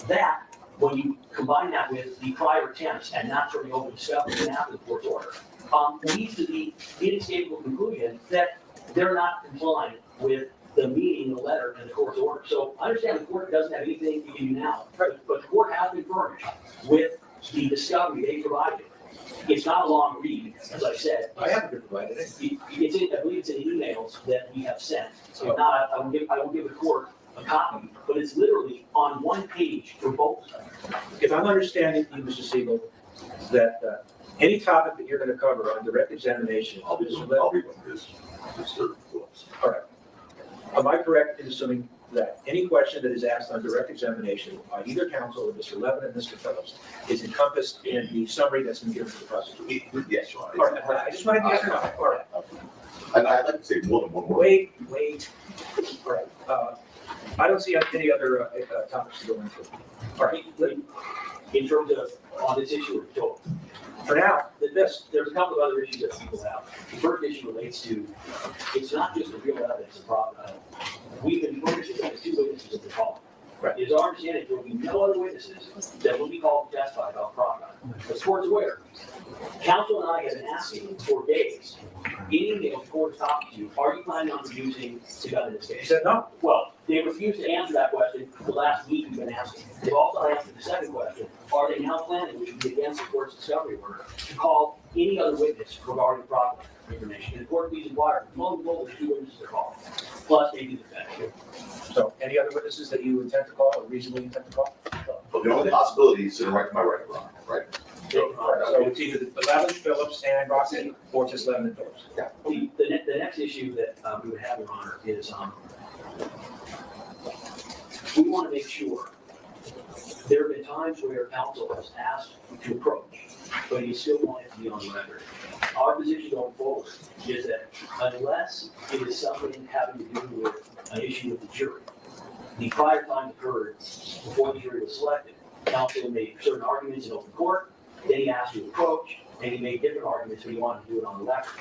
[SPEAKER 3] That, when you combine that with the prior attempts and not turning over discovery and after the court's order, leads to the inescapable conclusion that they're not complying with the meaning of the letter and the court's order. So I understand the court doesn't have anything to give you now, but the court has been furnished with the discovery they provided. It's not a long read, as I said.
[SPEAKER 4] I haven't been provided it.
[SPEAKER 3] It's in, I believe it's in the emails that we have sent. So if not, I will give the court a copy, but it's literally on one page for both.
[SPEAKER 4] If I'm understanding you, Mr. Siegel, that any topic that you're going to cover on direct examination of Mr. Levin, all right. Am I correct in assuming that any question that is asked on direct examination by either counsel or Mr. Levin and Mr. Phillips is encompassed in the summary that's been given to the prosecution?
[SPEAKER 6] Yes, Your Honor.
[SPEAKER 4] All right, I just want to get your all right.
[SPEAKER 6] I'd like to say more than one word.
[SPEAKER 4] Wait. All right. I don't see any other topics to go into. All right.
[SPEAKER 3] In terms of, on this issue of total.
[SPEAKER 4] For now,
[SPEAKER 3] There's a couple of other issues that people have. The first issue relates to, it's not just the real evidence of fraud. We've been furnished with 2 witnesses at the call.
[SPEAKER 4] Right.
[SPEAKER 3] It is our understanding there will be no other witnesses that will be called to testify about fraud. The court's aware. Counsel and I have been asking for days, any email the court is talking to you, are you planning on producing the gun in this
[SPEAKER 4] he
[SPEAKER 3] case?
[SPEAKER 4] said no.
[SPEAKER 3] Well, they refused to answer that question for the last week we've been asking. They've also answered the second question, are they now planning, which would be against the court's discovery order, to call any other witness regarding fraud information? And the court please inquire, multiple of the 2 witnesses to call, plus maybe the defendant.
[SPEAKER 4] So any other witnesses that you intend to call or reasonably intend to call?
[SPEAKER 6] But the only possibility is sitting right to my right, Your Honor, right?
[SPEAKER 4] So it's either Levin, Phillips, and Roxy, or just Levin and Phillips.
[SPEAKER 3] The next issue that we would have, Your Honor, is we want to make sure there have been times where counsel has asked to approach, but he still wanted to be on the record. Our position going forward is that unless it is something having to do with an issue with the jury, the prior time occurred before the jury was selected. Counsel made certain arguments in open court, then he asked to approach, and he made different arguments, but he wanted to do it on the record.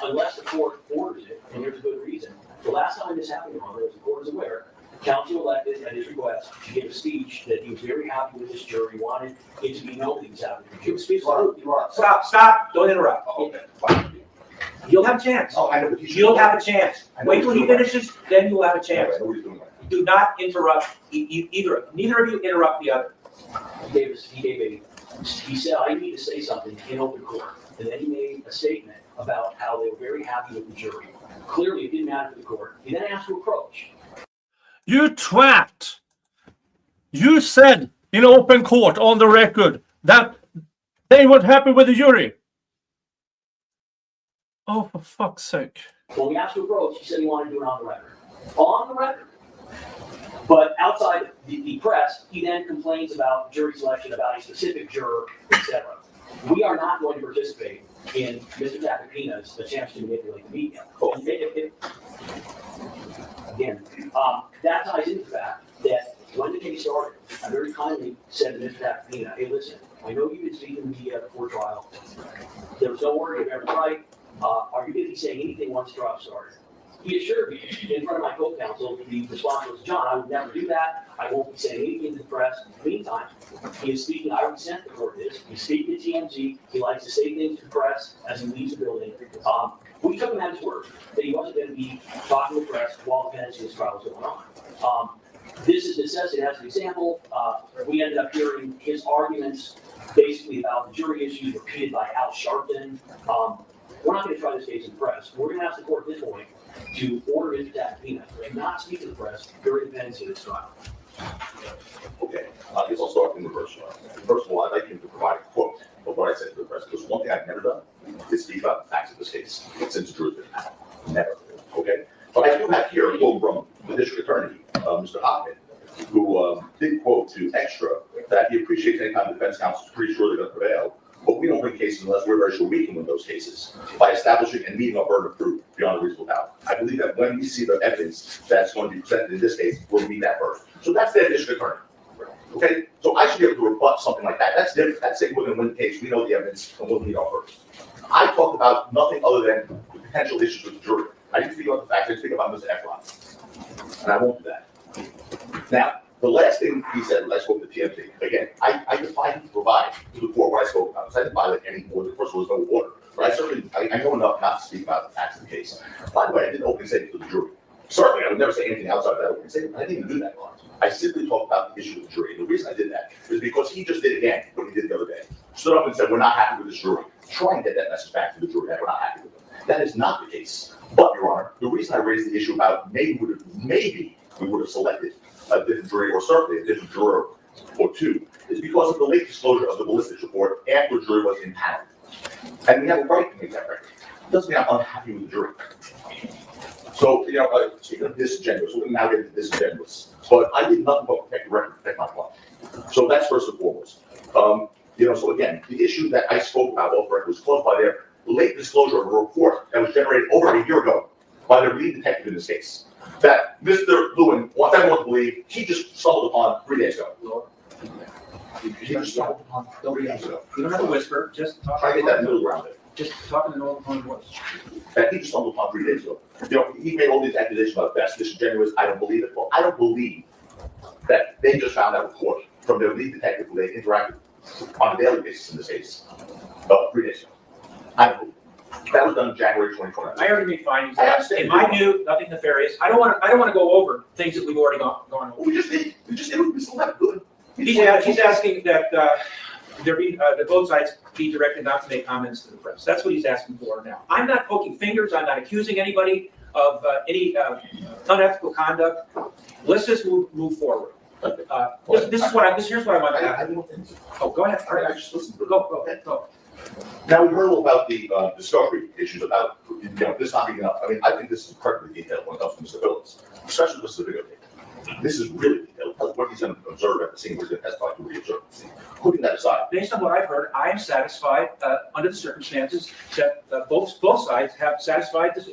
[SPEAKER 3] Unless the court orders it, and there's a good reason. The last time this happened, Your Honor, as the court is aware, counsel elected at his request to give a speech that he was very happy with this jury, wanted it to be known that he was happy with the jury. Speech.
[SPEAKER 4] Stop, don't interrupt.
[SPEAKER 6] Okay, fine.
[SPEAKER 4] You'll have a chance.
[SPEAKER 6] Oh, I know what he's
[SPEAKER 4] You'll have a chance. Wait till he finishes, then you'll have a chance.
[SPEAKER 6] I know what he's doing.
[SPEAKER 4] Do not interrupt neither of you interrupt the other.
[SPEAKER 3] He said, I need to say something in open court. And then he made a statement about how they were very happy with the jury. Clearly, it didn't matter to the court. He then asked to approach.
[SPEAKER 2] You twat! You said in open court on the record that they weren't happy with the jury. Oh, for fuck's sake.
[SPEAKER 3] When we asked to approach, he said he wanted to do it on the record. On the record. But outside the press, he then complains about jury selection, about a specific juror, etc. We are not going to participate in Mr. Tacopina's attempts to manipulate the media. Again, that ties into the fact that when the case started, I very kindly said to Mr. Tacopina, hey, listen, I know you've been speaking to the media before trial. There was no word, you're right. Are you going to be saying anything once trial started? He assured me in front of my co-counsel, the response was, John, I would never do that. I won't be saying anything to the press. Meantime, he is speaking, I already sent the court this. He's speaking to TMZ. He likes to say things to the press as he leaves the building. We took him at his word that he wasn't going to be talking to the press while the pendency of this trial was going on. This is necessity as an example. We ended up hearing his arguments basically about the jury issues repeated by Al Sharpton. We're not going to try this case in the press. We're going to ask the court at this point to order Mr. Tacopina to not speak to the press during the pendency of this trial.
[SPEAKER 6] Okay, I guess I'll start in reverse. First of all, I'd like him to provide a quote of what I said to the press, because one thing I've never done is speak about the facts of this case since the jury's been out. Never. Okay? But I do have here a quote from the district attorney, Mr. Hoffman, who did quote to Extra that he appreciates any time the defense counsel is pretty sure they're going to prevail, but we don't win cases unless we're very sure we can win those cases by establishing and meeting our burden of proof beyond a reasonable doubt. I believe that when we see the evidence that's going to be presented in this case, we'll meet that burden. So that's their district attorney. Okay? So I should be able to rebut something like that. That's different. That's saying we're going to win the case, we know the evidence, and we'll meet our burden. I talked about nothing other than the potential issues with the jury. I didn't speak about the facts, I didn't speak about Mr. Efron. And I won't do that. Now, the last thing he said when I spoke to TMZ, again, I defied to provide to the court what I spoke about, because I didn't violate any order. First of all, there's no order. But I know enough not to speak about the facts of the case. By the way, I didn't open statement to the jury. Certainly, I would never say anything outside of that open statement. I didn't even do that line. I simply talked about the issue with the jury. And the reason I did that is because he just did again what he did the other day. Stood up and said, we're not happy with this jury. Try and get that message back to the jury that we're not happy with them. That is not the case. But, Your Honor, the reason I raised the issue about maybe we would have selected a different jury, or certainly a different juror or two, is because of the late disclosure of the ballistics report after the jury was impounded. And we have a right to make that record. It doesn't mean I'm unhappy with the jury. So, speaking of disingenuous, we're now getting to disingenuous. But I did nothing but protect the record, protect my client. So that's first and foremost. So again, the issue that I spoke about off record was caused by their late disclosure of a report that was generated over a year ago by their lead detective in this case. That Mr. Lewin wants everyone to believe he just stumbled upon 3 days ago. He just stumbled upon 3 days ago.
[SPEAKER 4] You don't have to whisper, just talk.
[SPEAKER 6] Try to get that middle ground there.
[SPEAKER 4] Just talking in normal tone of voice.
[SPEAKER 6] That he just stumbled upon 3 days ago. He made all these accusations about that's disingenuous. I don't believe it. Well, I don't believe that they just found that report from their lead detective who they interacted on a daily basis in this case 3 days ago. I don't believe it. That was done in January 2020.
[SPEAKER 4] I already made findings. In my view, nothing nefarious. I don't want to go over things that we've already gone over.
[SPEAKER 6] We just did. We still have good.
[SPEAKER 4] He's asking that that both sides be directed not to make comments to the press. That's what he's asking for now. I'm not poking fingers. I'm not accusing anybody of any unethical conduct. Let's just move forward. Here's what I want to ask. Oh, go ahead.
[SPEAKER 6] All right, I just listened.
[SPEAKER 4] Go.
[SPEAKER 6] Now, we heard all about the discovery issues about this not being enough. I mean, I think this is perfectly detailed when it comes to Mr. Phillips, especially with the videotape. This is really detailed. What he's going to observe at the scene, he's going to testify to what he observed at the scene. Putting that aside.
[SPEAKER 4] Based on what I've heard, I am satisfied under the circumstances that both sides have satisfied this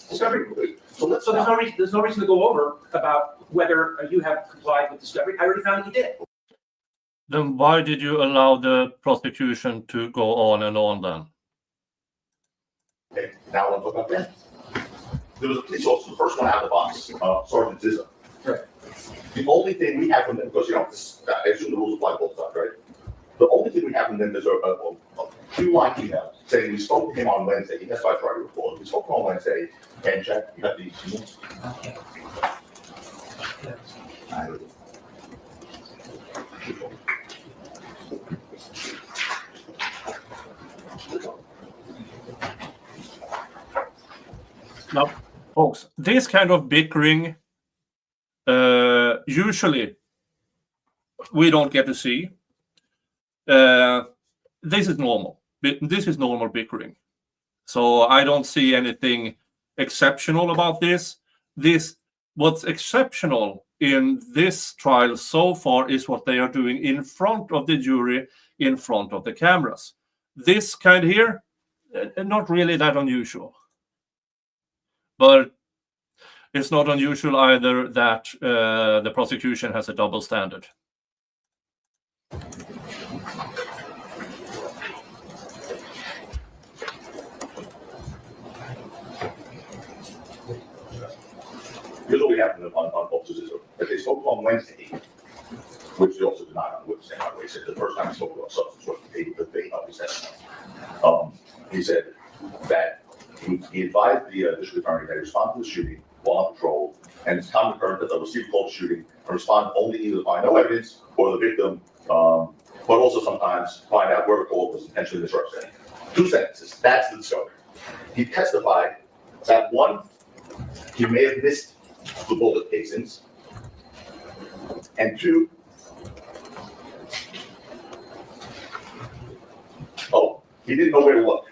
[SPEAKER 4] discovery. So there's no reason to go over about whether you have complied with discovery. I already found that you did.
[SPEAKER 2] Then why did you allow the prosecution to go on and on then?
[SPEAKER 6] Okay, now I want to talk about that. There was a police officer, the first one out of the box, Sergeant Zizza.
[SPEAKER 4] Right.
[SPEAKER 6] The only thing we have from them, because I assume the rules apply to both sides, right? The only thing we have from them is a 2-line email saying we spoke to him on Wednesday. He testified to our report. We spoke to him on Wednesday, and check, you got these emails?
[SPEAKER 2] Now, folks, this kind of bickering, usually we don't get to see. This is normal. This is normal bickering. So I don't see anything exceptional about this. What's exceptional in this trial so far is what they are doing in front of the jury, in front of the cameras. This kind here, not really that unusual. But it's not unusual either that the prosecution has a double standard.
[SPEAKER 6] Here's what we happened on officers, that they spoke on Wednesday, which they also denied on the witness stand, by the way. He said the first time he spoke about substance was the day of his testimony. He said that he advised the district attorney that he responded to the shooting while on patrol, and it's common occurrence that they'll receive a call to shooting and respond only either to find no evidence or the victim, but also sometimes find out where the call was intentionally misrepresented. 2 sentences, that's the discovery. He testified that one, he may have missed the bullet casings, and 2, he didn't know where to look.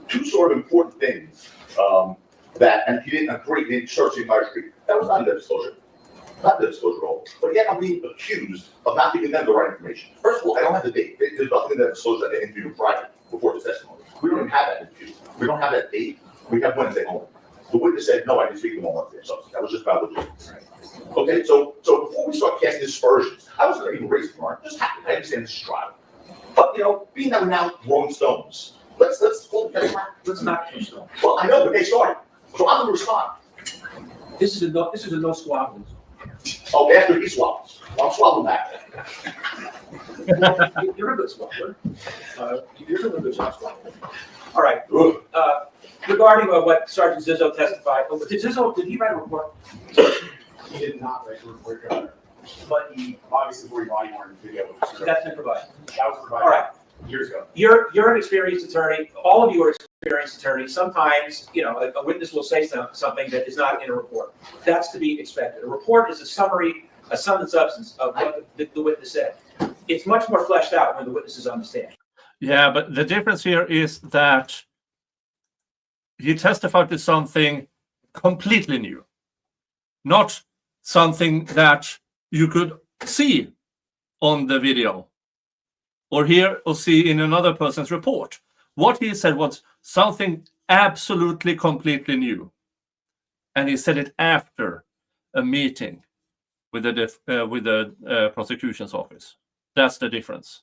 [SPEAKER 6] 2 sort of important things that, and he didn't agree, he didn't search the entire street. That was not a disclosure. Not the disclosure at all. But yet I'm being accused of not giving them the right information. First of all, I don't have the date. There's nothing in that disclosure that they interviewed Friday before the testimony. We don't even have that interview. We don't have that date. We have Wednesday only. The witness said, no, I didn't speak to him on Wednesday. So that was just about logistics. Okay, so before we start casting aspersions, I wasn't going to even raise the remark. Just happened. I understand this is trial. But, being that we're now throwing stones, let's hold the case.
[SPEAKER 4] Let's not throw stones.
[SPEAKER 6] Well, I know, but they started. So I'm going to respond.
[SPEAKER 4] This is a no squabbling zone.
[SPEAKER 6] Oh, after he swallows. I'll swallow back.
[SPEAKER 4] You're a good squabbler. You're doing a good job squabbling. All right. Regarding what Sergeant Zizzo testified, did he write a report?
[SPEAKER 5] He did not write a report, Your Honor. But he obviously before he body worn video.
[SPEAKER 4] That's been provided.
[SPEAKER 5] That was provided.
[SPEAKER 4] All right.
[SPEAKER 5] Years ago.
[SPEAKER 4] You're an experienced attorney. All of you are experienced attorneys. Sometimes, a witness will say something that is not in a report. That's to be expected. A report is a summary, a sum and substance of what the witness said. It's much more fleshed out when the witness is on the stand.
[SPEAKER 2] Yeah, but the difference here is that he testified to something completely new, not something that you could see on the video or hear or see in another person's report. What he said was something absolutely completely new. And he said it after a meeting with the prosecution's office. That's the difference.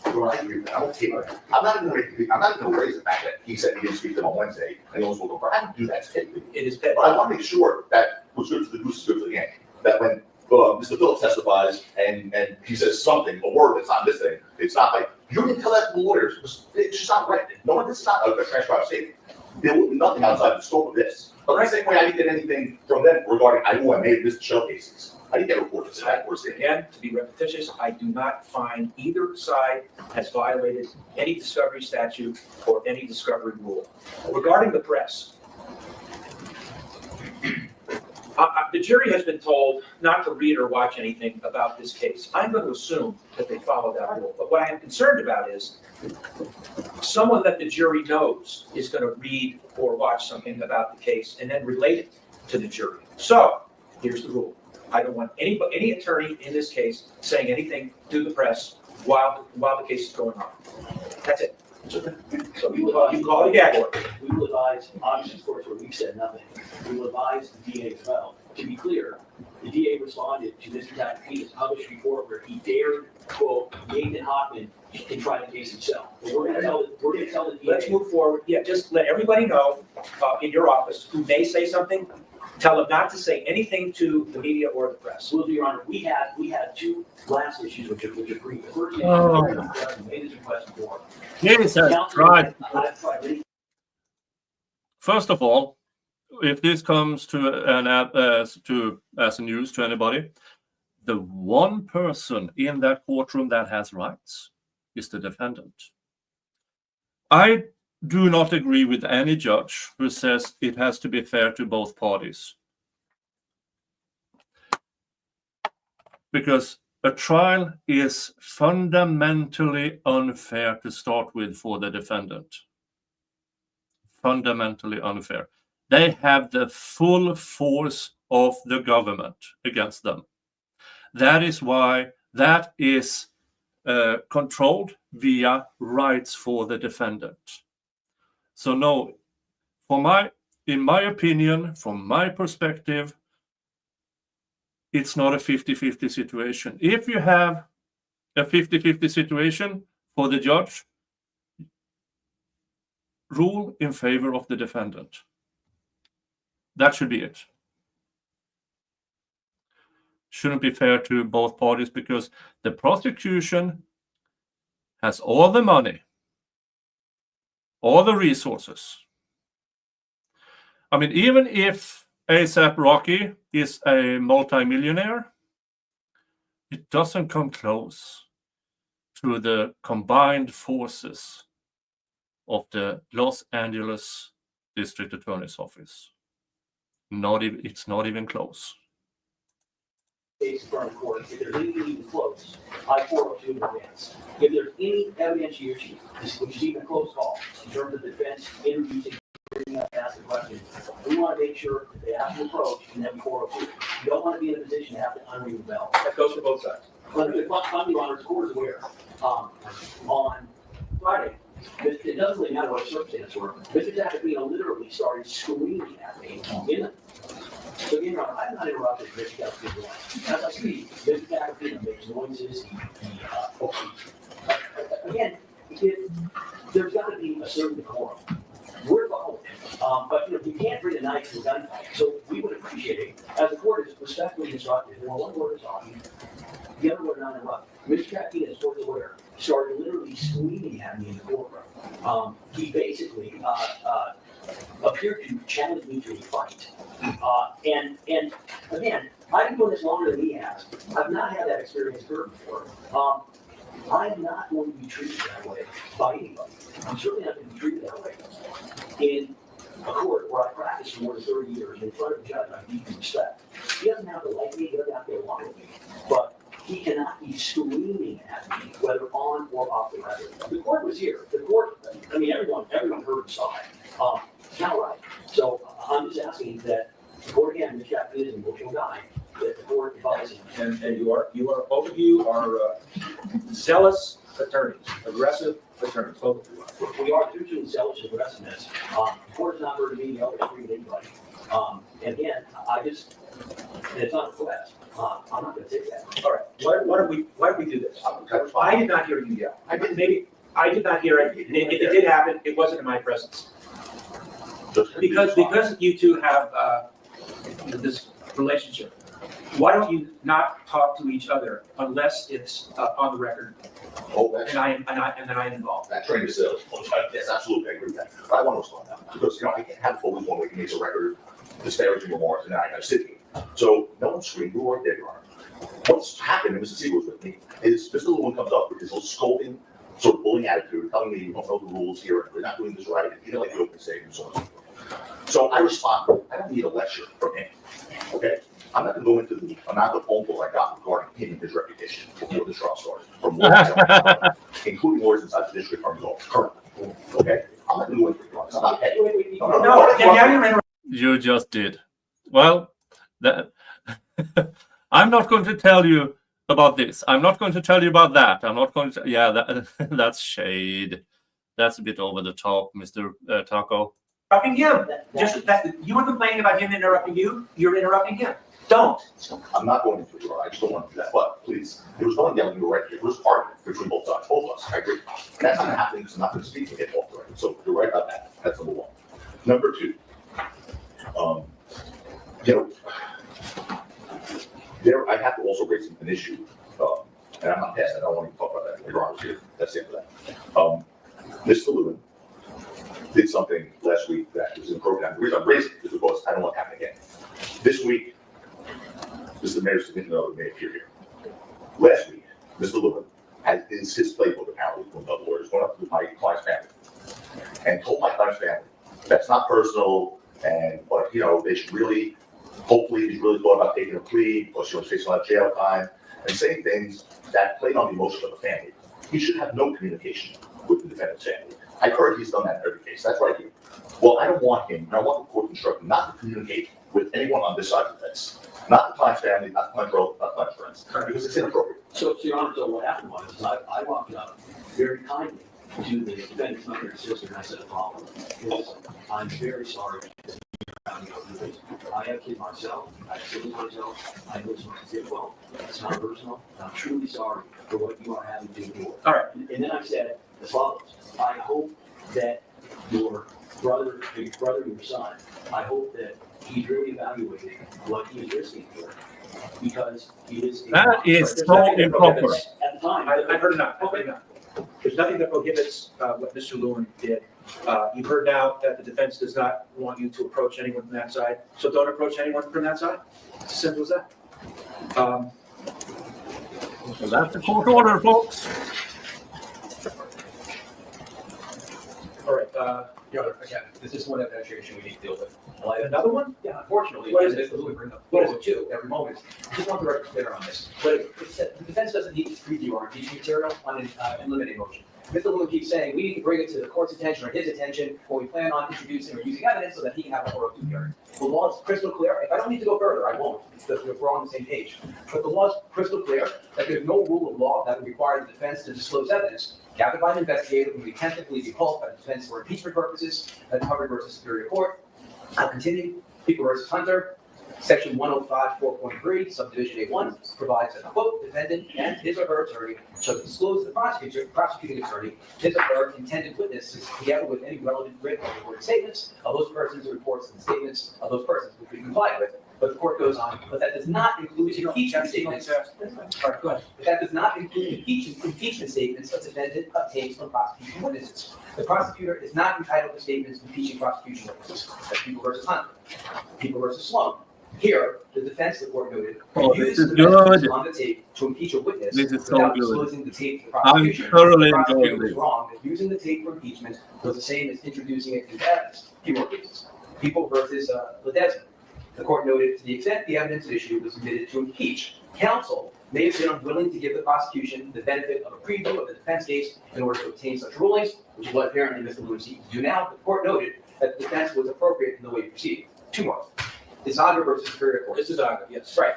[SPEAKER 6] I'm not going to raise the fact that he said he didn't speak to him on Wednesday and he was looking for. I don't do that typically.
[SPEAKER 4] It is petty.
[SPEAKER 6] But I want to make sure that what's good for the goose is good for the gander. That when Mr. Phillips testifies and he says something, a word that's not this thing, it's not like, you can tell that to the lawyers. It's just not right. No, this is not a transcribed statement. There will be nothing outside the scope of this. But the same way I didn't get anything from them regarding, I made this showcases. I didn't get a report to that.
[SPEAKER 4] Again, to be repetitious, I do not find either side has violated any discovery statute or any discovery rule. Regarding the press, the jury has been told not to read or watch anything about this case. I'm going to assume that they follow that rule. But what I am concerned about is someone that the jury knows is going to read or watch something about the case and then relate it to the jury. So here's the rule. I don't want any attorney in this case saying anything to the press while the case is going on. That's it. So you call it a gag order.
[SPEAKER 3] We will advise, obviously, of course, where we've said nothing. We will advise the DA as well. To be clear, the DA responded to Mr. Tacopina's published report where he dared, quote, Nathan Hoffman can try the case himself. But we're going to tell the DA.
[SPEAKER 4] Let's move forward. Yeah, just let everybody know in your office who may say something. Tell them not to say anything to the media or the press.
[SPEAKER 3] Will do, Your Honor. We had 2 last issues which are brief. The first issue, made this request before.
[SPEAKER 2] Yes, right. First of all, if this comes to as a news to anybody, the one person in that courtroom that has rights is the defendant. I do not agree with any judge who says it has to be fair to both parties. Because a trial is fundamentally unfair to start with for the defendant. Fundamentally unfair. They have the full force of the government against them. That is why that is controlled via rights for the defendant. So no, in my opinion, from my perspective, it's not a 50-50 situation. If you have a 50-50 situation for the judge, rule in favor of the defendant. That should be it. Shouldn't be fair to both parties because the prosecution has all the money, all the resources. I mean, even if ASAP Rocky is a multimillionaire, it doesn't come close to the combined forces of the Los Angeles District Attorney's Office. It's not even close.
[SPEAKER 3] Case in front of the court, if there's anything even close, I forward to in advance. If there's any evidentiary issue, which is even a close call, in terms of defense, introducing, ask the question, we want to make sure that they have to approach and then 402. You don't want to be in a position to have to unring the bell.
[SPEAKER 7] That goes for both sides.
[SPEAKER 3] Under the funding honors, the court is aware. On Friday, it doesn't really matter what circumstances were. Mr. Tacopino literally started screaming at me So, you know, I'm not interrupting Mr. Tacopino. As I speak, Mr. Tacopino makes noises. Again, there's got to be a certain decorum. We're following it. But, you know, you can't bring a knife to a gunfight. So we would appreciate it. As the court is respectfully instructed, there one word is talking, the other word not interrupt. Mr. Tacopino, as court is aware, started literally screaming at me in the courtroom. He basically appeared to challenge me to a fight. And again, I've been doing this longer than he has. I've not had that experience occur before. I'm not going to be treated that way by anybody. I'm certainly not going to be treated that way in a court where I practiced for more than 30 years in front of a judge I deeply respect. He doesn't have to like me, he doesn't have to get along with me, but he cannot be screaming at me, whether on or off the record. The court was here. The court, I mean, everyone heard and saw it. It's not right. So I'm just asking that the court, again, Mr. Tacopino is an emotional guy, that the court advises him.
[SPEAKER 4] And you are, both of you are zealous attorneys, aggressive attorneys, both of you are.
[SPEAKER 3] We are due to zealous aggressiveness. The court is not going to be the other treat anybody. And again, it's not a request. I'm not going to take that.
[SPEAKER 4] All right, why don't we do this? I did not hear you yell. I did not hear it. If it did happen, it wasn't in my presence. Because you two have this relationship, why don't you not talk to each other unless it's on the record?
[SPEAKER 6] Oh,
[SPEAKER 4] And then I'm involved.
[SPEAKER 6] that train is sales. Yes, absolutely, I agree with that. But I want to respond now, because, you know, I can't have always one way he makes a record disparaging remarks, and then I gotta sit here. So, no one screamed, you weren't there, Your Honor. What's happened, and Mr. Siegel was with me, is Mr. Lewin comes up with his little scolding, sort of bullying attitude, telling me you don't know the rules here, and we're not doing this right, and you know, like the open statement, and so on and so forth. So I respond, I don't need a lecture from him, okay? I'm not gonna go into the amount of phone calls I got regarding him and his reputation before the trial started, from lawyers, including lawyers inside the district attorney's office currently, okay? I'm not gonna go into it, I'm not petty.
[SPEAKER 4] No,
[SPEAKER 2] You just did. Well, I'm not going to tell you about this. I'm not going to tell you about that. I'm not going to. That's shade. That's a bit over the top, Mr. Taco.
[SPEAKER 4] Interrupting him. Just that you were complaining about him interrupting you. You're interrupting him. Don't.
[SPEAKER 6] I'm not going into it, Your Honor. I just don't want to do that, but please, there was no yelling, you were right, there was argument between both sides, both of us, I agree. That's not happening, because I'm not gonna speak to get off the record, so you're right about that, that's number one. Number two, you know, I have to also raise an issue, and I'm not past that, I don't want to talk about that, Your Honor's here, that's the end of that. Mr. Lewin did something last week that was inappropriate. The reason I'm raising it is because I don't want to happen again. This week, Mr. Mayor's significant other may appear here. Last week, Mr. Lewin had his playbook apparently from the lawyers going up to my client's family and told my client's family that's not personal, but you know, they should really, hopefully he's really thought about taking a plea because she was facing a lot of jail time and saying things that played on the emotion of the family. He should have no communication with the defendant's family. I've heard he's done that in every case. That's right here. Well, I don't want him, and I want the court to instruct him not to communicate with anyone on this side of the fence. Not the client's family, not the client's relative, not the client's friends, because it's inappropriate.
[SPEAKER 3] So, Your Honor, so what happened was, I walked up very kindly to the defendant's mother and sister, and I said the following. I'm very sorry. I have kids myself, I have siblings myself, I know someone who did well. It's not personal, and I'm truly sorry for what you are having to endure.
[SPEAKER 4] All right.
[SPEAKER 3] And then I said as follows, I hope that your brother, your son, I hope that he's really evaluated what he is risking here. Because he is.
[SPEAKER 2] That is
[SPEAKER 4] There's
[SPEAKER 2] so
[SPEAKER 4] nothing that
[SPEAKER 2] improper.
[SPEAKER 4] prohibits-
[SPEAKER 3] At the time.
[SPEAKER 4] I've heard enough. I've heard enough. There's nothing that prohibits what Mr. Lewin did. You've heard now that the defense does not want you to approach anyone from that side, so don't approach anyone from that side. It's as simple as that.
[SPEAKER 2] So that's the court order, folks.
[SPEAKER 4] All right,
[SPEAKER 7] Your Honor, again, this is one evidentiary issue we need to deal with.
[SPEAKER 4] another one?
[SPEAKER 7] Yeah, unfortunately,
[SPEAKER 4] What is
[SPEAKER 7] Mr. Lewin brings up,
[SPEAKER 4] What is
[SPEAKER 7] it too, every moment. I just want the record clear on this.
[SPEAKER 4] What
[SPEAKER 7] The defense doesn't need to preview our impeachment material on an eliminating motion. Mr. Lewin keeps saying, we need to bring it to the court's attention or his attention, or we plan on introducing or using evidence so that he can have a 402 hearing. The law is crystal clear. If I don't need to go further, I won't, because we're on the same page. But the law is crystal clear that there's no rule of law that would require the defense to disclose evidence gathered by an investigator who may tentatively be called by the defense for impeachment purposes, that's Hubbard versus Superior Court. I'll continue. People versus Hunter. Section 105, 4.3, subdivision A1 provides that, quote, defendant and his or her attorney shall disclose to the prosecuting attorney his or her intended witnesses together with any relevant written or recorded statements of those persons, reports and statements of those persons which we comply with. But the court goes on, but that does not include impeachment statements. All right, go ahead. But that does not include impeachment statements a defendant obtains from prosecution witnesses. The prosecutor is not entitled to statements impeaching prosecution witnesses. That's People versus Hunter. People versus Sloan. Here, the defense, the court noted,
[SPEAKER 2] Oh, this
[SPEAKER 7] used
[SPEAKER 2] is
[SPEAKER 7] the
[SPEAKER 2] good.
[SPEAKER 7] message on the tape to impeach a witness
[SPEAKER 2] This is so
[SPEAKER 7] without
[SPEAKER 2] good.
[SPEAKER 7] disclosing the tape to the
[SPEAKER 2] I'm
[SPEAKER 7] prosecution.
[SPEAKER 2] thoroughly
[SPEAKER 7] The prosecutor
[SPEAKER 2] enjoying
[SPEAKER 7] was
[SPEAKER 2] this.
[SPEAKER 7] wrong that using the tape for impeachment was the same as introducing it into evidence. Few more cases. People versus Ledesma. The court noted to the extent the evidence issue was submitted to impeach, counsel may have been unwilling to give the prosecution the benefit of a preview of the defense case in order to obtain such rulings, which is what apparently Mr. Lewin seeks to do now. The court noted that the defense was appropriate in the way it proceeded. Two more. Desaga versus Superior Court.
[SPEAKER 4] This is Aga, yes.
[SPEAKER 7] Right.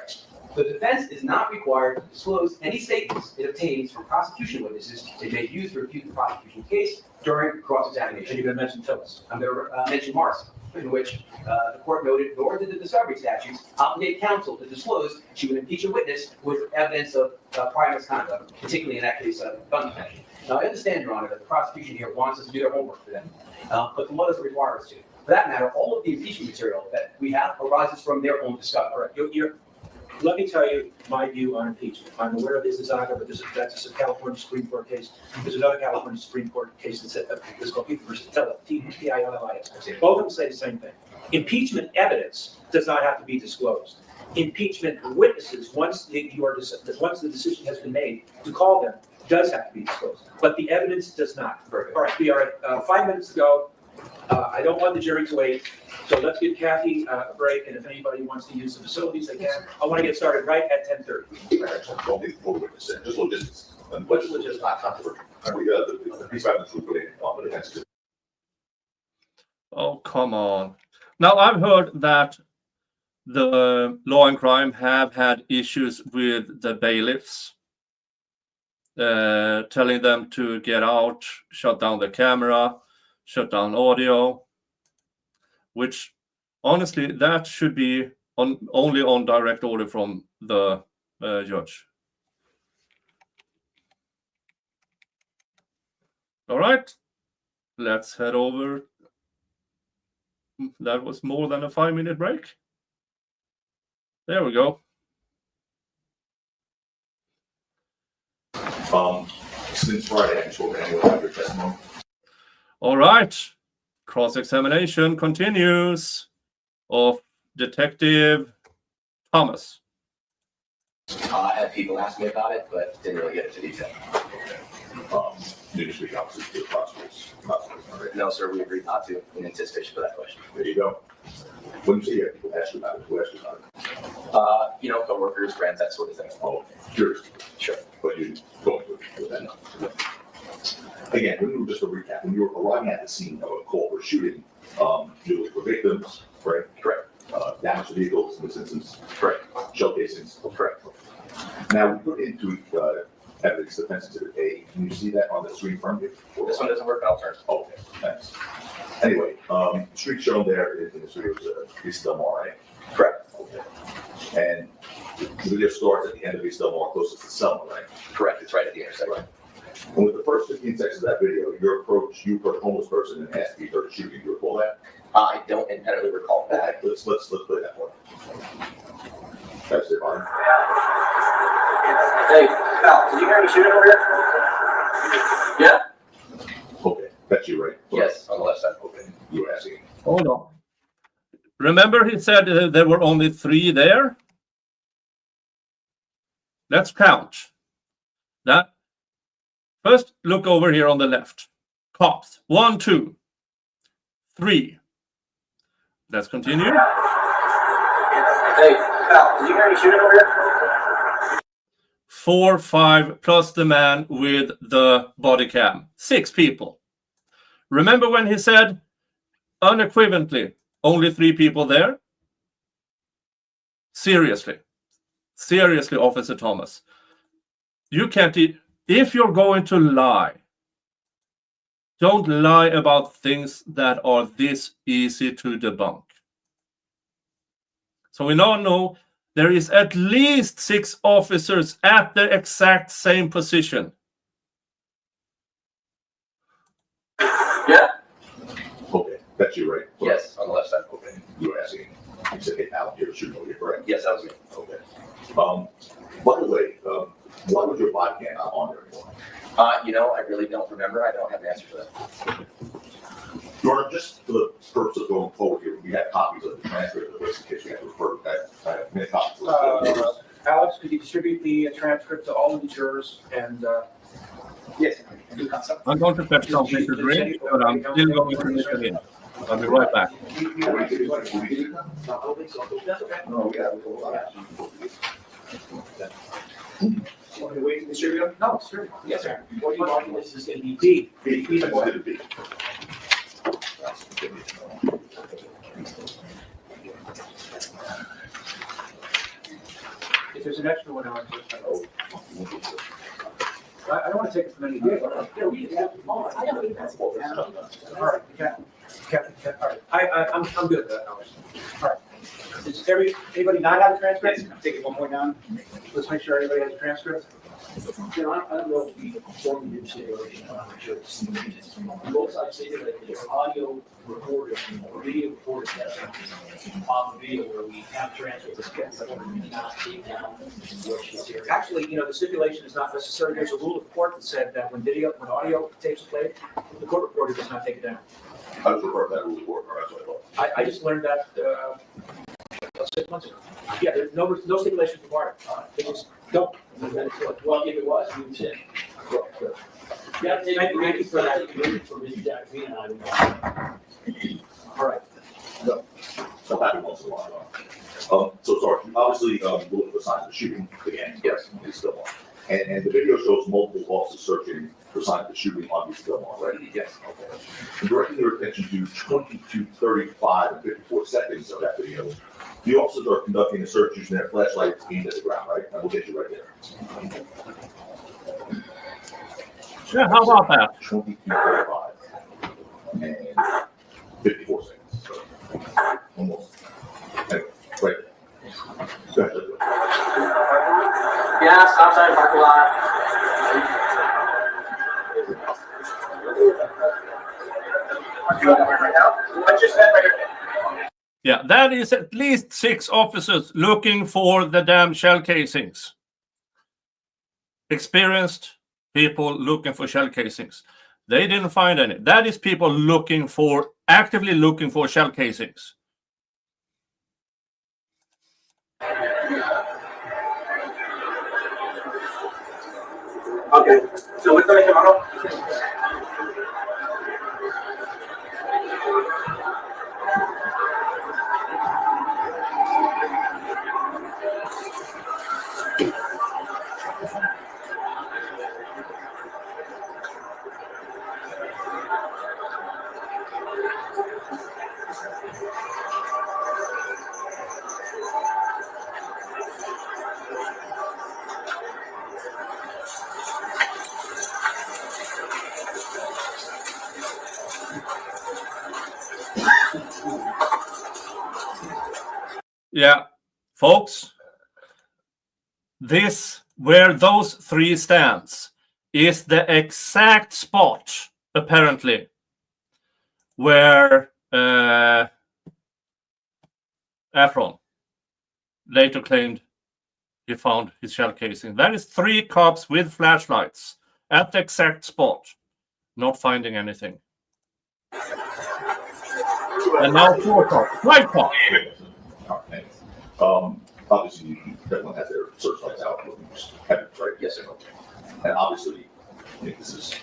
[SPEAKER 7] The defense is not required to disclose any statements it obtains from prosecution witnesses it may use to refute the prosecution case during
[SPEAKER 4] And
[SPEAKER 7] cross-examination.
[SPEAKER 4] you're gonna mention Phyllis.
[SPEAKER 7] I'm going to mention Morrison, in which the court noted, nor did the discovery statutes obligate counsel to disclose she would impeach a witness with evidence of prior misconduct, particularly in that case, gun detention. Now, I understand, Your Honor, that the prosecution here wants us to do their homework for them, but the law doesn't require us to. For that matter, all of the impeachment material that we have arises from their own discovery.
[SPEAKER 4] All right, let me tell you my view on impeachment. I'm aware of this is Aga, but that's a California Supreme Court case. There's another California Supreme Court case that's called People versus Tillis. Both of them say the same thing. Impeachment evidence does not have to be disclosed. Impeachment witnesses, once the decision has been made to call them, does have to be disclosed, but the evidence does not. All right, we are at 5 minutes to go. I don't want the jury to wait, so let's give Kathy a break, and if anybody wants to use the facilities, they can. I want to get started right at 10:30.
[SPEAKER 6] Don't be full witness, just logistics. And
[SPEAKER 4] What's logistics?
[SPEAKER 6] the piece of evidence we put in on the defense.
[SPEAKER 2] Oh, come on. Now, I've heard that the law and crime have had issues with the bailiffs, telling them to get out, shut down the camera, shut down audio, which honestly, that should be only on direct order from the judge. All right, let's head over. That was more than a 5-minute break. There we go.
[SPEAKER 6] Since Friday, I haven't spoken to anyone about your testimony.
[SPEAKER 2] All right. Cross-examination continues of Detective Thomas.
[SPEAKER 10] I had people ask me about it, but didn't really get into detail.
[SPEAKER 6] Did you speak opposite to the prosecutors?
[SPEAKER 10] No, sir, we agreed not to in anticipation for that question.
[SPEAKER 6] There you go. When you say you have people ask you about it, who asked you about it?
[SPEAKER 10] Coworkers, friends, that sort of thing.
[SPEAKER 6] Oh, curious.
[SPEAKER 10] Sure.
[SPEAKER 6] But you don't do it with that. Again, just a recap, when you were arriving at the scene of a call for shooting, you looked for victims, right?
[SPEAKER 10] Correct.
[SPEAKER 6] Damage to vehicles in this instance.
[SPEAKER 10] Correct.
[SPEAKER 6] Shell casings.
[SPEAKER 10] Correct.
[SPEAKER 6] Now, we put into evidence defense exhibit A. Can you see that on the screen from you?
[SPEAKER 10] This one doesn't work, I'll turn.
[SPEAKER 6] Okay, thanks. Anyway, the street shown there in the street was East Del Mar, right?
[SPEAKER 10] Correct.
[SPEAKER 6] Okay. And the video starts at the end of East Del Mar, closest to Selma, right?
[SPEAKER 10] Correct, it's right at the intersection.
[SPEAKER 6] Right. And with the first 15 seconds of that video, you approach a homeless person and ask if he heard a shooting. Do you recall that?
[SPEAKER 10] I don't entirely recall that.
[SPEAKER 6] Let's play that one. That's it, fine.
[SPEAKER 10] Hey, Val, did you hear any shooting over here? Yeah?
[SPEAKER 6] Okay, that's you, right?
[SPEAKER 10] Yes, on the left side.
[SPEAKER 6] Okay, you were asking.
[SPEAKER 2] Hold on. Remember he said there were only 3 there? Let's count. That. First, look over here on the left. Cops. 1, 2, 3. Let's continue.
[SPEAKER 10] Hey, Val, did you hear any shooting over here?
[SPEAKER 2] 4, 5, plus the man with the body cam. 6 people. Remember when he said unequivocally only 3 people there? Seriously, Officer Thomas. You can't, if you're going to lie, don't lie about things that are this easy to debunk. So we now know there is at least 6 officers at the exact same position.
[SPEAKER 10] Yeah?
[SPEAKER 6] Okay, that's you, right?
[SPEAKER 10] Yes, on the left side.
[SPEAKER 6] Okay, you were asking. You said, hey, Al, you're shooting over here, correct?
[SPEAKER 10] Yes, that was me.
[SPEAKER 6] Okay. By the way, why was your body cam not on there anymore?
[SPEAKER 10] I really don't remember. I don't have the answer for that.
[SPEAKER 6] Jordan, just for the purpose of going forward here, we have copies of the transcript of this in case you have to refer to that. I have many copies.
[SPEAKER 4] Alex, could you distribute the transcript to all of the jurors and, yes.
[SPEAKER 2] I'm going to fetch something to drink, but I'm still going to listen in. I'll be right back.
[SPEAKER 6] No, yeah.
[SPEAKER 4] Want me to wait to distribute them? No, sure. Yes, sir.
[SPEAKER 3] What do you want, this is gonna be
[SPEAKER 4] D.
[SPEAKER 6] B, I did a B.
[SPEAKER 4] If there's an extra one, I don't want to take it from any. All right, all right. I'm good with that, Alex. All right. Does anybody not have a transcript? Take it one more down. Let's make sure everybody has a transcript.
[SPEAKER 3] I don't know if we formally did simulation, I'm not sure. Both sides say that there's audio recorded or video recorded on the video where we have transcripts, but we not take down what she's hearing.
[SPEAKER 4] Actually, the stipulation is not necessary. There's a rule of court that said that when audio tapes are played, the court reporter does not take it down.
[SPEAKER 6] I was referring to that rule of order, that's what I thought.
[SPEAKER 4] I just learned that, 6 months ago. Yeah, there's no stipulation required. They just don't.
[SPEAKER 3] Well, if it was, we would say. Yeah, thank you for that, for Mr. Jack, and I.
[SPEAKER 4] All right.
[SPEAKER 6] So happy once in a while. So sorry, obviously, looking for signs of shooting again.
[SPEAKER 10] Yes.
[SPEAKER 6] It's still on. And the video shows multiple officers searching for signs of shooting on East Del Mar, right?
[SPEAKER 10] Yes.
[SPEAKER 6] Okay. And directing your attention to 22, 35, and 54 seconds of that video, the officers are conducting a search using their flashlights aimed at the ground, right? And we'll get you right there.
[SPEAKER 2] Yeah, how about that?
[SPEAKER 6] 22, 35, and 54 seconds. So, almost. Anyway, right there. Go ahead.
[SPEAKER 10] Yeah, stop sign, parking lot. What you said right here?
[SPEAKER 2] Yeah, that is at least 6 officers looking for the damn shell casings. Experienced people looking for shell casings. They didn't find any. That is people actively looking for shell casings.
[SPEAKER 10] Okay, so what's the tomorrow?
[SPEAKER 2] Yeah, folks, this, where those three stands, is the exact spot, apparently, where Efron later claimed he found his shell casing. That is 3 cops with flashlights at the exact spot, not finding anything. And now 4 cops, 5 cops.
[SPEAKER 6] All right, thanks. Obviously, everyone has their searchlights out, looking for evidence, right?
[SPEAKER 10] Yes, sir.
[SPEAKER 6] And obviously, I think this is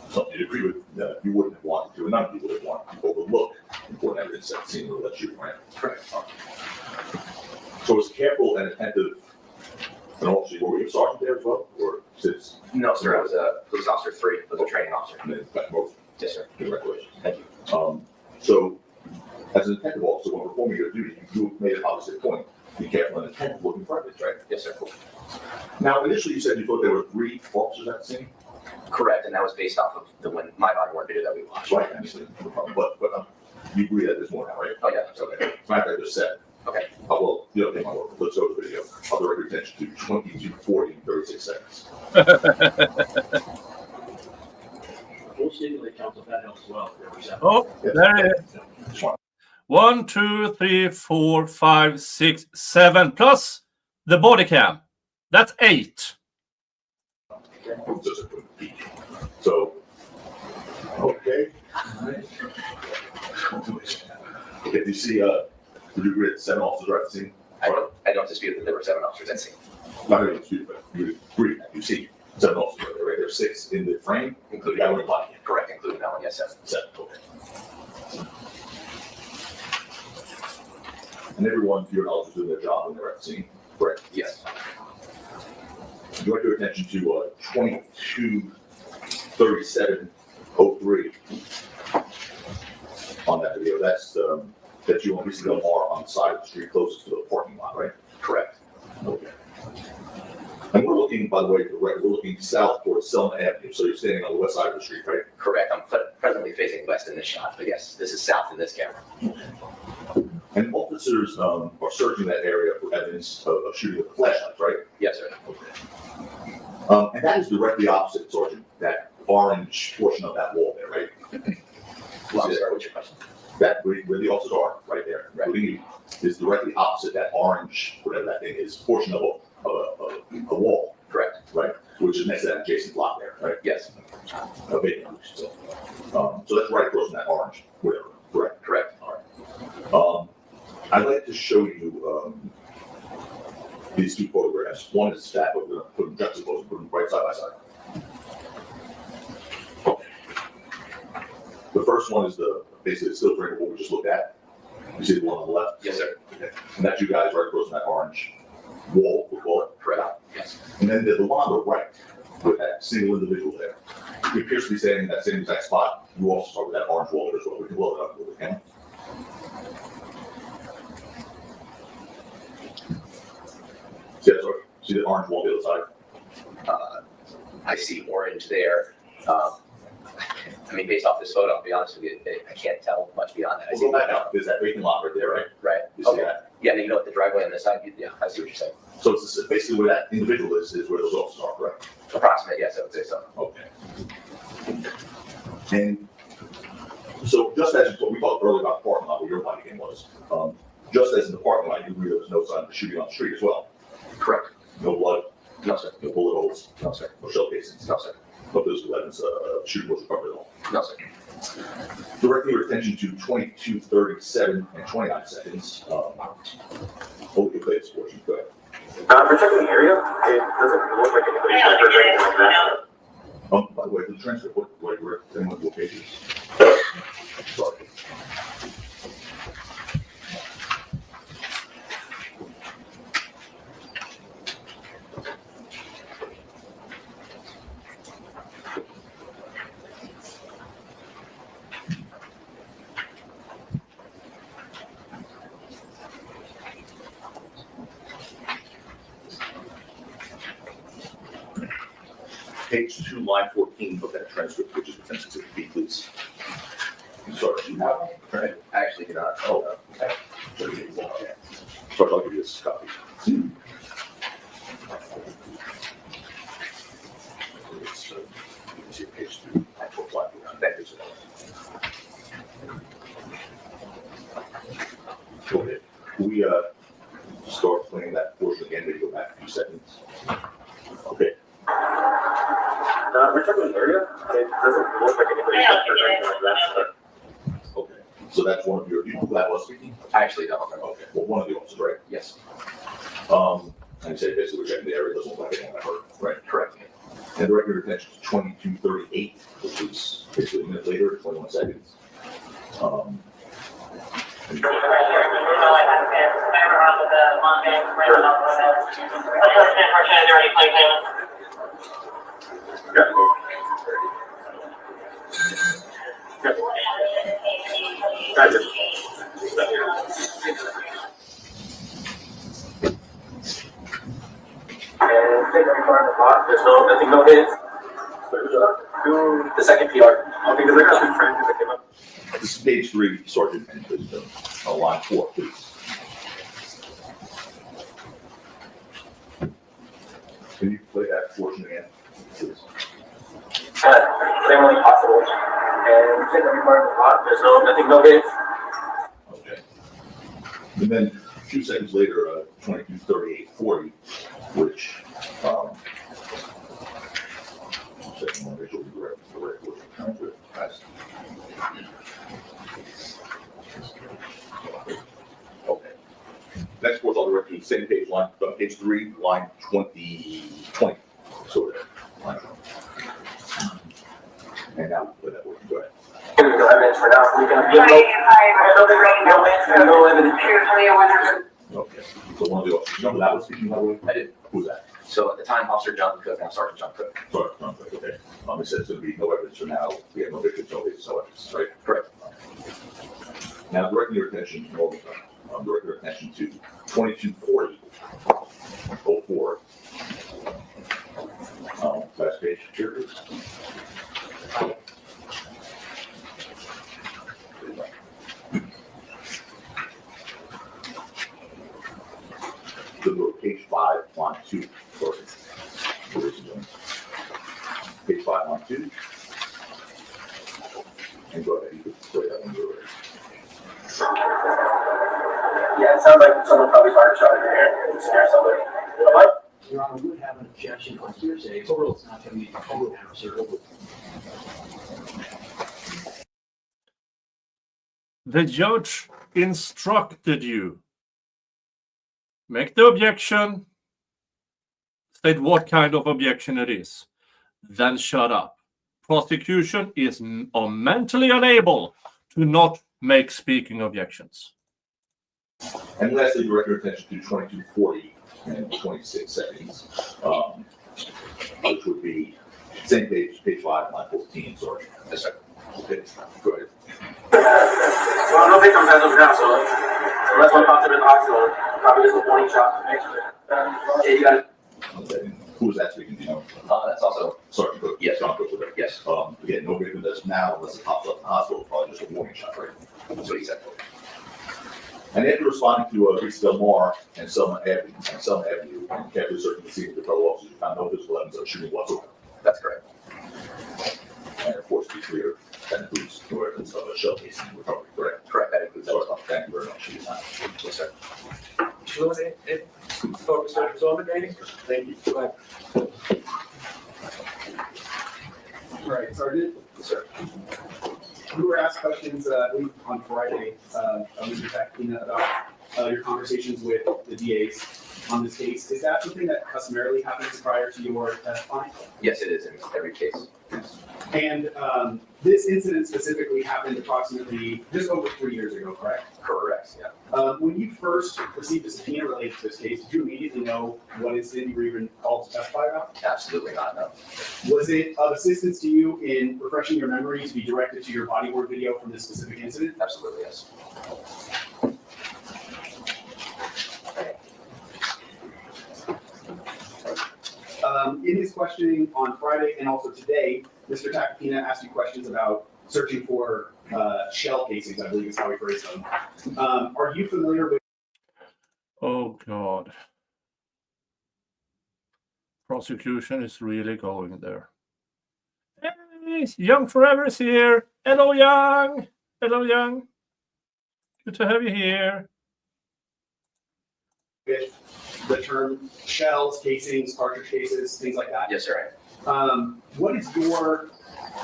[SPEAKER 6] something you'd agree with, that you wouldn't have wanted to, and none of you would have wanted to overlook important evidence at the scene or that shooting, right?
[SPEAKER 10] Correct.
[SPEAKER 6] So was careful and attentive, and also, were you a sergeant there as well, or since?
[SPEAKER 10] No, sir, I was a police officer 3, I was a training officer.
[SPEAKER 6] And then back both?
[SPEAKER 10] Yes, sir.
[SPEAKER 6] Congratulations.
[SPEAKER 10] Thank you.
[SPEAKER 6] So, as an attentive officer, when performing your duty, you made an opposite point. Be careful and attentive looking for evidence, right?
[SPEAKER 10] Yes, sir.
[SPEAKER 6] Now, initially you said you thought there were 3 officers at the scene?
[SPEAKER 10] Correct, and that was based off of the when my body worn video that we watched.
[SPEAKER 6] Right, obviously, no problem. But you agree that there's more now, right?
[SPEAKER 10] Oh, yeah.
[SPEAKER 6] Okay. As a matter of fact, I just said.
[SPEAKER 10] Okay.
[SPEAKER 6] Well, you don't take my word. Let's go to the video. I'll direct your attention to 22:40 and 36 seconds.
[SPEAKER 3] We'll stimulate council if that helps as well.
[SPEAKER 2] Oh, there it is.
[SPEAKER 6] Just one.
[SPEAKER 2] 1, 2, 3, 4, 5, 6, 7, plus the body cam. That's 8.
[SPEAKER 6] Just a quick peek. So, okay. Okay, do you see, would you agree that 7 officers are at the scene?
[SPEAKER 10] I don't dispute that there were 7 officers at scene,
[SPEAKER 6] Not really dispute, but you agree that you see 7 officers right there, right? There's 6 in the frame, including that one in the body.
[SPEAKER 10] correct, including that one, yes, 7.
[SPEAKER 6] 7, okay. And everyone, to your knowledge, is doing their job when they're at the scene, correct?
[SPEAKER 10] Yes.
[SPEAKER 6] Direct your attention to 22:37:03 on that video. That's that you only see the bar on the side of the street closest to the parking lot, right?
[SPEAKER 10] Correct.
[SPEAKER 6] Okay. And we're looking, by the way, we're looking south towards Selma Avenue. So you're standing on the west side of the street, right?
[SPEAKER 10] Correct, I'm presently facing west in this shot, but yes, this is south in this camera.
[SPEAKER 6] And officers are searching that area for evidence of shooting with flashlights, right?
[SPEAKER 10] Yes, sir.
[SPEAKER 6] Okay. And that is directly opposite, Sergeant, that orange portion of that wall there, right?
[SPEAKER 10] Well, I'm sorry, what's your question?
[SPEAKER 6] That where the officers are, right there,
[SPEAKER 10] Right.
[SPEAKER 6] including you, is directly opposite that orange, whatever that thing is, portion of a wall,
[SPEAKER 10] Correct.
[SPEAKER 6] right? Which is next to that adjacent block there, right?
[SPEAKER 10] Yes.
[SPEAKER 6] Okay, so that's right across from that orange, whatever, correct?
[SPEAKER 10] Correct.
[SPEAKER 6] All right. I'd like to show you these 2 photographs. One is that, but we're going to put them juxtaposed, put them right side by side. The first one is basically the still frame of what we just looked at. You see the one on the left?
[SPEAKER 10] Yes, sir.
[SPEAKER 6] Okay. And that's you guys right across from that orange wall, we'll call it.
[SPEAKER 10] Correct. Yes.
[SPEAKER 6] And then the one on the right, with that single individual there. He appears to be standing in that same exact spot. You also start with that orange wall there as well. We can blow it up with the camera. See the orange wall on the other side?
[SPEAKER 10] I see orange there. I mean, based off this photo, I'll be honest with you, I can't tell much beyond that. I see
[SPEAKER 6] We'll go back out. There's that vacant lot right there, right?
[SPEAKER 10] Right.
[SPEAKER 6] You see
[SPEAKER 10] Okay.
[SPEAKER 6] that?
[SPEAKER 10] Yeah, you know what the driveway on this side, yeah, I see what you're saying.
[SPEAKER 6] So it's basically where that individual is where those officers are, correct?
[SPEAKER 10] Approximate, yes, I would say so.
[SPEAKER 6] Okay. And so just as we talked earlier about the parking lot where your body game was, just as in the parking lot, you agree there was no sign of shooting on the street as well?
[SPEAKER 10] Correct.
[SPEAKER 6] No blood,
[SPEAKER 10] No, sir.
[SPEAKER 6] no bullet holes,
[SPEAKER 10] No, sir.
[SPEAKER 6] no shell casings,
[SPEAKER 10] No, sir.
[SPEAKER 6] no physical evidence shooting was recovered at all.
[SPEAKER 10] No, sir.
[SPEAKER 6] Directing your attention to 22:37 and 29 seconds. Hold your place, portion, go ahead.
[SPEAKER 12] We're checking the area. It doesn't look like anybody's ever drinking on that.
[SPEAKER 6] By the way, the transcript, what were anyone's locations? Sorry. Page 2, line 14 of that transcript, which is within 6 feet, please. I'm sorry, you have it?
[SPEAKER 10] I actually do not.
[SPEAKER 6] Oh, okay. First, I'll give you this copy. It's, you can see page 2. That is it. Okay, we start playing that portion again, maybe go back a few seconds. Okay.
[SPEAKER 12] We're talking area. It doesn't look like anybody's like that.
[SPEAKER 6] Okay, so that's one of your, you know who that was speaking?
[SPEAKER 10] I actually don't remember.
[SPEAKER 6] Okay, well, one of the officers, right?
[SPEAKER 10] Yes,
[SPEAKER 6] And say basically we're checking the area, doesn't look like anyone ever, right?
[SPEAKER 10] correct.
[SPEAKER 6] And the record attention to 22:38, which is basically a minute later, 21 seconds.
[SPEAKER 12] There's nothing, no hits.
[SPEAKER 10] The second PR.
[SPEAKER 12] Okay, because I got some friends that came up.
[SPEAKER 6] This is page 3, Sergeant, and line 4, please. Can you play that portion again, please?
[SPEAKER 12] Same way possible. And take every part of the lot. There's nothing, no hits.
[SPEAKER 6] Okay. And then a few seconds later, 22:38:40, which, second one, visual reference, the right portion, trying to pass. Okay. Next portion, I'll direct you to the same page, page 3, line 20. So there, line 20. And now, play that portion, go ahead.
[SPEAKER 12] No evidence for now. We can no evidence.
[SPEAKER 6] Okay, so one of the officers, remember that was speaking, by the way?
[SPEAKER 10] I did.
[SPEAKER 6] Who's that?
[SPEAKER 10] So at the time, Officer John Cook, now Sergeant John Cook.
[SPEAKER 6] Sorry, okay. It says there'll be no evidence for now, we have no victims, no cases, no evidence, right?
[SPEAKER 10] Correct.
[SPEAKER 6] Now, directing your attention, direct your attention to 22:40:04. Last page, here it is. Go to page 5, line 2. Sorry. Page 5, line 2. And go ahead, you can play that one.
[SPEAKER 12] Yeah, it sounds like someone probably fired a shot in your hair to scare somebody. What?
[SPEAKER 3] Your Honor, would have an objection on hearsay, overall, it's not going to be overpowered, sir.
[SPEAKER 2] The judge instructed you. Make the objection. State what kind of objection it is. Then shut up. Prosecution is mentally unable to not make speaking objections.
[SPEAKER 6] And lastly, direct your attention to 22:40 and 26 seconds, which would be same page, page 5, line 14, sorry.
[SPEAKER 10] Yes, sir.
[SPEAKER 6] Okay, go ahead.
[SPEAKER 12] Well, no victims as of now, so unless one pops up in the hospital, probably just a warning shot. Yeah, you got it.
[SPEAKER 6] Okay. Who was that speaking? Do you know?
[SPEAKER 10] That's also,
[SPEAKER 6] Sorry, Cook.
[SPEAKER 10] Yes.
[SPEAKER 6] John Cook was there.
[SPEAKER 10] yes,
[SPEAKER 6] Again, no victim as of now, unless it pops up in the hospital, probably just a warning shot, right?
[SPEAKER 10] that's what he said.
[SPEAKER 6] And after responding to Reese Del Mar and Selma Avenue, and carefully searching the scene with the fellow officers, you found no physical evidence of shooting whatsoever.
[SPEAKER 10] That's correct.
[SPEAKER 6] And of course, to be clear, that includes no evidence of a shell casing recovery, correct?
[SPEAKER 10] Correct, that includes that as well.
[SPEAKER 6] Thank you very much for your time.
[SPEAKER 10] Yes, sir.
[SPEAKER 5] Thank you. All right, Sergeant.
[SPEAKER 10] Yes, sir.
[SPEAKER 5] We were asked questions, I believe on Friday, Mr. Takina, about your conversations with the DAs on this case. Is that something that customarily happens prior to your testifying?
[SPEAKER 10] Yes, it is in every case.
[SPEAKER 5] And this incident specifically happened approximately just over 3 years ago, correct?
[SPEAKER 10] Correct, yeah.
[SPEAKER 5] When you first received a subpoena related to this case, did you immediately know what incident you were even called to testify about?
[SPEAKER 10] Absolutely not, no.
[SPEAKER 5] Was it of assistance to you in refreshing your memory to be directed to your body-worn video from this specific incident?
[SPEAKER 10] Absolutely, yes.
[SPEAKER 5] In his questioning on Friday and also today, Mr. Takapina asked you questions about searching for shell casings, I believe is how he phrased them. Are you familiar with?
[SPEAKER 2] Oh God. Prosecution is really going there. Hey, Young Forever is here. Hello, Young. Hello, Young. Good to have you here.
[SPEAKER 5] With the term shells, casings, cartridge cases, things like that.
[SPEAKER 10] Yes, sir.
[SPEAKER 5] What is your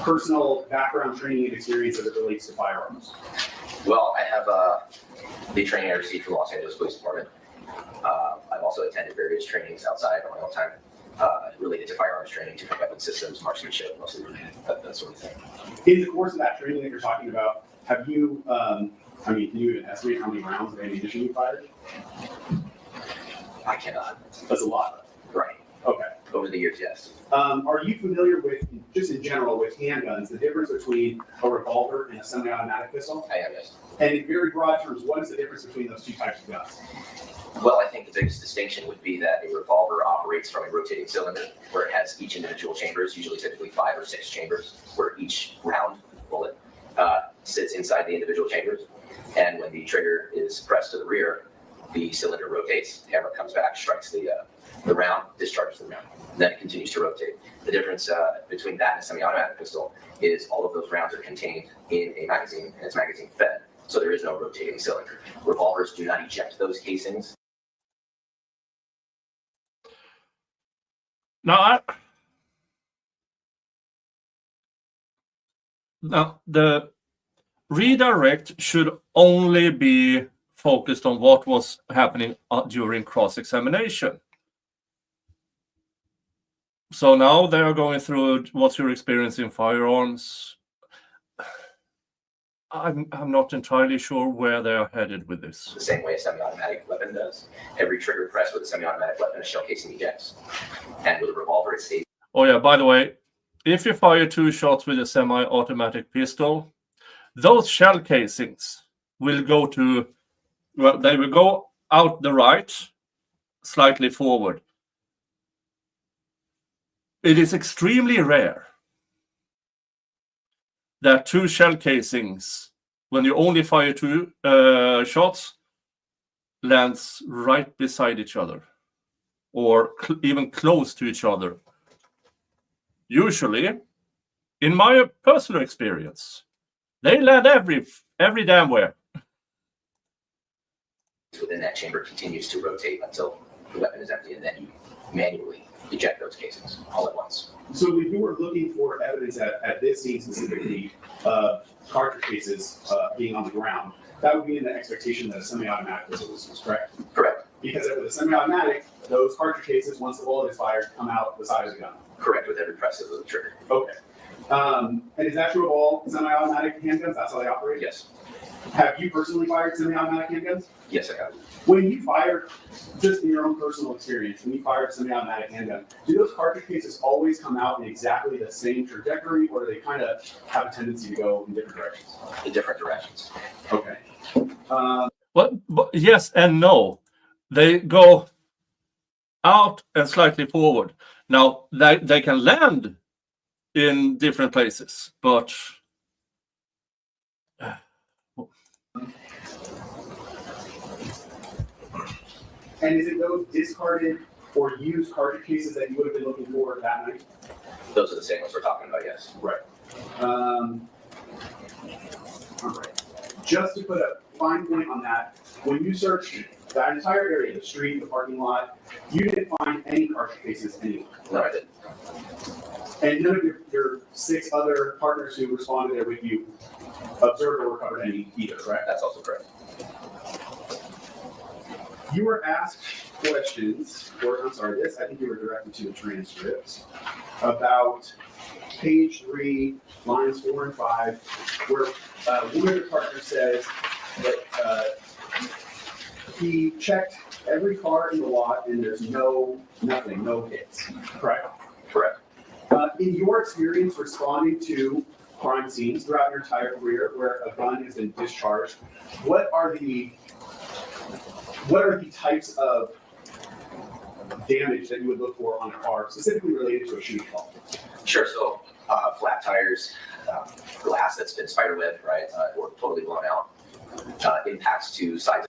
[SPEAKER 5] personal background, training, and experience as it relates to firearms?
[SPEAKER 10] Well, I have the training I received from the Los Angeles Police Department. I've also attended various trainings outside on my own time related to firearms training, different weapon systems, marksmanship, mostly related, that sort of thing.
[SPEAKER 5] In the course of that training that you're talking about, have you, can you even estimate how many rounds of ammunition you fired?
[SPEAKER 10] I cannot.
[SPEAKER 5] That's a lot.
[SPEAKER 10] Right.
[SPEAKER 5] Okay.
[SPEAKER 10] Over the years, yes.
[SPEAKER 5] Are you familiar with, just in general, with handguns, the difference between a revolver and a semi-automatic pistol?
[SPEAKER 10] I am, yes.
[SPEAKER 5] And in very broad terms, what is the difference between those two types of guns?
[SPEAKER 10] Well, I think the biggest distinction would be that a revolver operates from a rotating cylinder where it has each individual chambers, usually typically 5 or 6 chambers, where each round bullet sits inside the individual chambers. And when the trigger is pressed to the rear, the cylinder rotates, the hammer comes back, strikes the round, discharges the round. And then it continues to rotate. The difference between that and a semi-automatic pistol is all of those rounds are contained in a magazine, and it's magazine fed, so there is no rotating cylinder. Revolvers do not eject those casings.
[SPEAKER 2] Now, the redirect should only be focused on what was happening during cross-examination. So now they are going through what's your experience in firearms. I'm not entirely sure where they are headed with this.
[SPEAKER 10] The same way a semi-automatic weapon does. Every trigger press with a semi-automatic weapon, a shell casing ejects. And with a revolver, it stays.
[SPEAKER 2] Oh yeah, by the way, if you fire 2 shots with a semi-automatic pistol, those shell casings will go to, well, they will go out the right, slightly forward. It is extremely rare that 2 shell casings, when you only fire 2 shots, lands right beside each other or even close to each other. Usually, in my personal experience, they land every damn where.
[SPEAKER 10] Within that chamber continues to rotate until the weapon is empty, and then you manually eject those casings all at once.
[SPEAKER 5] So if you were looking for evidence at this scene specifically of cartridge cases being on the ground, that would be in the expectation that a semi-automatic pistol was used, correct?
[SPEAKER 10] Correct.
[SPEAKER 5] Because with a semi-automatic, those cartridge cases, once the bullet is fired, come out the side of the gun.
[SPEAKER 10] Correct, with every press of the trigger.
[SPEAKER 5] Okay. And is that true of all semi-automatic handguns? That's how they operate?
[SPEAKER 10] Yes.
[SPEAKER 5] Have you personally fired semi-automatic handguns?
[SPEAKER 10] Yes, I have.
[SPEAKER 5] When you fire, just in your own personal experience, when you fire a semi-automatic handgun, do those cartridge cases always come out in exactly the same trajectory, or do they kind of have a tendency to go in different directions?
[SPEAKER 10] In different directions.
[SPEAKER 5] Okay.
[SPEAKER 2] But yes and no. They go out and slightly forward. Now, they can land in different places, but
[SPEAKER 5] and is it those discarded or used cartridge cases that you would have been looking for that night?
[SPEAKER 10] Those are the same ones we're talking about, yes.
[SPEAKER 5] Right. All right. Just to put a fine point on that, when you searched that entire area, the street, the parking lot, you didn't find any cartridge cases anywhere.
[SPEAKER 10] No, I didn't.
[SPEAKER 5] And none of your 6 other partners who responded there with you observed or recovered any either, correct?
[SPEAKER 10] That's also correct.
[SPEAKER 5] You were asked questions, or I'm sorry, this, I think you were directed to the transcripts, about page 3, lines 4 and 5, where one of the partners says that he checked every car in the lot and there's no hits, correct?
[SPEAKER 10] Correct.
[SPEAKER 5] In your experience responding to crime scenes throughout your entire career where a gun has been discharged, what are the types of damage that you would look for on a car, specifically related to a shooting call?
[SPEAKER 10] Sure, so flat tires, glass that's been spiderwebbed, right, or totally blown out, impacts to sides.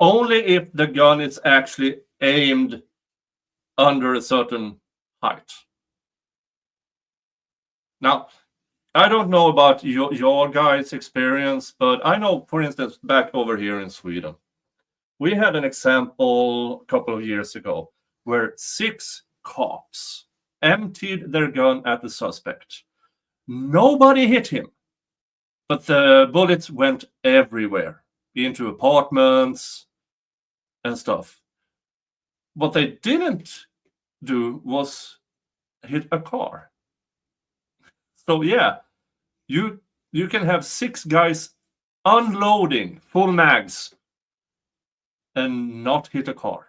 [SPEAKER 2] only if the gun is actually aimed under a certain height. Now, I don't know about your guys' experience, but I know, for instance, back over here in Sweden, we had an example a couple of years ago where 6 cops emptied their gun at the suspect. Nobody hit him, but the bullets went everywhere, into apartments and stuff. What they didn't do was hit a car. So yeah, you can have 6 guys unloading full mags and not hit a car.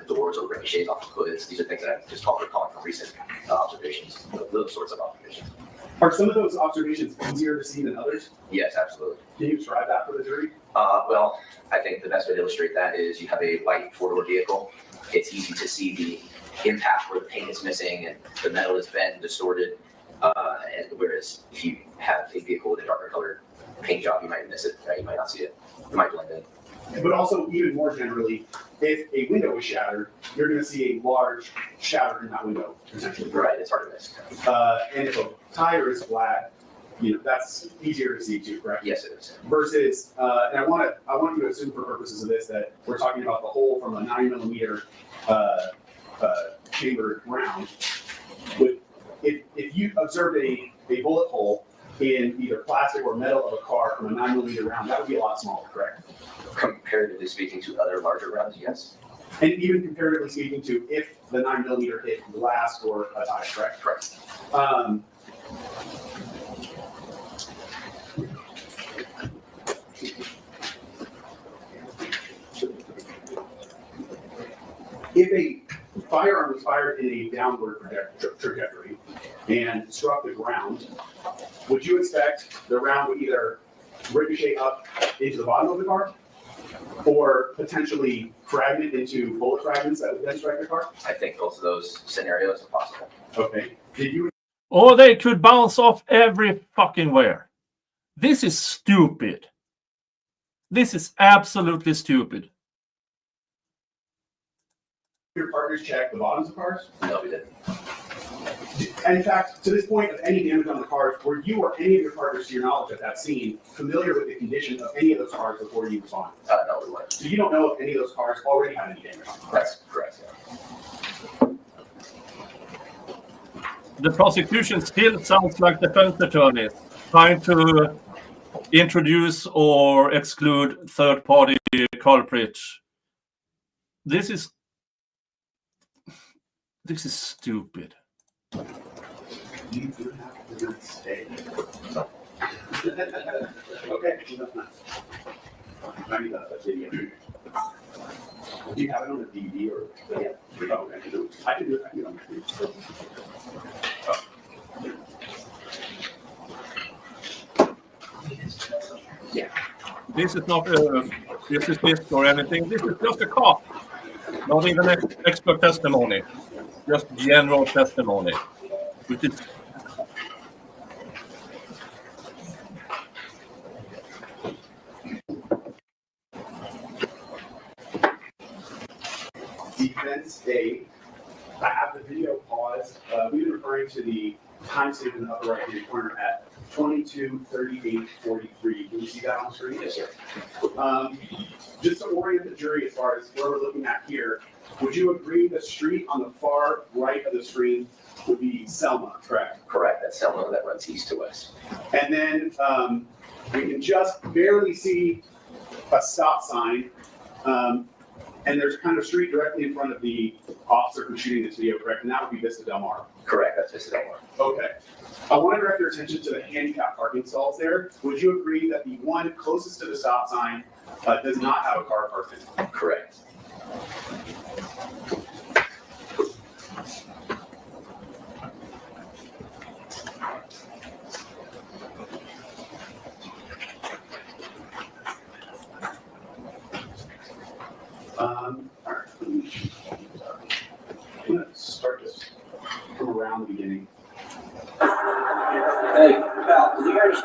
[SPEAKER 10] Doors or ricochets off of hoods. These are things that I just calling from recent observations, those sorts of observations.
[SPEAKER 5] Are some of those observations easier to see than others?
[SPEAKER 10] Yes, absolutely.
[SPEAKER 5] Can you describe that for the jury?
[SPEAKER 10] Well, I think the best way to illustrate that is you have a white 4-door vehicle. It's easy to see the impact where the paint is missing and the metal is bent and distorted. And whereas if you have a vehicle with a darker colored paint job, you might miss it. You might not see it. It might blend in.
[SPEAKER 5] But also, even more generally, if a window is shattered, you're going to see a large shatter in that window, potentially.
[SPEAKER 10] Right, it's hard to miss.
[SPEAKER 5] And if a tire is flat, that's easier to see too, correct?
[SPEAKER 10] Yes, it is.
[SPEAKER 5] Versus, and I want you to assume for purposes of this that we're talking about the hole from a 9mm chambered round. If you observed a bullet hole in either plastic or metal of a car from a 9mm round, that would be a lot smaller, correct?
[SPEAKER 10] Comparatively speaking to other larger rounds, yes.
[SPEAKER 5] And even comparatively speaking to if the 9mm hit glass or a tire, correct?
[SPEAKER 10] Correct.
[SPEAKER 5] If a firearm was fired in a downward trajectory and struck the ground, would you expect the round would either ricochet up into the bottom of the car or potentially fragment into bullet fragments that would then strike the car?
[SPEAKER 10] I think both of those scenarios are possible.
[SPEAKER 5] Okay. Did you?
[SPEAKER 2] Or they could bounce off every fucking where. This is stupid. This is absolutely stupid.
[SPEAKER 5] Your partners check the bottoms of cars?
[SPEAKER 10] No, we didn't.
[SPEAKER 5] And in fact, to this point of any damage on the cars, were you or any of your partners, to your knowledge at that scene, familiar with the condition of any of those cars before you responded?
[SPEAKER 10] No, we weren't.
[SPEAKER 5] So you don't know if any of those cars already had any damage on them?
[SPEAKER 10] That's correct. Yeah.
[SPEAKER 2] The prosecution still sounds like defense attorneys trying to introduce or exclude third-party culprit. This is stupid.
[SPEAKER 5] You do have to stay. Okay. I mean, that's video. Do you have it on a DVD or? Yeah. Oh, I can do it. I can do it on my DVD.
[SPEAKER 2] Yeah. This is not a physicist or anything. This is just a cop. Not even expert testimony. Just general testimony. Which is
[SPEAKER 5] Defense A. I have the video paused. We've been referring to the timestamp in the upper right-hand corner at 22:38:43. Can you see that on the screen?
[SPEAKER 10] Yes, sir.
[SPEAKER 5] Just to orient the jury as far as where we're looking at here, would you agree the street on the far right of the screen would be Selma, correct?
[SPEAKER 10] Correct. That's Selma that runs east to west.
[SPEAKER 5] And then we can just barely see a stop sign. And there's kind of a street directly in front of the officer who's shooting this video, correct? And that would be Vista Del Mar.
[SPEAKER 10] Correct. That's Vista Del Mar.
[SPEAKER 5] Okay. I want to direct your attention to the handicap parking stalls there. Would you agree that the one closest to the stop sign does not have a car parked in?
[SPEAKER 10] Correct.
[SPEAKER 5] All right. I'm going to start this from around the beginning.
[SPEAKER 12] Hey, pal, can you hear me?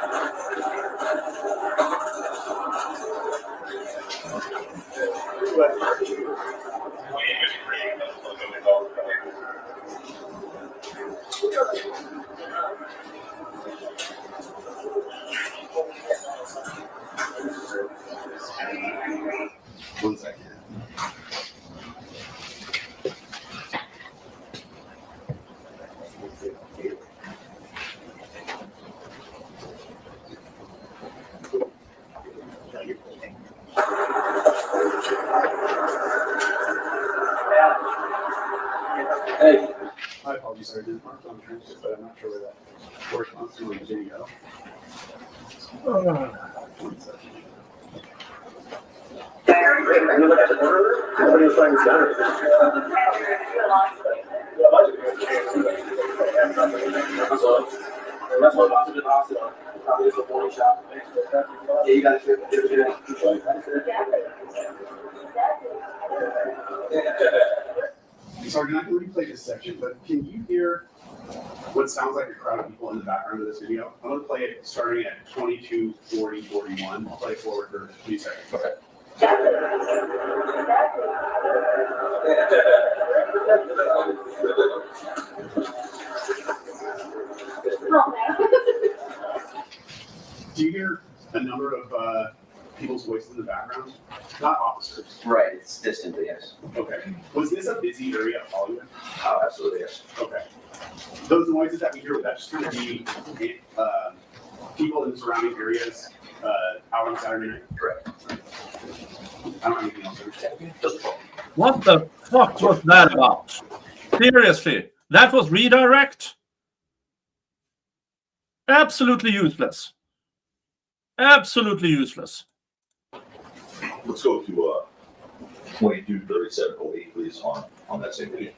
[SPEAKER 5] not sure where that corresponds to the video.
[SPEAKER 12] Nobody was trying to start it. So, that's what I'm to the hospital. Probably just a morning shop. Yeah, you got
[SPEAKER 5] Sergeant, I can replay this section, but can you hear what sounds like a crowd of people in the background of this video? I'm gonna play it starting at 22, 40, 41. I'll play it forward for 2 seconds. Okay. Do you hear a number of people's voices in the background? Not officers.
[SPEAKER 10] Right, it's distantly, yes.
[SPEAKER 5] Okay. Was this a busy area of Hollywood?
[SPEAKER 10] Oh, absolutely, yes.
[SPEAKER 5] Okay. Those noises that we hear, would that just kind of be people in the surrounding areas out on Saturday night?
[SPEAKER 10] Correct.
[SPEAKER 5] I don't have anything else to understand.
[SPEAKER 10] Just
[SPEAKER 2] What the fuck was that about? Seriously, that was redirect? Absolutely useless. Absolutely useless.
[SPEAKER 6] Let's go to 223708, please, on that same video.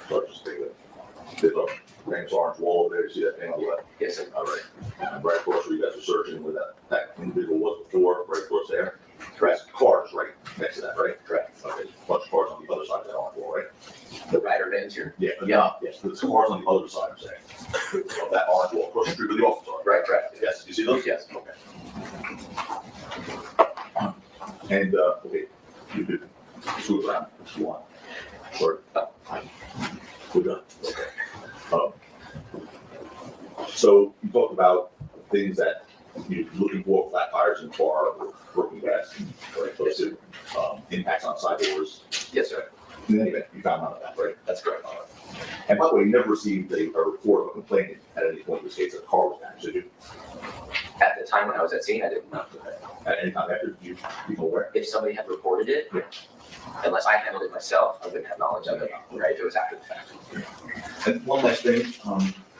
[SPEAKER 6] So I'll just take that. There's a famous orange wall over there. You see that thing on the left?
[SPEAKER 10] Yes, sir.
[SPEAKER 6] All right. And right across where you guys are searching where that individual was before, right across there. That's cars right next to that, right? Correct. Okay. Bunch of cars on the other side of that orange wall, right?
[SPEAKER 10] The rider vans here?
[SPEAKER 6] Yeah.
[SPEAKER 10] Yeah.
[SPEAKER 6] Yes. There's two cars on the other side, I'm saying. Of that orange wall, across the street where the office are.
[SPEAKER 10] Right, correct.
[SPEAKER 6] Yes. You see those?
[SPEAKER 10] Yes.
[SPEAKER 6] Okay. And, okay, you could swoop around if you want. Or, we're done. Okay. So you talked about things that you're looking for, flat tires in the car, broken glass, right? Those two, impacts on side doors.
[SPEAKER 10] Yes, sir.
[SPEAKER 6] In any event, you found none of that, right?
[SPEAKER 10] That's correct.
[SPEAKER 6] And by the way, you never received a report of a complaint at any point in this case that the car was damaged, did you?
[SPEAKER 10] At the time when I was at scene, I didn't know.
[SPEAKER 6] At any time after, you become aware?
[SPEAKER 10] If somebody had reported it, unless I handled it myself, I wouldn't have knowledge of it, right, if it was after the fact.
[SPEAKER 6] And one last thing,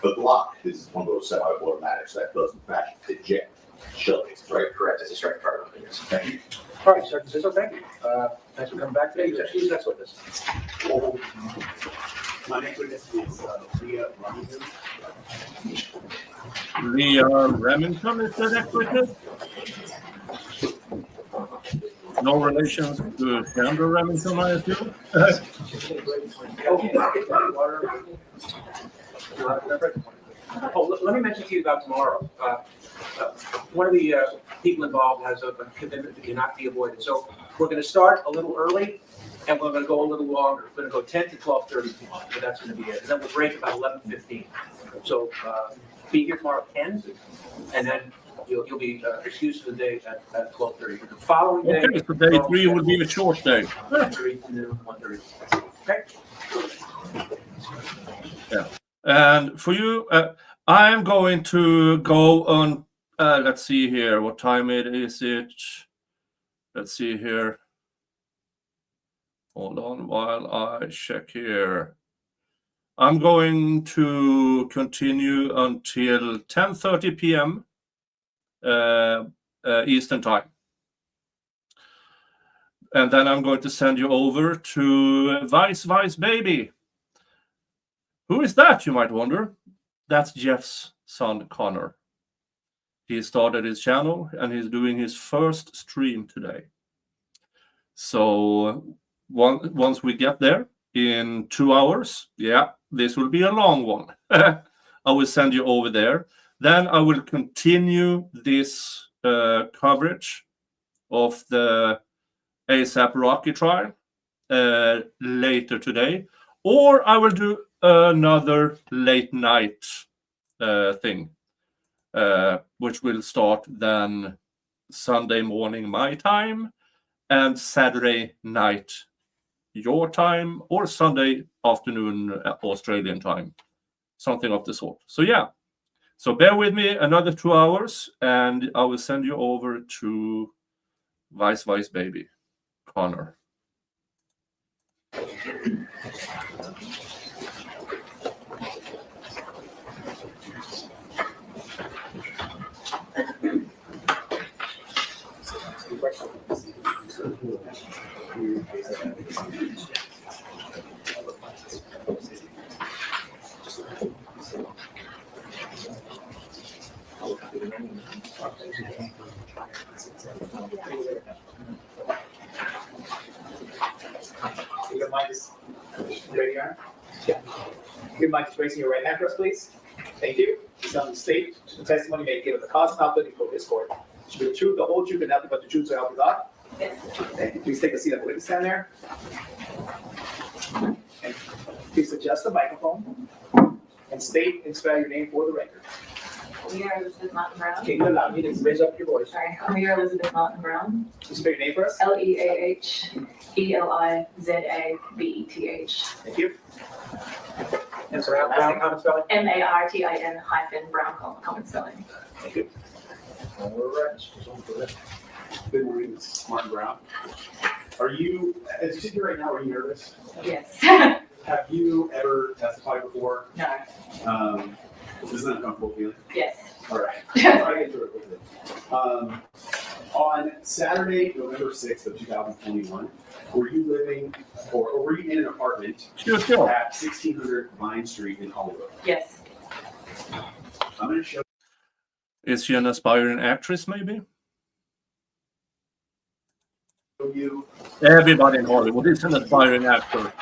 [SPEAKER 6] the Glock is one of those semi-automatics that does in fact eject shell casings, right?
[SPEAKER 10] Correct, it's a strike firearm, yes.
[SPEAKER 6] Thank you.
[SPEAKER 4] All right, Sergeant Sizzle, thank you. Thanks for coming back today. Who's next witness?
[SPEAKER 5] My next witness is Leah Robinson.
[SPEAKER 2] Leah Remington is the next witness. No relations to Chandler Remington, I assume.
[SPEAKER 4] Oh, let me mention to you about tomorrow. One of the people involved has a commitment that cannot be avoided. So we're going to start a little early and we're going to go a little longer. We're going to go 10 to 12:30 tomorrow, but that's going to be it. And then we'll break about 11:15. So be here tomorrow at 10 and then you'll be excused for the day at 12:30. But the following day.
[SPEAKER 2] Okay, so day 3 will be a short day.
[SPEAKER 4] 3 to noon, 1:30. Okay.
[SPEAKER 2] Yeah. And for you, I'm going to go on, let's see here, what time it is. Let's see here. Hold on while I check here. I'm going to continue until 10:30 p.m. Eastern time. And then I'm going to send you over to Vice Baby. Who is that, you might wonder? That's Jeff's son, Connor. He started his channel and he's doing his first stream today. So once we get there in 2 hours, yeah, this will be a long one. I will send you over there. Then I will continue this coverage of the ASAP Rocky trial later today. Or I will do another late night thing, which will start then Sunday morning my time and Saturday night your time or Sunday afternoon Australian time. something of the sort. So yeah, so bear with me another 2 hours, and I will send you over to Vice Baby, Connor.
[SPEAKER 5] You don't mind just raising your arm? Yeah. You mind just raising your right hand for us, please? Thank you. Sound the state, the testimony may give the cause and output before this court. Should be the truth, the whole truth, and nothing but the truth, so help you God?
[SPEAKER 9] Yes.
[SPEAKER 5] Thank you. Please take a seat at the witness stand there. And please adjust the microphone and state and spell your name for the record.
[SPEAKER 9] Amir Elizabeth Martin Brown.
[SPEAKER 5] Can you allow me to raise up your voice?
[SPEAKER 9] Sorry, Amir Elizabeth Martin Brown.
[SPEAKER 5] Please spell your name for us.
[SPEAKER 9] LeahElizabeth.
[SPEAKER 5] Thank you.
[SPEAKER 7] And so Brown, common spelling?
[SPEAKER 9] Martin Brown, common spelling.
[SPEAKER 5] Thank you.
[SPEAKER 7] All right.
[SPEAKER 5] Good morning, this is Martin Brown. Are you, as you sit here right now, are you nervous?
[SPEAKER 9] Yes.
[SPEAKER 5] Have you ever testified before?
[SPEAKER 9] No.
[SPEAKER 5] This is an uncomfortable feeling.
[SPEAKER 9] Yes.
[SPEAKER 5] All right. I'll get to it quickly. On Saturday, November 6th of 2021, were you living or were you in an apartment
[SPEAKER 2] Sure.
[SPEAKER 5] at 1600 Vine Street in Hollywood?
[SPEAKER 9] Yes.
[SPEAKER 5] I'm going to show
[SPEAKER 2] Is she an aspiring actress, maybe?
[SPEAKER 5] you.
[SPEAKER 2] Everybody in Hollywood is an aspiring actor.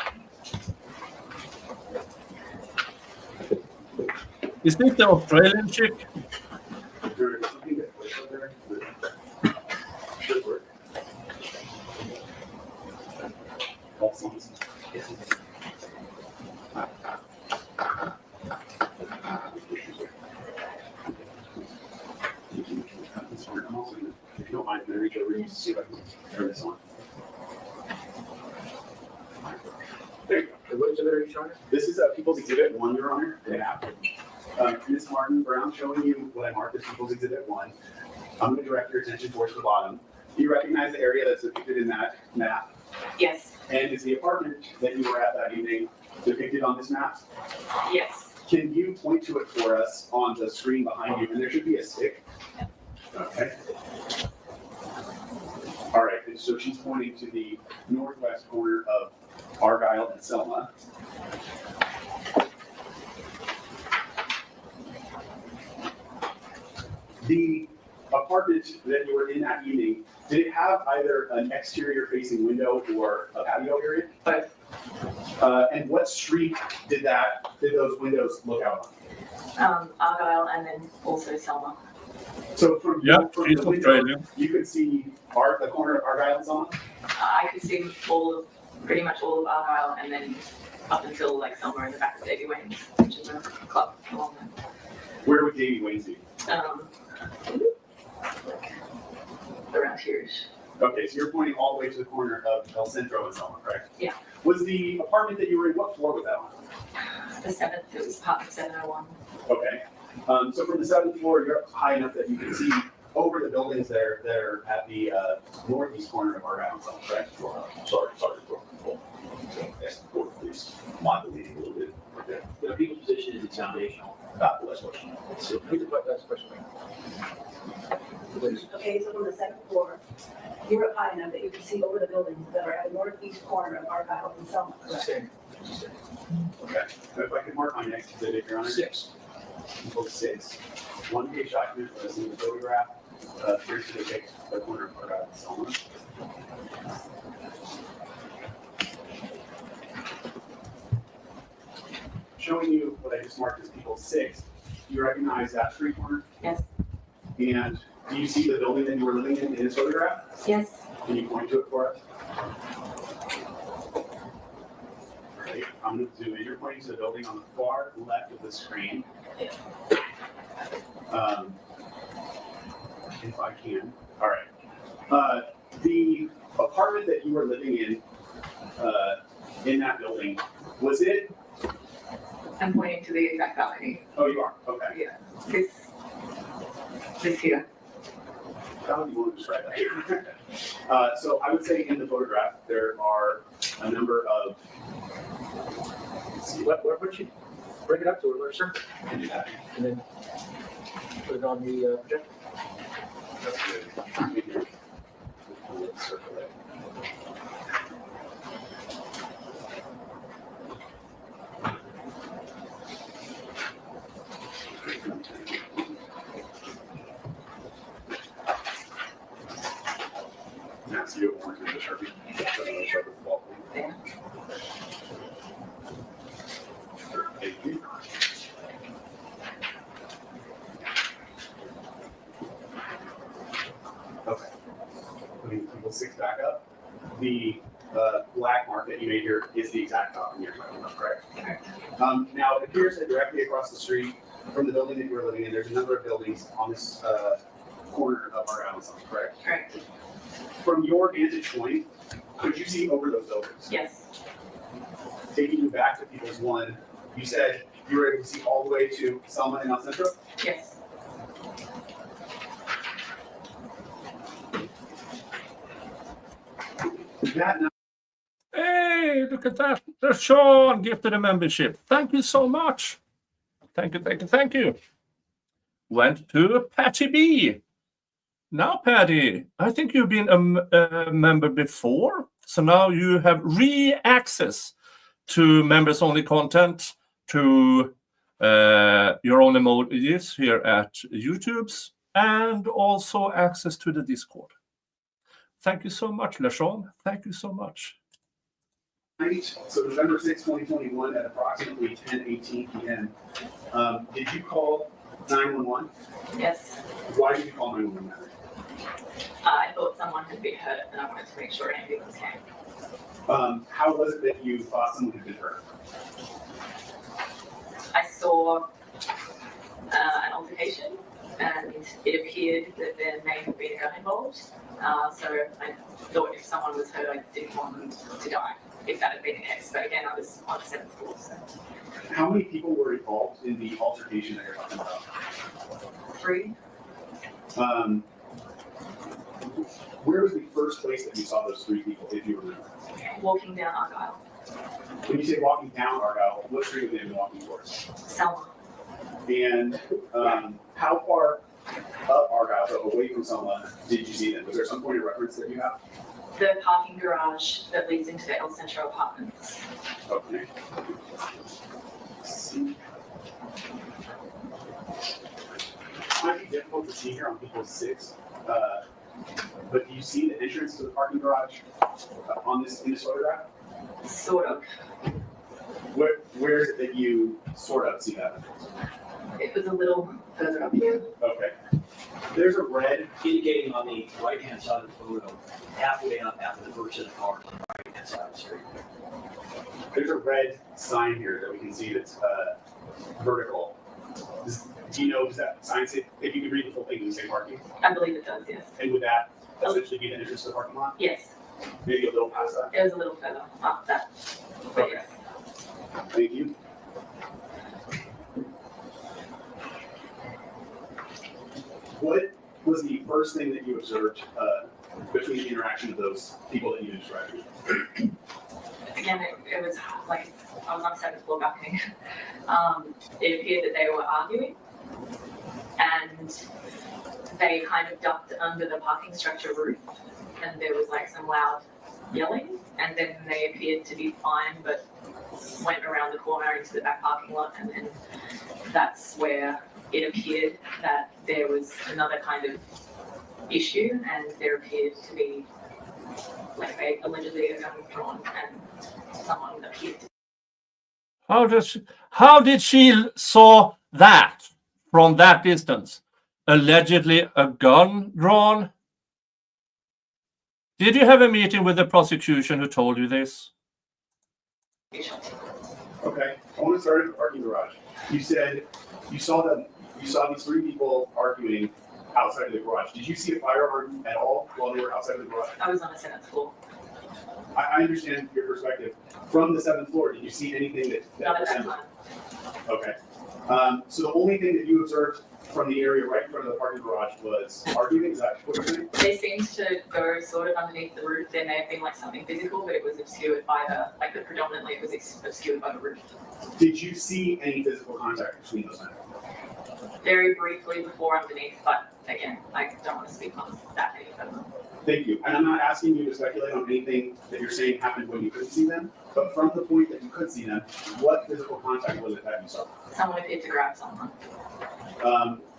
[SPEAKER 2] Is this the Australian chick?
[SPEAKER 5] There is something that was up there that should work. All songs. If you don't mind, can I reach over and see if I can turn this on? There you go.
[SPEAKER 7] What exhibit are you showing us?
[SPEAKER 5] This is People's Exhibit 1, Your Honor. Yeah. Ms. Martin Brown, showing you what I marked as People's Exhibit 1. I'm going to direct your attention towards the bottom. Do you recognize the area that's depicted in that map?
[SPEAKER 9] Yes.
[SPEAKER 5] And is the apartment that you were at that evening depicted on this map?
[SPEAKER 9] Yes.
[SPEAKER 5] Can you point to it for us on the screen behind you? And there should be a stick. Okay. All right, and so she's pointing to the northwest corner of Argyle and Selma. The apartment that you were in that evening, did it have either an exterior facing window or a patio area? And what street did those windows look out on?
[SPEAKER 9] Argyle and then also Selma.
[SPEAKER 5] So from
[SPEAKER 2] Yeah,
[SPEAKER 5] from
[SPEAKER 2] she's
[SPEAKER 5] the window,
[SPEAKER 2] Australian.
[SPEAKER 5] you could see the corner of Argyle and Selma?
[SPEAKER 9] I could see pretty much all of Argyle and then up until like Selma in the back of Davy Wayne's, which is a club along there.
[SPEAKER 5] Where would Davy Wayne's be?
[SPEAKER 9] Around here-ish.
[SPEAKER 5] Okay, so you're pointing all the way to the corner of El Centro and Selma, correct?
[SPEAKER 9] Yeah.
[SPEAKER 5] Was the apartment that you were in, what floor was that on?
[SPEAKER 9] The 7th, it was apartment 701.
[SPEAKER 5] Okay. So from the 7th floor, you're up high enough that you can see over the buildings there that are at the northeast corner of Argyle and Selma, correct?
[SPEAKER 6] Sorry. Ask the court, please. Modulating a little bit. Okay.
[SPEAKER 3] The people's position is foundational.
[SPEAKER 6] Not the last question.
[SPEAKER 7] So, who's the last question? Please.
[SPEAKER 9] Okay, so from the 7th floor, you were up high enough that you could see over the buildings that are at the northeast corner of Argyle and Selma, correct?
[SPEAKER 5] Okay. If I could mark my next exhibit, Your Honor.
[SPEAKER 7] 6.
[SPEAKER 5] Book 6. One-page document with a single photograph. Here's to depict the corner of Argyle and Selma. Showing you what I just marked as People 6. Do you recognize that street corner?
[SPEAKER 9] Yes.
[SPEAKER 5] And do you see the building that you were living in this photograph?
[SPEAKER 9] Yes.
[SPEAKER 5] Can you point to it for us? Great. I'm going to zoom in. You're pointing to the building on the far left of the screen. If I can. All right. The apartment that you were living in that building, was it
[SPEAKER 9] I'm pointing to the exact balcony.
[SPEAKER 5] Oh, you are, okay.
[SPEAKER 9] Yeah. This here.
[SPEAKER 5] How do you want to describe that? So I would say in the photograph, there are a number of,
[SPEAKER 7] See, what would you bring it up to alert, sir?
[SPEAKER 5] can do that.
[SPEAKER 7] And then put it on the projector.
[SPEAKER 5] That's good. Let's circle it. Now, so you have orange in the Sharpie. So another Sharpie with the ball.
[SPEAKER 9] There.
[SPEAKER 5] Thank you. Okay. Putting people 6 back up. The black mark that you made here is the exact document you're talking about, correct? Now, it appears that directly across the street from the building that you were living in, there's a number of buildings on this corner of our island, correct?
[SPEAKER 9] Correct.
[SPEAKER 5] From your vantage point, could you see over those buildings?
[SPEAKER 9] Yes.
[SPEAKER 5] Taking you back to People's One, you said you were able to see all the way to Selma and El Centro?
[SPEAKER 9] Yes.
[SPEAKER 5] That
[SPEAKER 2] Hey, look at that. There's Sean gifted a membership. Thank you so much. Thank you, thank you, thank you. Went to Patty B. Now, Patty, I think you've been a member before. So now you have access to members-only content, to your own emojis here at YouTube's, and also access to the Discord. Thank you so much, LeSean. Thank you so much.
[SPEAKER 5] night, so November 6, 2021, at approximately 10:18 p.m., did you call 911?
[SPEAKER 9] Yes.
[SPEAKER 5] Why did you call 911?
[SPEAKER 9] I thought someone had been hurt and I wanted to make sure an ambulance came.
[SPEAKER 5] How was it that you thought someone had been hurt?
[SPEAKER 9] I saw an altercation and it appeared that there may have been a gun involved. So I thought if someone was hurt, I didn't want them to die, if that had been the case. But again, I was on the 7th floor. So.
[SPEAKER 5] How many people were involved in the altercation that you're talking about?
[SPEAKER 9] 3.
[SPEAKER 5] Where was the first place that you saw those 3 people, if you remember?
[SPEAKER 9] Walking down Argyle.
[SPEAKER 5] When you say walking down Argyle, what street were they walking towards?
[SPEAKER 9] Selma.
[SPEAKER 5] And how far up Argyle, so away from Selma, did you see them? Was there some point of reference that you have?
[SPEAKER 9] The parking garage that leads into the El Centro apartments.
[SPEAKER 5] Okay. It might be difficult to see here on People's 6, but do you see the entrance to the parking garage in this photograph?
[SPEAKER 9] Sort of.
[SPEAKER 5] Where is it that you sort of see that?
[SPEAKER 9] It was a little further up here.
[SPEAKER 5] Okay. There's a red,
[SPEAKER 3] Indicating on the right-hand side of the photo, halfway up after the first of the car on the right-hand side of the street.
[SPEAKER 5] there's a red sign here that we can see that's vertical. Do you know, does that sign say, if you could read the full thing, does it say parking?
[SPEAKER 9] I believe it does, yes.
[SPEAKER 5] And would that essentially be the entrance to the parking lot?
[SPEAKER 9] Yes,
[SPEAKER 5] Maybe a little past that?
[SPEAKER 9] it was a little further up that. But yes.
[SPEAKER 5] Thank you. What was the first thing that you observed between the interaction of those people that you described?
[SPEAKER 9] Again, it was like, I was on the 7th floor balcony. It appeared that they were arguing and they kind of ducked under the parking structure roof and there was like some loud yelling and then they appeared to be fine but went around the corner into the back parking lot and then that's where it appeared that there was another kind of issue and there appeared to be like allegedly a gun drawn and someone appeared to.
[SPEAKER 2] How did she saw that from that distance? Allegedly a gun drawn? Did you have a meeting with the prosecution who told you this?
[SPEAKER 5] Okay, I want to start at the parking garage. You said you saw these three people arguing outside of the garage. Did you see a firearm at all while they were outside of the garage?
[SPEAKER 9] I was on the 7th floor.
[SPEAKER 5] I understand your perspective. From the 7th floor, did you see anything that
[SPEAKER 9] Not at that
[SPEAKER 5] resembled-
[SPEAKER 9] time.
[SPEAKER 5] Okay. So the only thing that you observed from the area right in front of the parking garage was arguing, is that what you're saying?
[SPEAKER 9] They seemed to go sort of underneath the roof. There may have been like something physical, but it was obscured by predominantly it was obscured by the roof.
[SPEAKER 5] Did you see any physical contact between those men?
[SPEAKER 9] Very briefly before underneath, but again, I don't want to speak on that any further.
[SPEAKER 5] Thank you. And I'm not asking you to speculate on anything that you're saying happened when you couldn't see them, but from the point that you could see them, what physical contact was it that you saw?
[SPEAKER 9] Someone appeared to grab someone.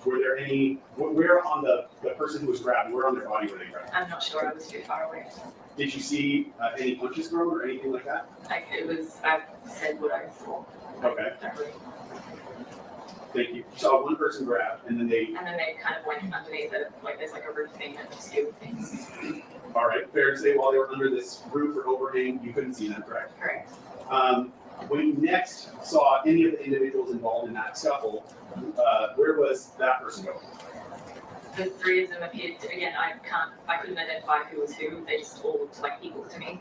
[SPEAKER 5] Were there any, where on the person who was grabbed, where on their body were they grabbed?
[SPEAKER 9] I'm not sure, I was too far away.
[SPEAKER 5] Did you see any punches thrown or anything like that?
[SPEAKER 9] Like it was, I said what I saw.
[SPEAKER 5] Okay.
[SPEAKER 9] Don't really.
[SPEAKER 5] Thank you. You saw one person grabbed and then they,
[SPEAKER 9] And then they kind of went underneath it, like there's like a roof thing that obscured things.
[SPEAKER 5] all right, fair to say while they were under this roof or overhang, you couldn't see them, correct?
[SPEAKER 9] Correct.
[SPEAKER 5] When you next saw any of the individuals involved in that scuffle, where was that person going?
[SPEAKER 9] The three of them appeared to, again, I couldn't identify who was who, they just all looked like equal to me.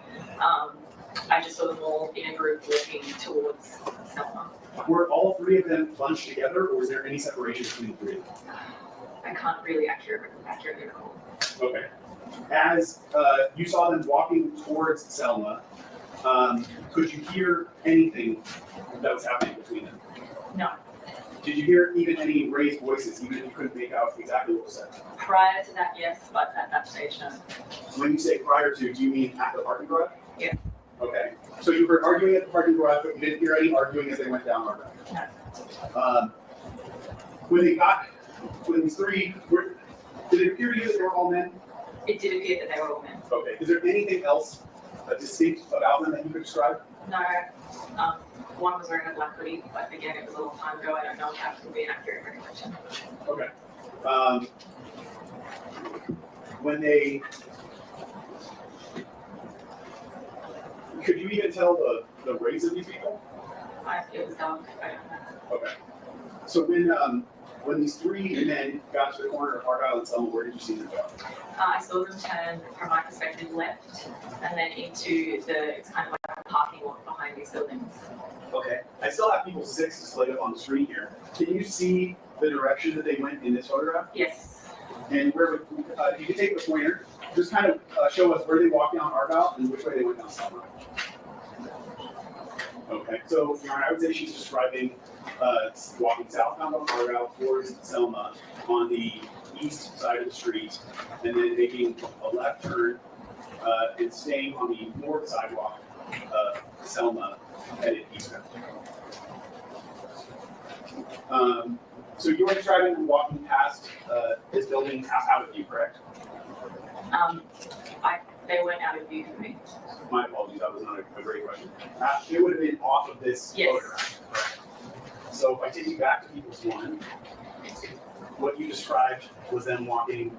[SPEAKER 9] I just saw them all in a group walking towards Selma.
[SPEAKER 5] Were all three of them bunched together or was there any separation between the three of them?
[SPEAKER 9] I can't really accurately recall.
[SPEAKER 5] Okay. As you saw them walking towards Selma, could you hear anything that was happening between them?
[SPEAKER 9] No.
[SPEAKER 5] Did you hear even any raised voices, even if you couldn't make out exactly what was said?
[SPEAKER 9] Prior to that, yes, but at that stage, no.
[SPEAKER 5] When you say prior to, do you mean at the parking garage?
[SPEAKER 9] Yeah.
[SPEAKER 5] Okay. So you heard arguing at the parking garage, but you didn't hear any arguing as they went down our
[SPEAKER 9] No.
[SPEAKER 5] When these three were, did it appear to you that they were all men?
[SPEAKER 9] It did appear that they were all men.
[SPEAKER 5] Okay. Is there anything else distinct about them that you could describe?
[SPEAKER 9] No. One was wearing a black hoodie, but again, it was a long time ago. I don't know if that would be an accurate recollection.
[SPEAKER 5] Okay. When they, could you even tell the race of these people?
[SPEAKER 9] It was dark. I don't know.
[SPEAKER 5] Okay. So when these three men got to the corner of Argyle and Selma, where did you see them go?
[SPEAKER 9] I saw them turn, from my perspective, left, and then into it's kind of like a parking lot behind these buildings.
[SPEAKER 5] Okay. I still have people's six displayed up on the screen here. Can you see the direction that they went in this photograph?
[SPEAKER 9] Yes.
[SPEAKER 5] And where would, you can take the pointer, just kind of show us where they walked down Argyle and which way they went down Selma. Okay. So, I would say she's describing walking southbound on Argyle towards Selma on the east side of the street, and then making a left turn and staying on the north sidewalk of Selma, headed eastbound. So you were describing them walking past this building out of view, correct?
[SPEAKER 9] They went out of view for me.
[SPEAKER 5] My apologies, that was not a great question. It would have been off of this
[SPEAKER 9] Yes.
[SPEAKER 5] photograph. Correct. So if I take you back to people's one, what you described was them walking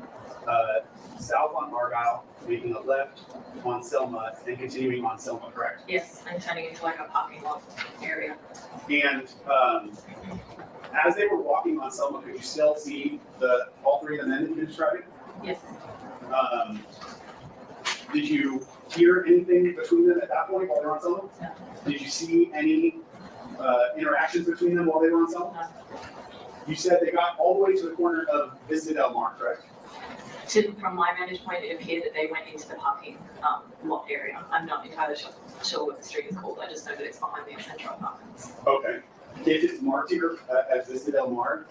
[SPEAKER 5] south on Argyle, making a left on Selma, and continuing on Selma, correct?
[SPEAKER 9] Yes, and turning into like a parking lot area.
[SPEAKER 5] And as they were walking on Selma, could you still see all three of the men that you're describing?
[SPEAKER 9] Yes.
[SPEAKER 5] Did you hear anything between them at that point while they were on Selma?
[SPEAKER 9] No.
[SPEAKER 5] Did you see any interactions between them while they were on Selma?
[SPEAKER 9] No.
[SPEAKER 5] You said they got all the way to the corner of Vista Del Mar, correct?
[SPEAKER 9] From my vantage point, it appeared that they went into the parking lot area. I'm not entirely sure what the street is called. I just know that it's behind the Central Apartments.
[SPEAKER 5] Okay. If it's marked here as Vista Del Mar,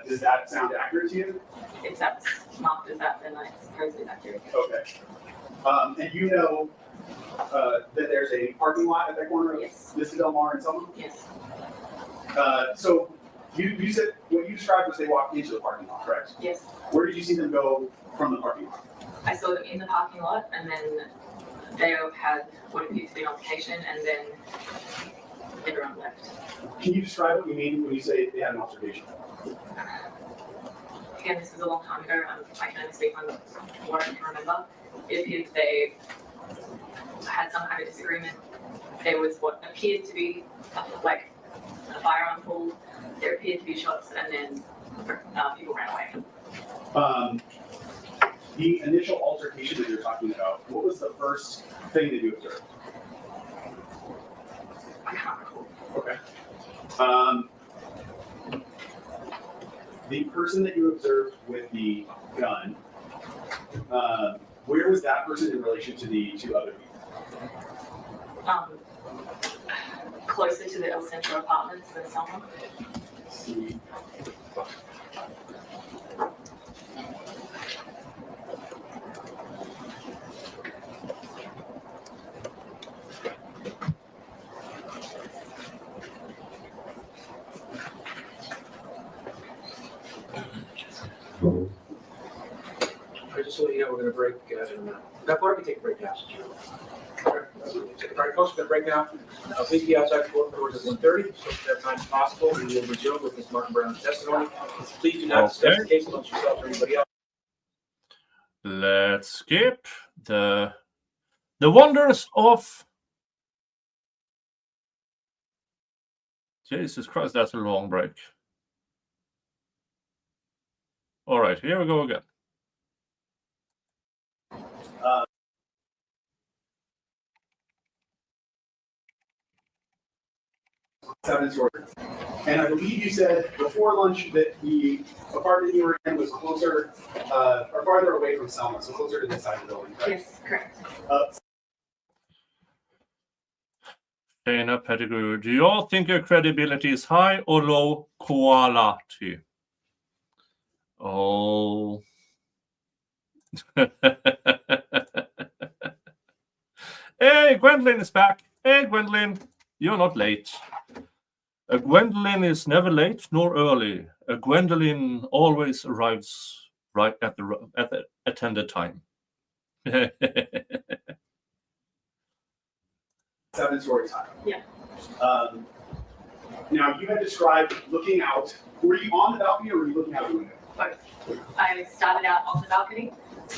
[SPEAKER 5] does that sound accurate to you?
[SPEAKER 9] If that's marked as that, then I suppose it's accurate.
[SPEAKER 5] Okay. And you know that there's a parking lot at that corner of
[SPEAKER 9] Yes.
[SPEAKER 5] Vista Del Mar and Selma?
[SPEAKER 9] Yes.
[SPEAKER 5] So you said what you described was they walked into the parking lot, correct?
[SPEAKER 9] Yes.
[SPEAKER 5] Where did you see them go from the parking lot?
[SPEAKER 9] I saw them in the parking lot, and then they had what appeared to be an altercation, and then everyone left.
[SPEAKER 5] Can you describe what you mean when you say they had an altercation?
[SPEAKER 9] Again, this was a long time ago. I can only speak on what I can remember. It appeared they had some kind of disagreement. There was what appeared to be like a firearm pull. There appeared to be shots, and then people ran away.
[SPEAKER 5] The initial altercation that you're talking about, what was the first thing that you observed?
[SPEAKER 9] I can't recall.
[SPEAKER 5] Okay. The person that you observed with the gun, where was that person in relation to the two other people?
[SPEAKER 9] Closer to the El Centro apartments than someone.
[SPEAKER 5] See.
[SPEAKER 7] Just so you know, we're gonna break, why don't we take a break now? All right, folks, we're gonna break now. Please be outside the court doors at 1:30, so if that time is possible, we will resume with Ms. Martin Brown's testimony. Please do not discuss the case amongst yourself or anybody else.
[SPEAKER 2] Let's skip the wonders of Jesus Christ. That's a long break. All right, here we go again.
[SPEAKER 5] And I believe you said before lunch that the apartment you were in was closer or farther away from Selma, so closer to this side of the building, right?
[SPEAKER 9] Yes, correct.
[SPEAKER 2] Dana Pettigrew, do you all think your credibility is high or low quality? Oh. Hey, Gwendolyn is back. Hey, Gwendolyn, you're not late. A Gwendolyn is never late nor early. A Gwendolyn always arrives right at the attended time.
[SPEAKER 5] 7-story tile.
[SPEAKER 9] Yeah.
[SPEAKER 5] Now you had described looking out. Were you on the balcony or were you looking out the window?
[SPEAKER 9] Both. I started out on the balcony,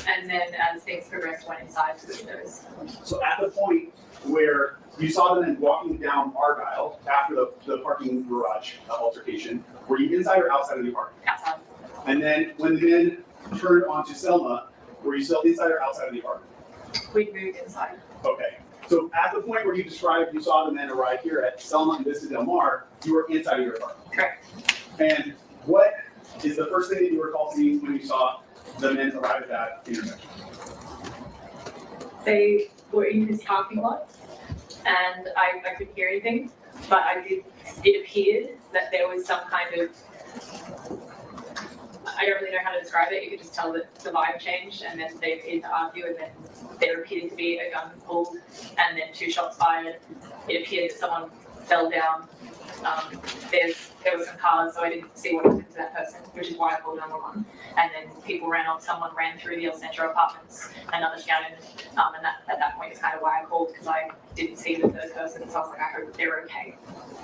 [SPEAKER 9] and then as things progressed, went inside to the windows.
[SPEAKER 5] So at the point where you saw them then walking down Argyle after the parking garage altercation, were you inside or outside of the apartment?
[SPEAKER 9] Outside.
[SPEAKER 5] And then when the men turned onto Selma, were you still inside or outside of the apartment?
[SPEAKER 9] We moved inside.
[SPEAKER 5] Okay. So at the point where you described you saw the men arrive here at Selma and Vista Del Mar, you were inside of your apartment.
[SPEAKER 9] Correct.
[SPEAKER 5] And what is the first thing that you recall seeing when you saw the men arrive at that intersection?
[SPEAKER 9] They were in this parking lot, and I couldn't hear anything, but it appeared that there was some kind of, I don't really know how to describe it. You could just tell that the vibe changed, and then they appeared to argue, and then there appeared to be a gun pulled, and then 2 shots fired. It appeared that someone fell down. There were some cars, so I didn't see what happened to that person, which is why I called 911. And then people ran off. Someone ran through the El Centro apartments. Another scouted, and at that point is kind of why I called, because I didn't see the third person. So I was like, I hope they're okay.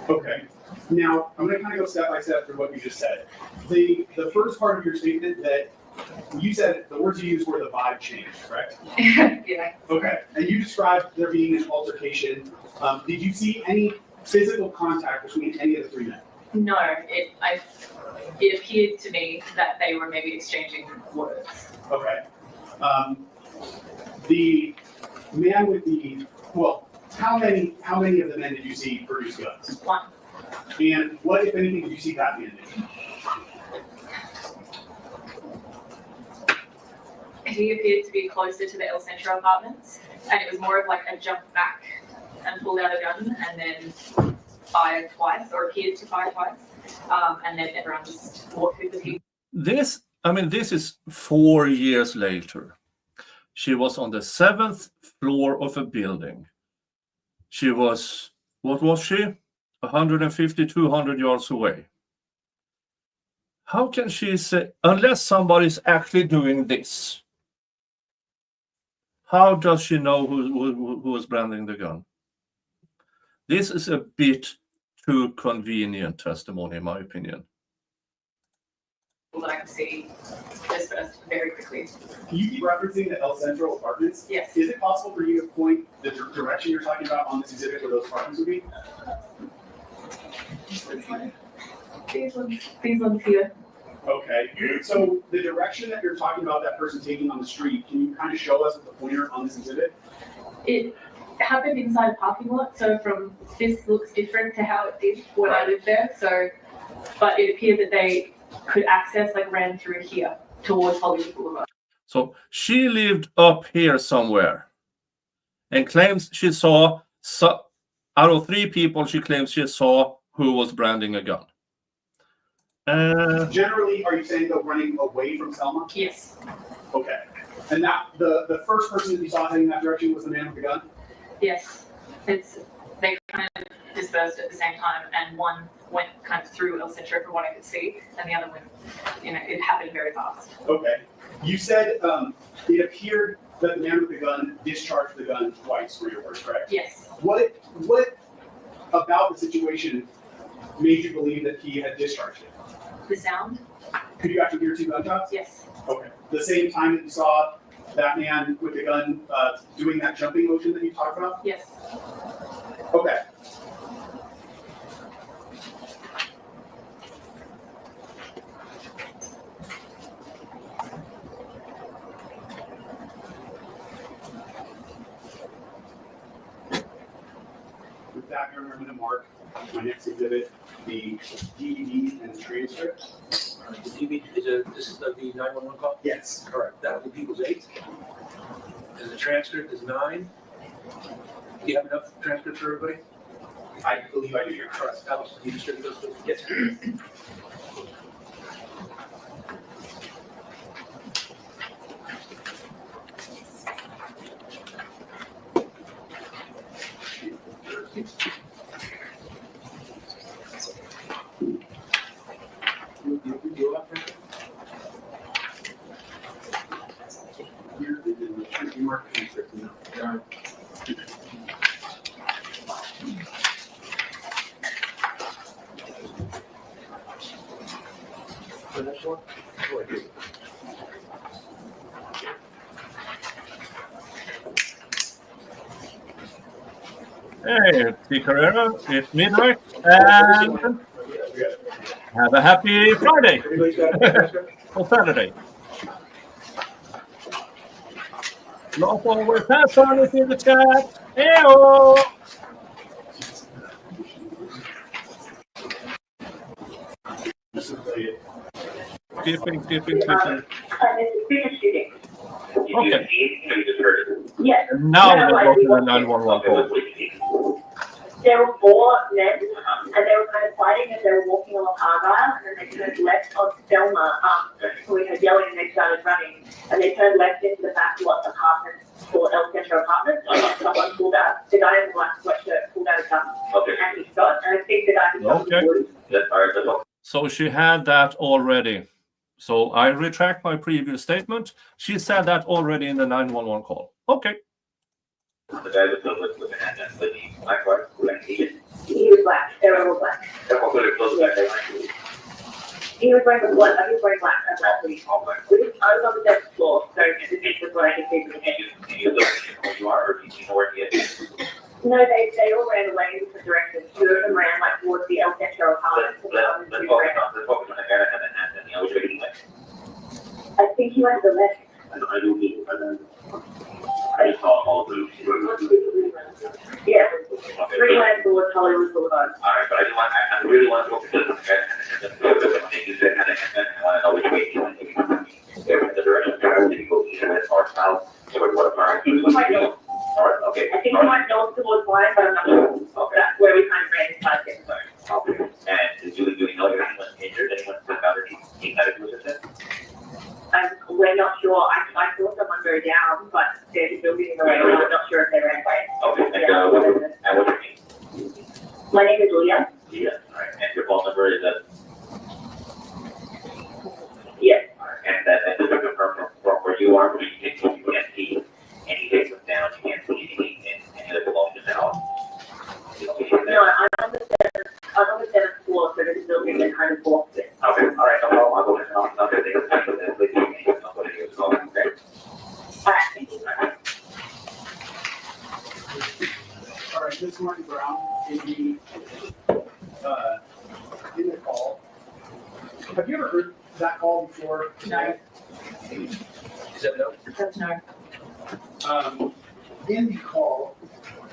[SPEAKER 5] Okay. Now I'm going to kind of go step by step through what you just said. The first part of your statement that you said the words you used were the vibe changed, correct?
[SPEAKER 9] Yeah.
[SPEAKER 5] Okay. And you described there being an altercation. Did you see any physical contact between any of the 3 men?
[SPEAKER 9] No, it appeared to me that they were maybe exchanging words.
[SPEAKER 5] Okay. The man with how many of the men did you see produce guns?
[SPEAKER 9] 1.
[SPEAKER 5] And what, if anything, did you see that man do?
[SPEAKER 9] He appeared to be closer to the El Centro apartments, and it was more of like a jump back and pulled out a gun and then fired twice, or appeared to fire twice, and then everyone just walked through the people.
[SPEAKER 2] This is 4 years later. She was on the 7th floor of a building. She was, what was she? 150, 200 yards away. How can she say, unless somebody's actually doing this, how does she know who was branding the gun? This is a bit too convenient testimony, in my opinion.
[SPEAKER 9] That I could see dispersed very quickly.
[SPEAKER 5] Can you keep referencing the El Centro apartments?
[SPEAKER 9] Yes.
[SPEAKER 5] Is it possible for you to point the direction you're talking about on this exhibit where those apartments would be?
[SPEAKER 9] These ones here.
[SPEAKER 5] Okay. So the direction that you're talking about that person taking on the street, can you kind of show us with the pointer on this exhibit?
[SPEAKER 9] It happened inside a parking lot, so from this looks different to how it did when I lived there. So, but it appeared that they could access, like, ran through here towards Hollywood Boulevard.
[SPEAKER 2] So she lived up here somewhere and claims she saw, out of 3 people, she claims she saw who was branding a gun.
[SPEAKER 5] Generally, are you saying they're running away from Selma?
[SPEAKER 9] Yes.
[SPEAKER 5] Okay. And that the first person that you saw heading that direction was the man with the gun?
[SPEAKER 9] Yes. They kind of dispersed at the same time, and one went kind of through El Centro from what I could see, and the other went, it happened very fast.
[SPEAKER 5] Okay. You said it appeared that the man with the gun discharged the gun twice, were your words, correct?
[SPEAKER 9] Yes.
[SPEAKER 5] What about the situation made you believe that he had discharged it?
[SPEAKER 9] The sound?
[SPEAKER 5] Could you actually hear 2 gunshots?
[SPEAKER 9] Yes.
[SPEAKER 5] Okay. The same time that you saw that man with the gun doing that jumping motion that you talked about?
[SPEAKER 9] Yes.
[SPEAKER 5] Okay. With that, I'm going to mark my next exhibit, the DVD and transcript.
[SPEAKER 4] The TV, this is the 911 call?
[SPEAKER 5] Yes.
[SPEAKER 4] Correct, that would be equals 8. And the transcript is 9. Do you have enough transcripts for everybody?
[SPEAKER 5] I believe I do. You're
[SPEAKER 4] All right,
[SPEAKER 5] correct.
[SPEAKER 4] Alex, can you distribute those, please?
[SPEAKER 5] Yes.
[SPEAKER 4] You up for it?
[SPEAKER 5] You mark the transcript now.
[SPEAKER 4] The next one?
[SPEAKER 2] Hey, T. Carrera, it's midnight, and have a happy Friday
[SPEAKER 4] Everybody's got a transcript?
[SPEAKER 2] or Saturday. Not always pass on it in the chat. Heyo! Skipping.
[SPEAKER 8] It's a student shooting.
[SPEAKER 2] Okay.
[SPEAKER 8] Yes.
[SPEAKER 2] And now we go to the 911 call.
[SPEAKER 8] There were 4 men, and they were kind of fighting as they were walking along Argyle, and then they turned left onto Selma. So we heard yelling, and they started running, and they turned left into the back lot apartments for El Centro apartments. And someone pulled out, the guy in the black sweatshirt pulled out a gun, and he shot. And I think the guy who shot was wounded.
[SPEAKER 2] So she had that already. So I retract my previous statement. She said that already in the 911 call. Okay.
[SPEAKER 8] The guy with the handgun, the black one, he was black. They were all black. He was wearing black. He was wearing black. I was on the 7th floor, so this was what I could see from the head. No, they all ran away in different directions. 2 of them ran like towards the El Centro apartment. I think he went to the left. Yeah, 3 lanes towards Hollywood Boulevard.
[SPEAKER 6] Alright, but I really want to go to the direction of go east or south.
[SPEAKER 8] I think he might north.
[SPEAKER 6] Okay.
[SPEAKER 8] I think he might north towards Wine, but I'm not sure.
[SPEAKER 6] Okay.
[SPEAKER 8] That's where we kind of ran inside there.
[SPEAKER 6] Okay. And do you know if anyone injured, anyone took out any medical assistance?
[SPEAKER 8] We're not sure. I saw someone go down, but they're still getting away. I'm not sure if they ran away.
[SPEAKER 6] Okay, and what's your name?
[SPEAKER 8] My name is Leah.
[SPEAKER 6] Yeah, alright, and your phone number is that?
[SPEAKER 8] Yes.
[SPEAKER 6] Alright, and that is confirmed from where you are, where you can't see any victims down, you can't see anything in any of the belongings at all?
[SPEAKER 8] No, I'm on the 7th floor, so this building is kind of blocked it.
[SPEAKER 6] Okay, alright, no problem, I'll go in and I'll get the information, then please give me somebody who's going, okay?
[SPEAKER 8] Alright, thank you.
[SPEAKER 5] All right, this is Martin Brown in the call. Have you ever heard that call before?
[SPEAKER 9] No.
[SPEAKER 4] Is that no?
[SPEAKER 9] That's no.
[SPEAKER 5] In the call,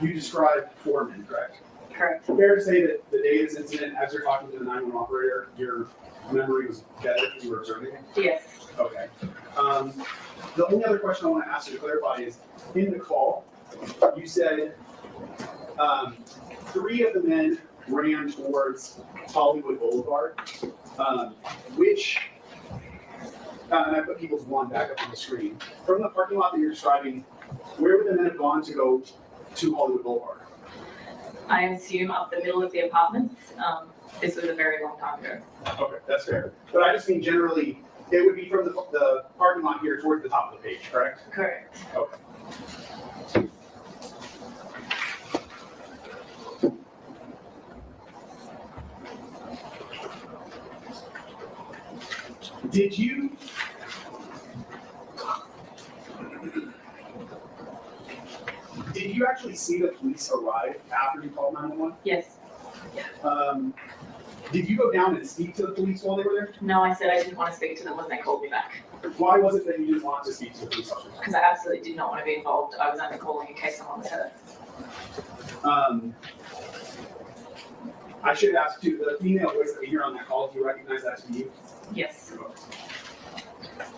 [SPEAKER 5] you described 4 men, correct?
[SPEAKER 9] Correct.
[SPEAKER 5] Fair to say that the day of this incident, as you're talking to the 911 operator, your memory was better because you were observing it?
[SPEAKER 9] Yes.
[SPEAKER 5] Okay. The only other question I want to ask you to clarify is, in the call, you said 3 of the men ran towards Hollywood Boulevard, and I put people's one back up on the screen. From the parking lot that you're describing, where would the men have gone to go to Hollywood Boulevard?
[SPEAKER 9] I assume up the middle of the apartments. This was a very long time ago.
[SPEAKER 5] Okay, that's fair. But I just mean generally, it would be from the parking lot here towards the top of the page, correct?
[SPEAKER 9] Correct.
[SPEAKER 5] Okay. Did you actually see the police arrive after you called 911?
[SPEAKER 9] Yes.
[SPEAKER 5] Did you go down and speak to the police while they were there?
[SPEAKER 9] No, I said I didn't want to speak to them when they called me back.
[SPEAKER 5] Why was it that you didn't want to speak to the police officers?
[SPEAKER 9] Because I absolutely did not want to be involved. I was only calling in case someone was hurt.
[SPEAKER 5] I should ask too, the female voice that we hear on that call, do you recognize that to you?
[SPEAKER 9] Yes.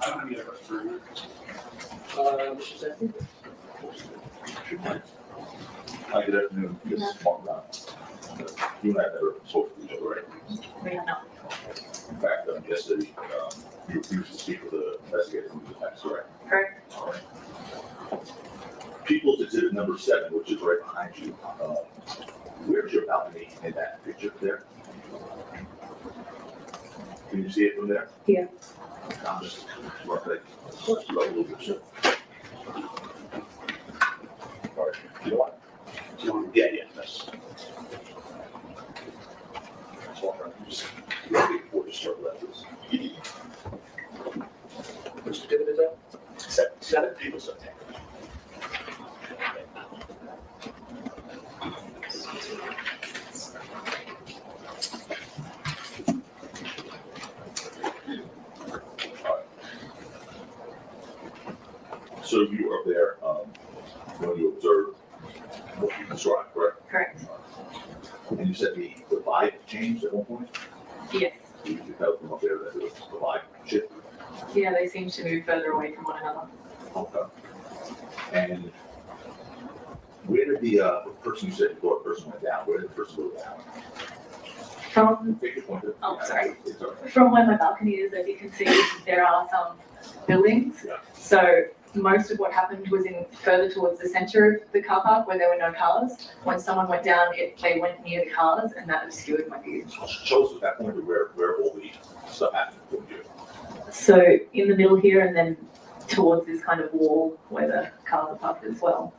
[SPEAKER 5] I don't have any other questions.
[SPEAKER 3] Mr. Sexton?
[SPEAKER 6] Hi, good afternoon. This is Mark Brown. You and I have never spoken to each other, right?
[SPEAKER 9] We have not.
[SPEAKER 6] In fact, yesterday, you refused to speak with the investigator who was attacked, correct?
[SPEAKER 9] Correct.
[SPEAKER 6] All right. People's exhibit number 7, which is right behind you. Where's your balcony in that picture there? Can you see it from there?
[SPEAKER 9] Yeah.
[SPEAKER 6] I'm just marking it. A little bit. Sure. All right. You know what? Yeah, that's. That's all right. Just before you start left this.
[SPEAKER 3] Which certificate is that?
[SPEAKER 6] 7 people said. So you were up there when you observed what you described, correct?
[SPEAKER 9] Correct.
[SPEAKER 6] And you said the vibe changed at one point?
[SPEAKER 9] Yes.
[SPEAKER 6] You could tell from up there that the vibe shifted?
[SPEAKER 9] Yeah, they seem to move further away from one another.
[SPEAKER 6] Okay. And where did the person you said you thought the person went down, where did the person go down?
[SPEAKER 9] From
[SPEAKER 6] Take your point.
[SPEAKER 9] Oh, sorry.
[SPEAKER 6] It's all right.
[SPEAKER 9] From where my balcony is, as you can see, there are some buildings.
[SPEAKER 6] Yeah.
[SPEAKER 9] So most of what happened was in further towards the center of the car park where there were no cars. When someone went down, they went near the cars, and that obscured my view.
[SPEAKER 6] Show us at that point where all the stuff happened from you.
[SPEAKER 9] So in the middle here, and then towards this kind of wall where the cars are parked as well.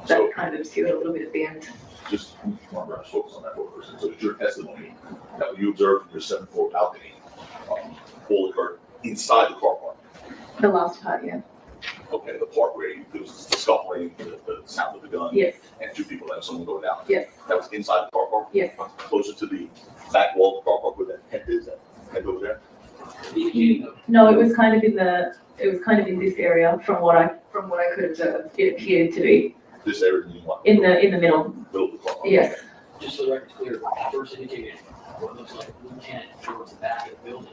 [SPEAKER 9] That
[SPEAKER 6] So
[SPEAKER 9] kind of obscured a little bit at the end.
[SPEAKER 6] just remember, I focus on that one person. So it's your testimony that when you observed from your 7th floor balcony, all occurred inside the car park.
[SPEAKER 9] The last part, yeah.
[SPEAKER 6] Okay, the part where there was the scuffling, the sound of the gun,
[SPEAKER 9] Yes,
[SPEAKER 6] and 2 people and someone going down.
[SPEAKER 9] yes,
[SPEAKER 6] That was inside the car park,
[SPEAKER 9] yes.
[SPEAKER 6] closer to the back wall of the car park where that tent is, that tent over there.
[SPEAKER 3] Indicating of
[SPEAKER 9] No, it was kind of in this area from what I could observe. It appeared to be
[SPEAKER 6] This area you want.
[SPEAKER 9] in the middle.
[SPEAKER 6] Middle of the car park.
[SPEAKER 9] Yes.
[SPEAKER 3] just so the record's clear, first indicated what looks like blue tent towards the back of the building.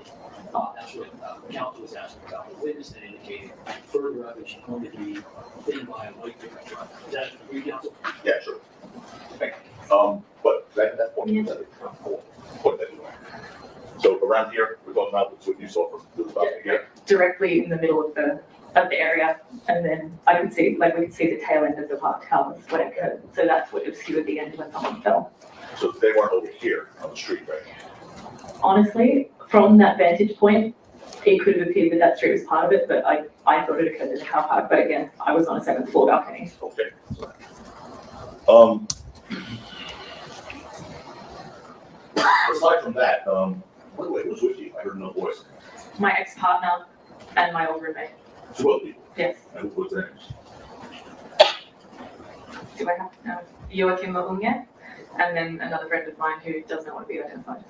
[SPEAKER 3] That's what counsel was asking about. The witness then indicated further up, and she pointed to be thin by a white pickup truck. Is that agree, counsel?
[SPEAKER 6] Yeah, sure. But that point,
[SPEAKER 9] Yeah.
[SPEAKER 6] point that you want. So around here, we're talking about what you saw from the balcony here.
[SPEAKER 9] Directly in the middle of the area, and then we could see the tail end of the parked cars when it occurred. So that's what obscured the end when someone fell.
[SPEAKER 6] So they weren't over here on the street, right?
[SPEAKER 9] Honestly, from that vantage point, it could have appeared that street was part of it, but I thought it occurred in the car park. But again, I was on a 7th floor balcony.
[SPEAKER 6] Okay. Aside from that, by the way, who was with you? I heard no voice.
[SPEAKER 9] My ex-partner and my old roommate.
[SPEAKER 6] 2 other people.
[SPEAKER 9] Yes.
[SPEAKER 6] And what was their names?
[SPEAKER 9] Do I have to know? Joachim Unge, and then another friend of mine who does not want to be identified.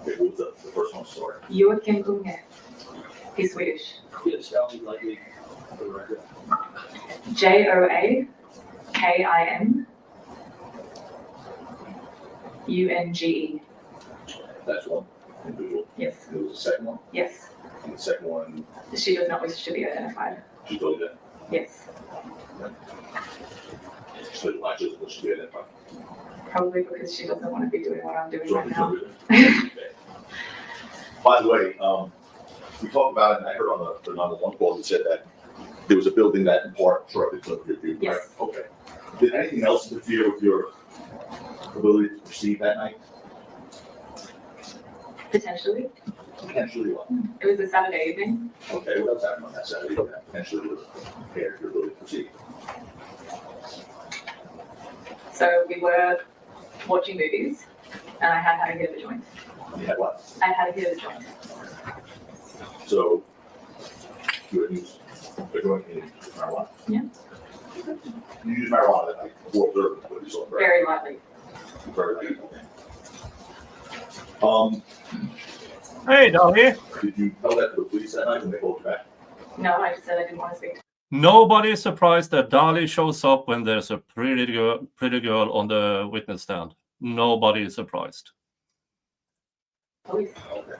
[SPEAKER 6] Okay, what was the first one? Sorry.
[SPEAKER 9] Joachim Unge. He's Swedish.
[SPEAKER 3] Could have spelled likely for the record.
[SPEAKER 9] Joakim UNGE.
[SPEAKER 6] That's one individual.
[SPEAKER 9] Yes.
[SPEAKER 6] And there was a second one,
[SPEAKER 9] Yes.
[SPEAKER 6] and the second one,
[SPEAKER 9] She does not wish to be identified.
[SPEAKER 6] she told you that.
[SPEAKER 9] Yes.
[SPEAKER 6] So why she doesn't wish to be identified?
[SPEAKER 9] Probably because she doesn't want to be doing what I'm doing
[SPEAKER 6] So
[SPEAKER 9] right
[SPEAKER 6] there's
[SPEAKER 9] now.
[SPEAKER 6] no reason. Okay. By the way, we talked about it, and I heard on the 911 call, it said that there was a building that in part obstructed some of your view.
[SPEAKER 9] Yes.
[SPEAKER 6] Right? Okay. Did anything else interfere with your ability to perceive that night?
[SPEAKER 9] Potentially.
[SPEAKER 6] Potentially what?
[SPEAKER 9] It was a Saturday evening.
[SPEAKER 6] Okay, what else happened on that Saturday that potentially would have impaired your ability to perceive?
[SPEAKER 9] So we were watching movies and I had a hit of a joint.
[SPEAKER 6] You had what?
[SPEAKER 9] I had a hit of a joint.
[SPEAKER 6] So you had used a joint in marijuana?
[SPEAKER 9] Yeah.
[SPEAKER 6] You used marijuana that night before observing what you saw, correct?
[SPEAKER 9] Very lightly.
[SPEAKER 6] Very light, okay.
[SPEAKER 2] Hey, Dolly.
[SPEAKER 6] Did you tell that to the police that night when they called you back?
[SPEAKER 9] No, I just said I didn't want to speak to
[SPEAKER 2] Nobody is surprised that Dolly shows up when there's a pretty girl on the witness stand. Nobody is surprised.
[SPEAKER 9] police.
[SPEAKER 6] Okay.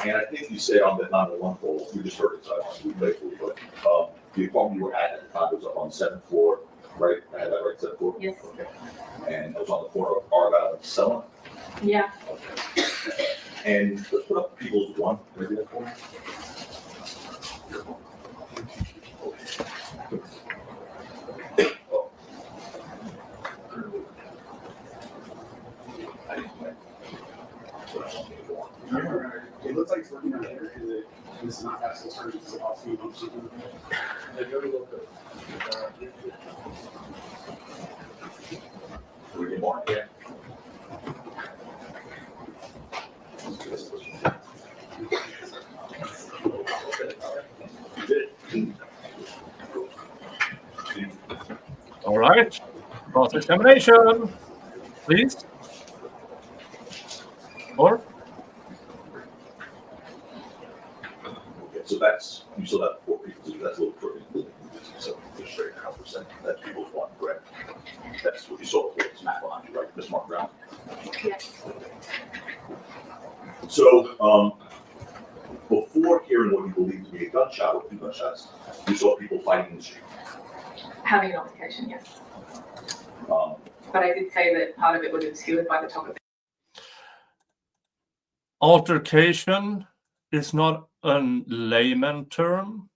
[SPEAKER 6] And I think you said on the 911 call, we just heard it, so I want to be faithful, but the apartment you were at the time was up on the 7th floor, right? I had that right, 7th floor?
[SPEAKER 9] Yes.
[SPEAKER 6] Okay. And it was on the corner of Argyle and Selma?
[SPEAKER 9] Yeah.
[SPEAKER 6] Okay. And let's put up people's one, can I do that for me?
[SPEAKER 5] It looks like it's working out here, and this is not actually turning to off speed or something.
[SPEAKER 6] We get more, yeah.
[SPEAKER 2] All right. Cross-examination, please. Or?
[SPEAKER 6] Okay, so that's, you saw that before people, so that's a little further. So just straight out percent, that's people's one, correct? That's what you saw before, it's Matt behind you, right, Miss Mark Brown?
[SPEAKER 9] Yes.
[SPEAKER 6] So, before hearing what you believed to be a gunshot or two gunshots, you saw people fighting in the street.
[SPEAKER 9] Having an altercation, yes.
[SPEAKER 6] Um,
[SPEAKER 9] But I did say that part of it was obscured by the topic.
[SPEAKER 2] Altercation is not a layman term.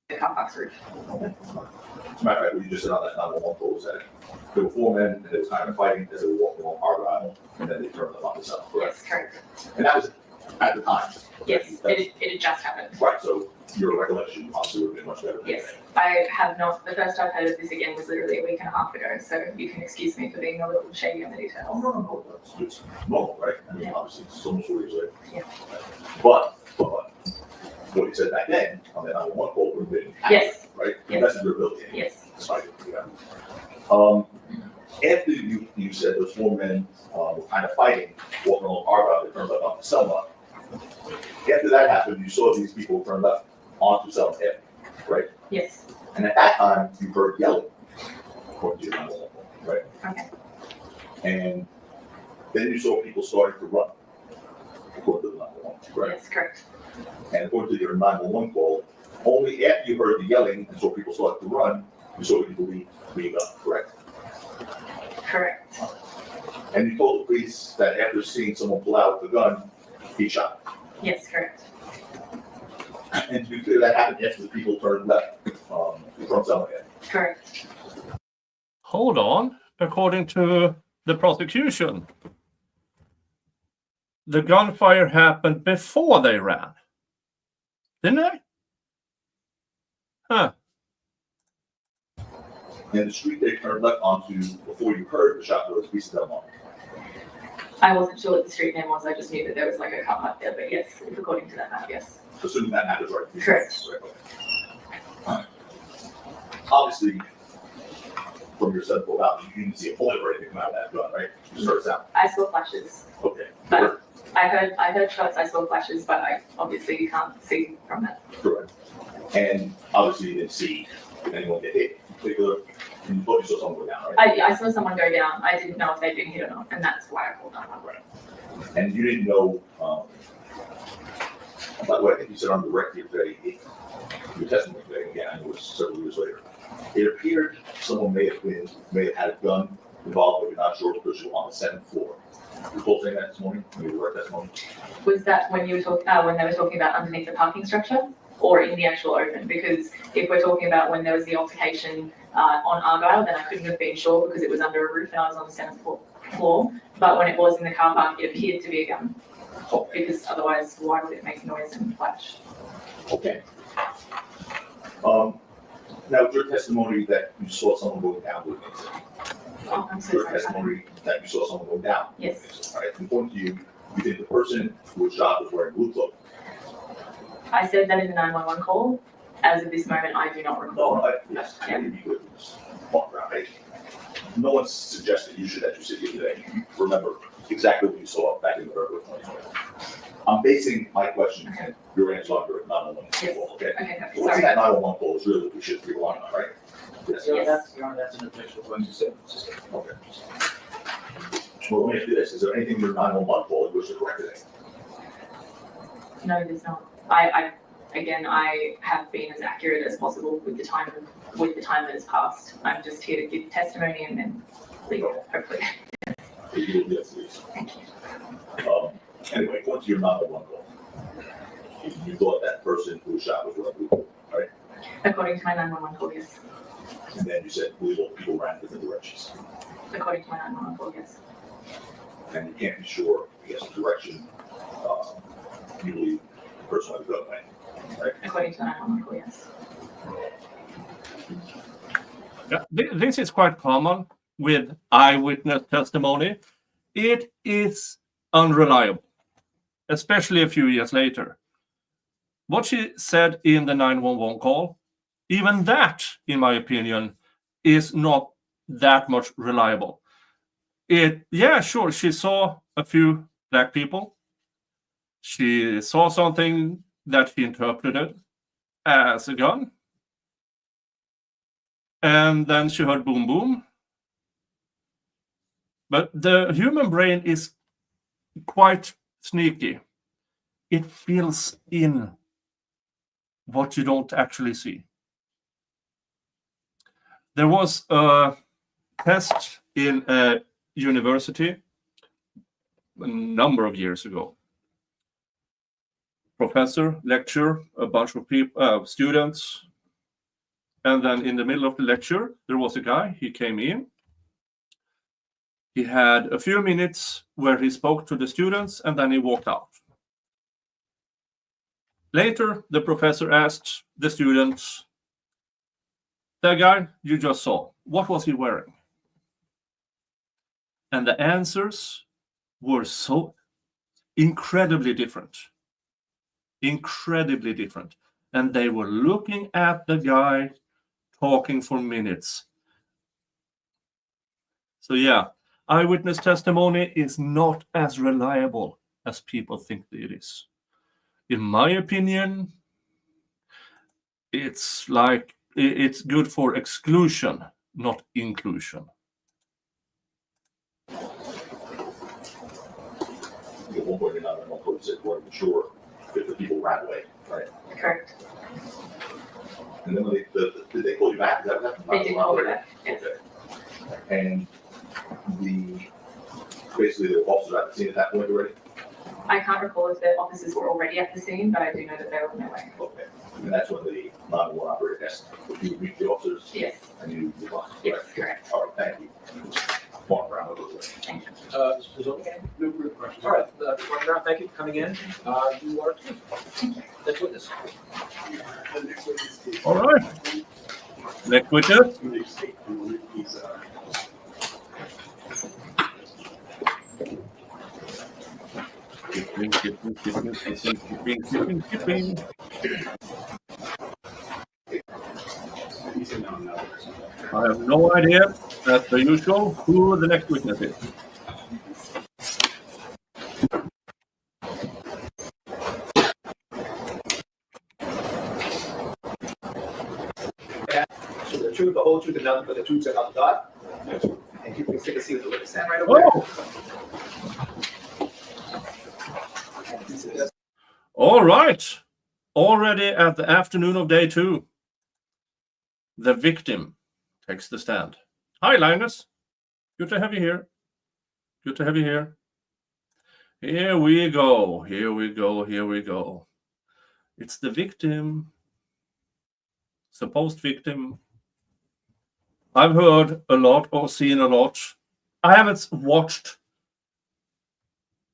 [SPEAKER 9] The car park's roof.
[SPEAKER 6] As a matter of fact, what you just said on that 911 call was that there were four men and they were kind of fighting as they were walking along Argyle, and then they turned them on the south, correct?
[SPEAKER 9] Yes, correct.
[SPEAKER 6] And that was at the time.
[SPEAKER 9] Yes, it had just happened.
[SPEAKER 6] Right, so your recollection obviously would have been much better. than
[SPEAKER 9] Yes, I have not. The first I've heard of this again was literally a week and a half ago, so you can excuse me for being a little shady on the
[SPEAKER 6] Oh,
[SPEAKER 9] details.
[SPEAKER 6] no, that's it's normal, right? I mean,
[SPEAKER 9] Yeah.
[SPEAKER 6] obviously, it's so much what you
[SPEAKER 9] Yeah.
[SPEAKER 6] But what you said back then on that 911 call would have been accurate,
[SPEAKER 9] Yes.
[SPEAKER 6] right?
[SPEAKER 9] Yes.
[SPEAKER 6] That's your ability.
[SPEAKER 9] Yes,
[SPEAKER 6] Despite it, yeah. After you said those four men were kind of fighting, walking along Argyle, they turned left onto Selma. After that happened, you saw these people turn left onto Selma Ave, right?
[SPEAKER 9] yes,
[SPEAKER 6] And at that time, you heard yelling, according to your 911 call, right?
[SPEAKER 9] okay,
[SPEAKER 6] And then you saw people starting to run, according to the 911, right?
[SPEAKER 9] yes, correct.
[SPEAKER 6] And according to your 911 call, only after you heard the yelling and saw people start to run, you saw what you believe being done, correct?
[SPEAKER 9] Correct.
[SPEAKER 6] And you told the police that after seeing someone pull out the gun, he shot.
[SPEAKER 9] Yes, correct.
[SPEAKER 6] And to be clear, that happened after the people turned left from Selma Ave.
[SPEAKER 9] Correct.
[SPEAKER 2] Hold on. According to the prosecution, the gunfire happened before they ran. Didn't they? Huh.
[SPEAKER 6] And the street they turned left onto before you heard the shot was East Del Monte.
[SPEAKER 9] I wasn't sure what the street name was, I just knew that there was like a car park there, but yes, according to that map, yes.
[SPEAKER 6] Assuming that matters, right?
[SPEAKER 9] Correct.
[SPEAKER 6] Right, okay. Obviously, from your central out, you didn't see a bullet or anything come out of that gun, right? You just heard a sound.
[SPEAKER 9] I saw flashes,
[SPEAKER 6] Okay.
[SPEAKER 9] but I heard shots, I saw flashes, but I obviously you can't see from that.
[SPEAKER 6] Correct. And obviously you didn't see anyone get hit. particular, you thought you saw someone go down, right?
[SPEAKER 9] I saw someone go down. I didn't know if they'd been hit or not, and that's why I called 911.
[SPEAKER 6] And you didn't know, by the way, I think you said on the record today, your testimony today, again, I know it was several years later, it appeared someone may have had a gun involved, but you're not sure because you were on the 7th floor. You both saying that this morning, when you were at testimony?
[SPEAKER 9] Was that when you were talking, when they were talking about underneath the parking structure, or in the actual open? Because if we're talking about when there was the altercation on Argyle, then I couldn't have been sure because it was under a roof and I was on the 7th floor. But when it was in the car park, it appeared to be a gun. Because otherwise, why would it make noise and flash?
[SPEAKER 6] Okay. Now, your testimony that you saw someone going down with it.
[SPEAKER 9] Oh, I'm so
[SPEAKER 6] Your
[SPEAKER 9] sorry.
[SPEAKER 6] testimony that you saw someone go down.
[SPEAKER 9] Yes.
[SPEAKER 6] All right, according to you, you think the person who was shot was wearing blue clothing?
[SPEAKER 9] I said that in the 911 call. As of this moment, I do not recall.
[SPEAKER 6] No, yes, I need to be with this walk around, right? No one suggested you should, that you sit here today, remember exactly what you saw back in November of 2020. I'm basing my question and your answer on your 911 call, okay?
[SPEAKER 9] Okay,
[SPEAKER 6] What's
[SPEAKER 9] sorry.
[SPEAKER 6] in that 911 call is really what we should be relying on, right? Yes.
[SPEAKER 7] That's an official question.
[SPEAKER 6] Okay. Well, let me ask you this, is there anything in your 911 call that was correct today?
[SPEAKER 9] No, there's not. I have been as accurate as possible with the time that has passed. I'm just here to give testimony and then leave, hopefully.
[SPEAKER 6] Yes, please. Anyway, going to your 911 call, you thought that person who was shot was wearing blue clothing, right?
[SPEAKER 9] According to my 911 call, yes.
[SPEAKER 6] And then you said people ran in different directions.
[SPEAKER 9] According to my 911 call, yes.
[SPEAKER 6] And you can't be sure, I guess, the direction you believe the person had a gun, right?
[SPEAKER 9] According to the 911 call, yes.
[SPEAKER 2] Yeah, this is quite common with eyewitness testimony. It is unreliable, especially a few years later. What she said in the 911 call, even that, in my opinion, is not that much reliable. Yeah, sure, she saw a few black people. She saw something that she interpreted as a gun. And then she heard boom, boom. But the human brain is quite sneaky. It fills in what you don't actually see. There was a test in a university a number of years ago. Professor, lecturer, a bunch of people, students. And then in the middle of the lecture, there was a guy, he came in. He had a few minutes where he spoke to the students and then he walked out. Later, the professor asked the students, that guy you just saw, what was he wearing? And the answers were so incredibly different. Incredibly different. And they were looking at the guy talking for minutes. So yeah, eyewitness testimony is not as reliable as people think it is. In my opinion, it's good for exclusion, not inclusion.
[SPEAKER 6] At one point, you're not going to say, weren't sure if the people ran away, right?
[SPEAKER 9] Correct.
[SPEAKER 6] And then when did they call you back? Is that what happened?
[SPEAKER 9] They did call me back, yes.
[SPEAKER 6] Okay. And basically the officers at the scene at that point already?
[SPEAKER 9] I can't recall if the officers were already at the scene, but I do know that they were on their way.
[SPEAKER 6] Okay. And that's when the 911 operator asked if you would meet the officers?
[SPEAKER 9] Yes.
[SPEAKER 6] And you declined?
[SPEAKER 9] Yes, correct.
[SPEAKER 6] All right, thank you. Walk around a little bit.
[SPEAKER 9] Thank you.
[SPEAKER 7] Mr. Zoltan? No further questions. All right, Mr. Brown, thank you for coming in. You are excused. Next witness.
[SPEAKER 2] All right. Next witness. Keeping. I have no idea, as per usual, who the next witness is.
[SPEAKER 7] truth, the whole truth, and nothing but the truth, so help you God.
[SPEAKER 6] Yes.
[SPEAKER 7] And you can take a seat with the witness. Stand right over there.
[SPEAKER 2] Oh, all right. Already at the afternoon of day 2, the victim takes the stand. Hi, Linus. Good to have you here. Good to have you here. Here we go. Here we go. Here we go. It's the victim. Supposed victim. I've heard a lot or seen a lot. I haven't watched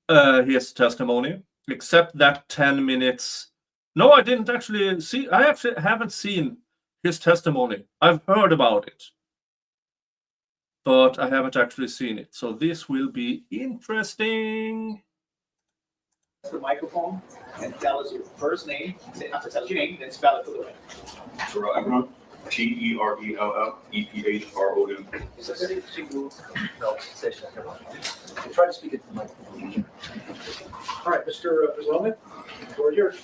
[SPEAKER 2] his testimony, except that 10 minutes. No, I didn't actually see. I actually haven't seen his testimony. I've heard about it, but I haven't actually seen it. So this will be interesting.
[SPEAKER 7] The microphone and tell us your first name. After tell us your name, then spell it for the record.
[SPEAKER 6] Terrell Ebron, TERELLEPHRON.
[SPEAKER 7] No, station. Try to speak it to the microphone. All right, Mr. Brzloman, the floor is yours.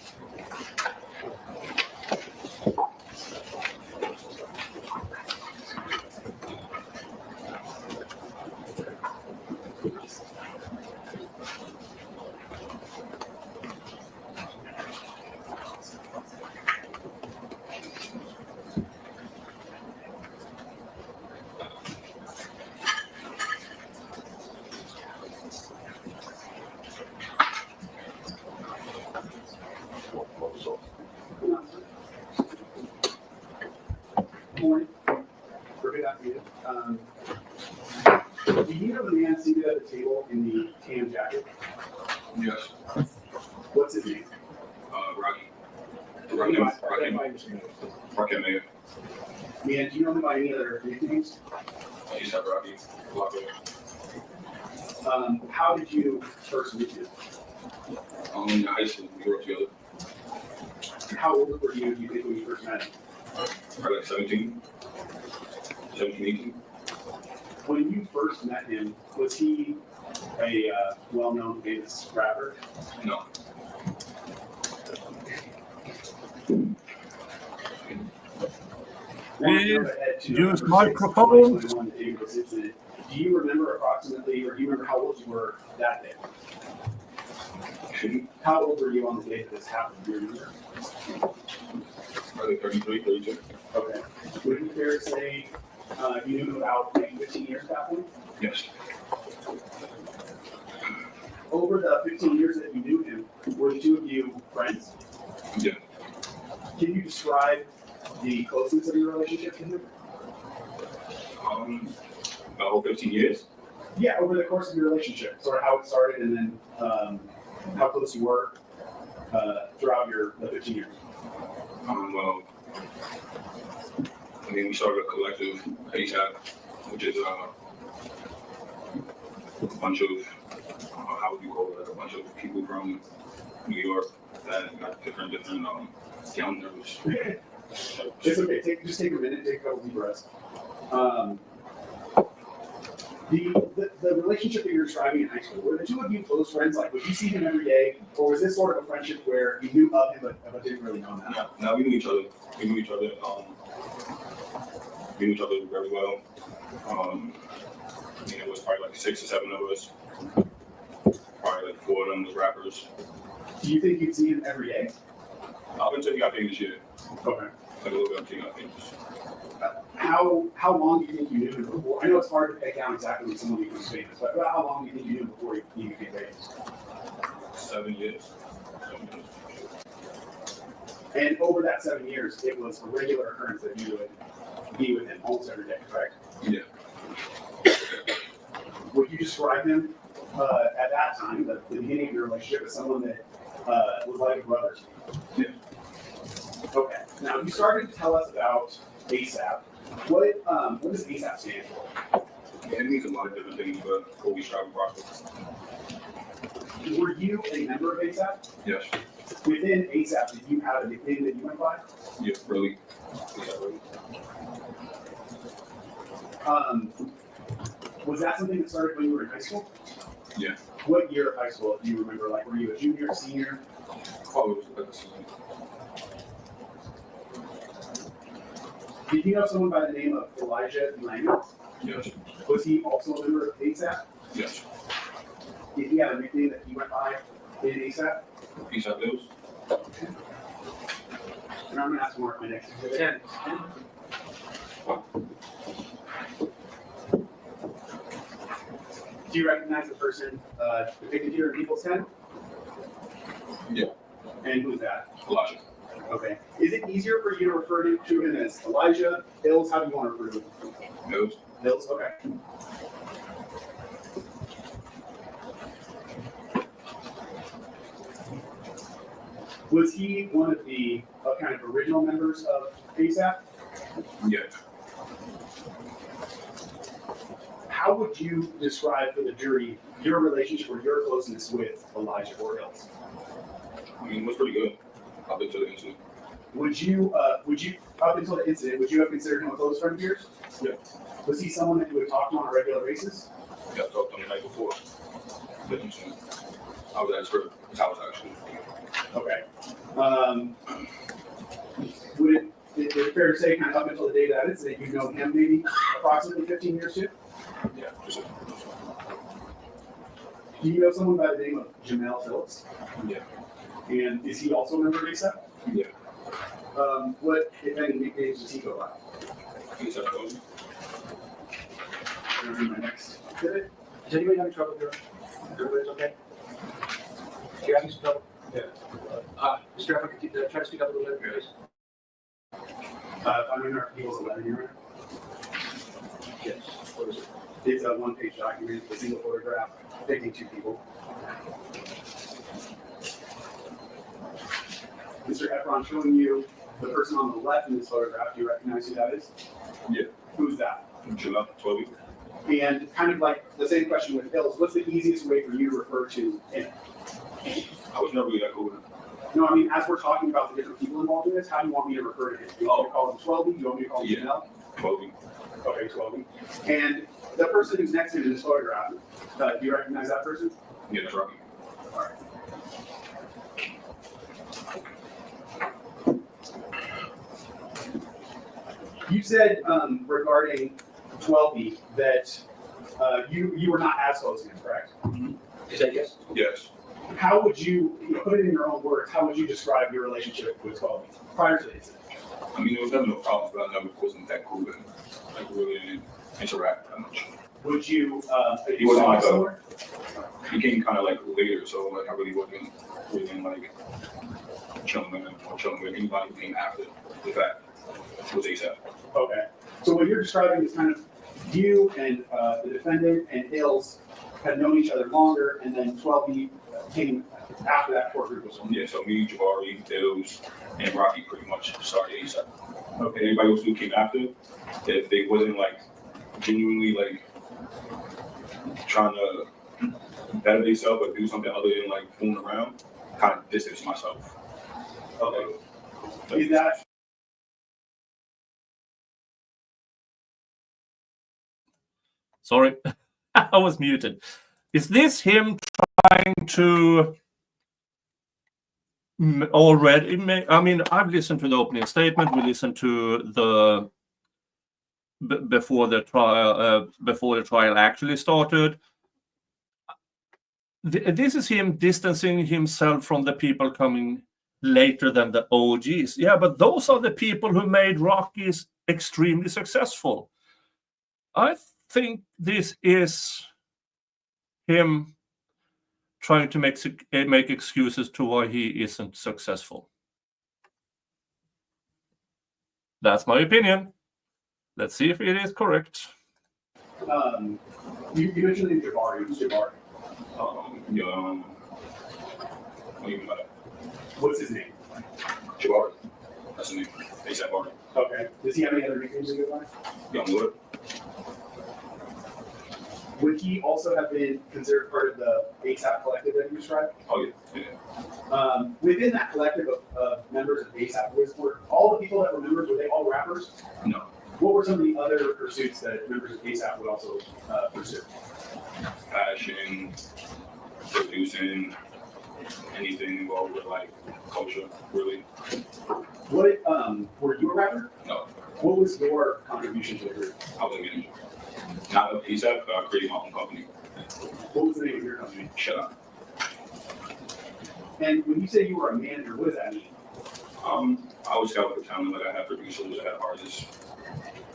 [SPEAKER 5] Morning. Good afternoon. Do you have a man seated at the table in the tan jacket?
[SPEAKER 6] Yes.
[SPEAKER 5] What's his name?
[SPEAKER 6] Rocky.
[SPEAKER 5] Rocky Mayer. Man, do you know him by any other nicknames?
[SPEAKER 6] I used to have Rocky.
[SPEAKER 5] How did you first meet him?
[SPEAKER 6] In high school, we grew up together.
[SPEAKER 5] How old were you, do you think, when you first met him?
[SPEAKER 6] Probably like 17, 18.
[SPEAKER 5] When you first met him, was he a well-known famous rapper?
[SPEAKER 6] No.
[SPEAKER 2] Use microphone.
[SPEAKER 5] Do you remember approximately, or do you remember how old you were that day? How old were you on the day that this happened? Do you remember?
[SPEAKER 6] Probably 33, 32.
[SPEAKER 5] Okay. Would it be fair to say you knew him about maybe 15 years at that point?
[SPEAKER 6] Yes.
[SPEAKER 5] Over the 15 years that you knew him, were the two of you friends?
[SPEAKER 6] Yeah.
[SPEAKER 5] Can you describe the closeness of your relationship to him?
[SPEAKER 6] The whole 15 years?
[SPEAKER 5] Yeah, over the course of your relationship, sort of how it started and then how close you were throughout the 15 years.
[SPEAKER 6] Well, I mean, we started a collective ASAP, which is a bunch of, how would you call it, a bunch of people from New York that got different down nerves.
[SPEAKER 5] It's okay. Just take a minute, take a couple deep breaths. The relationship that you're describing in high school, were the two of you close friends? Like, would you see him every day, or was this sort of a friendship where you knew of him but didn't really know him?
[SPEAKER 6] Yeah, no, we knew each other. We knew each other very well. It was probably like 6 or 7 of us. Probably like 4 of them was rappers.
[SPEAKER 5] Do you think you'd see him every day?
[SPEAKER 6] Up until he got famous, yeah.
[SPEAKER 5] Okay.
[SPEAKER 6] Like a little bit until he got famous.
[SPEAKER 5] How long do you think you knew him before? I know it's hard to pick down exactly when someone becomes famous, but about how long do you think you knew him before he became famous?
[SPEAKER 6] 7 years.
[SPEAKER 5] And over that 7 years, it was a regular occurrence that you would be with him almost every day, correct?
[SPEAKER 6] Yeah.
[SPEAKER 5] Would you describe him at that time, the beginning of your relationship, as someone that was like a brother to you?
[SPEAKER 6] Yeah.
[SPEAKER 5] Okay. Now you started to tell us about ASAP. What does ASAP stand for?
[SPEAKER 6] Yeah, it means a lot of different things, but always strive prosper.
[SPEAKER 5] Were you a member of ASAP?
[SPEAKER 6] Yes.
[SPEAKER 5] Within ASAP, did you have a nickname that you went by?
[SPEAKER 6] Yeah, really. Yeah, really.
[SPEAKER 5] Was that something that started when you were in high school?
[SPEAKER 6] Yeah.
[SPEAKER 5] What year of high school do you remember? Like, were you a junior, senior?
[SPEAKER 6] Oh, it was like a senior.
[SPEAKER 5] Did you know someone by the name of Elijah Lang?
[SPEAKER 6] Yes.
[SPEAKER 5] Was he also a member of ASAP?
[SPEAKER 6] Yes.
[SPEAKER 5] Did he have a nickname that he went by in ASAP?
[SPEAKER 6] ASAP Bills.
[SPEAKER 5] And I'm gonna ask more at my next exhibit.
[SPEAKER 7] 10.
[SPEAKER 5] Do you recognize the person depicted here in People's 10?
[SPEAKER 6] Yeah.
[SPEAKER 5] And who's that?
[SPEAKER 6] Elijah.
[SPEAKER 5] Okay. Is it easier for you to refer to him as Elijah, Hills? How do you want to refer to him?
[SPEAKER 6] Bills.
[SPEAKER 5] Hills, okay. Was he one of the kind of original members of ASAP?
[SPEAKER 6] Yeah.
[SPEAKER 5] How would you describe for the jury your relationship or your closeness with Elijah or Hills?
[SPEAKER 6] I mean, it was pretty good up until the incident.
[SPEAKER 5] Would you, up until the incident, would you have considered him a close friend of yours?
[SPEAKER 6] Yeah.
[SPEAKER 5] Was he someone that you would talk to on a regular basis?
[SPEAKER 6] Yeah, I talked to him the night before the incident. I was at his house actually.
[SPEAKER 5] Okay. Is it fair to say, kind of up until the day of that incident, you've known him maybe approximately 15 years too?
[SPEAKER 6] Yeah, for sure.
[SPEAKER 5] Do you know someone by the name of Jamel Phillips?
[SPEAKER 6] Yeah.
[SPEAKER 5] And is he also a member of ASAP?
[SPEAKER 6] Yeah.
[SPEAKER 5] What, if any, nicknames does he go by?
[SPEAKER 6] ASAP Bills.
[SPEAKER 5] I'm gonna read my next exhibit.
[SPEAKER 7] Is anybody having trouble here? Everybody's okay? You having some trouble?
[SPEAKER 5] Yeah.
[SPEAKER 7] Mr. Efron, could you try to speak up a little bit, please?
[SPEAKER 5] I'm in our People's 11 here.
[SPEAKER 7] Yes. What is it?
[SPEAKER 5] It's a one-page document, a single photograph, taking two people. Mr. Efron, showing you the person on the left in this photograph. Do you recognize who that is?
[SPEAKER 6] Yeah.
[SPEAKER 5] Who's that?
[SPEAKER 6] July 12.
[SPEAKER 5] And kind of like the same question with Hills, what's the easiest way for you to refer to him?
[SPEAKER 6] I was never really that cool with him.
[SPEAKER 5] No, I mean, as we're talking about the different people involved in this, how do you want me to refer to him? Do you want me to call him 12? Do you want me to call him
[SPEAKER 6] Yeah.
[SPEAKER 5] Janelle?
[SPEAKER 6] 12.
[SPEAKER 5] Okay, 12. And the person who's next to him in this photograph, do you recognize that person?
[SPEAKER 6] Yeah, that's right.
[SPEAKER 5] All right. You said regarding 12B that you were not as close to him, correct?
[SPEAKER 7] Is that yes?
[SPEAKER 6] Yes.
[SPEAKER 5] How would you put it in your own words, how would you describe your relationship with 12B prior to the incident?
[SPEAKER 6] I mean, there was never no problems, but I never wasn't that cool with him. Like, really didn't interact that much.
[SPEAKER 5] Would you,
[SPEAKER 6] He wasn't like
[SPEAKER 5] similar?
[SPEAKER 6] He came kind of like later, so like I really wasn't like chilling with him or chilling with anybody who came after the fact was ASAP.
[SPEAKER 5] Okay. So what you're describing is kind of you and the defendant and Hills had known each other longer, and then 12B came after that core group was formed.
[SPEAKER 6] Yeah, so me, Jabari, Bills, and Rocky pretty much started ASAP. Okay, everybody else who came after, if they wasn't like genuinely like trying to better themselves or do something other than like fooling around, kind of distance myself.
[SPEAKER 5] Okay. Is that
[SPEAKER 2] Sorry, I was muted. Is this him trying to already? I mean, I've listened to the opening statement. We listened to the before the trial actually started. This is him distancing himself from the people coming later than the OGs. Yeah, but those are the people who made Rockies extremely successful. I think this is him trying to make excuses to why he isn't successful. That's my opinion. Let's see if it is correct.
[SPEAKER 5] you mentioned Jabari? Who's Jabari?
[SPEAKER 6] What do you mean by that?
[SPEAKER 5] What's his name?
[SPEAKER 6] Jabari. That's the name. ASAP Barty.
[SPEAKER 5] Okay. Does he have any other nicknames he goes by?
[SPEAKER 6] Young Lord.
[SPEAKER 5] Would he also have been considered part of the ASAP collective that you described?
[SPEAKER 6] Oh yeah.
[SPEAKER 5] Within that collective of members of ASAP, were all the people that were members, were they all rappers?
[SPEAKER 6] No.
[SPEAKER 5] What were some of the other pursuits that members of ASAP would also pursue?
[SPEAKER 6] Fashion, producing, anything involved with like culture, really.
[SPEAKER 5] What, were you a rapper?
[SPEAKER 6] No.
[SPEAKER 5] What was your contribution to the group?
[SPEAKER 6] I was a manager. Not a PSAP, creating my own company.
[SPEAKER 5] What was the name of your company?
[SPEAKER 6] Shut up.
[SPEAKER 5] And when you say you were a manager, what does that mean?
[SPEAKER 6] I was scouting for talent, like I had producers, I had artists.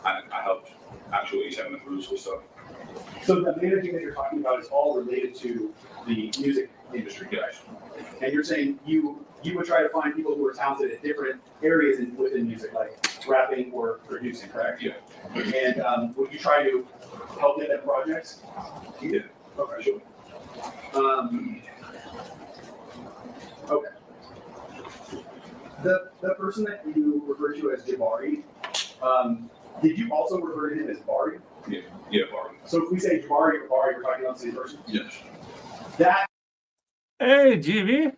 [SPEAKER 6] I helped actually ASAP and produce with stuff.
[SPEAKER 5] So the managing that you're talking about is all related to the music industry,
[SPEAKER 6] Yes.
[SPEAKER 5] and you're saying you would try to find people who are talented at different areas within music, like rapping or producing, correct?
[SPEAKER 6] Yeah.
[SPEAKER 5] And would you try to help get them projects?
[SPEAKER 6] Yeah.
[SPEAKER 5] Okay.
[SPEAKER 6] Sure.
[SPEAKER 5] Okay. The person that you refer to as Jabari, did you also refer to him as Bari?
[SPEAKER 6] Yeah, Barry.
[SPEAKER 5] So if we say Jabari or Bari, we're talking about the same person?
[SPEAKER 6] Yes.
[SPEAKER 5] That
[SPEAKER 2] Hey, GV.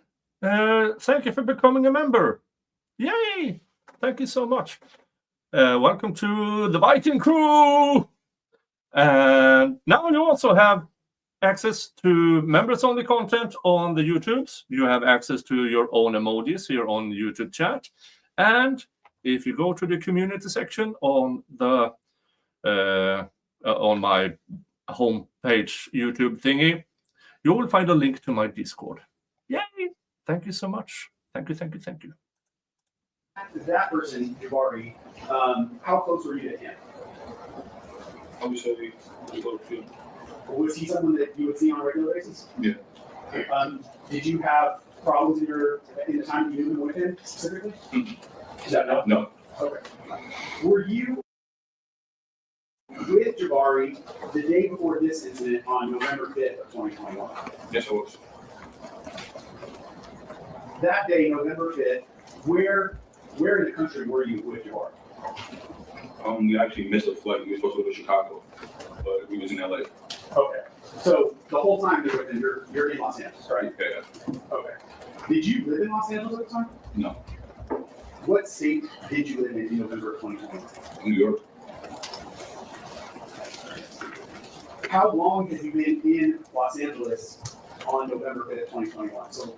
[SPEAKER 2] Thank you for becoming a member. Yay! Thank you so much. Welcome to the Viking crew. And now you also have access to members-only content on the YouTubes. You have access to your own emojis, your own YouTube chat. And if you go to the community section on the on my homepage YouTube thingy, you will find a link to my Discord. Yay! Thank you so much. Thank you, thank you, thank you.
[SPEAKER 5] that person, Jabari, how close were you to him?
[SPEAKER 6] I would say we go to
[SPEAKER 5] Was he someone that you would see on a regular basis?
[SPEAKER 6] Yeah.
[SPEAKER 5] Did you have problems in the time you knew him with him specifically? Is that no?
[SPEAKER 6] No.
[SPEAKER 5] Okay. Were you with Jabari the day before this incident on November 5th of 2021?
[SPEAKER 6] Yes, I was.
[SPEAKER 5] That day, November 5th, where in the country were you with Jabari?
[SPEAKER 6] We actually missed a flight. We were supposed to go to Chicago, but we was in LA.
[SPEAKER 5] Okay. So the whole time you're with him, you're in Los Angeles, right?
[SPEAKER 6] Yeah.
[SPEAKER 5] Okay. Did you live in Los Angeles at the time?
[SPEAKER 6] No.
[SPEAKER 5] What state did you live in November of 2021?
[SPEAKER 6] New York.
[SPEAKER 5] How long have you been in Los Angeles on November 5th, 2021? So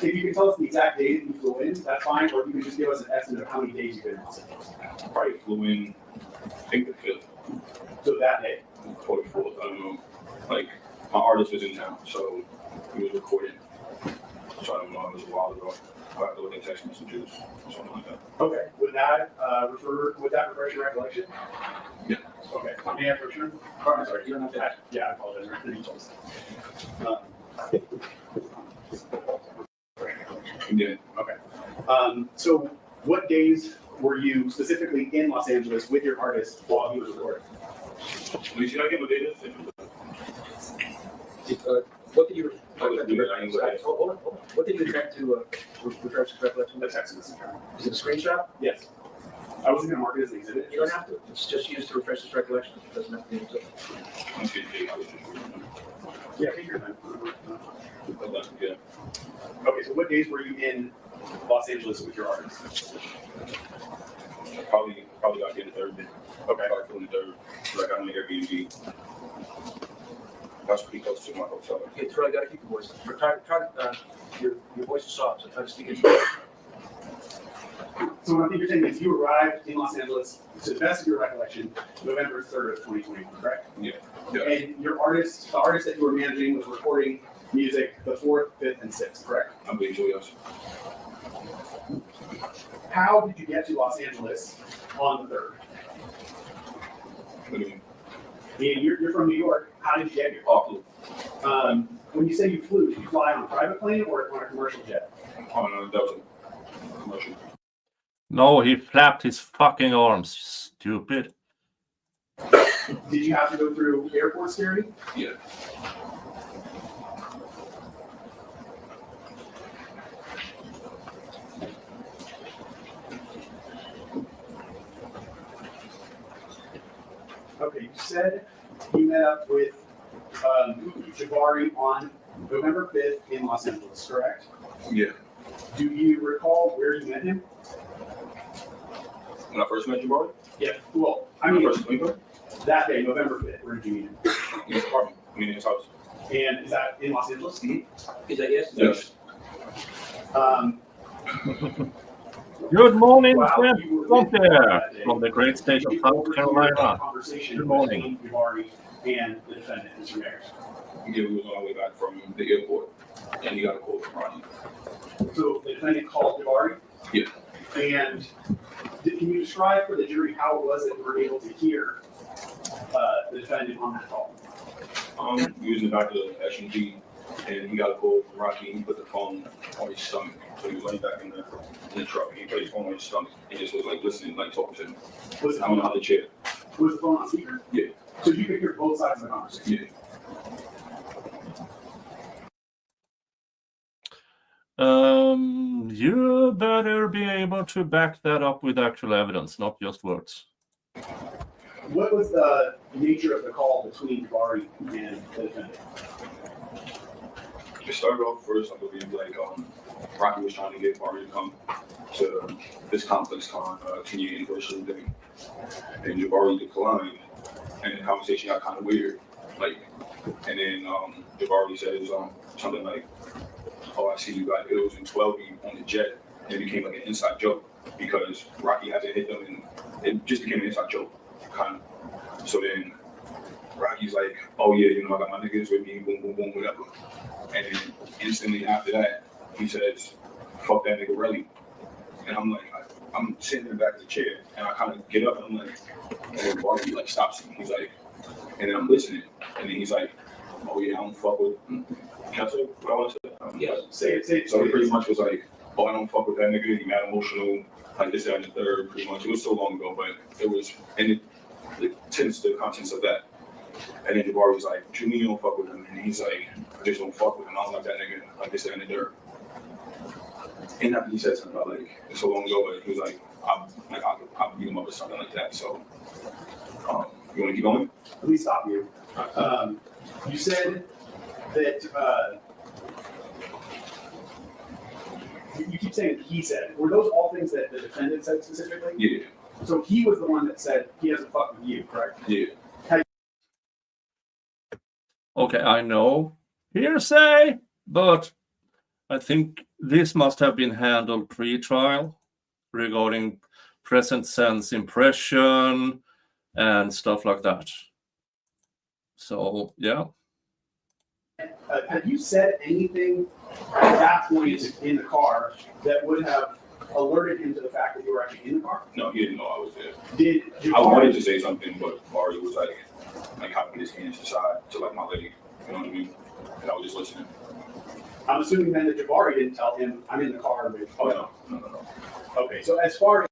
[SPEAKER 5] if you can tell us the exact day that you flew in, that's fine, or if you can just give us an estimate of how many days you've been in Los Angeles.
[SPEAKER 6] Probably flew in, I think the 5th,
[SPEAKER 5] So that day.
[SPEAKER 6] 44th, I don't know. Like, my artist was in town, so he was recording. So I don't know, it was a while ago. I have to look at text messages, something like that.
[SPEAKER 5] Okay. Would that refresh your recollection?
[SPEAKER 6] Yeah.
[SPEAKER 5] Okay. May I for sure? Oh, I'm sorry. You don't have to. Yeah, I apologize.
[SPEAKER 6] Yeah.
[SPEAKER 5] Okay. So what days were you specifically in Los Angeles with your artist while he was recording?
[SPEAKER 6] You see, I give a data.
[SPEAKER 7] What did you?
[SPEAKER 6] Hold on.
[SPEAKER 7] What did you attempt to refresh the recollection?
[SPEAKER 5] The text message.
[SPEAKER 7] Is it a screenshot?
[SPEAKER 5] Yes. I wasn't going to mark it as an exhibit.
[SPEAKER 7] You don't have to. It's just used to refresh his recollection. It doesn't have to be an exhibit.
[SPEAKER 5] Yeah, take your time.
[SPEAKER 6] Yeah.
[SPEAKER 5] Okay, so what days were you in Los Angeles with your artist?
[SPEAKER 6] Probably got here the third day.
[SPEAKER 5] Okay.
[SPEAKER 6] Probably flew in the third. So I got on the Airbnb. That's pretty close to my hotel.
[SPEAKER 7] Okay, Troy, I gotta keep your voice. Your voice is soft, so try to speak into it.
[SPEAKER 5] So what I think you're saying is you arrived in Los Angeles, to the best of your recollection, November 3rd of 2021, correct?
[SPEAKER 6] Yeah.
[SPEAKER 5] And your artist, the artist that you were managing was recording music the 4th, 5th, and 6th, correct?
[SPEAKER 6] I believe so, yes.
[SPEAKER 5] How did you get to Los Angeles on the 3rd?
[SPEAKER 6] What do you mean?
[SPEAKER 5] You're from New York. How did you get here?
[SPEAKER 6] Oh,
[SPEAKER 5] When you say you flew, did you fly on a private plane or on a commercial jet?
[SPEAKER 6] oh no, that was a commercial.
[SPEAKER 2] No, he flapped his fucking arms, stupid.
[SPEAKER 5] Did you have to go through airport security?
[SPEAKER 6] Yeah.
[SPEAKER 5] Okay, you said you met up with Jabari on November 5th in Los Angeles, correct?
[SPEAKER 6] Yeah.
[SPEAKER 5] Do you recall where you met him?
[SPEAKER 6] When I first met Jabari?
[SPEAKER 5] Yeah. Well, I
[SPEAKER 6] When
[SPEAKER 5] mean,
[SPEAKER 6] I first met him?
[SPEAKER 5] that day, November 5th, where did you meet him?
[SPEAKER 6] In his apartment. I mean, in his house.
[SPEAKER 5] And is that in Los Angeles?
[SPEAKER 7] Is that yes?
[SPEAKER 6] Yes.
[SPEAKER 2] Good morning,
[SPEAKER 5] While
[SPEAKER 2] Jeff
[SPEAKER 5] you were
[SPEAKER 2] Trump
[SPEAKER 5] with
[SPEAKER 2] there
[SPEAKER 5] that day,
[SPEAKER 2] from the great state of
[SPEAKER 5] you
[SPEAKER 2] South
[SPEAKER 5] overheard
[SPEAKER 2] Carolina.
[SPEAKER 5] a conversation
[SPEAKER 2] Good morning.
[SPEAKER 5] between Jabari and the defendant, Mr. Mayor.
[SPEAKER 13] Yeah, we was on our way back from the airport, and he got a call from Ronnie.
[SPEAKER 5] So the defendant called Jabari?
[SPEAKER 13] Yeah.
[SPEAKER 5] And can you describe for the jury how it was that we were able to hear the defendant on that call?
[SPEAKER 13] We was in the back of the SUV, and he got a call from Rocky, and he put the phone on his stomach. So he was laying back in the truck, and he put his phone on his stomach, and just was like listening, like talking to him.
[SPEAKER 5] Was the
[SPEAKER 13] I'm
[SPEAKER 5] phone
[SPEAKER 13] on the chair.
[SPEAKER 5] Was the phone on speaker?
[SPEAKER 13] Yeah.
[SPEAKER 5] So you could hear both sides of the conversation?
[SPEAKER 13] Yeah.
[SPEAKER 2] You better be able to back that up with actual evidence, not just words.
[SPEAKER 5] What was the nature of the call between Jabari and the defendant?
[SPEAKER 13] It started off first, I believe, like Rocky was trying to get Barry to come to this complex con 10-year anniversary day, and Jabari declined, and the conversation got kind of weird, like, and then Jabari says something like, "Oh, I see you got ills and 12 on the jet," and it became like an inside joke because Rocky hasn't hit them, and it just became an inside joke, kind of. So then Rocky's like, "Oh yeah, you know, I got my niggas with me, boom, boom, boom, whatever." And then instantly after that, he says, "Fuck that nigga Relly." And I'm like, I'm sitting in the back of the chair, and I kind of get up, and I'm like, and then Barkley like stops me. He's like, and then I'm listening, and then he's like, "Oh yeah, I don't fuck with." Can I say what I want to say?
[SPEAKER 5] Yeah, say it.
[SPEAKER 13] So he pretty much was like, "Oh, I don't fuck with that nigga. He mad emotional, like this, that, and the third." Pretty much. It was so long ago, but it was, and the contents of that. And then Jabari was like, "What you mean you don't fuck with him?" And he's like, "I just don't fuck with him. I don't like that nigga, like this, that, and the third." And after he said something about like it's so long ago, but he was like, I'll beat him up or something like that. So, you want to keep going?
[SPEAKER 5] Let me stop you. You said that you keep saying he said. Were those all things that the defendant said specifically?
[SPEAKER 13] Yeah.
[SPEAKER 5] So he was the one that said he doesn't fuck with you, correct?
[SPEAKER 13] Yeah.
[SPEAKER 2] Okay, I know hearsay, but I think this must have been handled pre-trial regarding present sense impression and stuff like that. So, yeah.
[SPEAKER 5] Have you said anything at that point in the car that would have alerted him to the fact that you were actually in the car?
[SPEAKER 13] No, he didn't know I was there.
[SPEAKER 5] Did
[SPEAKER 13] I wanted to say something, but Barry was like hopping his hands aside to like my leg. You know what I mean? And I was just listening.
[SPEAKER 5] I'm assuming then that Jabari didn't tell him, "I'm in the car with."
[SPEAKER 13] Oh no.
[SPEAKER 5] Okay, so as far as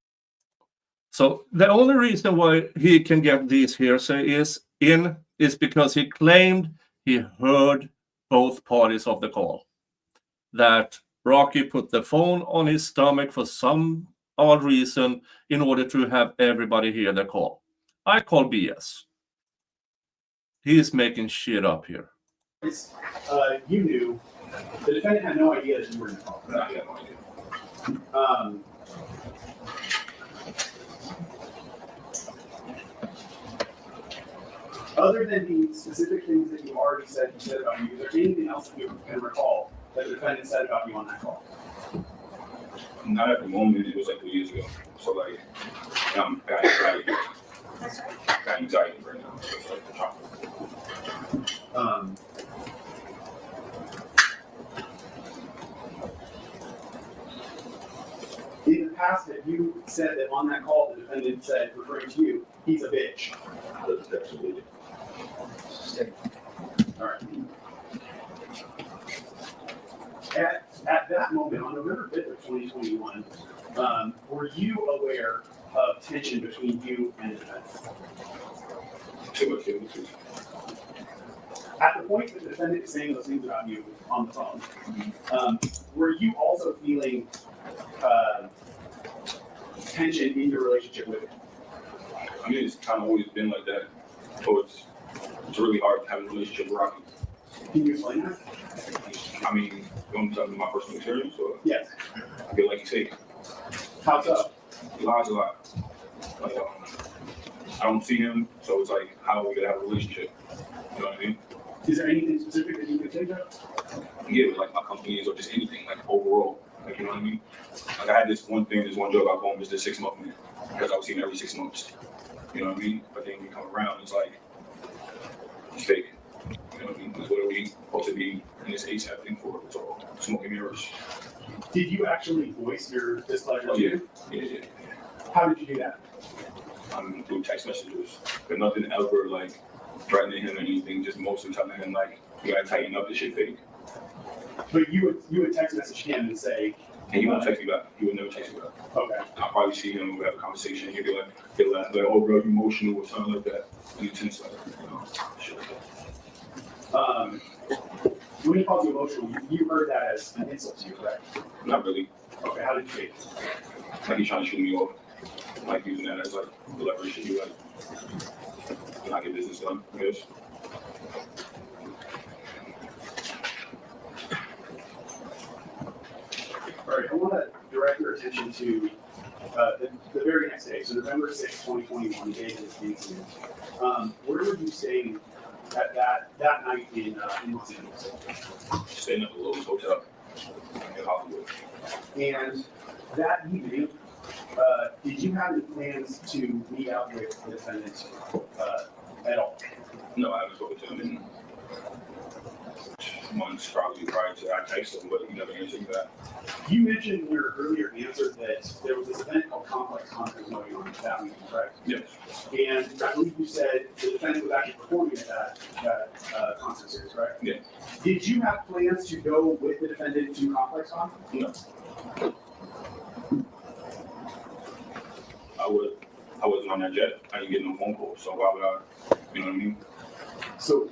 [SPEAKER 2] So the only reason why he can get these hearsay is because he claimed he heard both parties of the call. That Rocky put the phone on his stomach for some odd reason in order to have everybody hear the call. I call BS. He is making shit up here.
[SPEAKER 5] you knew, the defendant had no idea that you were in the car.
[SPEAKER 13] No, he had no idea.
[SPEAKER 5] Other than the specific things that you already said about you, is there anything else that you can recall that the defendant said about you on that call?
[SPEAKER 13] Not at the moment. It was like 2 years ago. So like, got anxiety. Got anxiety right now. So it's like the trauma.
[SPEAKER 5] In the past, have you said that on that call, the defendant said, referring to you, "He's a bitch"?
[SPEAKER 13] That's absolutely.
[SPEAKER 5] All right. At that moment, on November 5th of 2021, were you aware of tension between you and the defendant? At the point that the defendant is saying those things about you on the phone, were you also feeling tension in your relationship with him?
[SPEAKER 13] I mean, it's kind of always been like that. So it's really hard having a relationship with Rocky.
[SPEAKER 5] Can you explain that?
[SPEAKER 13] I mean, you want me to tell you my personal experience? Or
[SPEAKER 5] Yes.
[SPEAKER 13] I feel like you say,
[SPEAKER 5] How so?
[SPEAKER 13] he lies a lot. Like, I don't see him, so it's like, how are we gonna have a relationship? You know what I mean?
[SPEAKER 5] Is there anything specific that you could think of?
[SPEAKER 13] Yeah, with like my companies or just anything, like overall. Like, you know what I mean? Like, I had this one joke about going Mr. 6 month man, because I was seeing every 6 months. You know what I mean? But then when you come around, it's like, it's fake. You know what I mean? That's what are we supposed to be in this ASAP thing for? It's all smoke and mirrors.
[SPEAKER 5] Did you actually voice your displeasure?
[SPEAKER 13] Oh, yeah. Yeah.
[SPEAKER 5] How did you do that?
[SPEAKER 13] Through text messages, but nothing ever like threatening him or anything. Just mostly telling him like, you gotta tighten up. This shit fake.
[SPEAKER 5] But you would text message him and say,
[SPEAKER 13] And he won't text me back. He would never text me back.
[SPEAKER 5] okay.
[SPEAKER 13] I'll probably see him and we'll have a conversation. He'll be like, oh, bro, you emotional or something like that. And it's inside, you know, shit like that.
[SPEAKER 5] When he calls you emotional, you heard that as an insult to you, correct?
[SPEAKER 13] Not really.
[SPEAKER 5] Okay, how did you take it?
[SPEAKER 13] Like he's trying to shoot me off. Like using that as like the leverage to be like, not get business done, I guess.
[SPEAKER 5] All right, I want to direct your attention to the very next day, so November 6, 2021, the day of this incident. Where were you staying at that night in Los Angeles?
[SPEAKER 13] Staying at the Lowe's Hotel in Hollywood.
[SPEAKER 5] And that evening, did you have any plans to meet out with the defendant at all?
[SPEAKER 13] No, I haven't spoken to him in months, probably prior to I texted him, but he never answered me back.
[SPEAKER 5] You mentioned in your earlier answer that there was this event called Complex Conference going on that weekend, correct?
[SPEAKER 13] Yes.
[SPEAKER 5] And I believe you said the defendant was actually performing at that concert series, right?
[SPEAKER 13] Yeah.
[SPEAKER 5] Did you have plans to go with the defendant to Complex Con?
[SPEAKER 13] No. I wasn't on that jet. I didn't get no phone call, so why would I, you know what I mean?
[SPEAKER 5] So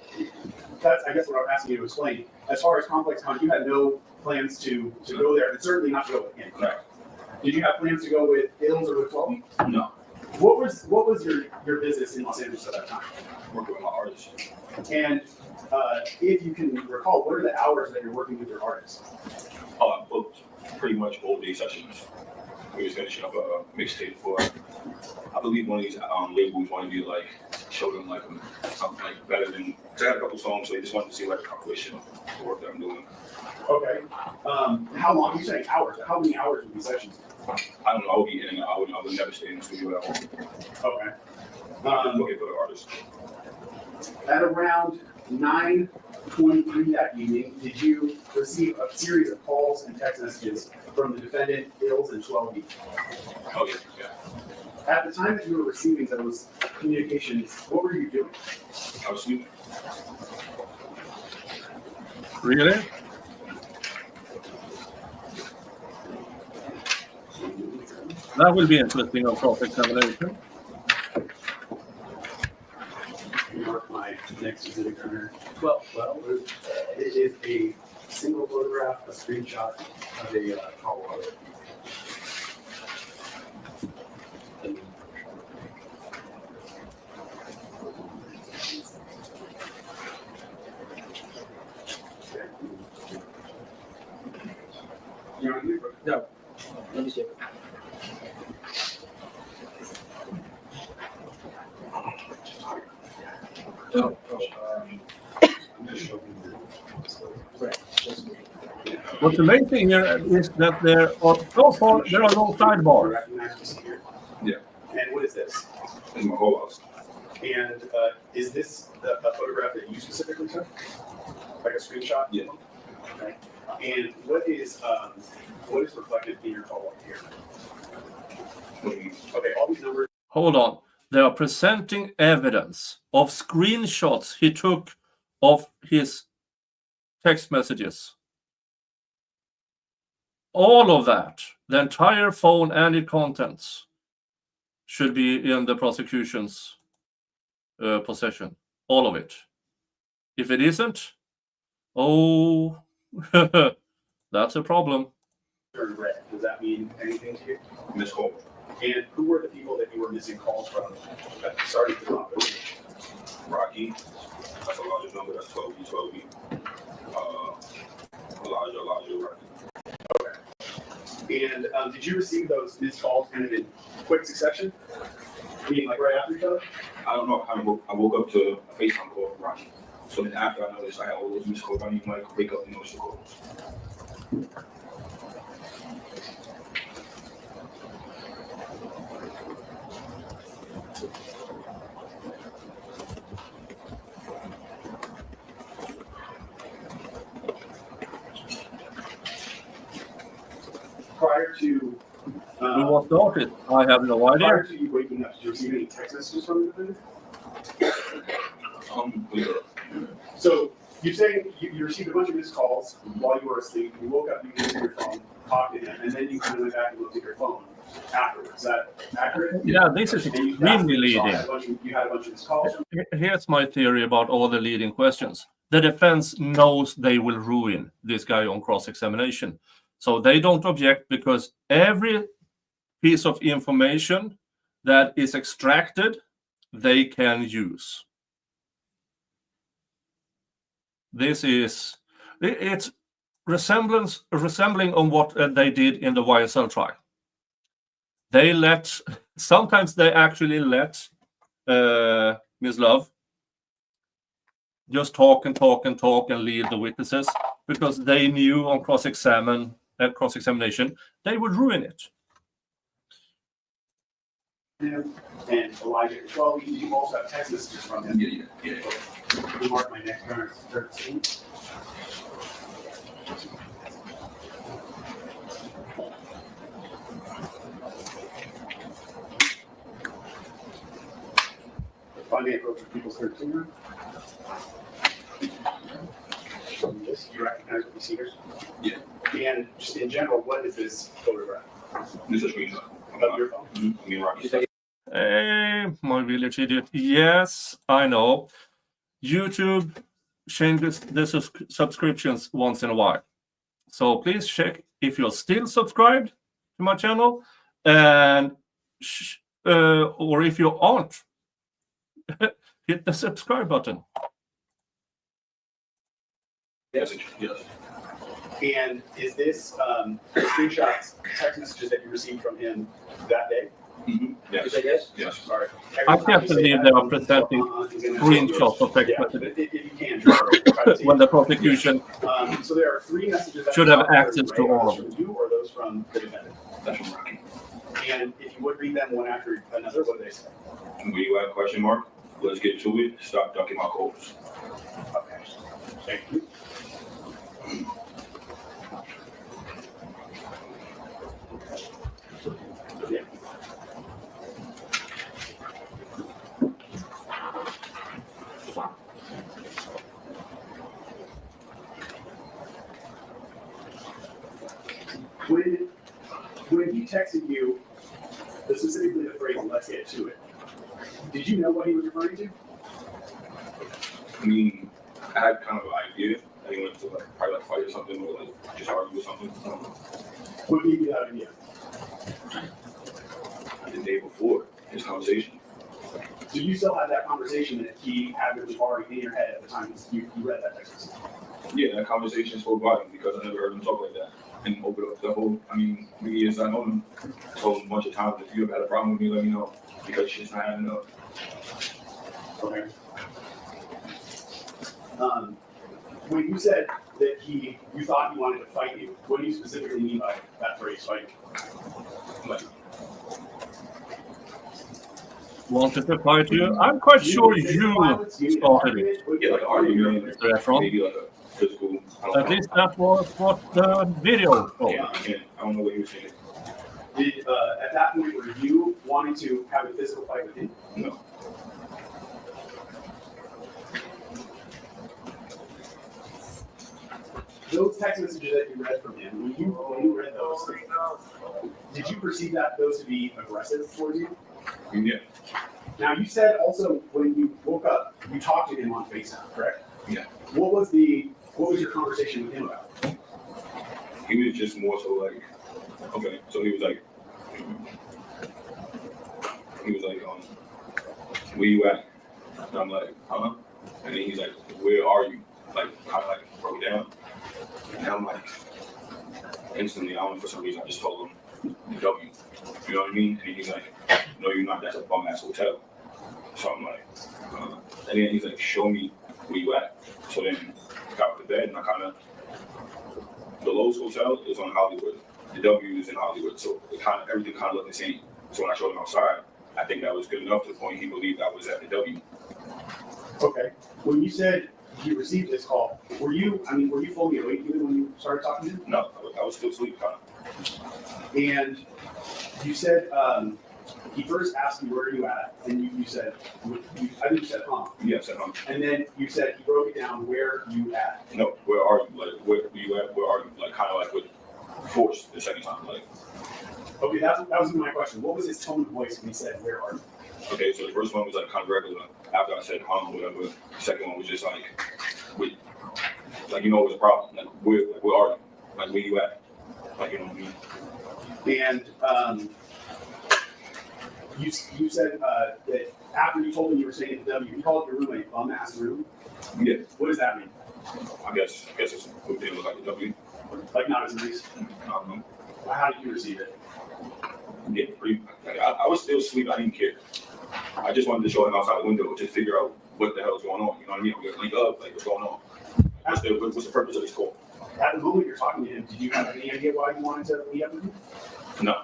[SPEAKER 5] that's, I guess, what I'm asking you to explain. As far as Complex Con, you had no plans to go there, and certainly not to go with him, correct? Did you have plans to go with Ills or with 12?
[SPEAKER 13] No.
[SPEAKER 5] What was your business in Los Angeles at that time?
[SPEAKER 13] Working with my artists.
[SPEAKER 5] And if you can recall, what are the hours that you're working with your artists?
[SPEAKER 13] I booked pretty much all day sessions. We was finishing up a mixtape for, I believe one of these labels wanted me to like show them like something like better than, cause I had a couple songs, so they just wanted to see like a compilation of the work that I'm doing.
[SPEAKER 5] Okay. How long? You're saying hours. How many hours would these sessions?
[SPEAKER 13] I don't know. I would be in and out. I would never stay in the studio at all.
[SPEAKER 5] Okay.
[SPEAKER 13] I'm looking for the artist.
[SPEAKER 5] At around 9:23 that evening, did you receive a series of calls and text messages from the defendant, Ills, and 12B?
[SPEAKER 13] Oh yeah, yeah.
[SPEAKER 5] At the time that you were receiving those communications, what were you doing?
[SPEAKER 13] I was sleeping.
[SPEAKER 2] Really? That will be interesting on cross-examination.
[SPEAKER 5] Mark my next exhibit here. Well, it is a single photograph, a screenshot of a call log.
[SPEAKER 7] No, let me see.
[SPEAKER 2] What's amazing here is that there are so far there are no sidebars.
[SPEAKER 5] Recognize this here.
[SPEAKER 13] Yeah.
[SPEAKER 5] And what is this?
[SPEAKER 13] It's my whole house.
[SPEAKER 5] And is this a photograph that you specifically took? Like a screenshot?
[SPEAKER 13] Yeah.
[SPEAKER 5] Okay. And what is reflected in your call log here? Okay, all these numbers.
[SPEAKER 2] Hold on. They are presenting evidence of screenshots he took of his text messages. All of that, the entire phone and its contents, should be in the prosecution's possession. All of it. If it isn't, oh, that's a problem.
[SPEAKER 5] Turn red. Does that mean anything to you?
[SPEAKER 13] Miss Cole.
[SPEAKER 5] And who were the people that you were missing calls from at the start of the conference?
[SPEAKER 13] Rocky. That's a larger number. That's 12B. Elijah, Rocky.
[SPEAKER 5] Okay. And did you receive those missed calls kind of in quick succession? Meaning like right after each other?
[SPEAKER 13] I don't know. I woke up to a FaceTime call from Rocky. So then after I noticed I had all those missed calls, I didn't even like wake up and notice the calls.
[SPEAKER 5] prior to,
[SPEAKER 2] Who was started? I have no idea.
[SPEAKER 5] prior to you waking up, did you receive any text messages from the defendant? So you're saying you received a bunch of missed calls while you were asleep, you woke up, you answered your phone, talked to him, and then you kind of went back and looked at your phone afterwards. Is that accurate?
[SPEAKER 2] Yeah, this is
[SPEAKER 5] And you
[SPEAKER 2] extremely leading.
[SPEAKER 5] You had a bunch of missed calls.
[SPEAKER 2] Here's my theory about all the leading questions. The defense knows they will ruin this guy on cross-examination. So they don't object because every piece of information that is extracted, they can use. It's resembling on what they did in the YSL trial. Sometimes they actually let Ms. Love just talk and lead the witnesses because they knew on cross-examination they would ruin it.
[SPEAKER 5] And Elijah, well, you also have text messages from him.
[SPEAKER 13] Yeah.
[SPEAKER 5] You mark my next turn, 13. Finding approach with people's 13. Yes, you recognize what you see here?
[SPEAKER 13] Yeah.
[SPEAKER 5] And just in general, what is this photograph?
[SPEAKER 13] This is a screenshot.
[SPEAKER 5] Of your phone?
[SPEAKER 13] I mean, Rocky.
[SPEAKER 2] Hey, my village idiot. Yes, I know. YouTube changes the subscriptions once in a while. So please check if you're still subscribed to my channel, and or if you aren't, hit the subscribe button.
[SPEAKER 13] Yes.
[SPEAKER 5] And is this screenshots, text messages that you received from him that day?
[SPEAKER 13] Mm-hmm. Yes.
[SPEAKER 7] You say yes?
[SPEAKER 13] Yes.
[SPEAKER 5] All right.
[SPEAKER 2] I can't believe they are presenting screenshots of text
[SPEAKER 5] Yeah,
[SPEAKER 2] messages
[SPEAKER 5] if you can, try to see.
[SPEAKER 2] when the prosecution
[SPEAKER 5] So there are 3 messages that
[SPEAKER 2] should have access to all of
[SPEAKER 5] them.
[SPEAKER 2] them.
[SPEAKER 5] You or those from the defendant?
[SPEAKER 13] That's from Rocky.
[SPEAKER 5] And if you would read them one after another, what do they say?
[SPEAKER 13] When you have a question mark, let's get to it. Stop ducking my calls.
[SPEAKER 5] Okay. Thank you. Yeah. When he texted you, specifically the phrase, let's get to it, did you know what he was referring to?
[SPEAKER 13] I mean, I had kind of an idea that he wanted to probably fight or something, or just argue or something.
[SPEAKER 5] What gave you that idea?
[SPEAKER 13] The day before his conversation.
[SPEAKER 5] Do you still have that conversation that he had with you already in your head at the time you read that text message?
[SPEAKER 13] Yeah, that conversation spoke volume because I never heard him talk like that. And open up the whole, I mean, 3 years I know him, I told him a bunch of times, if you ever had a problem with me, let me know, because shit's not adding up.
[SPEAKER 5] Okay. When you said that you thought he wanted to fight you, what do you specifically mean by that phrase, fight? Like,
[SPEAKER 2] Wanted to fight you? I'm quite sure you started it.
[SPEAKER 13] Yeah, like an argument,
[SPEAKER 2] Mr. Efron.
[SPEAKER 13] maybe like a physical, I don't
[SPEAKER 2] At
[SPEAKER 13] know.
[SPEAKER 2] least that was what the video showed.
[SPEAKER 13] Yeah, I don't know what he was saying.
[SPEAKER 5] Did, at that point, were you wanting to have a physical fight with him?
[SPEAKER 13] No.
[SPEAKER 5] Those text messages that you read from him, when you read those, did you perceive those to be aggressive towards you?
[SPEAKER 13] Yeah.
[SPEAKER 5] Now, you said also when you woke up, you talked to him on FaceTime, correct?
[SPEAKER 13] Yeah.
[SPEAKER 5] What was your conversation with him about?
[SPEAKER 13] He was just more so like, okay, so he was like, where you at? And I'm like, huh? And then he's like, where are you? Like, kind of like broke down. And I'm like, instantly, I don't know, for some reason, I just told him, W. You know what I mean? And he's like, no, you're not. That's a bum ass hotel. So I'm like, and then he's like, show me where you at. So then I got to bed and I kind of, the Lowe's Hotel is on Hollywood. The W is in Hollywood. So everything kind of looked the same. So when I showed him outside, I think that was good enough to the point he believed I was at the W.
[SPEAKER 5] Okay. When you said you received this call, were you fully awake even when you started talking to him?
[SPEAKER 13] No, I was still asleep, kind of.
[SPEAKER 5] And you said, he first asked you, where are you at? And you said, I think you said,
[SPEAKER 13] Yes,
[SPEAKER 5] And then you said, he broke it down, where you at?
[SPEAKER 13] no, where are you? Like, where are you at? Where are you? Like, kind of like with force the second time. Like,
[SPEAKER 5] Okay, that was my question. What was his tone of voice when he said, where are you?
[SPEAKER 13] okay, so the first one was like kind of regular. After I said whatever. The second one was just like, wait, like, you know, it was a problem. Like, where are you? Like, where you at? Like, you know what I mean?
[SPEAKER 5] And you said that after you told him you were staying at the W, you called your room a bum-ass room?
[SPEAKER 13] Yeah.
[SPEAKER 5] What does that mean?
[SPEAKER 13] I guess it's what they look like a W.
[SPEAKER 5] Like not as nice?
[SPEAKER 13] I don't know.
[SPEAKER 5] How did you receive it?
[SPEAKER 13] Yeah, pretty. Like, I was still asleep. I didn't care. I just wanted to show him outside the window to figure out what the hell is going on. You know what I mean? We're link up, like, what's going on? What's the purpose of this call?
[SPEAKER 5] At the moment you're talking to him, did you have any idea why you wanted to meet up with him?
[SPEAKER 13] No.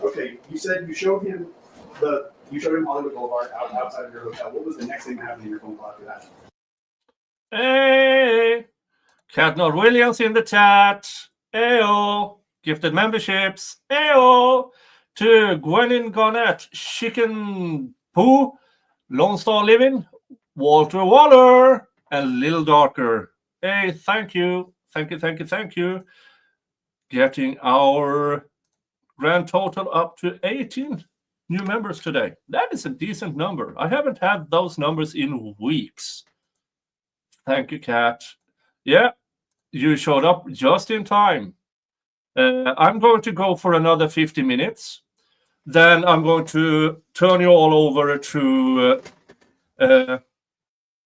[SPEAKER 5] Okay, you said you showed him Hollywood Boulevard outside of your hotel. What was the next thing that happened in your phone call after that?
[SPEAKER 2] Hey, Cadnor Williams in the chat. Ayo, gifted memberships. Ayo, to Gwenin Garnett, Chicken Poo, Lone Star Living, Walter Waller, and Little Darker. Hey, thank you. Thank you. Getting our grand total up to 18 new members today. That is a decent number. I haven't had those numbers in weeks. Thank you, Kat. Yeah, you showed up just in time. I'm going to go for another 50 minutes. Then I'm going to turn you all over to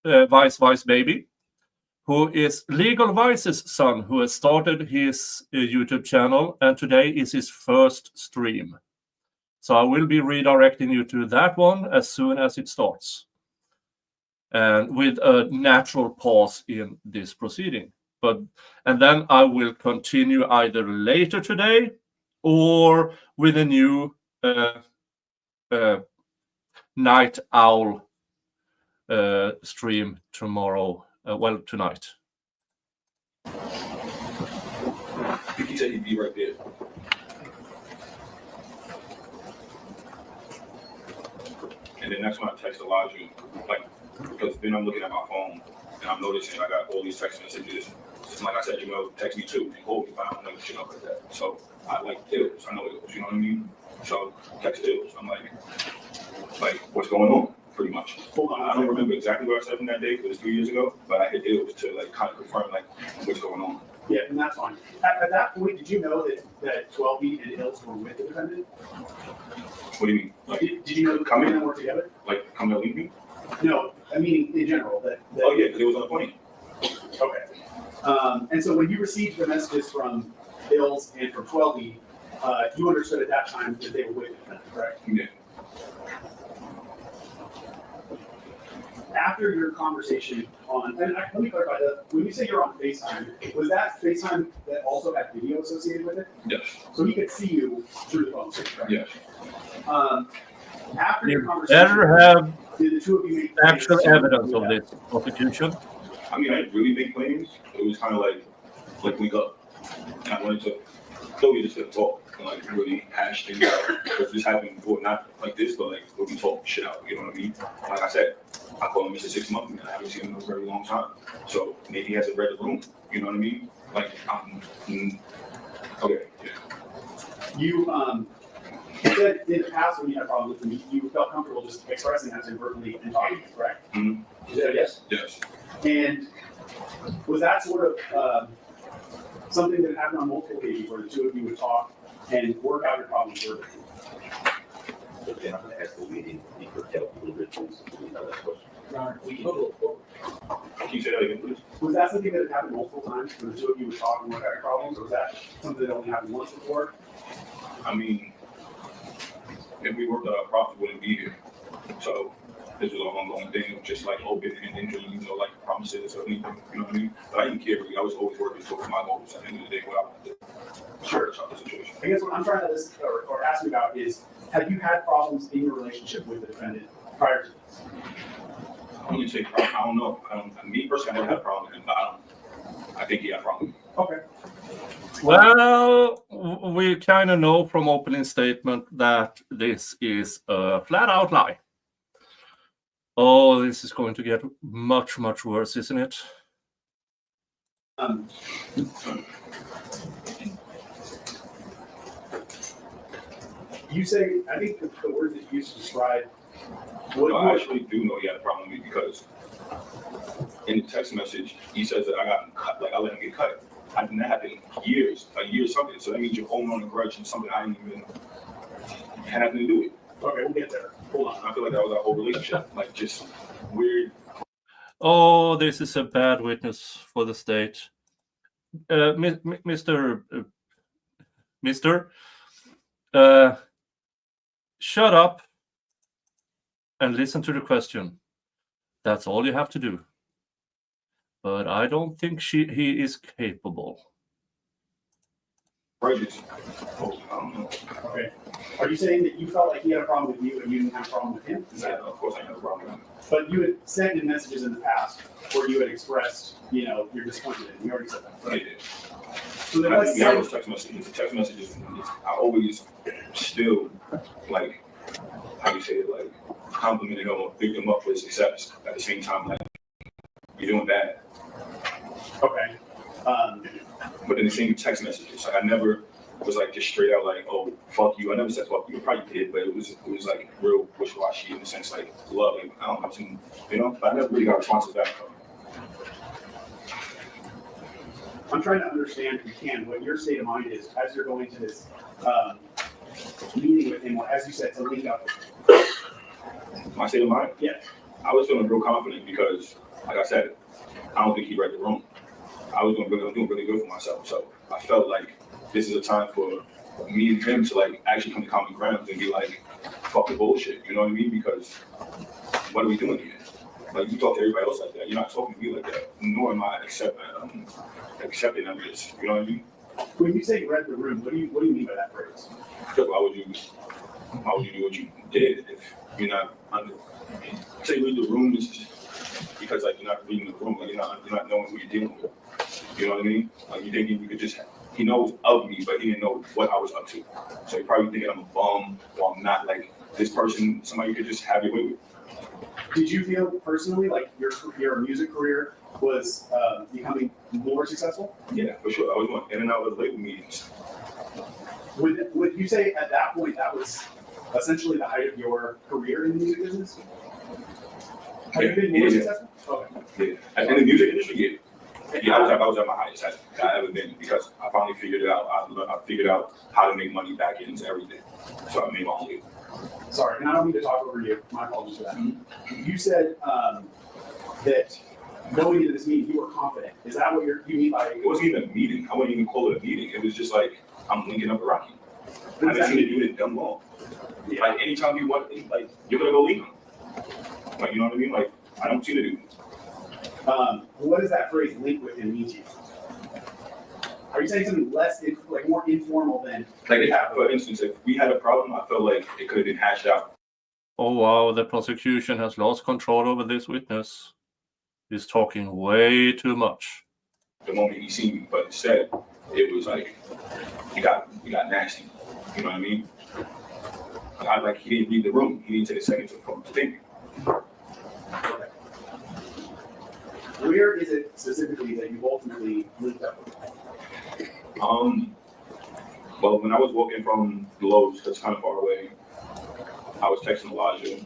[SPEAKER 2] Vice Baby, who is Legal Vice's son, who has started his YouTube channel, and today is his first stream. So I will be redirecting you to that one as soon as it starts, and with a natural pause in this proceeding. And then I will continue either later today or with a new night owl stream tomorrow. Tonight.
[SPEAKER 13] I think he said he'd be right there. And then that's when I text Elijah, like, because then I'm looking at my phone and I'm noticing I got all these text messages. And like I said, text me too and call me, but I don't know shit up like that. So I like Ills. I know Ills, you know what I mean? So text Ills. I'm like, what's going on? Pretty much.
[SPEAKER 5] Hold on.
[SPEAKER 13] I don't remember exactly what I said from that day, because it was 3 years ago, but I hit Ills to like kind of confirm like what's going on.
[SPEAKER 5] Yeah, and that's fine. At that point, did you know that 12B and Ills were with the defendant?
[SPEAKER 13] What do you mean? Like,
[SPEAKER 5] Did you know that come in and work together?
[SPEAKER 13] Like, come to leave me?
[SPEAKER 5] No, I mean in general.
[SPEAKER 13] Oh yeah, because it was on the plane.
[SPEAKER 5] Okay. And so when you received the messages from Ills and from 12B, you understood at that time that they were with the defendant, correct?
[SPEAKER 13] Yeah.
[SPEAKER 5] After your conversation and let me clarify that, when you say you're on FaceTime, was that FaceTime that also had video associated with it?
[SPEAKER 13] Yes.
[SPEAKER 5] So he could see you through the phone, right?
[SPEAKER 13] Yes.
[SPEAKER 5] After your
[SPEAKER 2] You
[SPEAKER 5] conversation,
[SPEAKER 2] better have
[SPEAKER 5] did the two of you make
[SPEAKER 2] actual
[SPEAKER 5] plans
[SPEAKER 2] evidence
[SPEAKER 5] to-
[SPEAKER 2] of this prosecution.
[SPEAKER 13] I mean, I didn't really make plans. It was kind of like wake up. And I wanted to, though we just didn't talk and like really hash things out. Because this happened before, not like this, but like where we talk shit out, you know what I mean? Like I said, I call him Mr. 6 months and I haven't seen him in a very long time. So maybe he hasn't read the room, you know what I mean? Like, okay, yeah.
[SPEAKER 5] You said in the past when you had problems with him, you felt comfortable just expressing that to him verbally and talking, correct?
[SPEAKER 13] Mhm.
[SPEAKER 5] Is that a yes?
[SPEAKER 13] Yes.
[SPEAKER 5] And was that sort of something that happened on multiple occasions where the two of you would talk and work out your problems verbally?
[SPEAKER 6] Okay, I'm gonna ask the leading, he could help a little bit, please. Another question.
[SPEAKER 13] Can you say that again, please?
[SPEAKER 5] Was that something that had happened multiple times where the two of you would talk and work out your problems, or was that something that only happened once before?
[SPEAKER 13] I mean, if we worked out our problems, we wouldn't be here. So this was an ongoing thing, just like open-ended dreams, like promises or anything, you know what I mean? But I didn't care really. I was always working towards my goals at the end of the day, what I wanted to. Sure. The situation.
[SPEAKER 5] I guess what I'm trying to list or ask you about is, have you had problems in your relationship with the defendant prior to this?
[SPEAKER 13] I wouldn't say problem. I don't know. Me personally, I never had a problem with him, but I think he had a problem.
[SPEAKER 5] Okay.
[SPEAKER 2] Well, we kind of know from opening statement that this is a flat-out lie. Oh, this is going to get much, much worse, isn't it?
[SPEAKER 5] You say, I think the words that you used to describe.
[SPEAKER 13] Well, I actually do know he had a problem with me because in the text message, he says that I got cut, like I let him get cut. I didn't happen a year something. So that means you're holding on a grudge and something I didn't even have nothing to do with.
[SPEAKER 5] Okay, we'll get there. Hold on.
[SPEAKER 13] I feel like that was our whole relationship, like just weird.
[SPEAKER 2] Oh, this is a bad witness for the state. Mr. Shut up and listen to the question. That's all you have to do. But I don't think he is capable.
[SPEAKER 13] Grudges. Oh, I don't know.
[SPEAKER 5] Okay. Are you saying that you felt like he had a problem with you and you didn't have a problem with him?
[SPEAKER 13] Yeah, of course I have a problem with him.
[SPEAKER 5] But you had sent in messages in the past where you had expressed, your disappointment. You already said that,
[SPEAKER 13] I
[SPEAKER 5] right?
[SPEAKER 13] did.
[SPEAKER 5] So then
[SPEAKER 13] I
[SPEAKER 5] let's
[SPEAKER 13] think we have
[SPEAKER 5] say,
[SPEAKER 13] those text messages. The text messages, I always still, like, how you say it, like, complimenting him or big him up for his success. At the same time, like, you're doing bad.
[SPEAKER 5] okay.
[SPEAKER 13] But in the same text messages, like, I never was like just straight out like, oh, fuck you. I never said fuck you. I probably did, but it was like real wishy-washy in the sense like love. Like, I don't know, I never really got responses back from him.
[SPEAKER 5] I'm trying to understand, if you can, what your state of mind is as you're going to this meeting with him, or as you said, to link up with him.
[SPEAKER 13] My state of mind?
[SPEAKER 5] Yeah.
[SPEAKER 13] I was feeling real confident because, like I said, I don't think he read the room. I'm doing really good for myself. So I felt like this is a time for me and him to like actually come to common ground and be like, fuck the bullshit. You know what I mean? Because what are we doing here? Like, you talk to everybody else like that. You're not talking to me like that. Nor am I accepting of this. You know what I mean?
[SPEAKER 5] When you say read the room, what do you mean by that phrase?
[SPEAKER 13] Because why would you do what you did if you're not under? Say read the room is because like you're not reading the room, like you're not knowing who you're dealing with. You know what I mean? Like you thinking you could just he knows of me, but he didn't know what I was up to. So he probably thinking I'm a bum or I'm not like this person, somebody you could just have your way with.
[SPEAKER 5] Did you feel personally like your music career was becoming more successful?
[SPEAKER 13] Yeah, for sure. I was going in and out of label meetings.
[SPEAKER 5] Would you say at that point that was essentially the height of your career in the music business? Have you been more successful? Okay.
[SPEAKER 13] Yeah. And in the music industry, yeah, I was at my highest I've ever been because I finally figured it out. I figured out how to make money back into everything. So I made my own label.
[SPEAKER 5] Sorry, and I don't mean to talk over you. My apologies for that.
[SPEAKER 13] Mm-hmm.
[SPEAKER 5] You said that going into this meeting, you were confident. Is that what you mean by?
[SPEAKER 13] It wasn't even a meeting. I wouldn't even call it a meeting. It was just like I'm linking up with Rocky. I haven't seen it do it dumb long.
[SPEAKER 5] Yeah.
[SPEAKER 13] Like anytime you want, like you're gonna go leave him. Like you know what I mean? Like I don't see the dude.
[SPEAKER 5] What does that phrase "link with him" mean to you? Are you saying something less, like more informal than?
[SPEAKER 13] Like, for instance, if we had a problem, I felt like it could have been hashed out.
[SPEAKER 2] Oh wow, the prosecution has lost control over this witness. He's talking way too much.
[SPEAKER 13] The moment he seen me, but instead, it was like he got nasty. You know what I mean? Like he didn't read the room. He didn't take a second to think.
[SPEAKER 5] Where is it specifically that you ultimately linked up with?
[SPEAKER 13] Well, when I was walking from Lowe's, that's kind of far away, I was texting Elijah,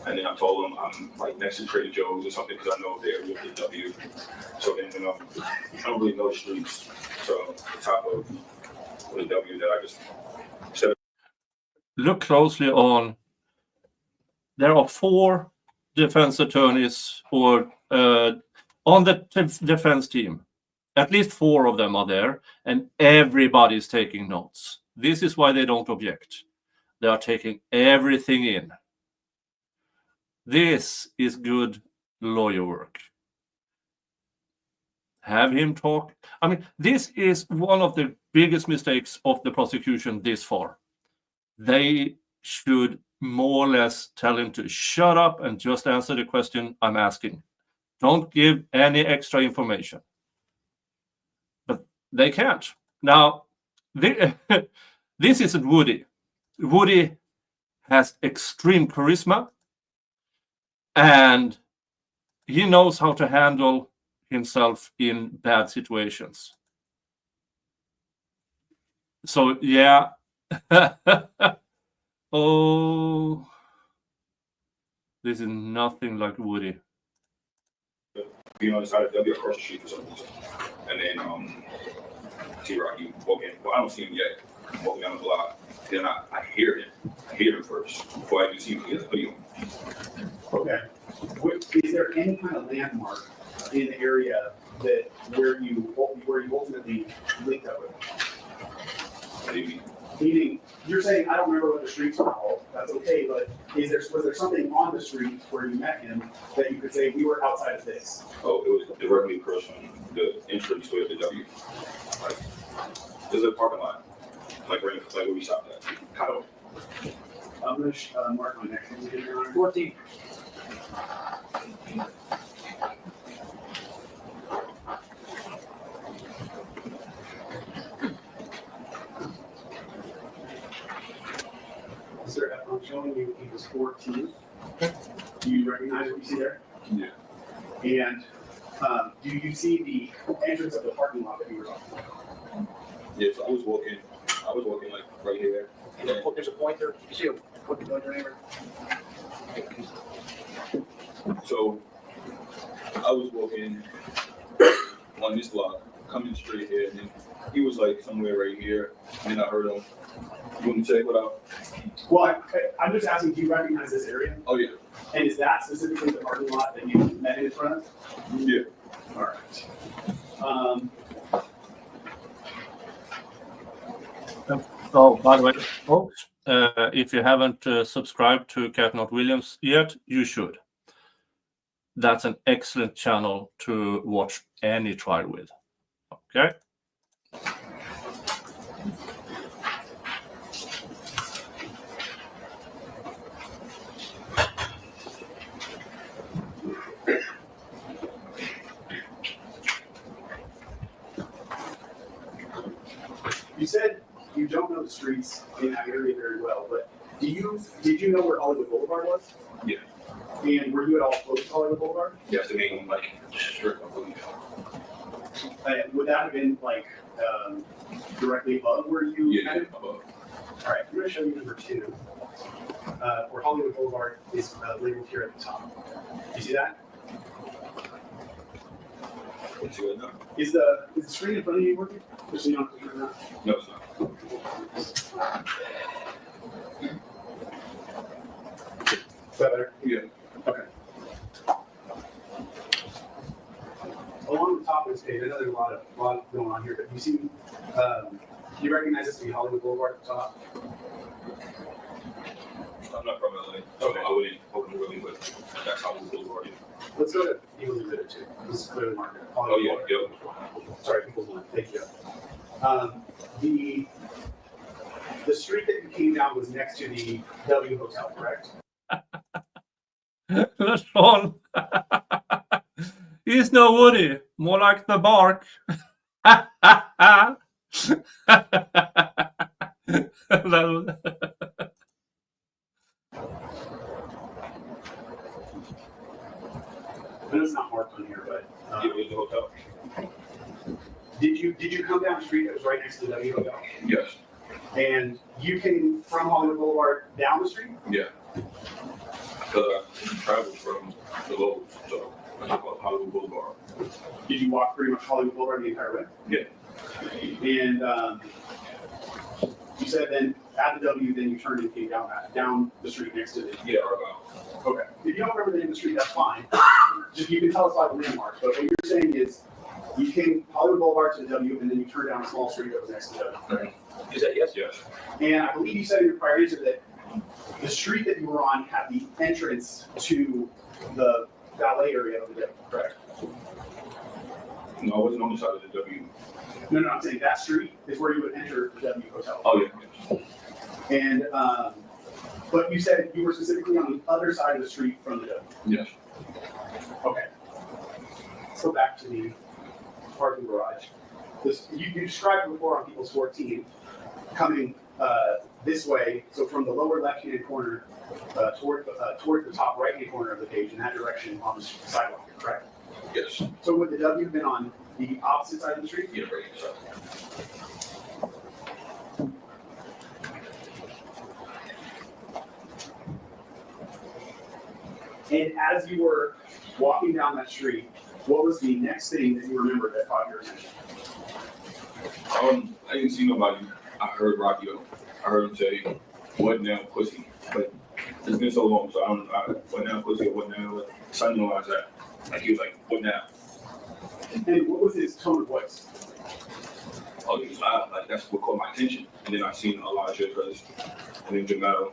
[SPEAKER 13] and then I told him I'm like next to Trader Joe's or something because I know the area of the W. So then, I don't really know the streets. So the top of the W that I just said.
[SPEAKER 2] Look closely on. There are 4 defense attorneys or on the defense team. At least 4 of them are there, and everybody's taking notes. This is why they don't object. They are taking everything in. This is good lawyer work. Have him talk. I mean, this is one of the biggest mistakes of the prosecution this far. They should more or less tell him to shut up and just answer the question I'm asking. Don't give any extra information. But they can't. Now, this isn't Woody. Woody has extreme charisma, and he knows how to handle himself in bad situations. So, yeah. Oh, this is nothing like Woody.
[SPEAKER 13] You know, decided they'll be across the street for some reason. And then T-Rocky walking, well, I don't see him yet, walking down the block. Then I hear him. I hear him first before I even see him in the video.
[SPEAKER 5] Okay. Is there any kind of landmark in the area that where you ultimately linked up with?
[SPEAKER 13] What do you mean?
[SPEAKER 5] Meaning, you're saying I don't remember what the streets were called. That's okay, but was there something on the street where you met him that you could say we were outside of this?
[SPEAKER 13] Oh, it was directly across from the entrance to the W. Like, there's a parking lot, like right, like where we stopped at. Kind of.
[SPEAKER 5] I'm going to mark my next one. Your Honor.
[SPEAKER 7] 14.
[SPEAKER 5] Sir, I'm showing you he was 14. Do you recognize what you see there?
[SPEAKER 13] Yeah.
[SPEAKER 5] And do you see the entrance of the parking lot that you were talking about?
[SPEAKER 13] Yeah, so I was walking like right here.
[SPEAKER 7] There's a pointer. You see a pointer anywhere?
[SPEAKER 13] So I was walking on this block, coming straight here, and then he was like somewhere right here, and then I heard him. You want me to check what out?
[SPEAKER 5] Well, I'm just asking, do you recognize this area?
[SPEAKER 13] Oh yeah.
[SPEAKER 5] And is that specifically the parking lot that you met in front of?
[SPEAKER 13] Yeah.
[SPEAKER 5] All right.
[SPEAKER 2] Oh, by the way, folks, if you haven't subscribed to Cat Not Williams yet, you should. That's an excellent channel to watch any trial with. Okay?
[SPEAKER 5] You said you don't know the streets in that area very well, but did you know where Hollywood Boulevard was?
[SPEAKER 13] Yeah.
[SPEAKER 5] And were you at all close to Hollywood Boulevard?
[SPEAKER 13] Yeah, it's the main like strip, I believe.
[SPEAKER 5] Would that have been like directly above where you
[SPEAKER 13] Yeah,
[SPEAKER 5] met him?
[SPEAKER 13] above.
[SPEAKER 5] All right, I'm going to show you number 2, where Hollywood Boulevard is labeled here at the top. You see that?
[SPEAKER 13] Let's see what now.
[SPEAKER 5] Is the screen in front of you working? Just so you don't have to turn it on.
[SPEAKER 13] No, it's not.
[SPEAKER 5] Is that better?
[SPEAKER 13] Yeah.
[SPEAKER 5] Okay. Along the top of this page, I know there's a lot going on here, but you see, you recognize this to be Hollywood Boulevard at the top?
[SPEAKER 13] I'm not from LA, so I wouldn't really, but that's how we build already.
[SPEAKER 5] Let's go to Eagle Exhibit 2. This is clearly marked.
[SPEAKER 13] Oh yeah, yep.
[SPEAKER 5] Sorry, people's mind. Thank you. The street that you came down was next to the W Hotel, correct?
[SPEAKER 2] That's fun. He's no Woody, more like the bark.
[SPEAKER 5] I know it's not marked on here, but
[SPEAKER 13] Yeah, it was the hotel.
[SPEAKER 5] did you come down the street that was right next to the W Hotel?
[SPEAKER 13] Yes.
[SPEAKER 5] And you came from Hollywood Boulevard down the street?
[SPEAKER 13] Yeah. Because I traveled from the Lowe's, so I took up Hollywood Boulevard.
[SPEAKER 5] Did you walk pretty much Hollywood Boulevard the entire way?
[SPEAKER 13] Yeah.
[SPEAKER 5] And you said then at the W, then you turned and came down the street next to the.
[SPEAKER 13] Yeah, or about.
[SPEAKER 5] Okay. If you don't remember the name of the street, that's fine. Just you can tell us by the landmarks. But what you're saying is you came Hollywood Boulevard to the W, and then you turned down a small street that was next to the W.
[SPEAKER 13] Right.
[SPEAKER 5] Is that yes?
[SPEAKER 13] Yes.
[SPEAKER 5] And I believe you said in your prior answer that the street that you were on had the entrance to the valet area of the W, correct?
[SPEAKER 13] No, I wasn't on the side of the W.
[SPEAKER 5] No, I'm saying that street is where you would enter the W Hotel.
[SPEAKER 13] Oh yeah.
[SPEAKER 5] And But you said you were specifically on the other side of the street from the W.
[SPEAKER 13] Yes.
[SPEAKER 5] Okay. Let's go back to the parking garage. You described before on People's 14 coming this way, so from the lower left-hand corner toward the top right-hand corner of the page in that direction on the sidewalk, correct?
[SPEAKER 13] Yes.
[SPEAKER 5] So would the W have been on the opposite side of the street?
[SPEAKER 13] Yeah, right. So,
[SPEAKER 5] And as you were walking down that street, what was the next thing that you remembered that caught your attention?
[SPEAKER 13] I didn't see nobody. I heard Rocky though. I heard him say, "What now, pussy?" But it's been so long, so what now, pussy, or what now? So I didn't know that. Like he was like, "What now?"
[SPEAKER 5] And what was his tone of voice?
[SPEAKER 13] Oh, he was loud. Like that's what caught my attention. And then I seen Elijah first, and then Jamel,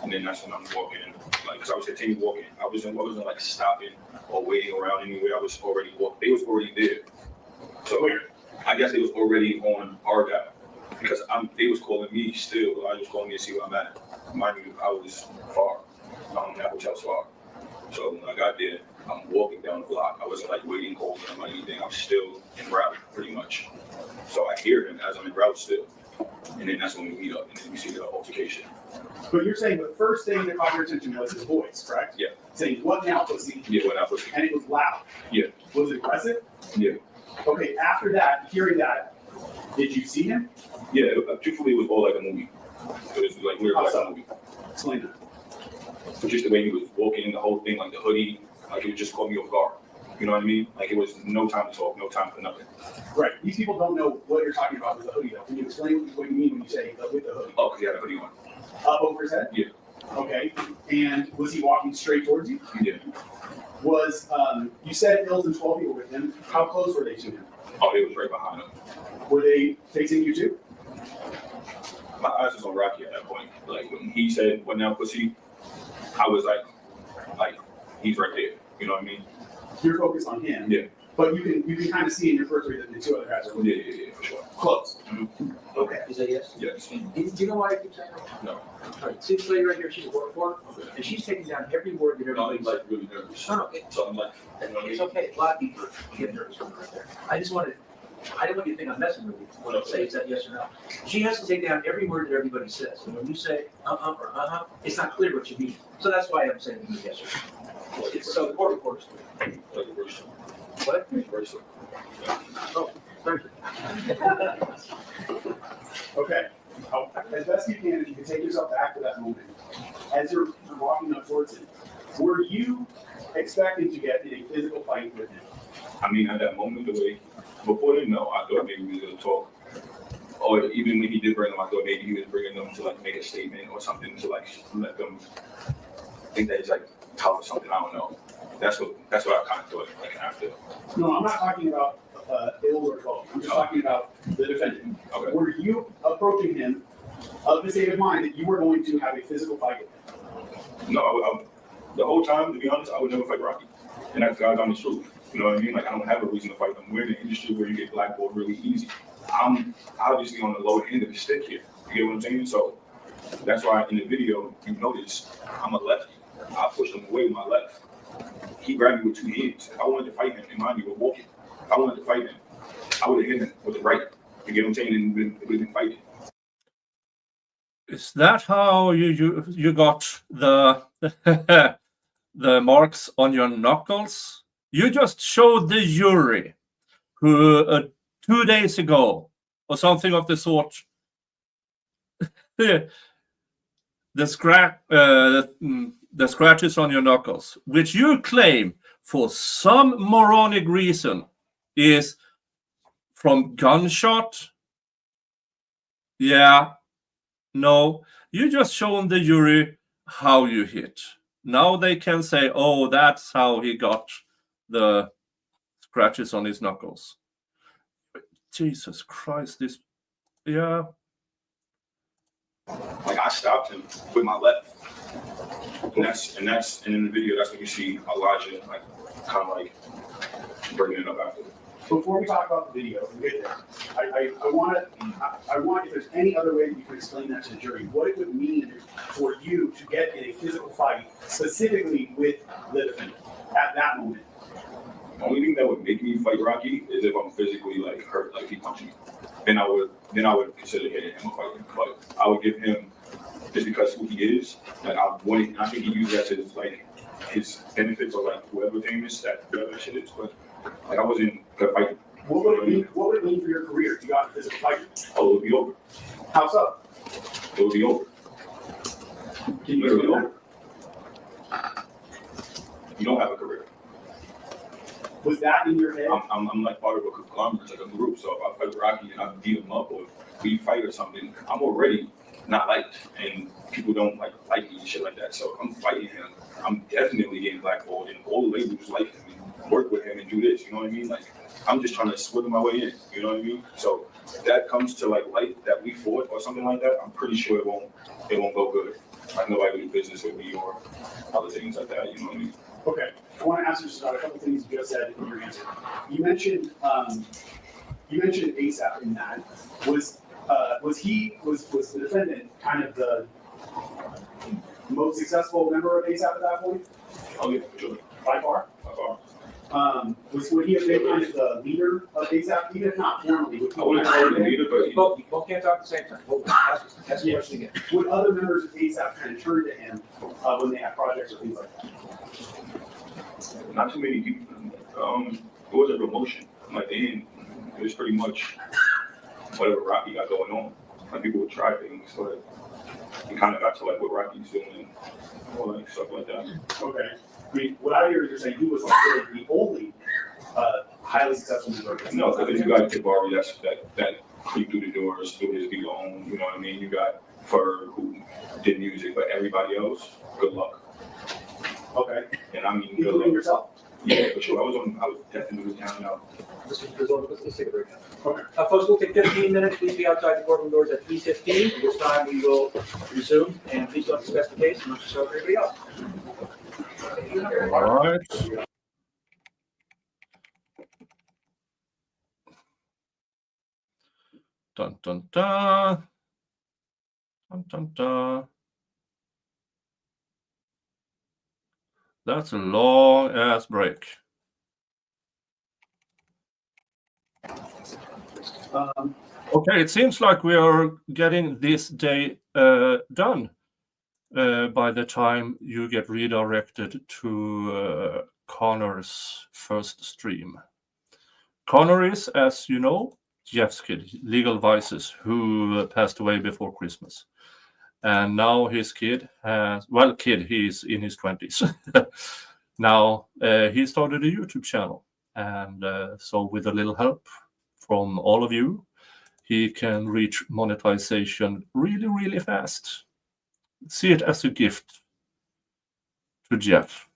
[SPEAKER 13] and then that's when I'm walking. Like, cause I was continuing walking. I wasn't like stopping or waiting around anywhere. I was already walking. They was already there. So I guess they was already on our guy. Because they was calling me still. I was calling me to see where I'm at. Mind you, I was far. That hotel's far. So when I got there, I'm walking down the block. I wasn't like waiting, holding him or anything. I was still en route, pretty much. So I hear him as I'm en route still. And then that's when we meet up, and then we see the altercation.
[SPEAKER 5] But you're saying the first thing that caught your attention was his voice, correct?
[SPEAKER 13] Yeah.
[SPEAKER 5] Saying, "What now, pussy?"
[SPEAKER 13] Yeah, what now, pussy?
[SPEAKER 5] And it was loud.
[SPEAKER 13] Yeah.
[SPEAKER 5] Was it aggressive?
[SPEAKER 13] Yeah.
[SPEAKER 5] Okay, after that, hearing that, did you see him?
[SPEAKER 13] Yeah, truthfully, it was all like a movie. It was like we were like a movie.
[SPEAKER 5] Explain that.
[SPEAKER 13] Just the way he was walking, the whole thing, like the hoodie, like it would just caught me off guard. You know what I mean? Like it was no time to talk, no time for nothing.
[SPEAKER 5] Right. These people don't know what you're talking about with the hoodie, though. Can you explain what you mean when you say with the hoodie?
[SPEAKER 13] Oh, because he had a hoodie on.
[SPEAKER 5] Up over his head?
[SPEAKER 13] Yeah.
[SPEAKER 5] Okay. And was he walking straight towards you?
[SPEAKER 13] Yeah.
[SPEAKER 5] Was, you said Ills and 12 people were with him. How close were they to him?
[SPEAKER 13] Oh, he was right behind him.
[SPEAKER 5] Were they facing you too?
[SPEAKER 13] My eyes was on Rocky at that point. Like when he said, "What now, pussy?" I was like he's right there. You know what I mean?
[SPEAKER 5] You're focused on him.
[SPEAKER 13] Yeah.
[SPEAKER 5] But you can kind of see in your first read that the two other guys are with you.
[SPEAKER 13] Yeah, for sure.
[SPEAKER 5] Close.
[SPEAKER 13] Mm-hmm.
[SPEAKER 5] Okay.
[SPEAKER 7] Is that yes?
[SPEAKER 13] Yes.
[SPEAKER 7] Do you know why I keep saying that?
[SPEAKER 13] No.
[SPEAKER 7] All right, see this lady right here, she's a word for, and she's taking down every word that
[SPEAKER 13] No,
[SPEAKER 7] everybody
[SPEAKER 13] he's
[SPEAKER 7] says.
[SPEAKER 13] like really nervous.
[SPEAKER 7] No,
[SPEAKER 13] So I'm like, you know what I
[SPEAKER 7] it's
[SPEAKER 13] mean?
[SPEAKER 7] okay, a lot of people get nervous over right there. I didn't want you to think I'm messing with you when I say is that yes or no. She has to take down every word that everybody says, and when you say or it's not clear what you mean. So that's why I'm saying yes or no. So the court reporters.
[SPEAKER 13] Like a verse.
[SPEAKER 7] What?
[SPEAKER 13] Verse.
[SPEAKER 7] Oh, thank you.
[SPEAKER 5] Okay. As best you can, if you can take yourself back to that moment. As you're walking up towards him, were you expecting to get in a physical fight with him?
[SPEAKER 13] I mean, at that moment, the way before then, no, I thought maybe we was gonna talk. Or even when he did bring them, I thought maybe he was bringing them to like make a statement or something to like let them think that he's like tough or something. I don't know. That's what I kind of thought like after.
[SPEAKER 5] No, I'm not talking about Ills or 12. I'm just talking about the defendant.
[SPEAKER 13] Okay.
[SPEAKER 5] Were you approaching him of the state of mind that you were going to have a physical fight with him?
[SPEAKER 13] No, the whole time, to be honest, I would never fight Rocky. And that's God's honest truth. You know what I mean? Like, I don't have a reason to fight them. We're in an industry where you get blackballed really easy. I'm obviously on the lower end of the stick here. You get what I'm saying? So that's why in the video, you notice I'm a lefty. I pushed him away with my left. He grabbed me with 2 hands. If I wanted to fight him, and mind you, we're walking. If I wanted to fight him, I would have hit him with the right. You get what I'm saying? And we've been fighting.
[SPEAKER 2] Is that how you got the the marks on your knuckles? You just showed the jury who 2 days ago or something of the sort the scratches on your knuckles, which you claim for some moronic reason is from gunshot. Yeah. No, you just shown the jury how you hit. Now they can say, oh, that's how he got the scratches on his knuckles. Jesus Christ, this, yeah.
[SPEAKER 13] Like, I stopped him with my left. And in the video, that's when you see Elijah, like, kind of like bringing it up after.
[SPEAKER 5] Before we talk about the video, we get there, I want, if there's any other way that you can explain that to the jury, what it would mean for you to get in a physical fight specifically with the defendant at that moment.
[SPEAKER 13] The only thing that would make me fight Rocky is if I'm physically like hurt, like he punched me. Then I would consider getting him a fight. But I would give him, just because who he is, like I think he used that to his benefits or like whoever famous that whoever that shit is. But like I wasn't gonna fight him.
[SPEAKER 5] What would it mean for your career if you got in a physical fight?
[SPEAKER 13] Oh, it would be over.
[SPEAKER 5] How so?
[SPEAKER 13] It would be over.
[SPEAKER 5] Can you
[SPEAKER 13] Literally
[SPEAKER 5] explain
[SPEAKER 13] over. You don't have a career.
[SPEAKER 5] that? Was that in your head?
[SPEAKER 13] I'm like part of a conglomerate, like a group. So if I fight Rocky and I beat him up, or we fight or something, I'm already not liked, and people don't like me and shit like that. So if I'm fighting him, I'm definitely getting blackballed, and all the labels like him and work with him and do this. You know what I mean? Like I'm just trying to swim my way in. You know what I mean? So if that comes to like light that we fought or something like that, I'm pretty sure it won't go good. Like nobody would do business with me or other things like that. You know what I mean?
[SPEAKER 5] Okay, I want to ask you just about a couple things you just said in your answer. You mentioned ASAP in that. Was the defendant kind of the most successful member of ASAP at that point?
[SPEAKER 13] Oh yeah, for sure.
[SPEAKER 5] By far?
[SPEAKER 13] By far.
[SPEAKER 5] Would he have been kind of the leader of ASAP, even if not formally?
[SPEAKER 13] I wouldn't call him the leader, but
[SPEAKER 4] You both can't talk at the same time. That's the question again.
[SPEAKER 5] Would other members of ASAP kind of turn to him when they have projects or things like that?
[SPEAKER 13] not too many people. It was a promotion. Like it was pretty much whatever Rocky got going on. Like people would try things, but it kind of got to like what Rocky's doing, or like stuff like that.
[SPEAKER 5] Okay. I mean, what I hear is you're saying he was like really the only highly successful member of ASAP.
[SPEAKER 13] No, because you got Jabari that creep through the doors, do his beat on. You know what I mean? You got Ferg who did music, but everybody else, good luck.
[SPEAKER 5] Okay.
[SPEAKER 13] And I mean, good
[SPEAKER 5] Including
[SPEAKER 13] luck.
[SPEAKER 5] yourself?
[SPEAKER 13] Yeah, for sure. I was definitely down and out.
[SPEAKER 7] Let's take a break now.
[SPEAKER 5] Okay.
[SPEAKER 7] Folks, we'll take 15 minutes. Please be outside the courtroom doors at 3:15. At this time, we will resume, and please don't discuss the case amongst yourself and everybody else.
[SPEAKER 2] All right. Dun dun dun. Dun dun dun. That's a long ass break. Okay, it seems like we are getting this day done by the time you get redirected to Connor's first stream. Connor is, as you know, Jeff's kid, Legal Vices, who passed away before Christmas. And now his kid he's in his 20s. Now he started a YouTube channel. And so with a little help from all of you, he can reach monetization really, really fast. See it as a gift to Jeff.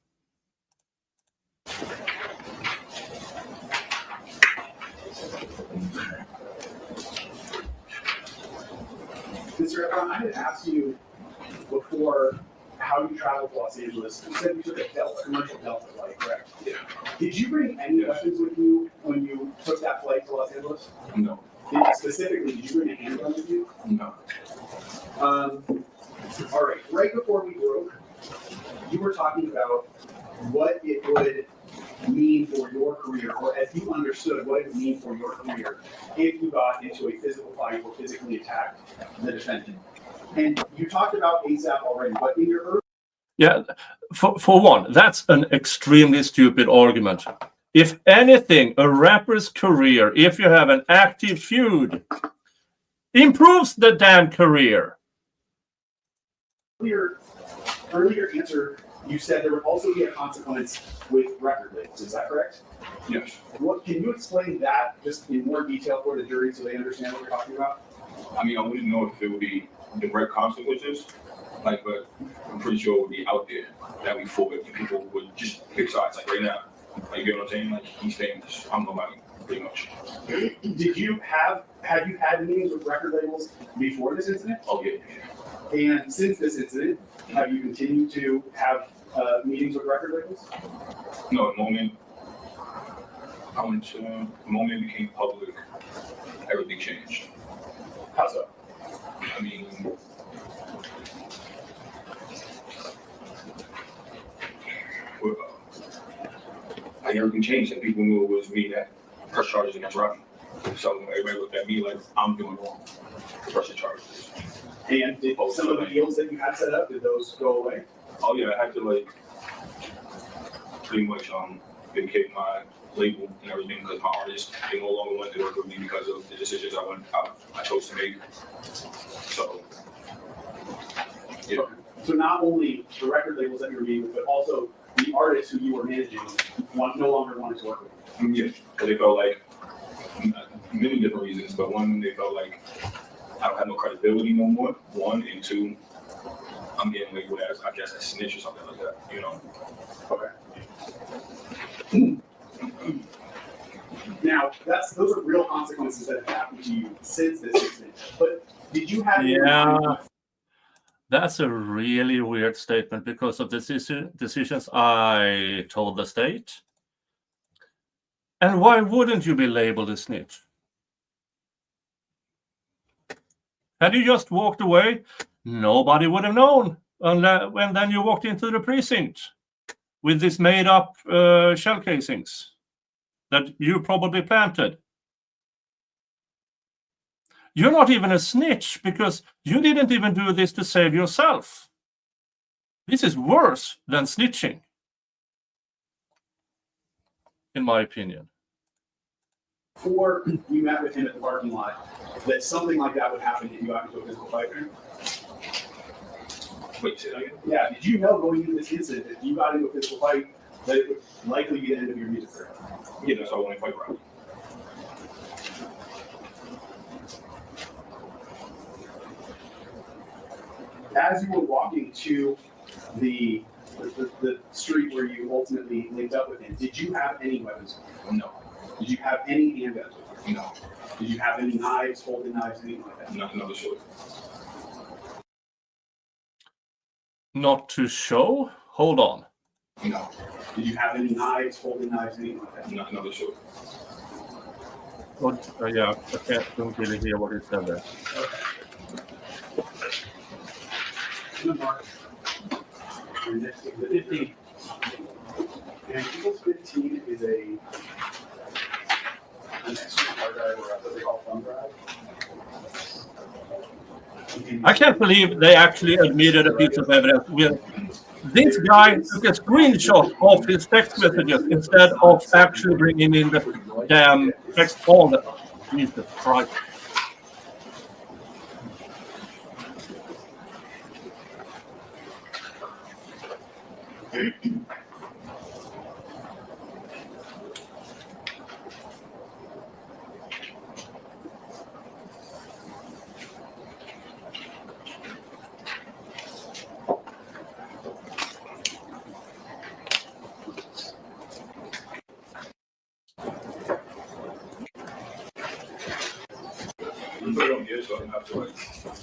[SPEAKER 5] Mr. Efron, I had asked you before how you traveled to Los Angeles. You said you took a commercial Delta flight, correct?
[SPEAKER 13] Yeah.
[SPEAKER 5] Did you bring any weapons with you when you took that flight to Los Angeles?
[SPEAKER 13] No.
[SPEAKER 5] Specifically, did you bring a handgun with you?
[SPEAKER 13] No.
[SPEAKER 5] All right. Right before we broke, you were talking about what it would mean for your career, or as you understood what it would mean for your career if you got into a physical fight or physically attacked the defendant. And you talked about ASAP already, but in your early...
[SPEAKER 2] Yeah, for one, that's an extremely stupid argument. If anything, a rapper's career, if you have an active feud, improves the damn career.
[SPEAKER 5] Earlier answer, you said there would also be a consequence with record labels. Is that correct?
[SPEAKER 13] Yes.
[SPEAKER 5] What can you explain that just in more detail for the jury so they understand what we're talking about?
[SPEAKER 13] I mean, I wouldn't know if it would be direct consequences, but I'm pretty sure it would be out there that we fought and people would just pick sides. Like right now, you get what I'm saying? Like he's famous, I'm nobody, pretty much.
[SPEAKER 5] Have you had meetings with record labels before this incident?
[SPEAKER 13] Oh yeah.
[SPEAKER 5] And since this incident, have you continued to have meetings with record labels?
[SPEAKER 13] No, the moment it became public everything changed.
[SPEAKER 5] How so?
[SPEAKER 13] I mean, well, like everything changed, and people knew it was me that pressed charges against Robbie. So everybody looked at me like I'm doing wrong, pressing charges.
[SPEAKER 5] And did some of the deals that you had set up, did those go away?
[SPEAKER 13] Oh yeah, I had to like pretty much vacate my label and everything because my artists they no longer wanted to work with me because of the decisions I chose to make. So yeah.
[SPEAKER 5] So not only the record labels that you were meeting with, but also the artists who you were managing no longer wanted to work with you.
[SPEAKER 13] Yeah, because they felt like many different reasons, but one, they felt like I don't have no credibility no more. One, and two, I'm getting labeled as, I guess, a snitch or something like that, you know?
[SPEAKER 5] Okay. Now, those are real consequences that have happened to you since this incident. But did you have?
[SPEAKER 2] Yeah, that's a really weird statement because of the decisions I told the state. And why wouldn't you be labeled a snitch? Had you just walked away, nobody would have known. And then you walked into the precinct with these made-up shell casings that you probably planted. You're not even a snitch because you didn't even do this to save yourself. This is worse than snitching, in my opinion.
[SPEAKER 5] Before you met with him at the parking lot, that something like that would happen if you got into a physical fight with him?
[SPEAKER 13] Wait, say that again?
[SPEAKER 5] Yeah, did you know going into this incident that if you got into a physical fight, that it would likely be the end of your music career?
[SPEAKER 13] Yeah, that's why I want to fight Robbie.
[SPEAKER 5] As you were walking to the street where you ultimately linked up with him, did you have any weapons?
[SPEAKER 13] No.
[SPEAKER 5] Did you have any handguns with you?
[SPEAKER 13] No.
[SPEAKER 5] Did you have any knives, folding knives, anything like that?
[SPEAKER 13] Not to show.
[SPEAKER 2] Not to show? Hold on.
[SPEAKER 13] No.
[SPEAKER 5] Did you have any knives, folding knives, anything like that?
[SPEAKER 13] Not to show.
[SPEAKER 2] Yeah, I don't really hear what he said there.
[SPEAKER 5] Mark, your next the 15. And Eagles 15 is an external hard drive or what they call thumb drive.
[SPEAKER 2] I can't believe they actually admitted a piece of evidence. This guy took a screenshot of his text messages instead of actually bringing in the damn text folder. Jesus Christ.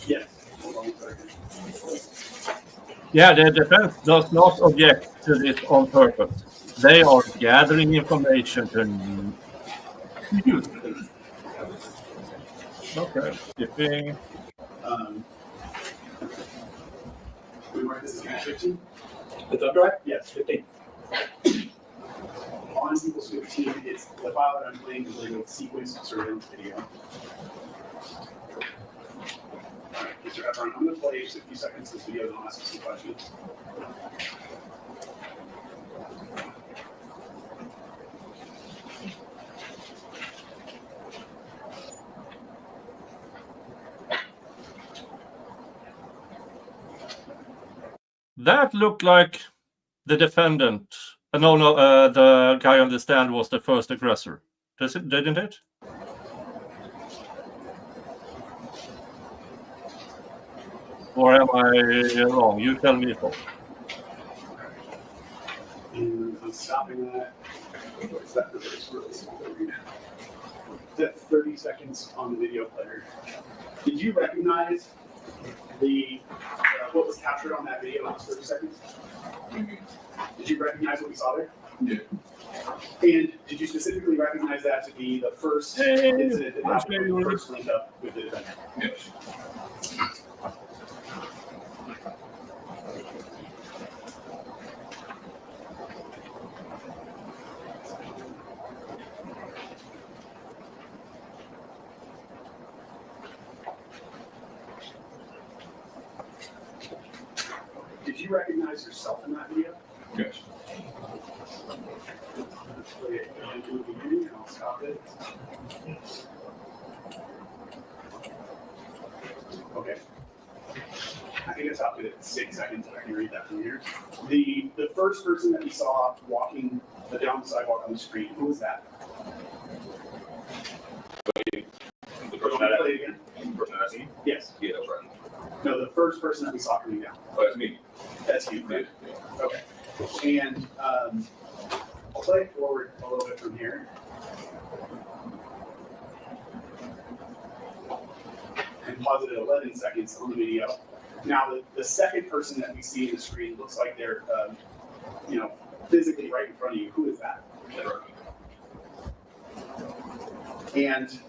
[SPEAKER 5] Yes.
[SPEAKER 2] Yeah, the defense does not object to this on purpose. They are gathering information to use it. Okay, skipping.
[SPEAKER 5] We mark this as cache 15?
[SPEAKER 4] The thumb drive?
[SPEAKER 5] Yes, 15. On Eagles 15, it's the file that I'm playing is labeled sequence surveillance video. All right, Mr. Efron, I'm going to play just a few seconds of this video and I'll ask you some questions.
[SPEAKER 2] That looked like the defendant. The guy on the stand was the first aggressor. Didn't it? Or am I wrong? You tell me, Paul.
[SPEAKER 5] And I'm stopping that. What's that? It's really small to read. That's 30 seconds on the video player. Did you recognize what was captured on that video in those 30 seconds? Did you recognize what we saw there?
[SPEAKER 13] Yeah.
[SPEAKER 5] And did you specifically recognize that to be the first incident that happened, when you first linked up with the defendant?
[SPEAKER 13] Yes.
[SPEAKER 5] Did you recognize yourself in that video?
[SPEAKER 13] Yes.
[SPEAKER 5] Play it again to the beginning, and I'll stop it. Okay. I think I stopped it at 6 seconds, and I can read that from here. The first person that we saw walking down the sidewalk on the screen, who was that?
[SPEAKER 13] The person that
[SPEAKER 5] Play it again?
[SPEAKER 13] the person that I seen?
[SPEAKER 5] Yes.
[SPEAKER 13] Yeah, that was right.
[SPEAKER 5] No, the first person that we saw coming down.
[SPEAKER 13] Oh, that's me.
[SPEAKER 5] That's you, right? Okay. And I'll play it forward a little bit from here. And pause it at 11 seconds on the video. Now, the second person that we see in the screen looks like they're, physically right in front of you. Who is that? And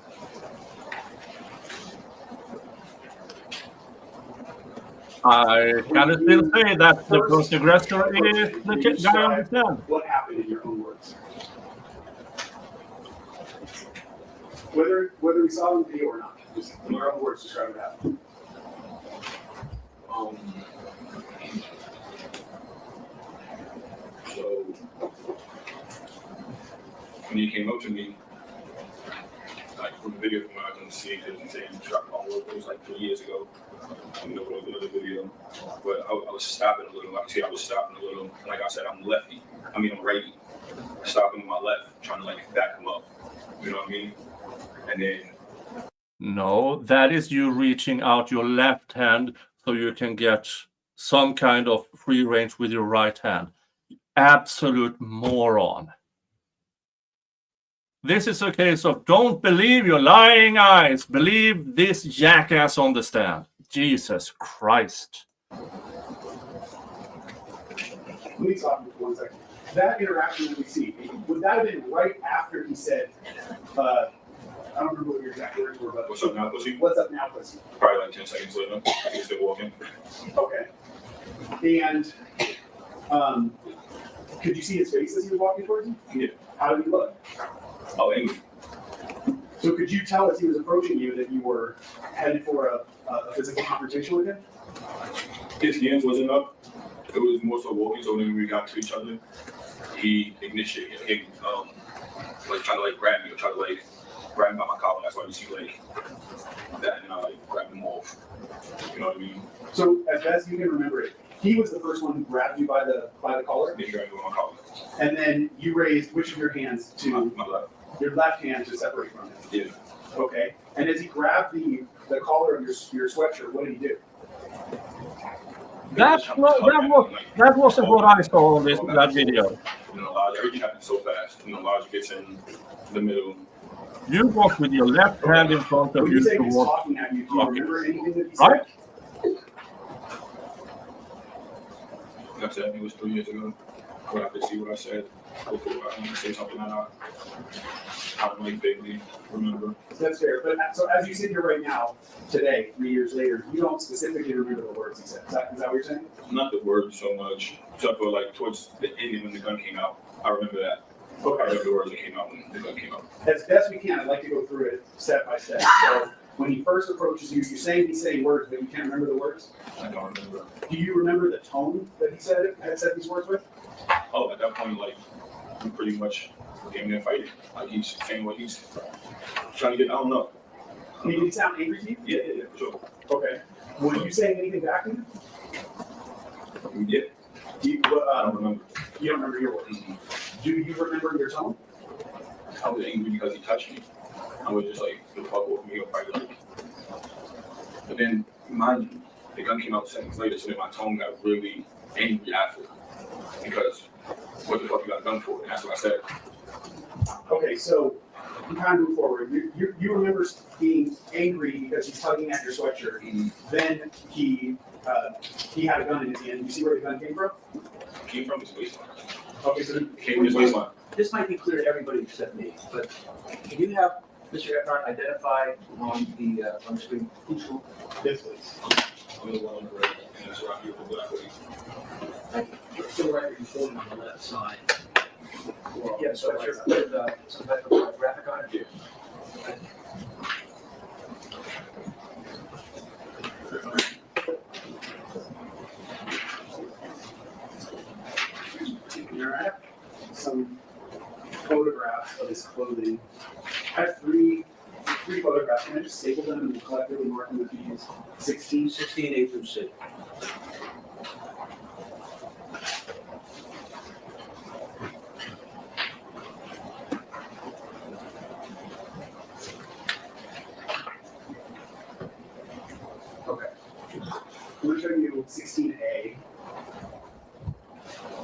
[SPEAKER 2] I can still say that the first aggressor is the guy on the stand.
[SPEAKER 5] what happened in your own words? Whether we saw it in the video or not, just in your own words, describe what happened.
[SPEAKER 13] So when he came up to me, like from the video from what I can see, it was saying shot all over. It was like 3 years ago. You know, another video. But I was stopping a little. Like I see, I was stopping a little. Like I said, I'm lefty. I'm righty. Stopping with my left, trying to like back him up. You know what I mean? And then
[SPEAKER 2] No, that is you reaching out your left hand so you can get some kind of free range with your right hand. Absolute moron. This is a case of don't believe your lying eyes. Believe this jackass on the stand. Jesus Christ.
[SPEAKER 5] Let me stop you for 1 second. That interaction that we see, would that have been right after he said, I don't remember what your exact words were, but
[SPEAKER 13] what's up now, pussy?
[SPEAKER 5] what's up now, pussy?
[SPEAKER 13] Probably like 10 seconds later, he's still walking.
[SPEAKER 5] Okay. And could you see his face as he was walking towards you?
[SPEAKER 13] Yeah.
[SPEAKER 5] How did he look?
[SPEAKER 13] Oh, angry.
[SPEAKER 5] So could you tell as he was approaching you that you were headed for a physical confrontation with him?
[SPEAKER 13] His hands wasn't up. It was more so walking. So when we got to each other, he initiated him, like trying to like grab me or try to like grab me by my collar. That's why you see like that, and I like grab him off. You know what I mean?
[SPEAKER 5] So as best you can remember it, he was the first one who grabbed you by the collar,
[SPEAKER 13] Then he grabbed me by my collar.
[SPEAKER 5] and then you raised which of your hands to
[SPEAKER 13] My left.
[SPEAKER 5] your left hand to separate from him.
[SPEAKER 13] Yeah.
[SPEAKER 5] Okay. And as he grabbed the collar of your sweatshirt, what did he do?
[SPEAKER 2] That wasn't what I saw on that video.
[SPEAKER 13] You know, Elijah, everything happens so fast. You know, Elijah gets in the middle.
[SPEAKER 2] You walk with your left hand in front of
[SPEAKER 5] When
[SPEAKER 2] you
[SPEAKER 5] you say
[SPEAKER 2] to
[SPEAKER 5] he's
[SPEAKER 2] walk.
[SPEAKER 5] talking at you, do you remember anything that he
[SPEAKER 2] Right?
[SPEAKER 5] said?
[SPEAKER 13] Like I said, it was 3 years ago. But I could see what I said. Hopefully, I want to say something that I don't like vaguely remember.
[SPEAKER 5] That's fair. But so as you sit here right now, today, 3 years later, you don't specifically remember the words he said. Is that what you're saying?
[SPEAKER 13] Not the words so much, except for like towards the ending when the gun came out. I remember that. I remember the words that came out when the gun came out.
[SPEAKER 5] As best we can, I'd like to go through it step by step. So when he first approaches you, you're saying he's saying words, but you can't remember the words.
[SPEAKER 13] I don't remember.
[SPEAKER 5] Do you remember the tone that he had said these words with?
[SPEAKER 13] Oh, at that point, like, we pretty much came there fighting. Like, he's saying what he's trying to get, I don't know.
[SPEAKER 5] Did he sound angry to you?
[SPEAKER 13] Yeah, for sure.
[SPEAKER 5] Okay. Were you saying anything back to him?
[SPEAKER 13] Yeah, I don't remember.
[SPEAKER 5] You don't remember your words. Do you remember your tone?
[SPEAKER 13] I was angry because he touched me. I was just like, the fuck with me or fight like. But then, mind you, the gun came out seconds later, so then my tone got really angry after. Because, what the fuck you got a gun for? And that's what I said.
[SPEAKER 5] Okay, so you kind of move forward. You remember being angry because he's tugging at your sweatshirt.
[SPEAKER 13] Mm-hmm.
[SPEAKER 5] Then he had a gun in his hand. You see where the gun came from?
[SPEAKER 13] It came from his waistline.
[SPEAKER 7] Okay, so
[SPEAKER 13] Came his waistline.
[SPEAKER 7] this might be clear to everybody except me, but can you have Mr. Eckhart identify on the screen who's who?
[SPEAKER 5] Yes, please.
[SPEAKER 13] I'm the one on the right, and it's around here for black hoodie.
[SPEAKER 7] For the record, you're holding on the left side. Yeah, so it's your, with some type of graphic on it?
[SPEAKER 5] Here I have some photographs of his clothing. I have three photographs. Can I just staple them and collectively mark them with these 16?
[SPEAKER 7] 16, A through C.
[SPEAKER 5] Okay. I'm going to show you 16A.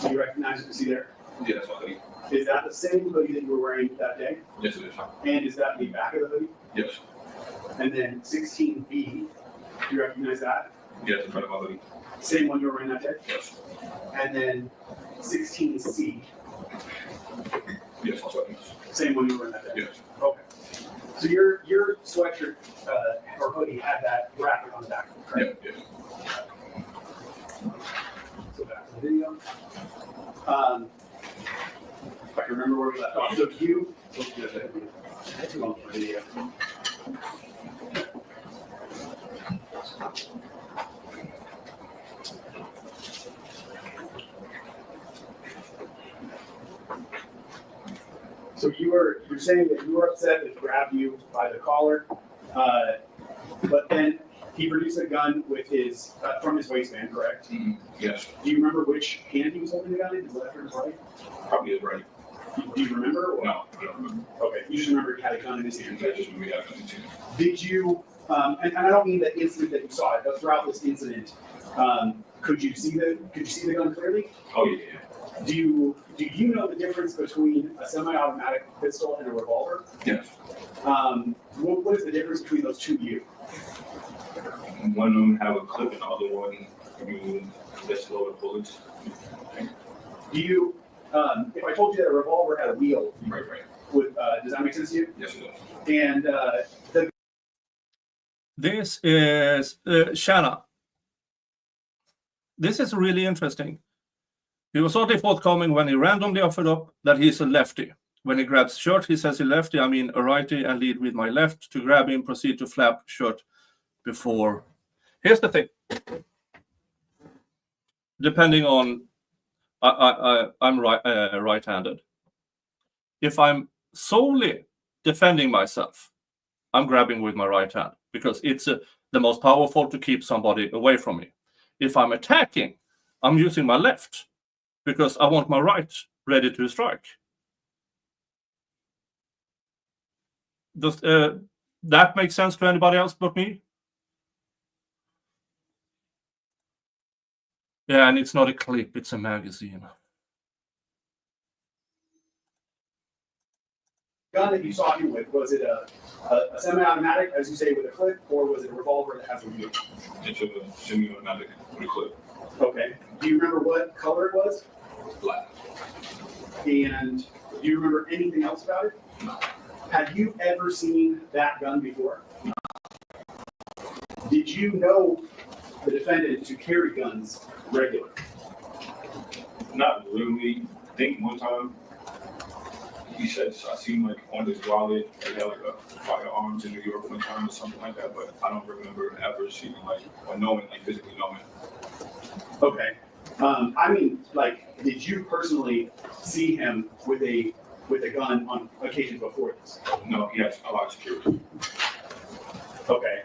[SPEAKER 5] Do you recognize what you see there?
[SPEAKER 13] Yeah, that's my hoodie.
[SPEAKER 5] Is that the same hoodie that you were wearing that day?
[SPEAKER 13] Yes, it is.
[SPEAKER 5] And is that the back of the hoodie?
[SPEAKER 13] Yes.
[SPEAKER 5] And then 16B, do you recognize that?
[SPEAKER 13] Yes, in front of my hoodie.
[SPEAKER 5] Same one you were wearing that day?
[SPEAKER 13] Yes.
[SPEAKER 5] And then 16C,
[SPEAKER 13] Yes, my sweatpants.
[SPEAKER 5] same one you were wearing that day?
[SPEAKER 13] Yes.
[SPEAKER 5] Okay. So your sweatshirt or hoodie had that graphic on the back, correct?
[SPEAKER 13] Yeah, yeah.
[SPEAKER 5] So back to the video. If I can remember where we left off. So you, that's too long for the video. So you're saying that you were upset that he grabbed you by the collar, but then he produced a gun with his from his waistband, correct?
[SPEAKER 13] Mm-hmm. Yes.
[SPEAKER 5] Do you remember which hand he was holding the gun in? His left or his right?
[SPEAKER 13] Probably is right.
[SPEAKER 5] Do you remember? Or?
[SPEAKER 13] No, I don't remember.
[SPEAKER 5] Okay, you just remember he had a gun in his hand.
[SPEAKER 13] I just remember we had a gun too.
[SPEAKER 5] Did you? And I don't mean the incident that you saw it, but throughout this incident, could you see the gun clearly?
[SPEAKER 13] Oh, yeah, yeah.
[SPEAKER 5] Do you know the difference between a semi-automatic pistol and a revolver?
[SPEAKER 13] Yes.
[SPEAKER 5] What is the difference between those two to you?
[SPEAKER 13] One of them have a clip and the other one you just load of bullets.
[SPEAKER 5] Do you? If I told you that a revolver had a wheel,
[SPEAKER 13] Right.
[SPEAKER 5] does that make sense to you?
[SPEAKER 13] Yes, it does.
[SPEAKER 5] And
[SPEAKER 2] This is Shanna. This is really interesting. He was only forthcoming when he randomly offered up that he's a lefty. When he grabs shirt, he says he lefty, I mean a righty, and lead with my left. To grab him, proceed to flap shirt before. Here's the thing. Depending on, I'm right-handed. If I'm solely defending myself, I'm grabbing with my right hand because it's the most powerful to keep somebody away from me. If I'm attacking, I'm using my left because I want my right ready to strike. Does that make sense to anybody else but me? Yeah, and it's not a clip, it's a magazine.
[SPEAKER 5] gun that you saw him with, was it a semi-automatic, as you say, with a clip, or was it a revolver that has a wheel?
[SPEAKER 13] It's a semi-automatic with a clip.
[SPEAKER 5] Okay. Do you remember what color it was?
[SPEAKER 13] Black.
[SPEAKER 5] And do you remember anything else about it?
[SPEAKER 13] No.
[SPEAKER 5] Have you ever seen that gun before? No. Did you know the defendant to carry guns regularly?
[SPEAKER 13] Not really. I think one time he said, I seen like on his wallet, he had like a firearms in New York one time or something like that, but I don't remember ever seeing like, or knowing, like physically knowing.
[SPEAKER 5] Okay. I mean, like, did you personally see him with a gun on occasions before this?
[SPEAKER 13] No, he has a lot of security.
[SPEAKER 5] Okay.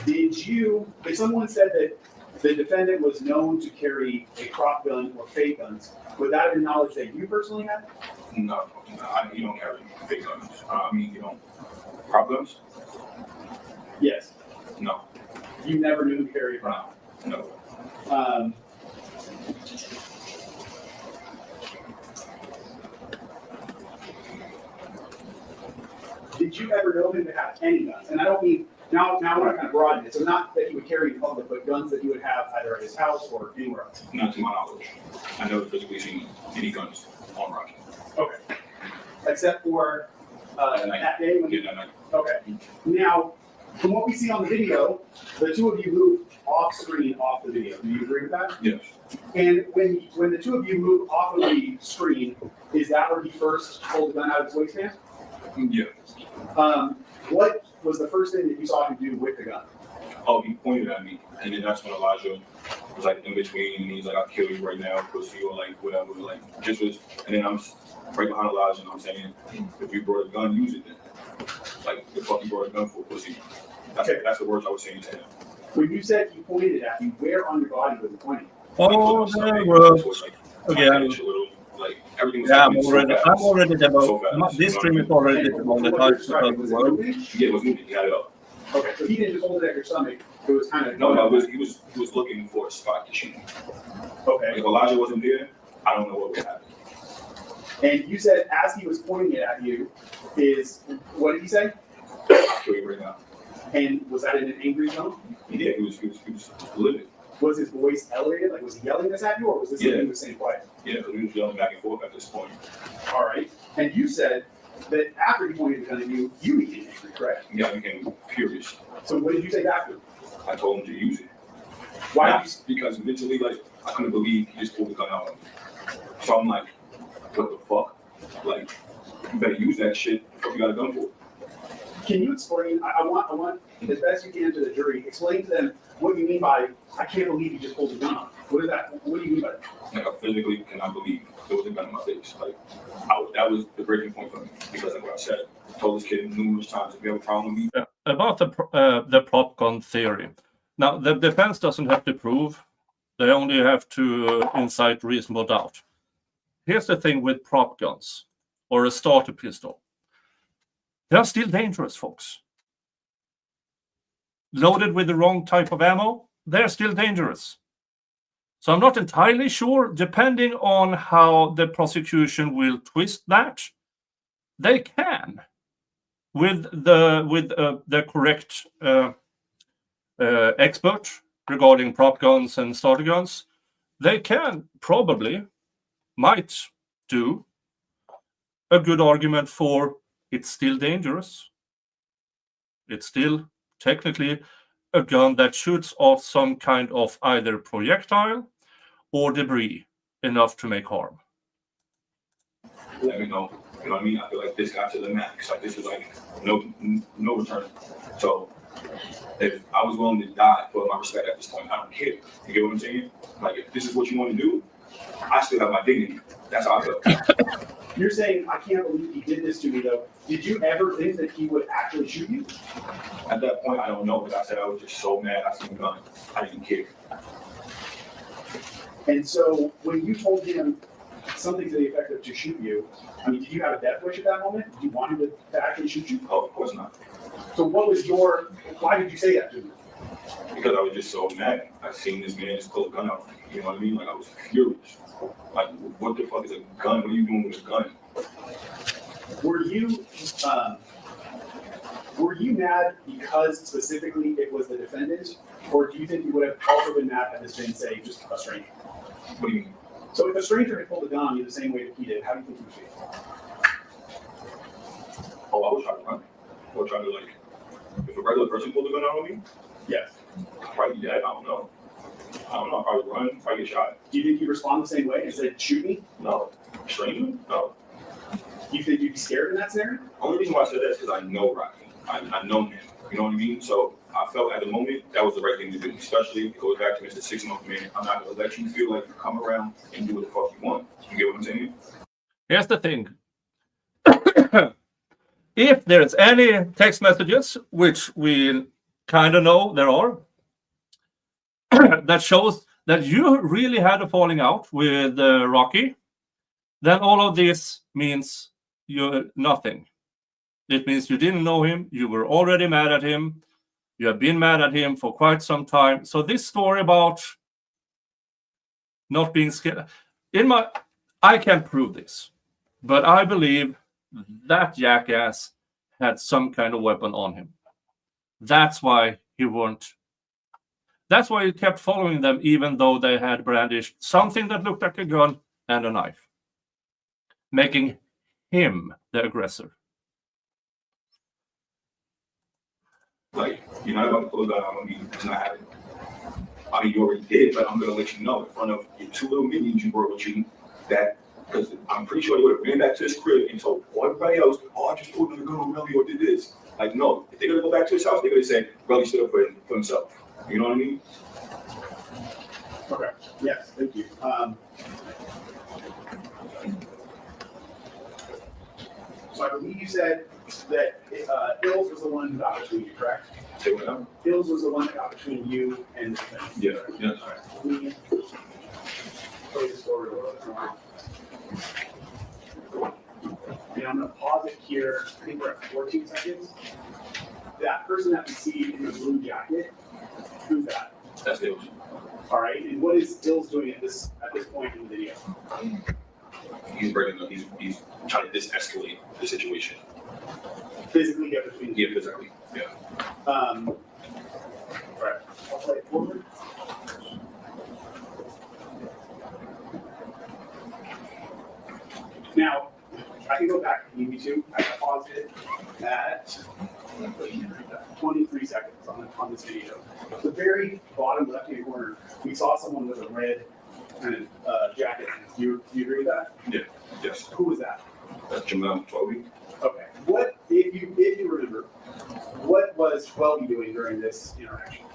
[SPEAKER 5] If someone said that the defendant was known to carry a prop gun or fake guns, would that have been knowledge that you personally had?
[SPEAKER 13] No, you don't carry big guns. You don't. Prop guns?
[SPEAKER 5] Yes.
[SPEAKER 13] No.
[SPEAKER 5] You never knew him to carry a prop?
[SPEAKER 13] No.
[SPEAKER 5] Did you ever know him to have any guns? And I don't mean Now I want to kind of broaden it. So not that he would carry in public, but guns that he would have either at his house or anywhere else.
[SPEAKER 13] Not to my knowledge. I never physically seen any guns on Rocky.
[SPEAKER 5] Okay. Except for that day when
[SPEAKER 13] Yeah, that night.
[SPEAKER 5] Okay. Now, from what we see on the video, the two of you moved off screen off the video. Do you agree with that?
[SPEAKER 13] Yes.
[SPEAKER 5] And when the two of you moved off of the screen, is that where he first pulled the gun out of his waistband?
[SPEAKER 13] Yeah.
[SPEAKER 5] What was the first thing that you saw him do with the gun?
[SPEAKER 13] Oh, he pointed at me, and then that's when Elijah was like in between, and he's like, "I'll kill you right now," because you were like, whatever, like just was. And then I'm right behind Elijah, and I'm saying, "If you brought a gun, use it then." Like, the fuck you brought a gun for, pussy? That's the words I was saying to him.
[SPEAKER 5] When you said he pointed at you, where on your body was he pointing?
[SPEAKER 2] Oh,
[SPEAKER 13] Like,
[SPEAKER 2] there
[SPEAKER 13] was
[SPEAKER 2] was.
[SPEAKER 13] like,
[SPEAKER 2] Again.
[SPEAKER 13] a little, like everything was
[SPEAKER 2] Yeah, I'm
[SPEAKER 13] happening so
[SPEAKER 2] already,
[SPEAKER 13] fast.
[SPEAKER 2] I'm already
[SPEAKER 13] So
[SPEAKER 2] demoted.
[SPEAKER 13] fast,
[SPEAKER 2] This
[SPEAKER 13] you know
[SPEAKER 2] stream
[SPEAKER 13] what I
[SPEAKER 2] is already
[SPEAKER 5] And from what you're
[SPEAKER 2] demonetized
[SPEAKER 5] describing,
[SPEAKER 2] because
[SPEAKER 5] was
[SPEAKER 2] the
[SPEAKER 5] it
[SPEAKER 2] world.
[SPEAKER 5] moving?
[SPEAKER 13] Yeah, it was moving. He had it up.
[SPEAKER 5] Okay, so he didn't just hold it at your stomach. It was kind of
[SPEAKER 13] No, he was looking for a spot to shoot.
[SPEAKER 5] Okay.
[SPEAKER 13] If Elijah wasn't there, I don't know what would happen.
[SPEAKER 5] And you said as he was pointing it at you, what did he say?
[SPEAKER 13] I'll kill you right now.
[SPEAKER 5] And was that in an angry tone?
[SPEAKER 13] Yeah, he was livid.
[SPEAKER 5] Was his voice elevated? Like, was he yelling this at you, or was this something he was saying quiet?
[SPEAKER 13] Yeah, because we was yelling back and forth at this point.
[SPEAKER 5] All right. And you said that after he pointed the gun at you, you became angry, correct?
[SPEAKER 13] Yeah, I became furious.
[SPEAKER 5] So what did you say back to him?
[SPEAKER 13] I told him to use it.
[SPEAKER 5] Why
[SPEAKER 13] Not
[SPEAKER 5] did you?
[SPEAKER 13] because mentally, like, I couldn't believe he just pulled the gun out on me. So I'm like, what the fuck? Like, you better use that shit. What you got a gun for?
[SPEAKER 5] Can you explain? I want as best you can to the jury. Explain to them what you mean by I can't believe you just pulled the gun out. What is that? What do you mean by that?
[SPEAKER 13] Like, I physically cannot believe there was a gun in my face. Like, that was the breaking point for me because of what I said. I told this kid numerous times, if you have a problem with me,
[SPEAKER 2] About the prop gun theory. Now, the defense doesn't have to prove; they only have to incite reasonable doubt. Here's the thing with prop guns or a starter pistol: they are still dangerous, folks. Loaded with the wrong type of ammo, they're still dangerous. So I'm not entirely sure, depending on how the prosecution will twist that, they can, with the correct expert regarding prop guns and starter guns, they might do a good argument for it's still dangerous. It's still technically a gun that shoots off some kind of either projectile or debris enough to make harm.
[SPEAKER 13] let me know. You know what I mean? I feel like this got to the max. Like, this is like no return. So if I was willing to die for my respect at this point, I don't care. You get what I'm saying? Like, if this is what you want to do, I still have my dignity. That's how I feel.
[SPEAKER 5] You're saying I can't believe he did this to me, though. Did you ever think that he would actually shoot you?
[SPEAKER 13] At that point, I don't know, because I said I was just so mad I seen the gun. I didn't care.
[SPEAKER 5] And so when you told him something to the effect of to shoot you, I mean, did you have a death wish at that moment? Did you want him to actually shoot you?
[SPEAKER 13] Oh, of course not.
[SPEAKER 5] So why did you say that to him?
[SPEAKER 13] Because I was just so mad. I seen this man just pull a gun out. You know what I mean? Like, I was furious. Like, what the fuck is a gun? What are you doing with a gun?
[SPEAKER 5] Were you mad because specifically it was the defendant? Or do you think you would have also been mad had this been, say, just a stranger?
[SPEAKER 13] What do you mean?
[SPEAKER 5] So if a stranger had pulled a gun on you the same way that he did, how do you think you would feel?
[SPEAKER 13] Oh, I was trying to run. I was trying to, like, if a regular person pulled a gun out on me,
[SPEAKER 5] Yes.
[SPEAKER 13] I'd probably be dead. I don't know. I'd probably run, probably get shot.
[SPEAKER 5] Do you think you'd respond the same way and say, shoot me?
[SPEAKER 13] No. Stranger? No.
[SPEAKER 5] Do you think you'd be scared in that scenario?
[SPEAKER 13] Only reason why I said that is because I know Rocky. I know him. You know what I mean? So I felt at the moment that was the right thing to do, especially if it goes back to Mr. 6-month man. I'm not going to let you feel like you come around and do what the fuck you want. You get what I'm saying?
[SPEAKER 2] Here's the thing. If there's any text messages, which we kind of know there are, that shows that you really had a falling out with Rocky, then all of this means you're nothing. It means you didn't know him, you were already mad at him, you have been mad at him for quite some time. So this story about not being scared, I can't prove this, but I believe that jackass had some kind of weapon on him. That's why he weren't. That's why he kept following them, even though they had brandished something that looked like a gun and a knife, making him the aggressor.
[SPEAKER 13] Like, you're not about to pull a gun on me. It's not happening. I mean, you already did, but I'm going to let you know in front of your two little minions you brought with you that, because I'm pretty sure he would have ran back to his crib and told everybody else, oh, I just pulled another gun on Relly or did this. Like, no, if they're going to go back to his house, they're going to say, Relly stood up for himself. You know what I mean?
[SPEAKER 5] Okay, yes, thank you. So I believe you said that Hills was the one who got between you, correct?
[SPEAKER 13] Say what now?
[SPEAKER 5] Hills was the one that got between you and the defendant.
[SPEAKER 13] Yeah, yeah.
[SPEAKER 5] All right, let me play this forward a little bit more. And I'm gonna pause it here, I think we're at 14 seconds. That person that we see in the blue jacket, who's that?
[SPEAKER 13] That's Hills.
[SPEAKER 5] All right, and what is Hills doing at this point in the video?
[SPEAKER 13] He's breaking up. He's trying to de-escalate the situation.
[SPEAKER 5] Physically get between you.
[SPEAKER 13] Yeah, physically. Yeah.
[SPEAKER 5] All right, I'll play it forward. Now, I can go back if you need me to. I paused it at 23 seconds on this video. The very bottom left-hand corner, we saw someone with a red kind of jacket. Do you agree with that?
[SPEAKER 13] Yeah. Yes.
[SPEAKER 5] Who was that?
[SPEAKER 13] That's Jamal Twelby.
[SPEAKER 5] Okay. What, if you remember, what was Twelby doing during this interaction?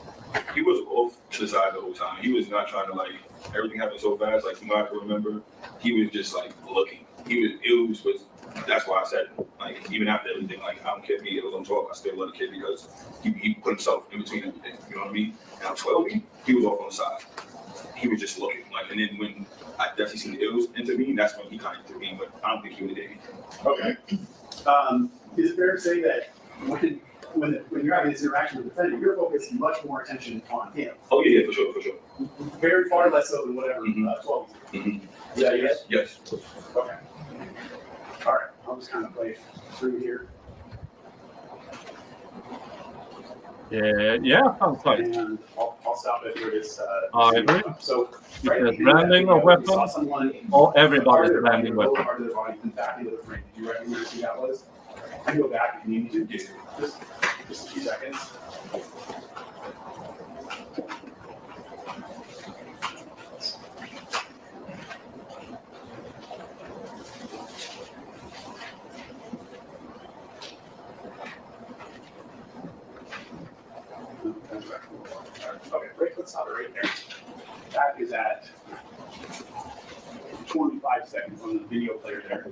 [SPEAKER 13] He was off to the side the whole time. He was not trying to, like, everything happened so fast, like, somebody could remember. He was just, like, looking. That's why I said, like, even after everything, like, I don't care if he was on talk, I still love the kid because he put himself in between everything, you know what I mean? And I'm 12, he was off on the side. He was just looking, like, and then when I definitely seen the ills intervene, that's when he kind of intervened, but I don't think he would have did anything.
[SPEAKER 5] Okay. Is it fair to say that when you're having this interaction with the defendant, you're focusing much more attention on him?
[SPEAKER 13] Oh, yeah, for sure.
[SPEAKER 5] Very far less so than whatever 12 is doing. Yeah, yes?
[SPEAKER 13] Yes.
[SPEAKER 5] Okay. All right, I'll just kind of play through here.
[SPEAKER 2] Yeah, sounds like.
[SPEAKER 5] And I'll stop it where it's.
[SPEAKER 2] I agree.
[SPEAKER 5] So,
[SPEAKER 2] Because branding of weapons, or everybody's branding weapons.
[SPEAKER 5] part of their body comes back into the frame. Did you recognize who that was? I can go back if you need me to. Just a few seconds. Okay, great. Let's stop it right there. That is at 25 seconds on the video player there.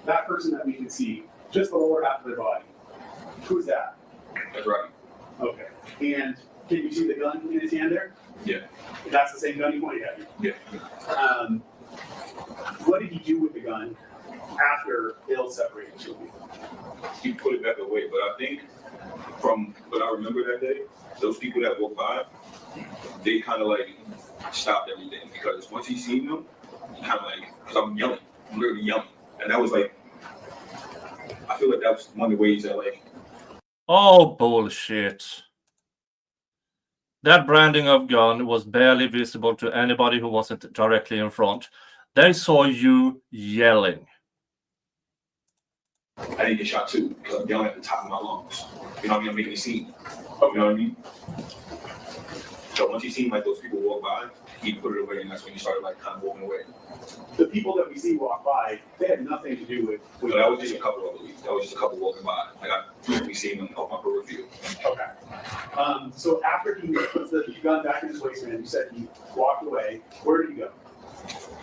[SPEAKER 5] That person that we can see, just the lower half of their body. Who's that?
[SPEAKER 13] That's right.
[SPEAKER 5] Okay. And can you see the gun in his hand there?
[SPEAKER 13] Yeah.
[SPEAKER 5] That's the same gun he pointed at you.
[SPEAKER 13] Yeah.
[SPEAKER 5] What did he do with the gun after Bill separated you?
[SPEAKER 13] He put it back away, but I think from what I remember that day, those people that walked by, they kind of like stopped everything because once he seen them, he kind of like, because I'm yelling, I'm literally yelling. And that was like, I feel like that was one of the ways that like.
[SPEAKER 2] Oh, bullshit. That branding of gun was barely visible to anybody who wasn't directly in front. They saw you yelling.
[SPEAKER 13] I didn't get shot too because I'm yelling at the top of my lungs. You know what I mean? I'm making a scene. You know what I mean? So once he seen like those people walk by, he put it away, and that's when he started like kind of walking away.
[SPEAKER 5] The people that we see walk by, they had nothing to do with.
[SPEAKER 13] So that was just a couple, I believe. That was just a couple walking by. Like I recently seen them off my peripheral.
[SPEAKER 5] Okay. So after he puts the gun back in his waistband, you said he walked away. Where did he go?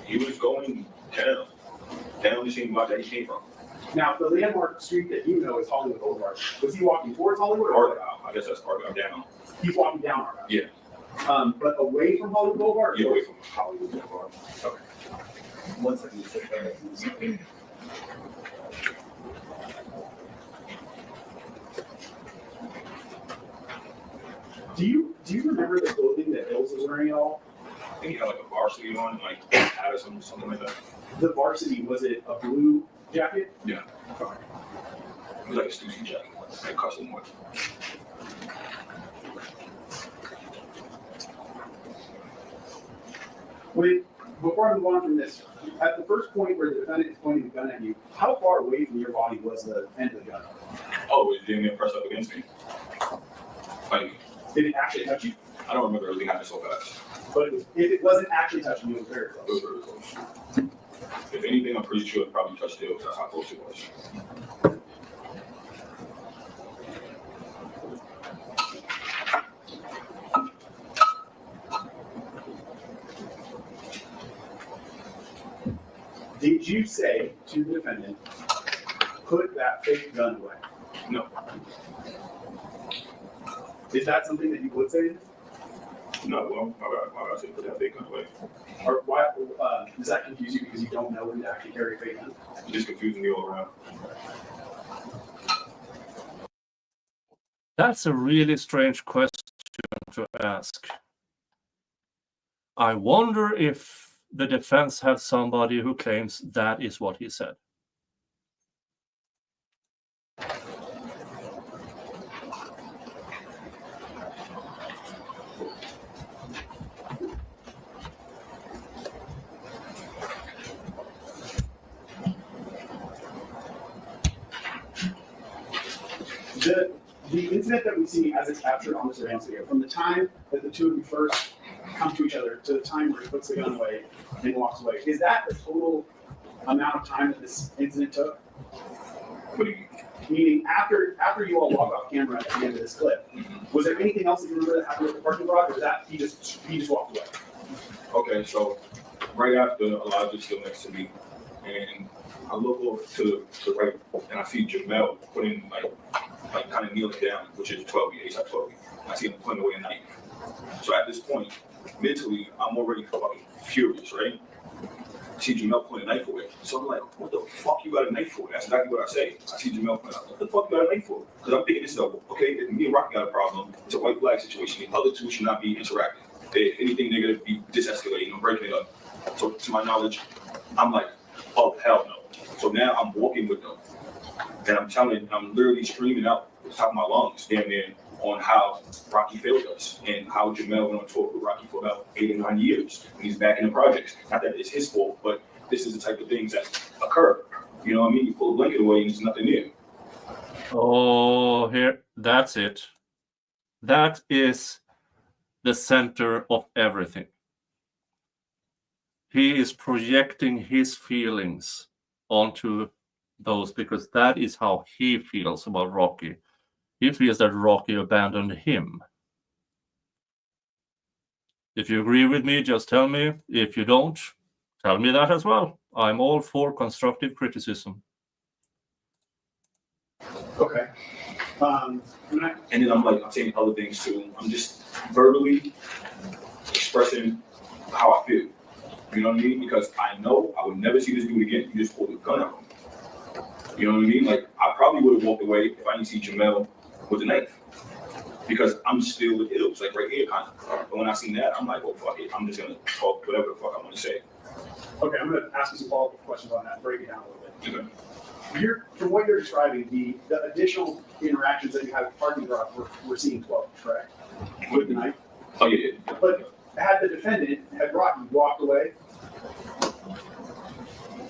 [SPEAKER 13] He was going down the same block that he came from.
[SPEAKER 5] Now, the landmark street that you know is Hollywood Boulevard. Was he walking towards Hollywood or
[SPEAKER 13] Argyle. I guess that's Argyle down.
[SPEAKER 5] he's walking down Argyle?
[SPEAKER 13] Yeah.
[SPEAKER 5] But away from Hollywood Boulevard?
[SPEAKER 13] Yeah, away from Hollywood Boulevard.
[SPEAKER 5] Okay. 1 second. Do you remember the clothing that Hills was wearing at all?
[SPEAKER 13] I think he had like a varsity on, like hat or something like that.
[SPEAKER 5] The varsity, was it a blue jacket?
[SPEAKER 13] Yeah.
[SPEAKER 5] Okay.
[SPEAKER 13] It was like a Stussy jacket, like custom one.
[SPEAKER 5] Before I move on from this, at the first point where the defendant is pointing the gun at you, how far away from your body was the end of the gun?
[SPEAKER 13] Oh, it didn't get pressed up against me. Like,
[SPEAKER 5] Did it actually touch you?
[SPEAKER 13] I don't remember everything happened so fast.
[SPEAKER 5] But if it wasn't actually touching you, it was very
[SPEAKER 13] It
[SPEAKER 5] close.
[SPEAKER 13] was very close. If anything, I'm pretty sure it probably touched the because that's how close it was.
[SPEAKER 5] Did you say to the defendant, put that fake gun away?
[SPEAKER 13] No.
[SPEAKER 5] Is that something that you would say?
[SPEAKER 13] No, well, why would I say put that big gun away?
[SPEAKER 5] Or why, does that confuse you because you don't know when to actually carry a fake gun?
[SPEAKER 13] It just confusing me all around.
[SPEAKER 2] That's a really strange question to ask. I wonder if the defense has somebody who claims that is what he said.
[SPEAKER 5] The incident that we see as it's captured on the surveillance video, from the time that the two of you first come to each other to the time where he puts the gun away and walks away, is that the total amount of time that this incident took?
[SPEAKER 13] What do you mean?
[SPEAKER 5] Meaning, after you all walk off camera at the end of this clip, was there anything else that you remember that happened with the parking garage, or that he just walked away?
[SPEAKER 13] Okay, so right after Elijah's still next to me, and I look over to the right, and I see Jamel putting like kind of kneeling down, which is 12, ASAP 12. I see him putting away a knife. So at this point, mentally, I'm already fucking furious, right? I see Jamel putting a knife away. So I'm like, what the fuck you got a knife for? That's exactly what I say. I see Jamel putting what the fuck you got a knife for? Because I'm thinking this is okay, if me and Rocky got a problem, it's a white flag situation. The other two should not be interacting. If anything, they're gonna be de-escalating and breaking it up. So to my knowledge, I'm like, oh hell no. So now I'm walking with them. And I'm literally screaming out at the top of my lungs, damn near, on how Rocky failed us and how Jamel went on tour with Rocky for about 8 or 9 years. And he's back in the projects. Not that it's his fault, but this is the type of things that occur. You know what I mean? You pull a blanket away and there's nothing there.
[SPEAKER 2] Oh, here, that's it. That is the center of everything. He is projecting his feelings onto those because that is how he feels about Rocky. He feels that Rocky abandoned him. If you agree with me, just tell me. If you don't, tell me that as well. I'm all for constructive criticism.
[SPEAKER 5] Okay.
[SPEAKER 13] And then I'm saying other things too. I'm just verbally expressing how I feel. You know what I mean? Because I know I would never see this dude again. You just pulled a gun out. You know what I mean? Like, I probably would have walked away if I didn't see Jamel with a knife. Because I'm still with ills, like right here, kind of. But when I seen that, I'm like, oh, fuck it. I'm just going to talk whatever the fuck I want to say.
[SPEAKER 5] Okay, I'm going to ask you some follow-up questions on that and break it down a little bit.
[SPEAKER 13] Okay.
[SPEAKER 5] From what you're describing, the additional interactions that you had with parking garage were seeing 12, correct? With the knife?
[SPEAKER 13] Oh, yeah.
[SPEAKER 5] But had the defendant, had Rocky walked away?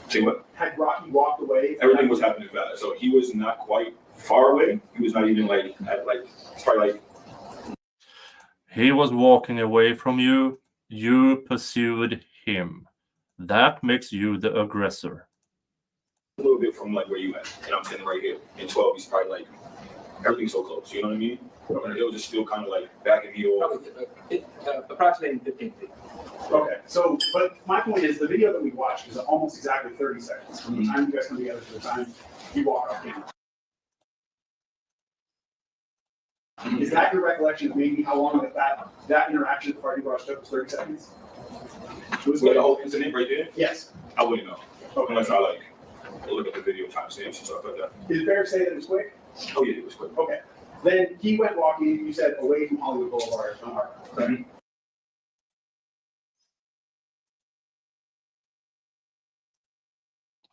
[SPEAKER 13] Say what?
[SPEAKER 5] Had Rocky walked away?
[SPEAKER 13] Everything was happening fast. So he was not quite far away. He was not even it's probably
[SPEAKER 2] He was walking away from you. You pursued him. That makes you the aggressor.
[SPEAKER 13] a little bit from like where you at. And I'm sitting right here. In 12, he's probably like, everything's so close. You know what I mean? And it was just still kind of like backing me off.
[SPEAKER 7] Approximating 15 feet.
[SPEAKER 5] Okay, so, but my point is, the video that we watched is almost exactly 30 seconds from the time you guys come together to the time you walk off camera. Is that your recollection of maybe how long that interaction at the party garage took was 30 seconds?
[SPEAKER 13] Was the whole incident right there?
[SPEAKER 5] Yes.
[SPEAKER 13] I wouldn't know.
[SPEAKER 5] Okay.
[SPEAKER 13] Unless I look at the video timestamps and stuff like that.
[SPEAKER 5] Is it fair to say that it was quick?
[SPEAKER 13] Oh yeah, it was quick.
[SPEAKER 5] Okay. Then he went walking, you said, away from Hollywood Boulevard. Correct?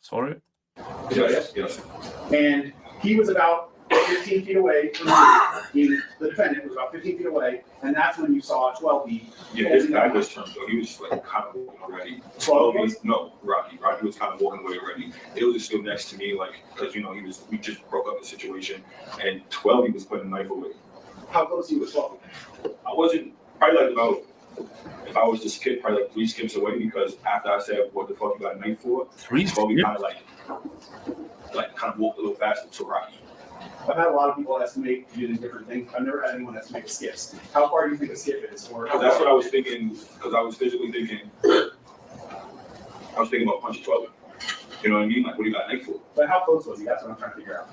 [SPEAKER 2] Sorry?
[SPEAKER 13] Yes.
[SPEAKER 5] And he was about 15 feet away from you. The defendant was about 15 feet away, and that's when you saw 12B.
[SPEAKER 13] Yeah, his back was turned, so he was like kind of walking already. 12B, no, Rocky was kind of walking away already. It was still next to me, like, because, you know, we just broke up the situation, and 12B was putting a knife away.
[SPEAKER 5] How close you was 12B?
[SPEAKER 13] I wasn't, probably like about, if I was to skip, probably like 3 skips away, because after I said, what the fuck you got a knife for?
[SPEAKER 2] 3
[SPEAKER 13] 12B kind of like kind of walked a little faster to Rocky.
[SPEAKER 5] I've had a lot of people estimate using different things. I've never had anyone estimate skips. How far do you think a skip is? Or
[SPEAKER 13] That's what I was thinking, because I was physically thinking, I was thinking about punching 12. You know what I mean? Like, what do you got a knife for?
[SPEAKER 5] But how close was he? That's what I'm trying to figure out.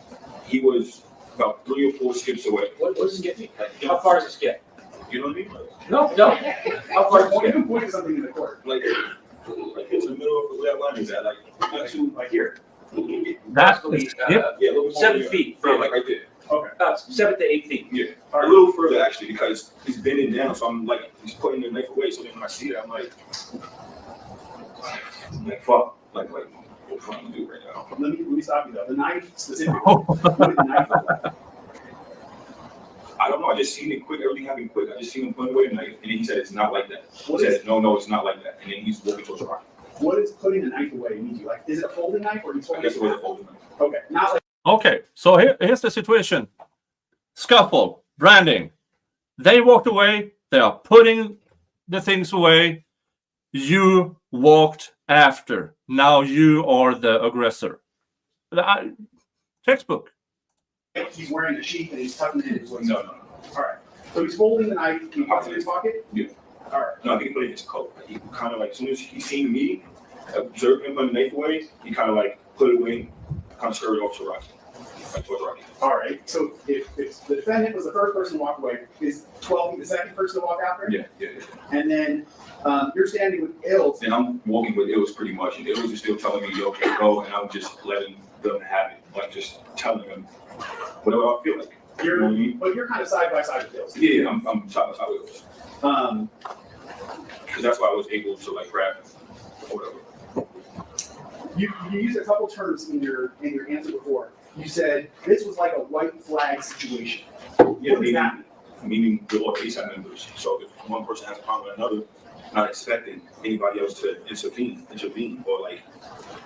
[SPEAKER 13] He was about 3 or 4 skips away.
[SPEAKER 4] What does it get me? Like, how far does it skip?
[SPEAKER 13] You know what I mean? Like,
[SPEAKER 4] No. How far does it
[SPEAKER 5] You
[SPEAKER 4] skip?
[SPEAKER 5] can point to something in the court.
[SPEAKER 13] like it's in the middle of where that line is at, like
[SPEAKER 5] Like here.
[SPEAKER 2] That's
[SPEAKER 4] Approximately,
[SPEAKER 13] yeah, a little more
[SPEAKER 4] 7
[SPEAKER 13] there.
[SPEAKER 4] feet
[SPEAKER 13] Yeah,
[SPEAKER 4] from,
[SPEAKER 13] like right there.
[SPEAKER 5] Okay.
[SPEAKER 4] 7 to 8 feet.
[SPEAKER 13] Yeah, a little further actually, because he's bending down, so I'm like, he's putting the knife away. So then when I see it, I'm like fuck, like what am I gonna do right now?
[SPEAKER 5] Let me stop you though. The knife specifically. What did the knife look like?
[SPEAKER 13] I don't know. I just seen it quick. Everything happened quick. I just seen him putting away the knife, and then he said it's not like that. He said no, it's not like that, and then he's walking towards the rock.
[SPEAKER 5] What is putting a knife away mean to you? Like, is it a folding knife or he's
[SPEAKER 13] I
[SPEAKER 5] holding
[SPEAKER 13] guess
[SPEAKER 5] it?
[SPEAKER 13] it was a folding knife.
[SPEAKER 5] Okay, not like
[SPEAKER 2] Okay, so here's the situation. Scuffle, branding. They walked away. They are putting the things away. You walked after. Now you are the aggressor. Textbook.
[SPEAKER 5] he's wearing a sheath and he's tucking it in his waist.
[SPEAKER 13] No.
[SPEAKER 5] All right. So he's folding the knife. He puts it in his pocket.
[SPEAKER 13] Yeah.
[SPEAKER 5] All right.
[SPEAKER 13] No, I think he put it in his coat. Like, he kind of like, as soon as he seen me, observed him putting the knife away, he kind of like put it away, kind of scurried off to Rocky. Like towards Rocky.
[SPEAKER 5] All right. So if the defendant was the first person to walk away, is 12 the second person to walk after?
[SPEAKER 13] Yeah.
[SPEAKER 5] And then you're standing with Ills.
[SPEAKER 13] And I'm walking with Ills pretty much, and Ills is still telling me, yo, okay, go, and I'm just letting them have it. Like, just telling them whatever I feel like. You know what I mean?
[SPEAKER 5] But you're kind of side by side with Ills.
[SPEAKER 13] Yeah, I'm side by side with Ills. Because that's why I was able to, like, grab him or whatever.
[SPEAKER 5] You used a couple terms in your answer before. You said this was like a white flag situation.
[SPEAKER 13] Yeah,
[SPEAKER 5] What does that
[SPEAKER 13] meaning we're all ASAP members. So if one person has a problem with another, not expecting anybody else to intervene, or like,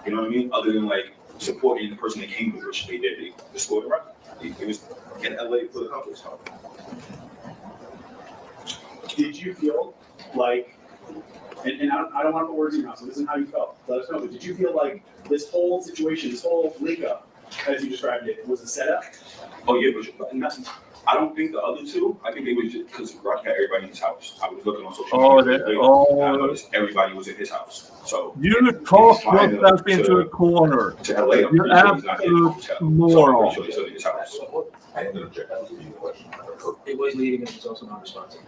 [SPEAKER 13] you know what I mean? Other than like supporting the person that came with, which they did. They scored it right. It was in LA for the conference.
[SPEAKER 5] Did you feel like, and I don't want to put words in your mouth, so this isn't how you felt. Let us know. But did you feel like this whole situation, this whole link up, as you described it, was a setup?
[SPEAKER 13] Oh yeah, but nothing. I don't think the other two. I think they was just because Rocky had everybody in his house. I was looking on social media. And I noticed everybody was in his house. So
[SPEAKER 2] you talked yourself into a corner.
[SPEAKER 13] To LA, I'm
[SPEAKER 2] You're
[SPEAKER 13] pretty sure he's not in his
[SPEAKER 2] absolute
[SPEAKER 13] hotel.
[SPEAKER 2] moron.
[SPEAKER 13] So I'm pretty sure he's in his house.
[SPEAKER 6] I didn't interject. I was leaving a question.
[SPEAKER 4] It was leading and it's also non-responsive.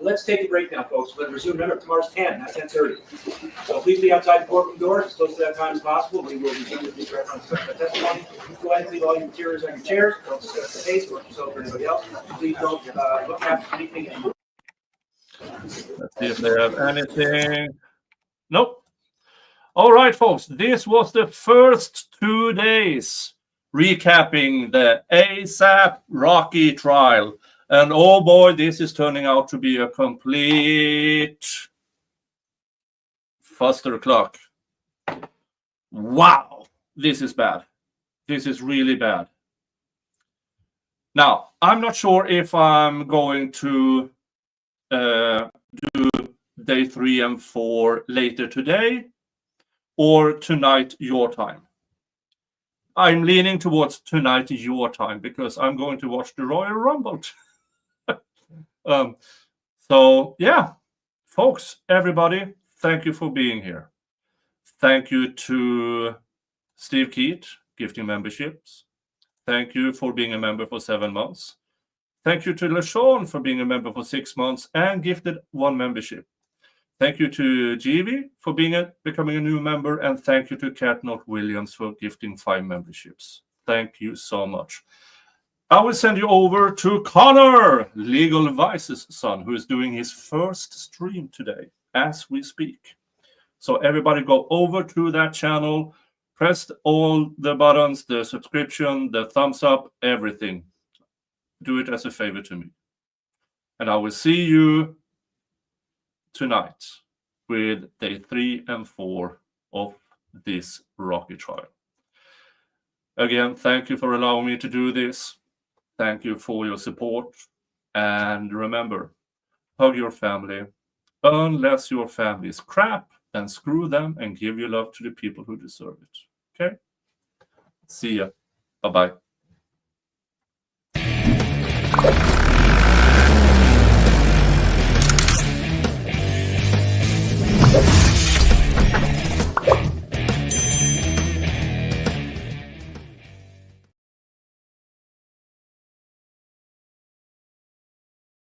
[SPEAKER 4] Let's take a break now, folks. We'll resume. Remember, tomorrow's 10, not 10:30. So please be outside the courtroom doors as close to that time as possible. We will resume with this reference testimony. Go ahead and leave all your materials on your chairs. Don't discuss the case or yourself or anybody else. Please don't look at anything.
[SPEAKER 2] Let's see if they have anything. Nope. All right, folks. This was the first 2 days recapping the ASAP Rocky trial. And oh boy, this is turning out to be a complete fustercluck. Wow, this is bad. This is really bad. Now, I'm not sure if I'm going to do day 3 and 4 later today or tonight your time. I'm leaning towards tonight your time because I'm going to watch the Royal Rumble. So yeah, folks, everybody, thank you for being here. Thank you to Steve Keat, gifting memberships. Thank you for being a member for 7 months. Thank you to LeSean for being a member for 6 months and gifted 1 membership. Thank you to GV for becoming a new member, and thank you to Catnot Williams for gifting 5 memberships. Thank you so much. I will send you over to Connor, Legal Vice's son, who is doing his first stream today as we speak. So everybody go over to that channel, press all the buttons, the subscription, the thumbs up, everything. do it as a favor to me. And I will see you tonight with day 3 and 4 of this rocky trial. Again, thank you for allowing me to do this. Thank you for your support. And remember, hug your family. Unless your family is crap, then screw them and give your love to the people who deserve it. Okay? See ya. Bye-bye.